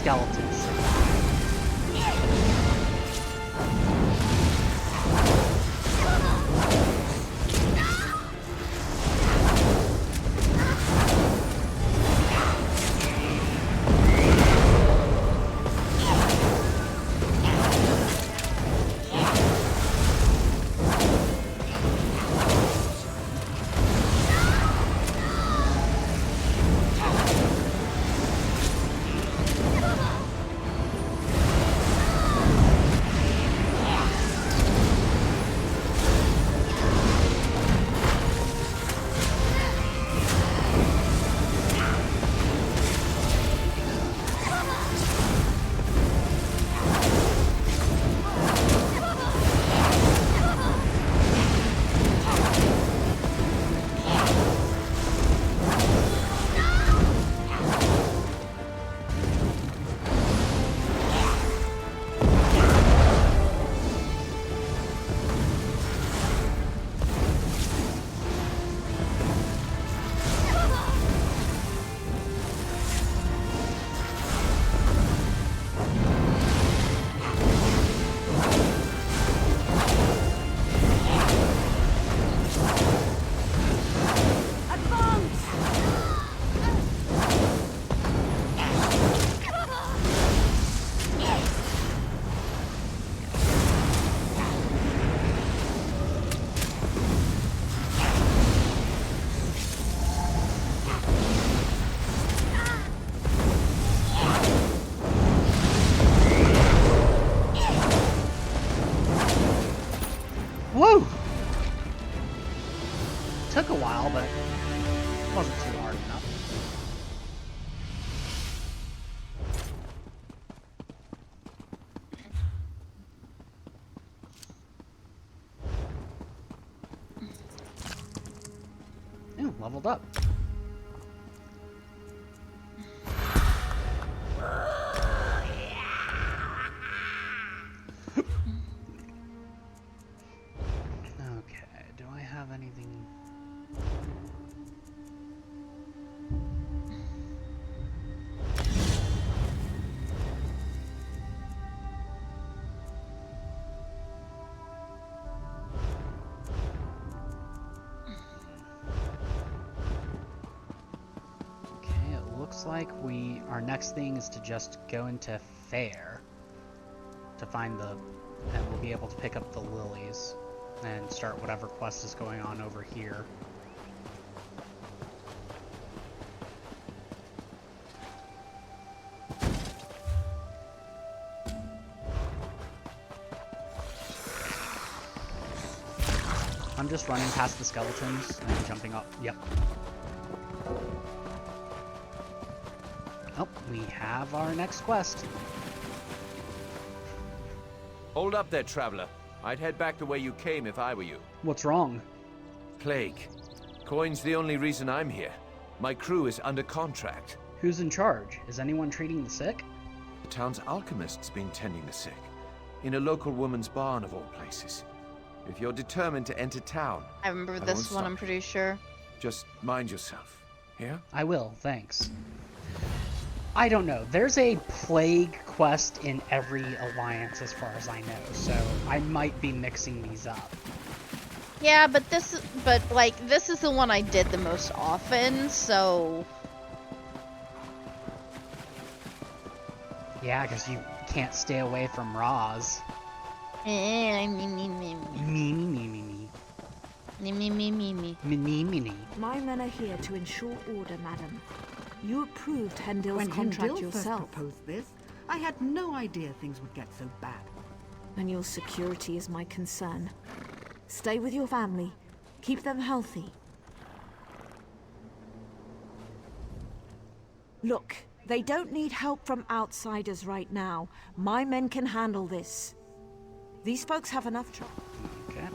Skeletons. leveled up. Okay, do I have anything? Looks like our next thing is to just go into Fair to find and we'll be able to pick up the lilies and start whatever quest is going on over here. I'm just running past the skeletons and jumping up. Yep. Oh, we have our next quest. Hold up there, traveler. I'd head back the way you came if I were you. What's wrong? Plague. Coin's the only reason I'm here. My crew is under contract. Who's in charge? Is anyone treating the sick? The town's alchemist's been tending the sick. In a local woman's barn, of all places. If you're determined to enter town... I remember this one, I'm pretty sure. Just mind yourself. Yeah? I will, thanks. I don't know. There's a plague quest in every alliance as far as I know, so I might be mixing these up. Yeah, but this is the one I did the most often, so... Yeah, because you can't stay away from Roz. Me. My men are here to ensure order, madam. You approved Hendil's When contract Hendil yourself. first proposed this, I had no idea things would get so bad. And your security is my concern. Stay with your family. Keep them healthy. Look, they don't need help from outsiders right now. My men can handle this. These folks have enough trouble. Okay.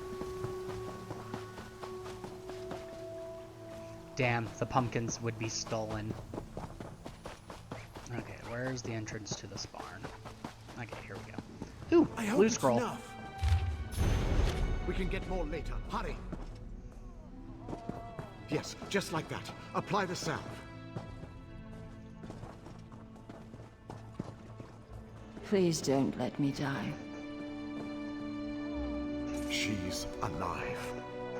Damn, the pumpkins would be stolen. Okay, where's the entrance to this barn? Okay, here we go. Ooh, I hope blue it's scroll. enough. We can get more later. Hurry. Yes, just like that. Apply the salve. Please don't let me die. She's alive.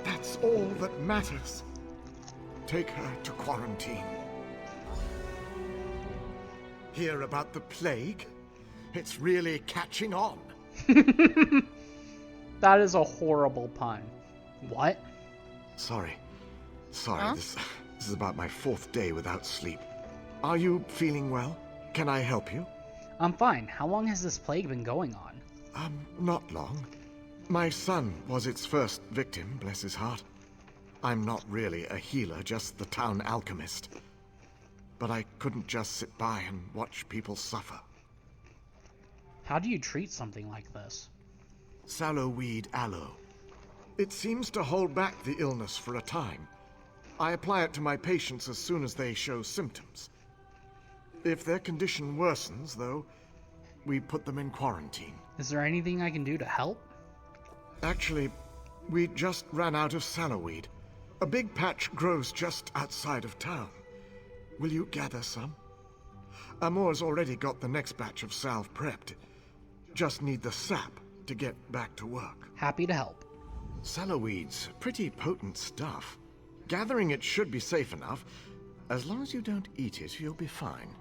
That's all that matters. Take her to quarantine. Hear about the plague? It's really catching on. That is a horrible pun. What? Sorry. Huh? This is about my 4th day without sleep. Are you feeling well? Can I help you? I'm fine. How long has this plague been going on? Not long. My son was its first victim, bless his heart. I'm not really a healer, just the town alchemist. But I couldn't just sit by and watch people suffer. How do you treat something like this? Sallowweed aloe. It seems to hold back the illness for a time. I apply it to my patients as soon as they show symptoms. If their condition worsens, though, we put them in quarantine. Is there anything I can do to help? Actually, we just ran out of sallowweed. A big patch grows just outside of town. Will you gather some? Amor's already got the next batch of salve prepped. Just need the sap to get back to work. Happy to help. Sallowweed's pretty potent stuff. Gathering it should be safe enough. As long as you don't eat it, you'll be fine.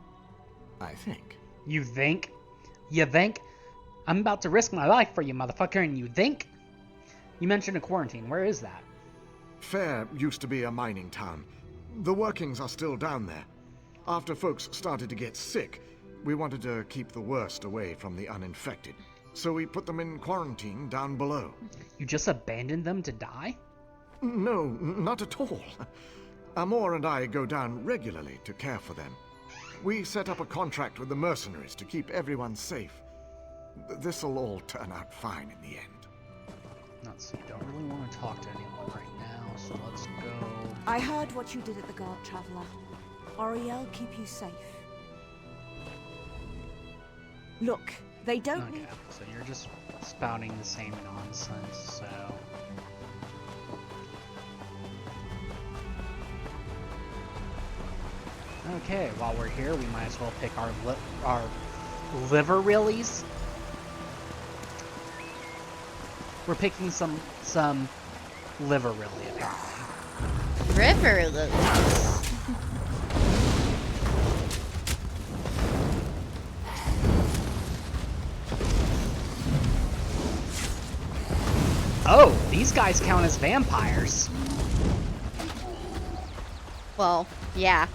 I think. You think? You think? I'm about to risk my life for you, motherfucker, and you think? You mentioned a quarantine. Where is that? Fair used to be a mining town. The workings are still down there. After folks started to get sick, we wanted to keep the worst away from the uninfected. So we put them in quarantine down below. You just abandoned them to die? No, not at all. Amor and I go down regularly to care for them. We set up a contract with the mercenaries to keep everyone safe. This'll all turn out fine in the end. Let's see, don't really want to talk to anyone right now. So let's go. I heard what you did at the guard, Traveler. Oriel keep you safe. Look, they don't need... So you're just spouting the same nonsense, so... Okay, while we're here, we might as well pick our liver rillies. We're picking some liver rilly, apparently. River lilies. Oh, these guys count as vampires. Well, yeah.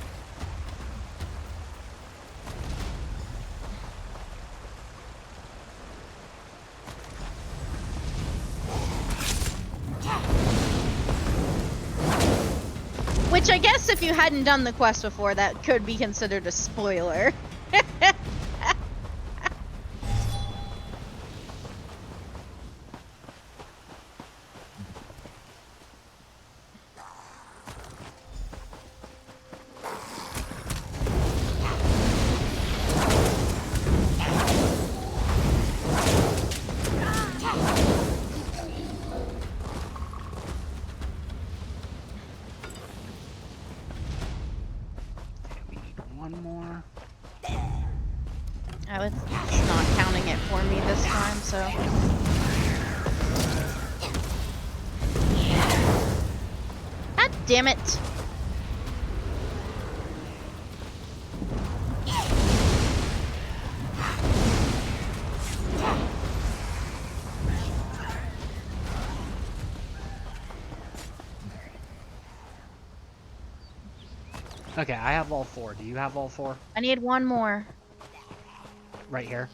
Which I guess if you hadn't done the quest before, that could be considered a spoiler. It's not counting it for me this time, so... God damn it! Okay, I have all 4. Do you have all 4? I need one more. Right here.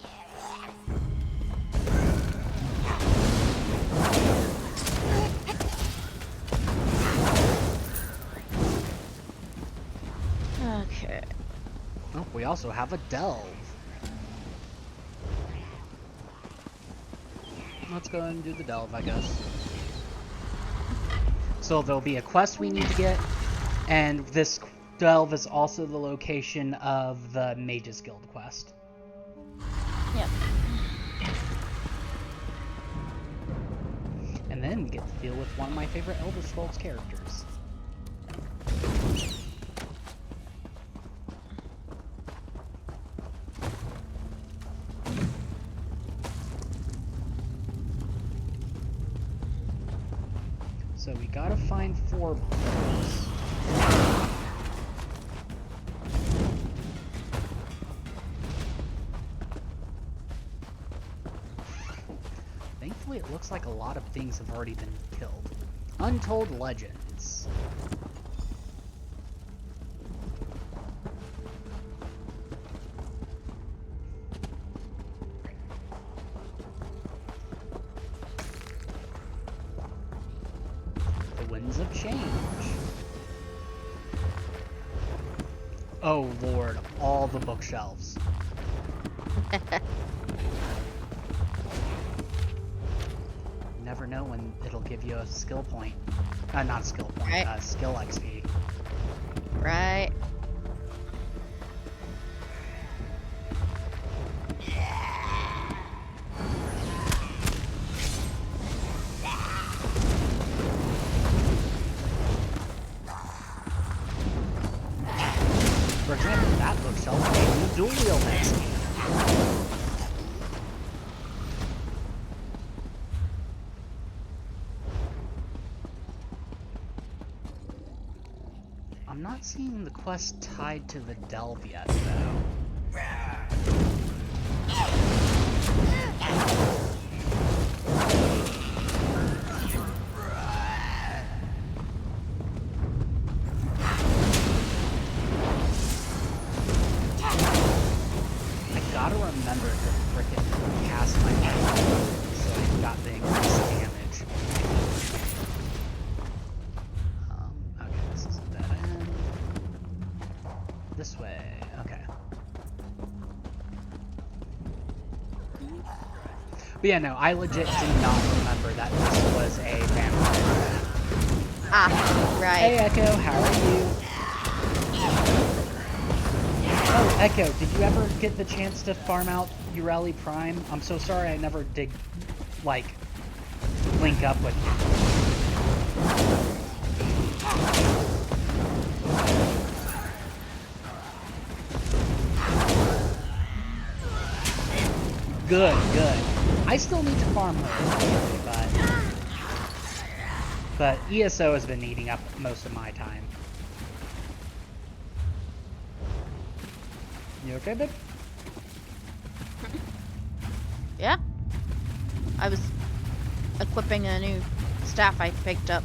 Okay. Oh, we also have a delve. Let's go and do the delve, I guess. So there'll be a quest we need to get, and this delve is also the location of the Mages Guild quest. Yep. And then we get to deal with one of my favorite Elder Scrolls characters. So we gotta find 4 books. Thankfully, it looks like a lot of things have already been killed. Untold legends. The Winds of Change. Oh lord, all the bookshelves. Never know when it'll give you a skill point. Not skill point, right. Skill XP. Right. For example, that bookshelf gave you dual wield XP. I'm not seeing the quest tied to the delve yet, though. I gotta remember to frickin' cast my weapon so I got the increased damage. Okay, this is a dead end. This way, okay. But yeah, no, I legit did not remember that this was a vampire. Ah, right. Hey Echo, how are you? Oh, Echo, did you ever get the chance to farm out Ureli Prime? I'm so sorry I never did, like, link up with you. Good, good. I still need to farm her, but ESO has been eating up most of my time. You okay, babe? Yeah. I was equipping a new staff I picked up.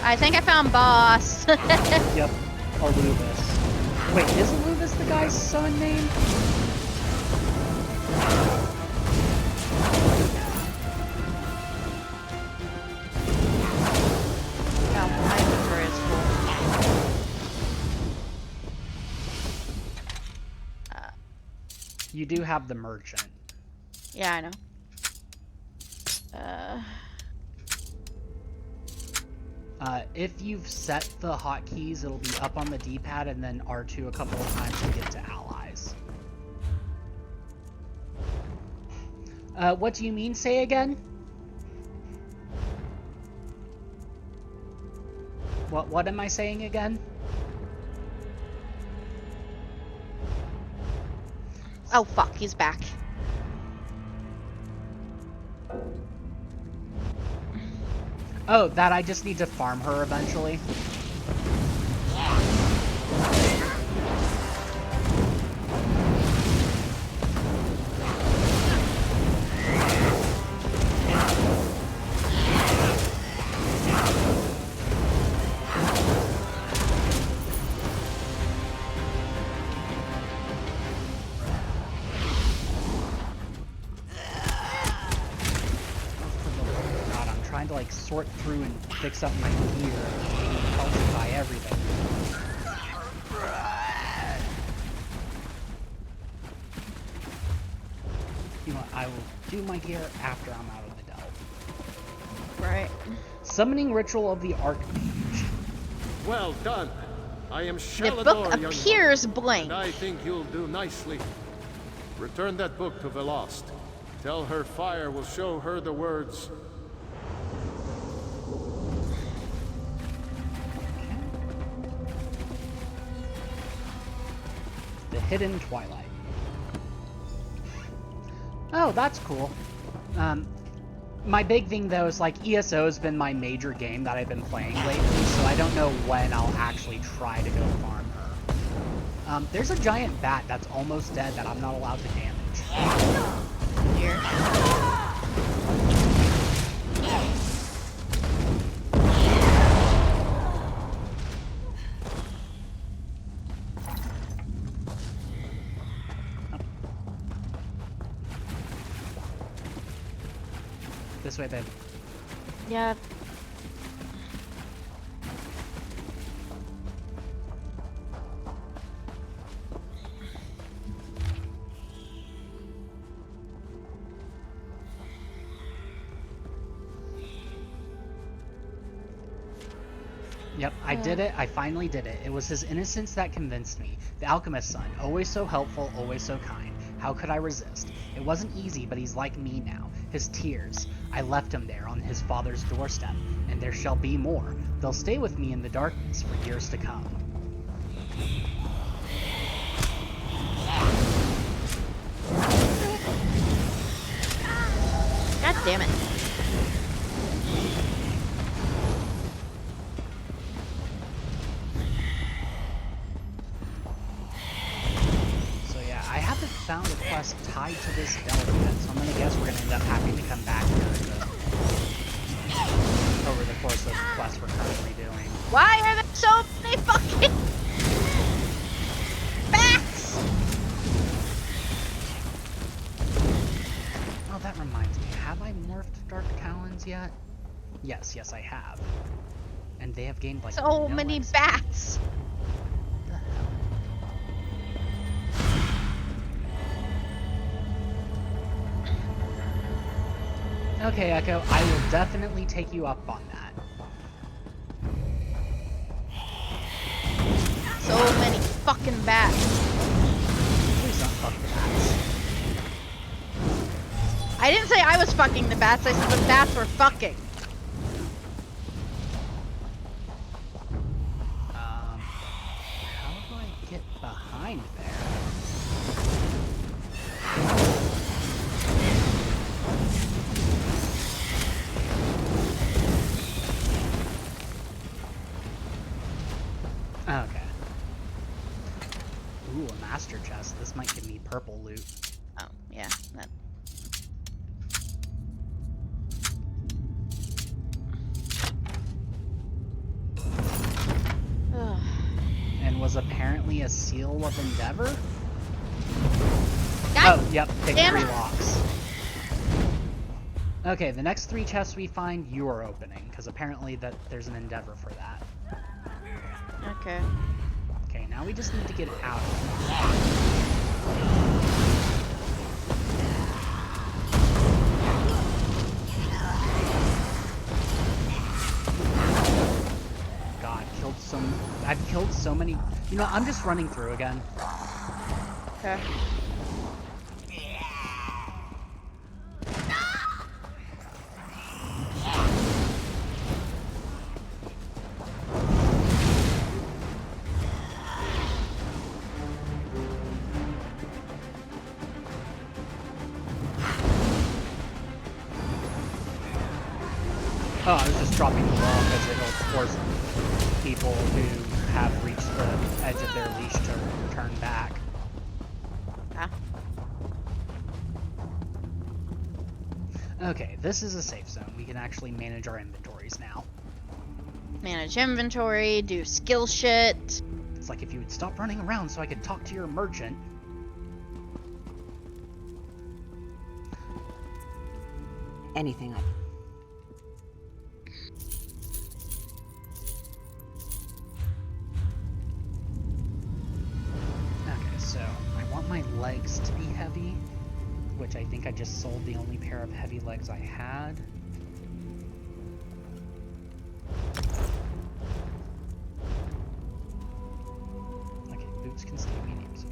I think I found boss. Yep, Alubis. Wait, is Alubis the guy's son name? You do have the merchant. Yeah, I know. If you've set the hotkeys, it'll be up on the D-pad and then R2 a couple of times to get to allies. What do you mean? Say again? What am I saying again? Oh fuck, he's back. Oh, that I just need to farm her eventually. Sort through and fix up my gear and falsify everything. You know, I will do my gear after I'm out of the delve. Right. Summoning Ritual of the Archmage. Well done. I am The Shalador, book young appears one, blank. and I think you'll do nicely. Return that book to Velost. Tell her fire will show her the words. The Hidden Twilight. Oh, that's cool. My big thing though is like ESO has been my major game that I've been playing lately, so I don't know when I'll actually try to go farm her. There's a giant bat that's almost dead that I'm not allowed to damage. Here. This way, babe. Yeah. Yep, I did it. I finally did it. It was his innocence that convinced me. The alchemist's son, always so helpful, always so kind. How could I resist? It wasn't easy, but he's like me now. His tears. I left him there on his father's doorstep, and there shall be more. They'll stay with me in the darkness for years to come. God damn it. So yeah, I haven't found a quest tied to this delve yet, so I'm gonna guess we're gonna end up having to come back here over the course of the quests we're currently doing. Why are there so many fucking bats? Oh, that reminds me. Have I morphed Dark Talons yet? Yes, I have. And they have gained like So many bats. What the hell? Okay, Echo, I will definitely take you up on that. So many fucking bats. Please don't fuck the bats. I didn't say I was fucking the bats, I said the bats were fucking. How do I get behind there? Okay. Ooh, a master chest. This might give me purple loot. Oh, yeah. That. And was apparently a seal of endeavor? God oh, yep, pick damn 3 it. locks. Okay, the next 3 chests we find, you are opening, because apparently there's an endeavor for that. Okay. Okay, now we just need to get out of here. God, I've killed so many. You know, I'm just running through again. Okay. Oh, I was just dropping the wall because it'll force people who have reached the edge of their leash to return back. Ah. Okay, this is a safe zone. We can actually manage our inventories now. Manage inventory, do skill shit. It's like if you would stop running around so I could talk to your merchant. Anything. Okay, so I want my legs to be heavy, which I think I just sold the only pair of heavy legs I had. Okay, boots can stay mediums.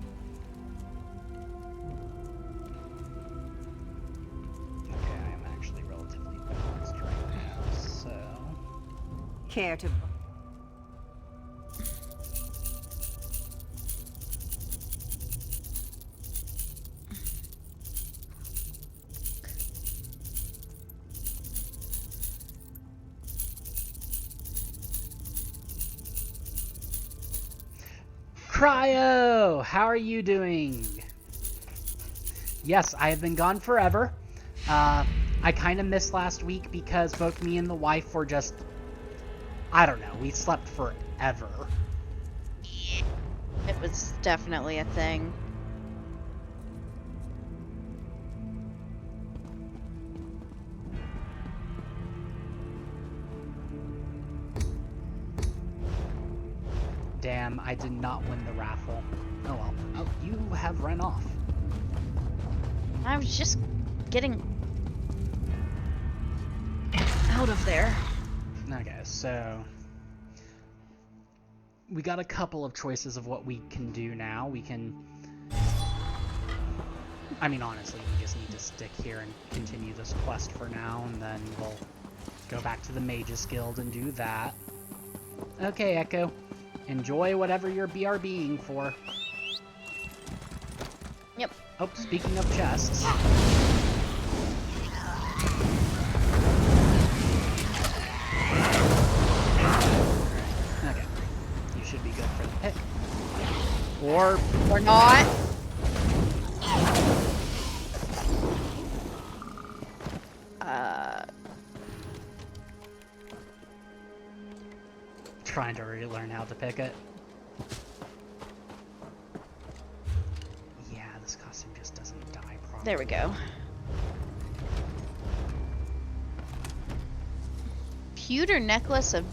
Okay, I am actually relatively balanced right now, so... Care to... Cryo! How are you doing? Yes, I have been gone forever. I kind of missed last week because both me and the wife were just... I don't know, we slept forever. It was definitely a thing. Damn, I did not win the raffle. Oh well. Oh, you have run off. I was just getting out of there. Okay, so... we got a couple of choices of what we can do now. We can... I mean, honestly, we just need to stick here and continue this quest for now, and then we'll go back to the Mages Guild and do that. Okay, Echo. Enjoy whatever you're BRBing for. Yep. Oh, speaking of chests. Okay. You should be good for the pick. Or not. Trying to relearn how to pick it. Yeah, this costume just doesn't die properly. There we go. Pewter necklace of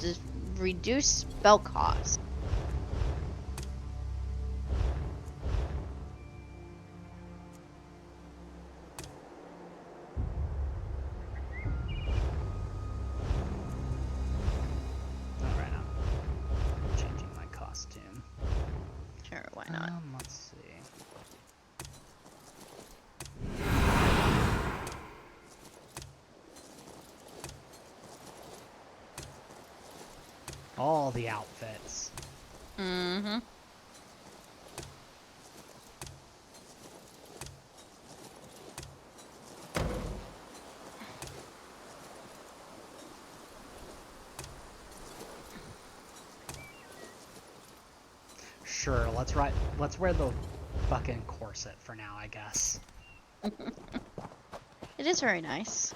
reduced spell cost. not? Let's see. All the outfits. Mm-hmm. Sure, let's wear the fucking corset for now, I guess. It is very nice.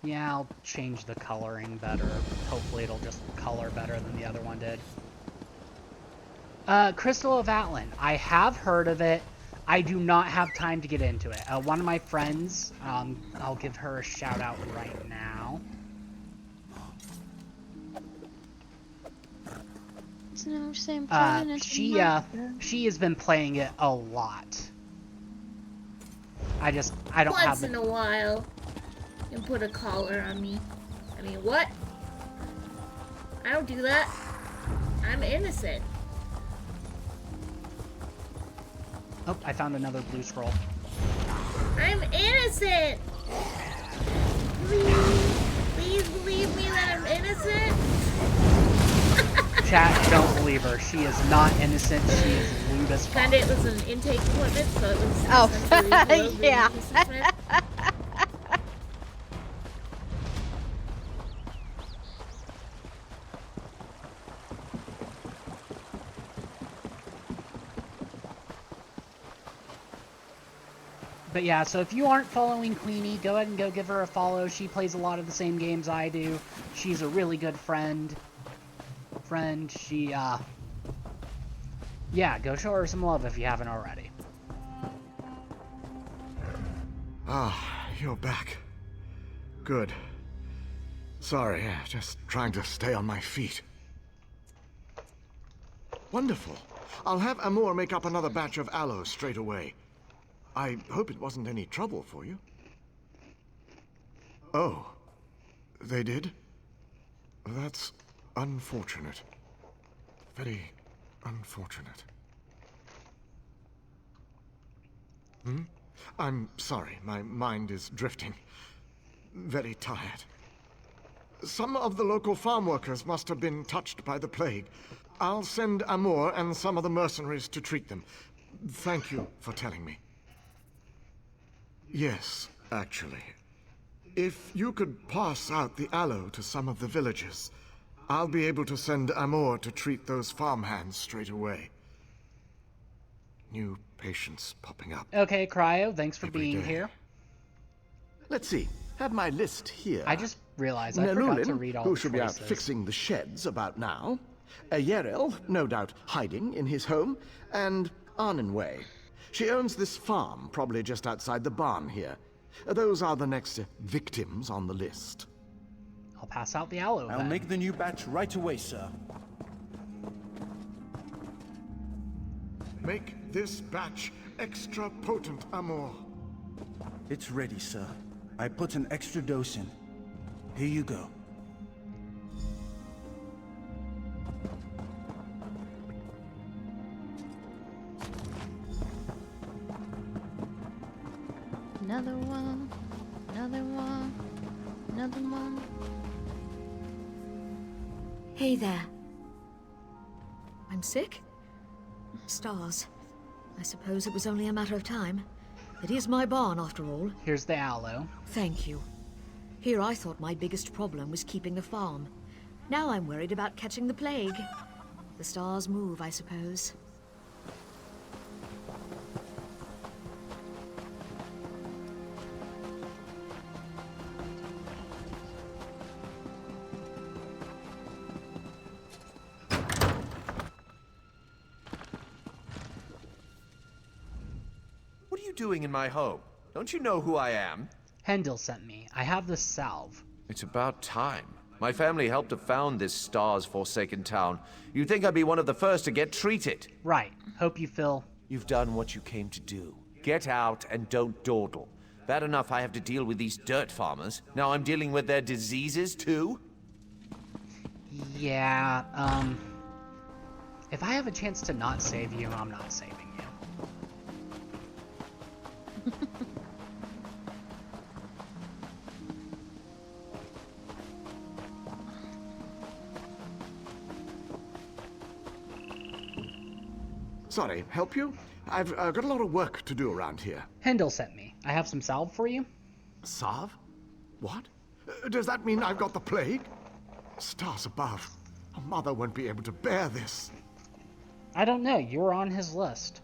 Yeah, I'll change the coloring better. Hopefully it'll just color better than the other one did. Crystal of Atlan. I have heard of it. I do not have time to get into it. One of my friends, I'll give her a shout out right now. She has been playing it a lot. I don't have Once in a while, you can put a collar on me. I mean, what? I don't do that. I'm innocent. Oh, I found another blue scroll. I'm innocent! Please believe me that I'm innocent? Chat, don't believe her. She is not innocent. She is lewd as fuck. And it was an intake appointment, so it was oh, yeah. But yeah, so if you aren't following Queenie, go ahead and go give her a follow. She plays a lot of the same games I do. She's a really good friend. She, yeah, go show her some love if you haven't already. Ah, you're back. Good. Sorry, just trying to stay on my feet. Wonderful. I'll have Amor make up another batch of aloe straight away. I hope it wasn't any trouble for you. Oh, they did? That's unfortunate. Very unfortunate. I'm sorry, my mind is drifting. Very tired. Some of the local farm workers must have been touched by the plague. I'll send Amor and some of the mercenaries to treat them. Thank you for telling me. Yes, actually. If you could pass out the aloe to some of the villagers, I'll be able to send Amor to treat those farmhands straight away. New patients popping up. Okay, Cryo, thanks for being here. Let's see. Have my list here. I just realized I forgot to read all who the should be out choices. fixing the sheds about now. Yeril, no doubt hiding in his home. And Arnenway. She owns this farm, probably just outside the barn here. Those are the next victims on the list. I'll pass out the aloe. I'll make the new batch right away, sir. Make this batch extra potent, Amor. It's ready, sir. I put an extra dose in. Here you go. Another one, another one, another one. Hey there. I'm sick? Stars. I suppose it was only a matter of time. It is my barn, after all. Here's the aloe. Thank you. Here I thought my biggest problem was keeping the farm. Now I'm worried about catching the plague. The stars move, I suppose. What are you doing in my home? Don't you know who I am? Hendel sent me. I have this salve. It's about time. My family helped to found this stars-forsaken town. You'd think I'd be one of the first to get treated. Right. Hope you feel... You've done what you came to do. Get out and don't dawdle. Bad enough I have to deal with these dirt farmers. Now I'm dealing with their diseases, too? Yeah, If I have a chance to not save you, I'm not saving you. Sorry, help you? I've got a lot of work to do around here. Hendel sent me. I have some salve for you. Salve? What? Does that mean I've got the plague? Stars above. A mother won't be able to bear this. I don't know. You're on his list.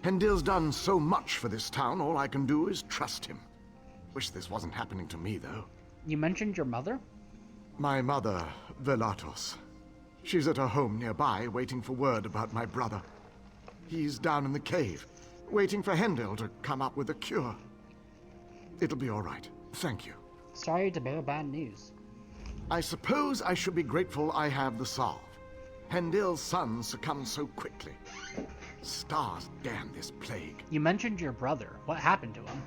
Hendil's done so much for this town, all I can do is trust him. Wish this wasn't happening to me, though. You mentioned your mother? My mother, Velatos. She's at her home nearby, waiting for word about my brother. He's down in the cave, waiting for Hendil to come up with a cure. It'll be all right. Thank you. Sorry to bear bad news. I suppose I should be grateful I have the salve. Hendil's son succumbed so quickly. Stars damn this plague. You mentioned your brother. What happened to him?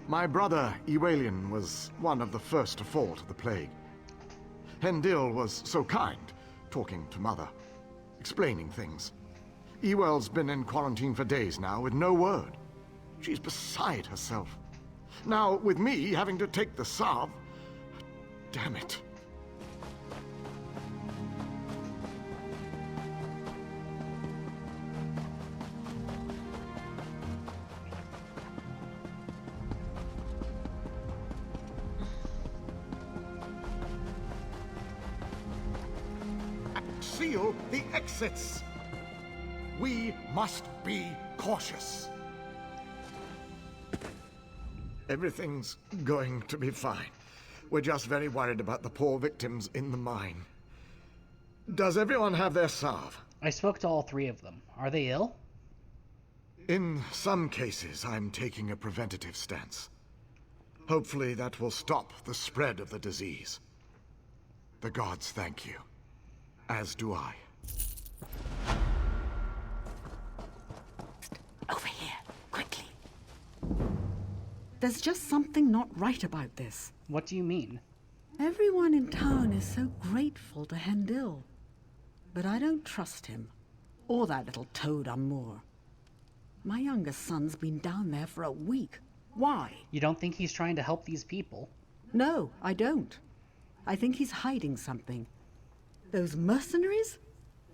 My brother, Ewalian, was one of the first to fall to the plague. Hendil was so kind, talking to Mother, explaining things. Ewell's been in quarantine for days now with no word. She's beside herself. Now, with me having to take the salve, damn it. Seal the exits. We must be cautious. Everything's going to be fine. We're just very worried about the poor victims in the mine. Does everyone have their salve? I spoke to all three of them. Are they ill? In some cases, I'm taking a preventative stance. Hopefully that will stop the spread of the disease. The gods thank you. As do I. Over here, quickly. There's just something not right about this. What do you mean? Everyone in town is so grateful to Hendil. But I don't trust him. Or that little toad on Moor. My youngest son's been down there for a week. Why? You don't think he's trying to help these people? No, I don't. I think he's hiding something. Those mercenaries?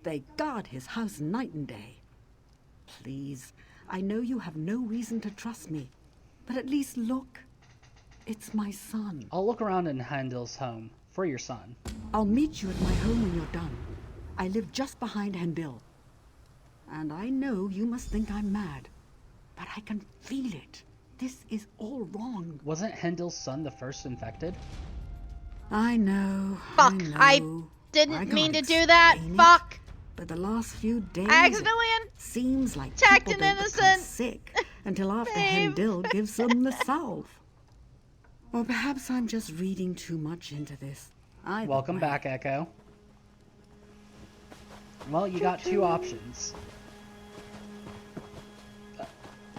They guard his house night and day. Please, I know you have no reason to trust me, but at least look. It's my son. I'll look around in Hendil's home for your son. I'll meet you at my home when you're done. I live just behind Hendil. And I know you must think I'm mad, but I can feel it. This is all wrong. Wasn't Hendil's son the first infected? I know. Fuck, I didn't mean to do that. Fuck. But the last few days, I accidentally seems like attacked people an don't become innocent. sick until after Babe. Hendil gives them the salve. Or perhaps I'm just reading too much into this. Welcome back, Echo. Well, you got two options.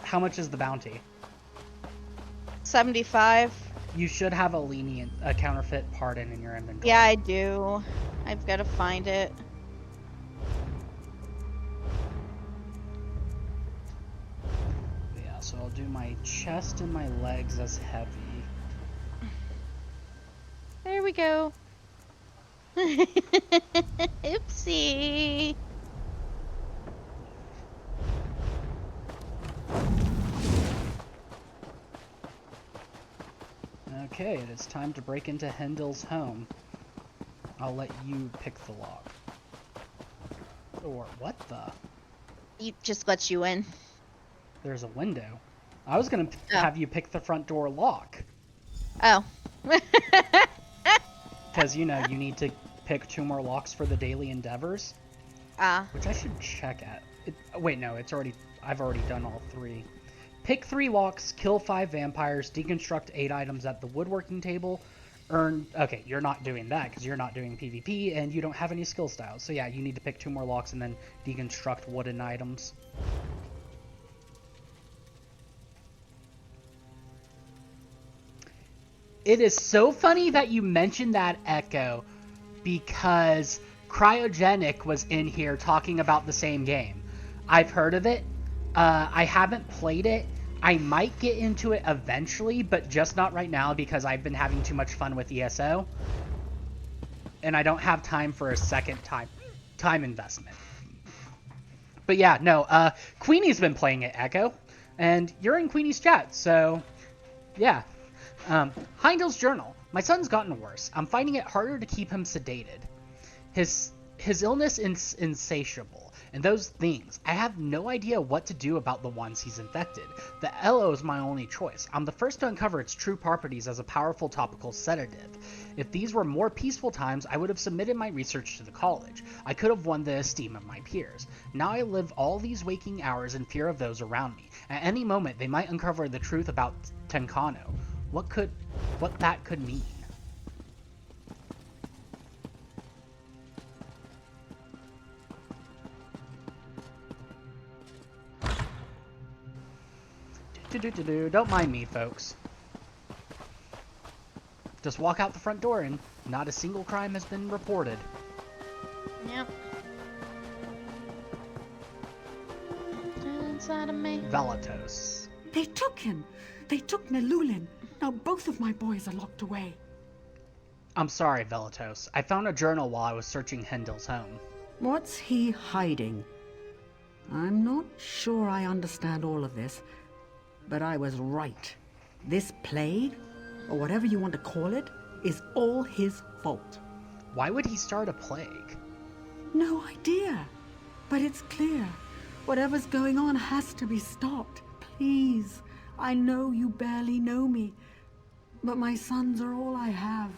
How much is the bounty? 75. You should have a counterfeit pardon in your inventory. Yeah, I do. I've got to find it. Yeah, so I'll do my chest and my legs as heavy. There we go. Oopsie. Okay, it is time to break into Hendil's home. I'll let you pick the lock. Or what the? It just lets you in. There's a window. I was gonna have you pick the front door lock. Oh. Because, you know, you need to pick 2 more locks for the daily endeavors. Which I should check at. Wait, no, I've already done all 3. Pick 3 locks, kill 5 vampires, deconstruct 8 items at the woodworking table, earn... Okay, you're not doing that because you're not doing PvP and you don't have any skill styles. So yeah, you need to pick 2 more locks and then deconstruct wooden items. It is so funny that you mentioned that, Echo, because Cryogenic was in here talking about the same game. I've heard of it. I haven't played it. I might get into it eventually, but just not right now because I've been having too much fun with ESO. And I don't have time for a second time investment. But yeah, no, Queenie's been playing it, Echo. And you're in Queenie's chat, so yeah. Heimdall's journal. My son's gotten worse. I'm finding it harder to keep him sedated. His illness is insatiable, and those things, I have no idea what to do about the ones he's infected. The ELO is my only choice. I'm the first to uncover its true properties as a powerful topical sedative. If these were more peaceful times, I would have submitted my research to the college. I could have won the esteem of my peers. Now I live all these waking hours in fear of those around me. At any moment, they might uncover the truth about Tenkano. What that could mean. Don't mind me, folks. Just walk out the front door and not a single crime has been reported. Yep. Inside of me. Velatos. They took him. They took Nelulin. Now both of my boys are locked away. I'm sorry, Velatos. I found a journal while I was searching Heimdall's home. What's he hiding? I'm not sure I understand all of this, but I was right. This plague, or whatever you want to call it, is all his fault. Why would he start a plague? No idea. But it's clear. Whatever's going on has to be stopped. Please. I know you barely know me, but my sons are all I have.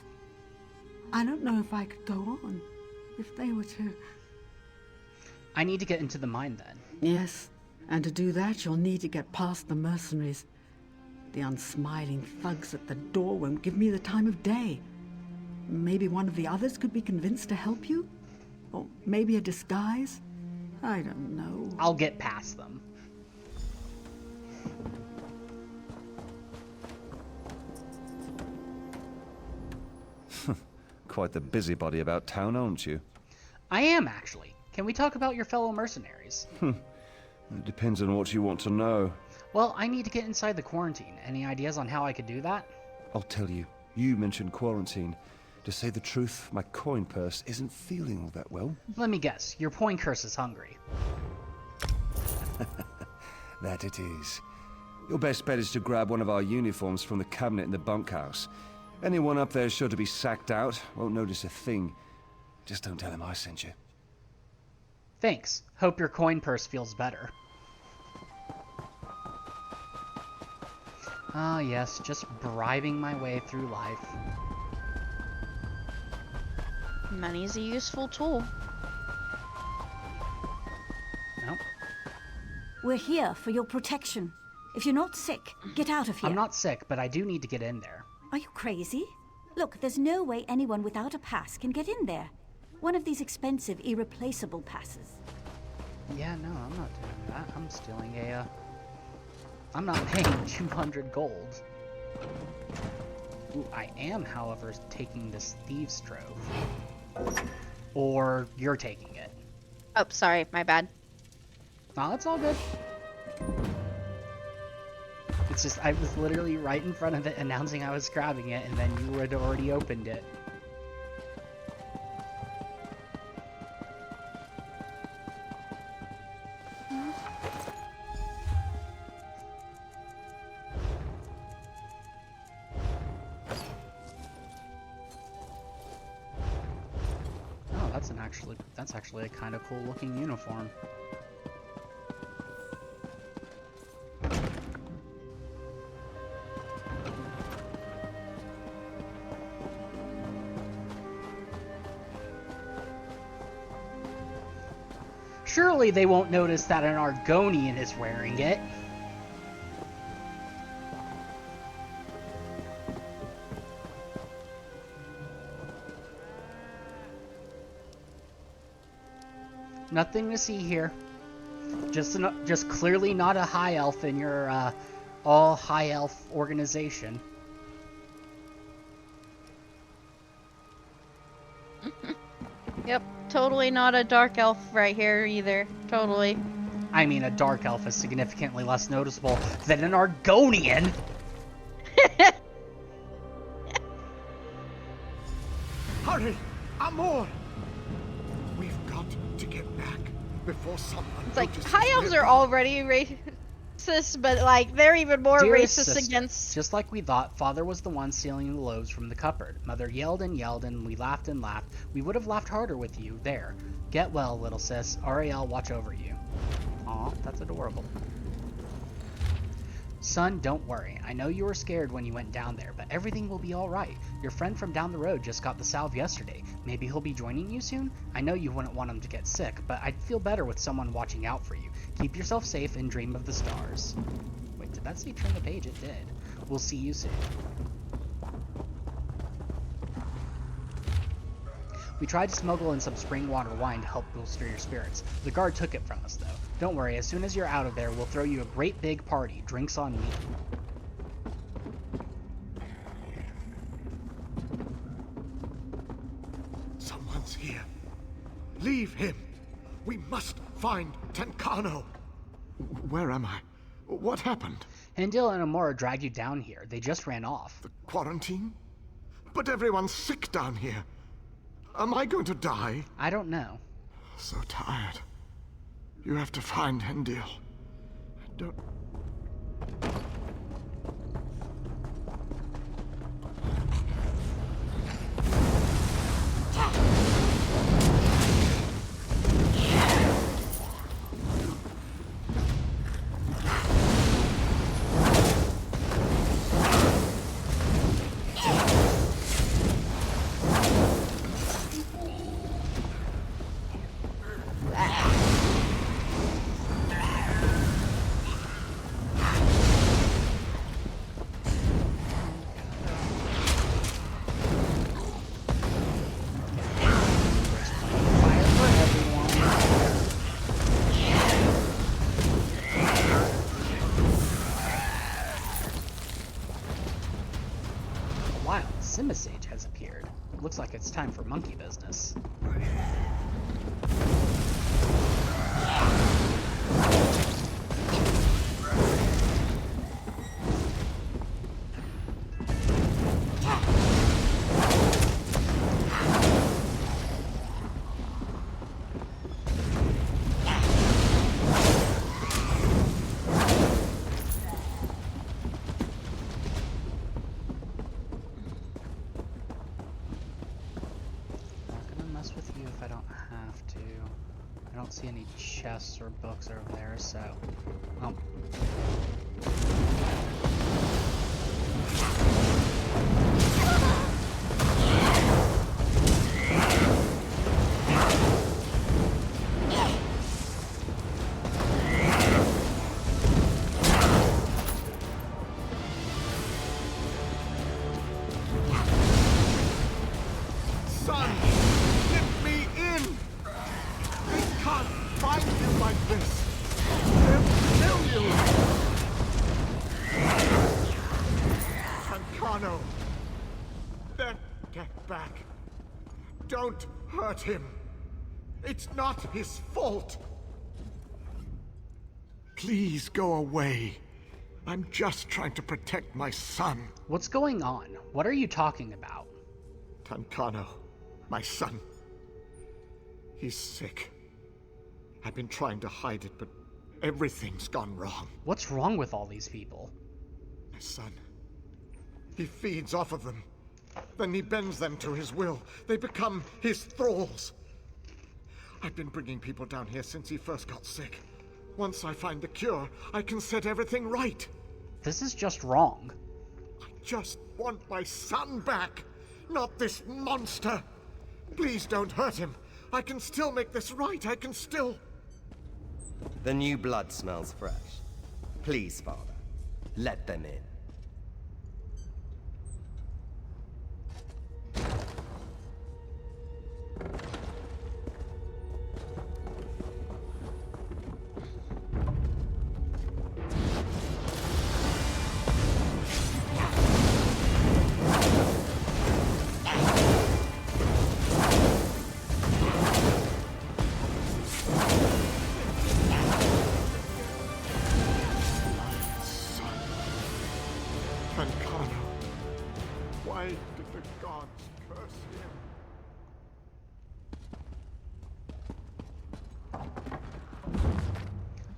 I don't know if I could go on, if they were to... I need to get into the mine then. Yes, and to do that you'll need to get past the mercenaries. The unsmiling thugs at the door won't give me the time of day. Maybe one of the others could be convinced to help you? Or maybe a disguise? I don't know. I'll get past them. Quite the busybody about town, aren't you? I am, actually. Can we talk about your fellow mercenaries? It depends on what you want to know. Well, I need to get inside the quarantine. Any ideas on how I could do that? I'll tell you. You mentioned quarantine. To say the truth, my coin purse isn't feeling all that well. Let me guess. Your point curse is hungry. That it is. Your best bet is to grab one of our uniforms from the cabinet in the bunkhouse. Anyone up there sure to be sacked out, won't notice a thing. Just don't tell him I sent you. Thanks. Hope your coin purse feels better. Ah, yes, just bribing my way through life. Money's a useful tool. Nope. We're here for your protection. If you're not sick, get out of here. I'm not sick, but I do need to get in there. Are you crazy? Look, there's no way anyone without a pass can get in there. One of these expensive, irreplaceable passes. Yeah, no, I'm not doing that. I'm stealing I'm not paying 200 gold. Ooh, I am, however, taking this thieves' trove. Or you're taking it. Oh, sorry, my bad. No, that's all good. It's just, I was literally right in front of it announcing I was grabbing it, and then you had already opened it. Oh, that's actually a kind of cool looking uniform. Surely they won't notice that an Argonian is wearing it. Nothing to see here. Just clearly not a high elf in your all high elf organization. Yep. totally not a dark elf right here either. Totally. I mean, a dark elf is significantly less noticeable than an Argonian. Hurry! Amor! We've got to get back before someone It's like, notices high elves we're are gone. already racist, but like, they're even more Dearest racist sister, against... just like we thought, Father was the one stealing the loaves from the cupboard. Mother yelled and yelled, and we laughed and laughed. We would have laughed harder with you. There. Get well, little sis. Ariel, watch over you. Aw, that's adorable. Son, don't worry. I know you were scared when you went down there, but everything will be alright. Your friend from down the road just got the salve yesterday. Maybe he'll be joining you soon? I know you wouldn't want him to get sick, but I'd feel better with someone watching out for you. Keep yourself safe and dream of the stars. Wait, did that say turn the page? It did. We'll see you soon. We tried to smuggle in some spring water wine to help bolster your spirits. The guard took it from us, though. Don't worry, as soon as you're out of there, we'll throw you a great big party. Drinks on me. Someone's here. Leave him. We must find Tencano. Where am I? What happened? Hindil and Amora dragged you down here. They just ran off. The quarantine? But everyone's sick down here. Am I going to die? I don't know. So tired. You have to find Hindil. I don't... Simisage has appeared. Looks like it's time for monkey business. See any chests or books over there, so Son, let me in! They can't find you like this! They'll kill you! Tancano! Get back! Don't hurt him! It's not his fault! Please go away. I'm just trying to protect my son. What's going on? What are you talking about? Tancano, my son. He's sick. I've been trying to hide it, but everything's gone wrong. What's wrong with all these people? My son. He feeds off of them. Then he bends them to his will. They become his thralls. I've been bringing people down here since he first got sick. Once I find the cure, I can set everything right. This is just wrong. I just want my son back, not this monster. Please don't hurt him. I can still make this right. I can still... The new blood smells fresh. Please, Father, let them in.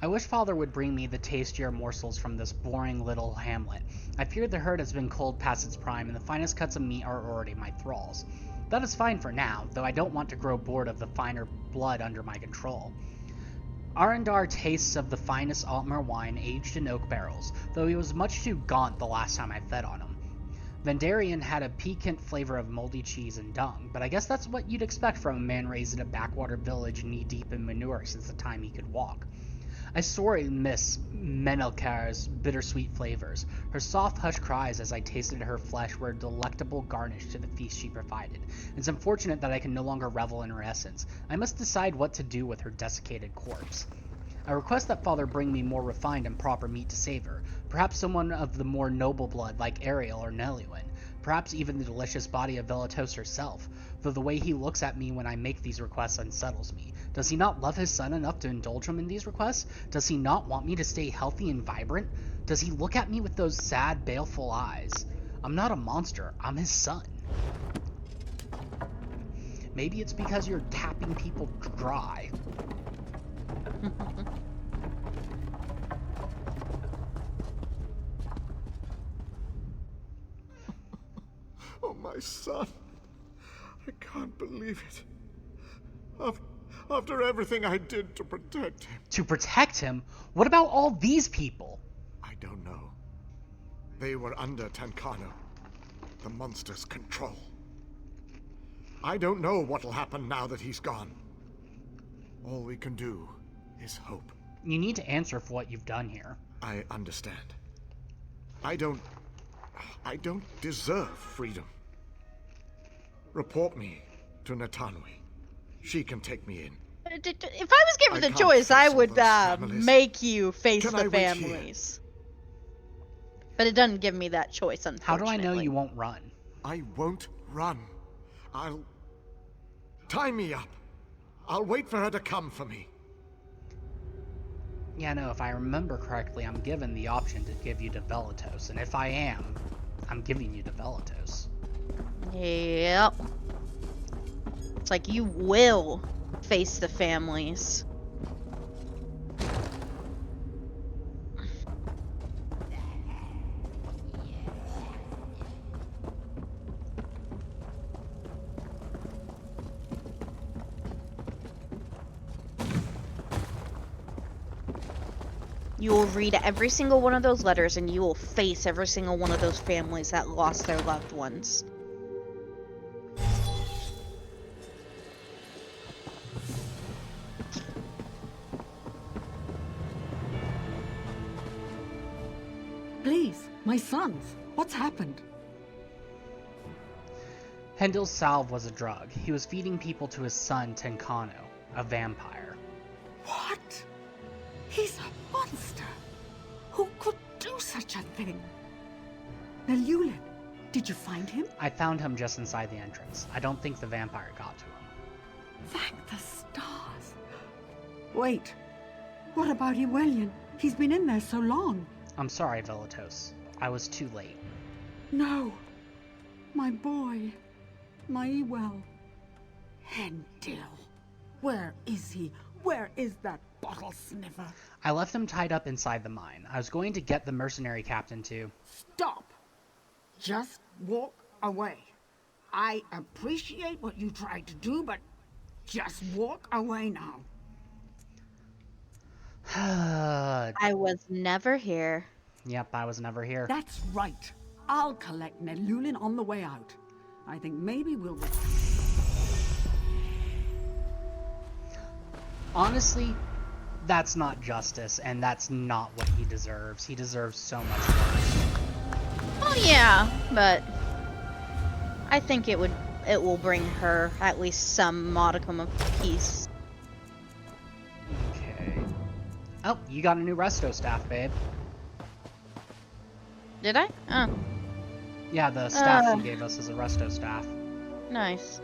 I wish Father would bring me the tastier morsels from this boring little hamlet. I fear the herd has been cold past its prime, and the finest cuts of meat are already my thralls. That is fine for now, though I don't want to grow bored of the finer blood under my control. Arendar tastes of the finest Altmer wine aged in oak barrels, though he was much too gaunt the last time I fed on him. Vendarian had a piquant flavor of moldy cheese and dung, but I guess that's what you'd expect from a man raised in a backwater village knee-deep in manure since the time he could walk. I sorely miss Menelkar's bittersweet flavors. Her soft, hushed cries as I tasted her flesh were a delectable garnish to the feast she provided. It's unfortunate that I can no longer revel in her essence. I must decide what to do with her desiccated corpse. I request that Father bring me more refined and proper meat to savor. Perhaps someone of the more noble blood like Ariel or Neluin. Perhaps even the delicious body of Velatos herself, though the way he looks at me when I make these requests unsettles me. Does he not love his son enough to indulge him in these requests? Does he not want me to stay healthy and vibrant? Does he look at me with those sad, baleful eyes? I'm not a monster, I'm his son. Maybe it's because you're tapping people dry. Oh, my son. I can't believe it. After everything I did to protect him. To protect him? What about all these people? I don't know. They were under Tancano, the monster's control. I don't know what'll happen now that he's gone. All we can do is hope. You need to answer for what you've done here. I understand. I don't deserve freedom. Report me to Natanui. She can take me in. If I was given the choice, I would make you face the families. But it doesn't give me that choice, unfortunately. How do I know you won't run? I won't run. I'll... Tie me up. I'll wait for her to come for me. Yeah, no, if I remember correctly, I'm given the option to give you to Velatos, and if I am, I'm giving you to Velatos. Yep. It's like you will face the families. You will read every single one of those letters and you will face every single one of those families that lost their loved ones. Please, my sons, what's happened? Hendel's salve was a drug. He was feeding people to his son, Tenkano, a vampire. What? He's a monster. Who could do such a thing? Neluin, did you find him? I found him just inside the entrance. I don't think the vampire got to him. Thank the stars. Wait, what about Ewellian? He's been in there so long. I'm sorry, Velatos. I was too late. No. My boy. My Ewell. Hendil. Where is he? Where is that bottle sniffer? I left him tied up inside the mine. I was going to get the mercenary captain to... Stop! Just walk away. I appreciate what you tried to do, but just walk away now. I was never here. Yep, I was never here. That's right. I'll collect Neluin on the way out. I think maybe we'll... Honestly, that's not justice, and that's not what he deserves. He deserves so much worse. Well, yeah, but I think it will bring her at least some modicum of peace. Okay. Oh, you got a new resto staff, babe. Did I? Oh. Yeah, the staff you gave us is a resto staff. Nice.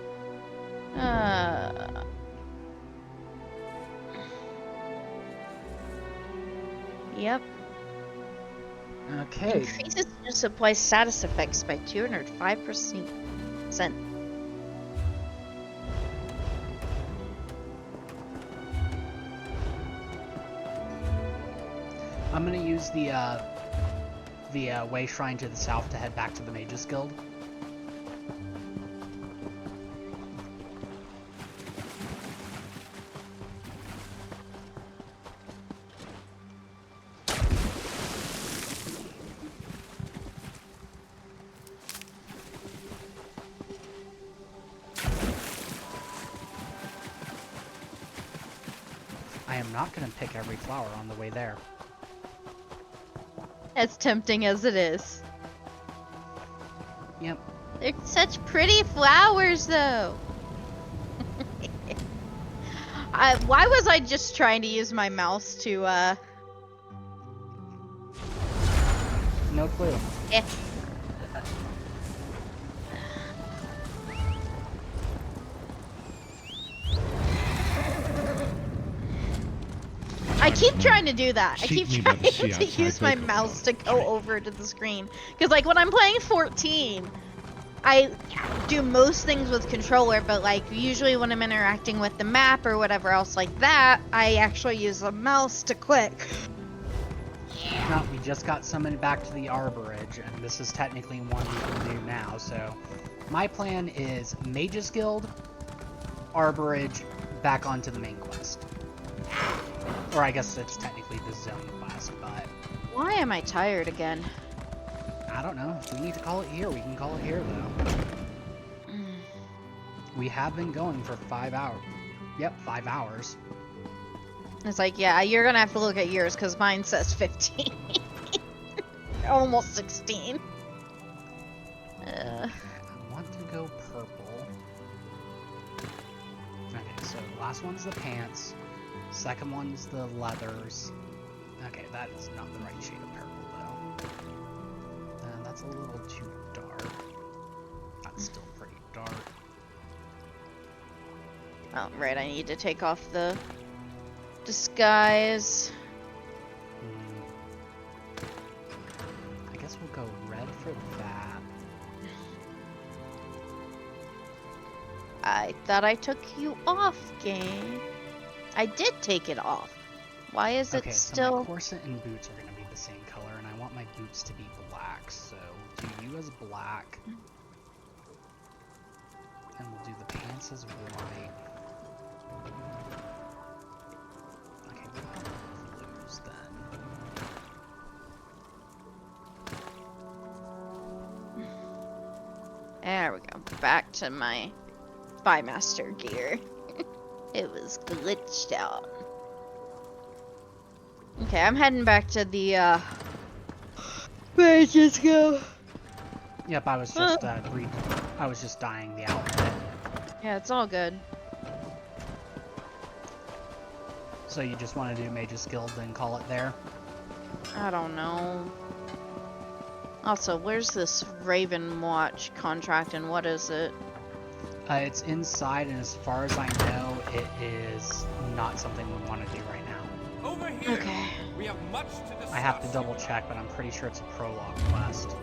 Yep. Okay. Increases supply status effects by 205%. I'm gonna use the way shrine to the south to head back to the Mages Guild. I am not gonna pick every flower on the way there. As tempting as it is. Yep. They're such pretty flowers, though. Why was I just trying to use my mouse to, No clue. Eh. I keep trying to do that. I keep trying to use my mouse to go over to the screen. Because, like, when I'm playing 14, I do most things with controller, but, like, usually when I'm interacting with the map or whatever else like that, I actually use the mouse to click. No, we just got summoned back to the Arborage, and this is technically one we can do now, so... My plan is Mages Guild, Arborage, back onto the main quest. Or I guess it's technically the zone quest, but... Why am I tired again? I don't know. If we need to call it here, we can call it here, though. We have been going for 5 hours. Yep, 5 hours. It's like, yeah, you're gonna have to look at yours, because mine says 15. Almost 16. I want to go purple. Okay, so last one's the pants. Second one's the leathers. Okay, that is not the right shade of purple, though. That's a little too dark. That's still pretty dark. Oh, right, I need to take off the disguise. I guess we'll go red for that. I thought I took you off, game. I did take it off. Why is it still... So my corset and boots are going to be the same color, and I want my boots to be black, so do you as black. And we'll do the pants as white. Okay, we'll have blues then. There we go. Back to my Spymaster gear. It was glitched out. Okay, I'm heading back to the, Mages Guild. Yep, I was just, I was just dyeing the outfit. Yeah, it's all good. So you just want to do Mages Guild, then call it there? I don't know. Also, where's this Raven Watch contract and what is it? It's inside, and as far as I know, it is not something we want to do right now. Over here. Okay. We have much to discuss. I have to double check, but I'm pretty sure it's a prologue quest.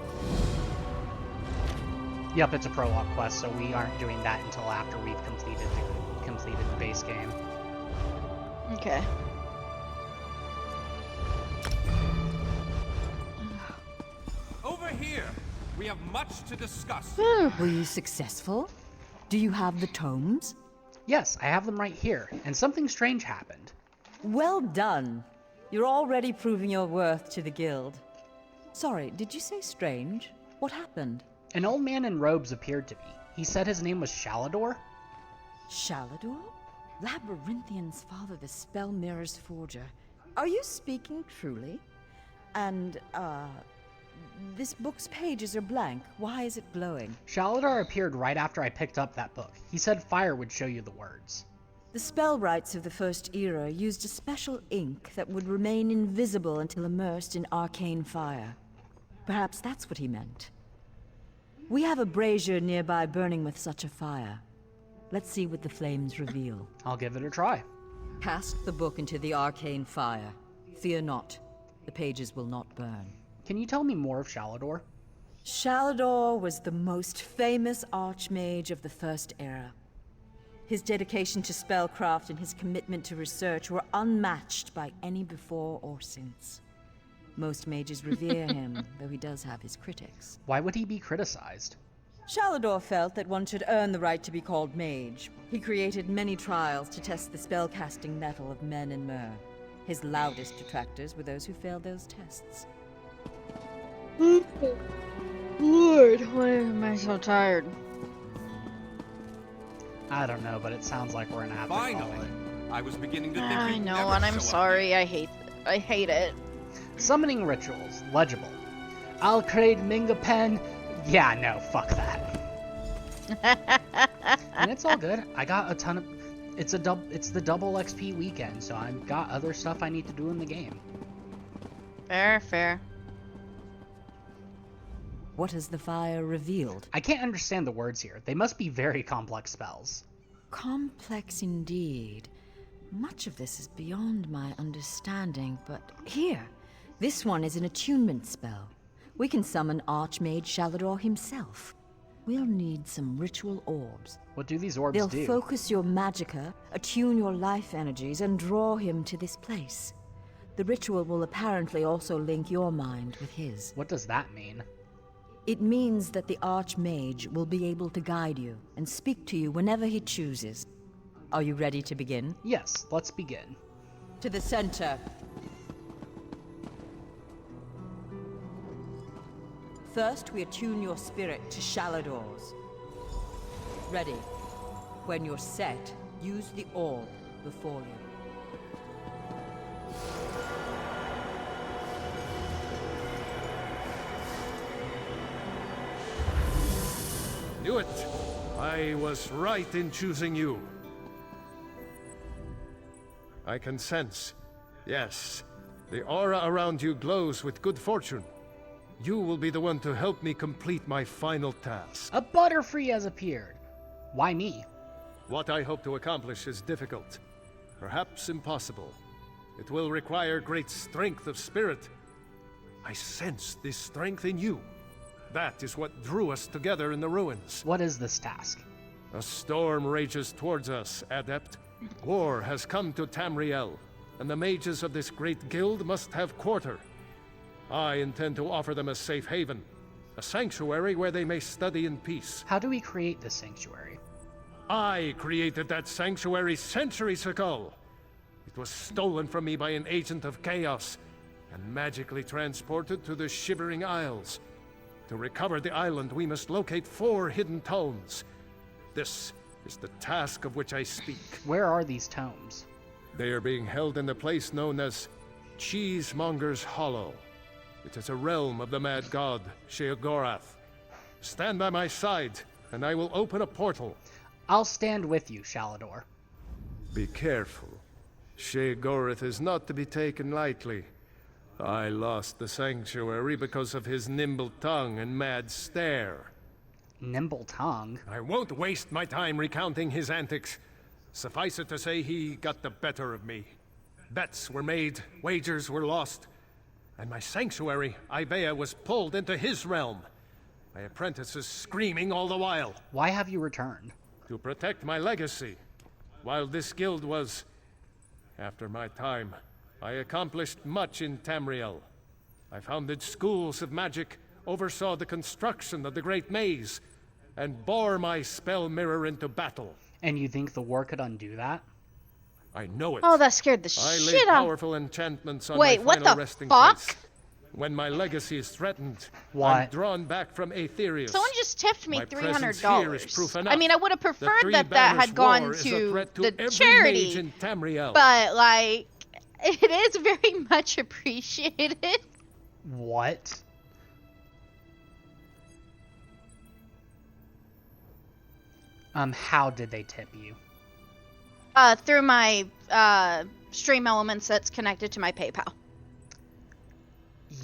Yep, it's a prologue quest, so we aren't doing that until after we've completed the base game. Okay. Over here. We have much to discuss. Were you successful? Do you have the tomes? Yes, I have them right here, and something strange happened. Well done. You're already proving your worth to the guild. Sorry, did you say strange? What happened? An old man in robes appeared to me. He said his name was Shalador. Shalador? Labyrinthian's father, the Spell Mirror's forger. Are you speaking truly? And, this book's pages are blank. Why is it glowing? Shalador appeared right after I picked up that book. He said fire would show you the words. The spellwrights of the First Era used a special ink that would remain invisible until immersed in arcane fire. Perhaps that's what he meant. We have a brazier nearby burning with such a fire. Let's see what the flames reveal. I'll give it a try. Cast the book into the arcane fire. Fear not. The pages will not burn. Can you tell me more of Shalador? Shalador was the most famous archmage of the First Era. His dedication to spellcraft and his commitment to research were unmatched by any before or since. Most mages revere him, though he does have his critics. Why would he be criticized? Shalador felt that one should earn the right to be called mage. He created many trials to test the spellcasting mettle of men and mer. His loudest detractors were those who failed those tests. Lord, why am I so tired? I don't know, but it sounds like we're gonna have Finally! to go. I was beginning to think I you'd know, never and I'm show up. sorry. I hate it. Summoning rituals. Legible. I'll create Minga Pen. Yeah, no, fuck that. And it's all good. I got a ton of... It's the double XP weekend, so I've got other stuff I need to do in the game. Fair. What has the fire revealed? I can't understand the words here. They must be very complex spells. Complex indeed. Much of this is beyond my understanding, but here, this one is an attunement spell. We can summon Archmage Shalador himself. We'll need some ritual orbs. What do these orbs They'll do? focus your magicka, attune your life energies, and draw him to this place. The ritual will apparently also link your mind with his. What does that mean? It means that the Archmage will be able to guide you and speak to you whenever he chooses. Are you ready to begin? Yes, let's begin. To the center. First, we attune your spirit to Shalador's. Ready. When you're set, use the orb before you. Knew it! I was right in choosing you. I can sense. Yes, the aura around you glows with good fortune. You will be the one to help me complete my final task. A Butterfree has appeared. Why me? What I hope to accomplish is difficult, perhaps impossible. It will require great strength of spirit. I sense this strength in you. That is what drew us together in the ruins. What is this task? A storm rages towards us, Adept. War has come to Tamriel, and the mages of this great guild must have quarter. I intend to offer them a safe haven, a sanctuary where they may study in peace. How do we create this sanctuary? I created that sanctuary centuries ago. It was stolen from me by an agent of chaos, and magically transported to the Shivering Isles. To recover the island, we must locate 4 hidden tomes. This is the task of which I speak. Where are these tomes? They are being held in the place known as Cheesemonger's Hollow. It is a realm of the mad god, Sheogorath. Stand by my side, and I will open a portal. I'll stand with you, Shalador. Be careful. Sheogorath is not to be taken lightly. I lost the sanctuary because of his nimble tongue and mad stare. Nimble tongue? I won't waste my time recounting his antics. Suffice it to say, he got the better of me. Bets were made, wagers were lost, and my sanctuary, Ibea, was pulled into his realm. My apprentices screaming all the while. Why have you returned? To protect my legacy. While this guild was... After my time, I accomplished much in Tamriel. I founded schools of magic, oversaw the construction of the Great Maze, and bore my spell mirror into battle. And you think the war could undo that? I know it. Oh, that scared the I shit laid out. powerful enchantments on Wait, my what final the resting fuck? place. When my legacy is threatened, What? I'm drawn back from Aetherius. Someone just tipped me My presence here is $300. proof I enough. mean, I would have The preferred Three that Banners had gone War is a to threat to the every charity, mage in Tamriel. but like, it is very much appreciated. What? How did they tip you? Through my Stream Elements that's connected to my PayPal.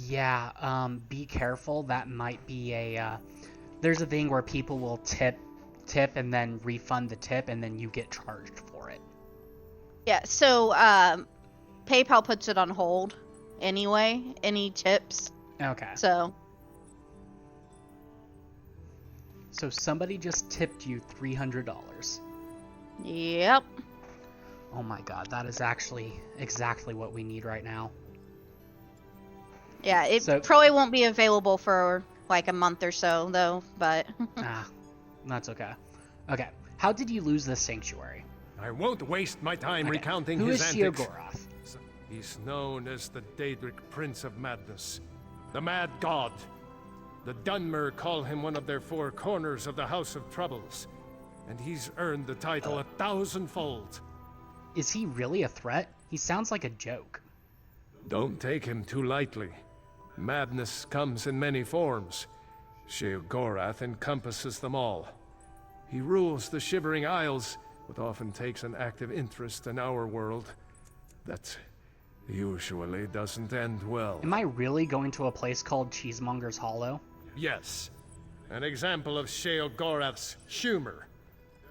Yeah, be careful. That might be a, there's a thing where people will tip and then refund the tip and then you get charged for it. Yeah, so PayPal puts it on hold anyway, any tips. Okay. So somebody just tipped you $300. Yep. Oh my god, that is actually exactly what we need right now. Yeah, it probably won't be available for like a month or so, though, but... That's okay. Okay, how did you lose this sanctuary? I won't waste my time recounting Who his is antics. Sheogorath? He's known as the Daedric Prince of Madness, the Mad God. The Dunmer call him one of their four corners of the House of Troubles, and he's earned the title 1,000-fold. Is he really a threat? He sounds like a joke. Don't take him too lightly. Madness comes in many forms. Sheogorath encompasses them all. He rules the Shivering Isles, but often takes an active interest in our world. That usually doesn't end well. Am I really going to a place called Cheesemonger's Hollow? Yes. An example of Sheogorath's humor.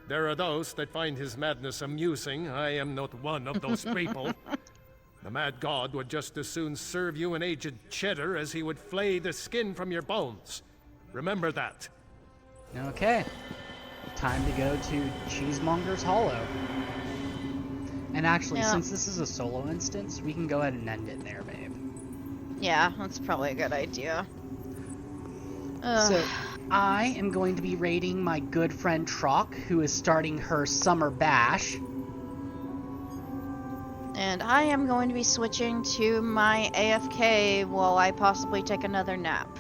There are those that find his madness amusing. I am not one of those people. The Mad God would just as soon serve you an aged cheddar as he would flay the skin from your bones. Remember that. Okay. Time to go to Cheesemonger's Hollow. And actually, since this is a solo instance, we can go ahead and end it there, babe. Yeah, that's probably a good idea. So, I am going to be raiding my good friend Trock, who is starting her summer bash. And I am going to be switching to my AFK while I possibly take another nap.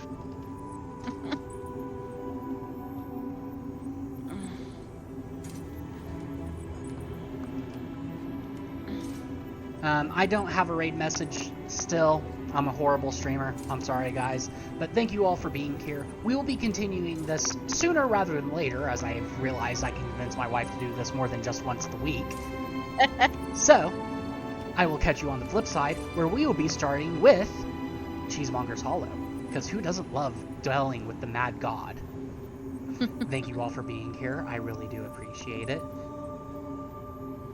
I don't have a raid message still. I'm a horrible streamer. I'm sorry, guys. But thank you all for being here. We will be continuing this sooner rather than later, as I have realized I can convince my wife to do this more than just once a week. So, I will catch you on the flip side, where we will be starting with Cheesemonger's Hollow. Because who doesn't love dwelling with the Mad God? Thank you all for being here. I really do appreciate it.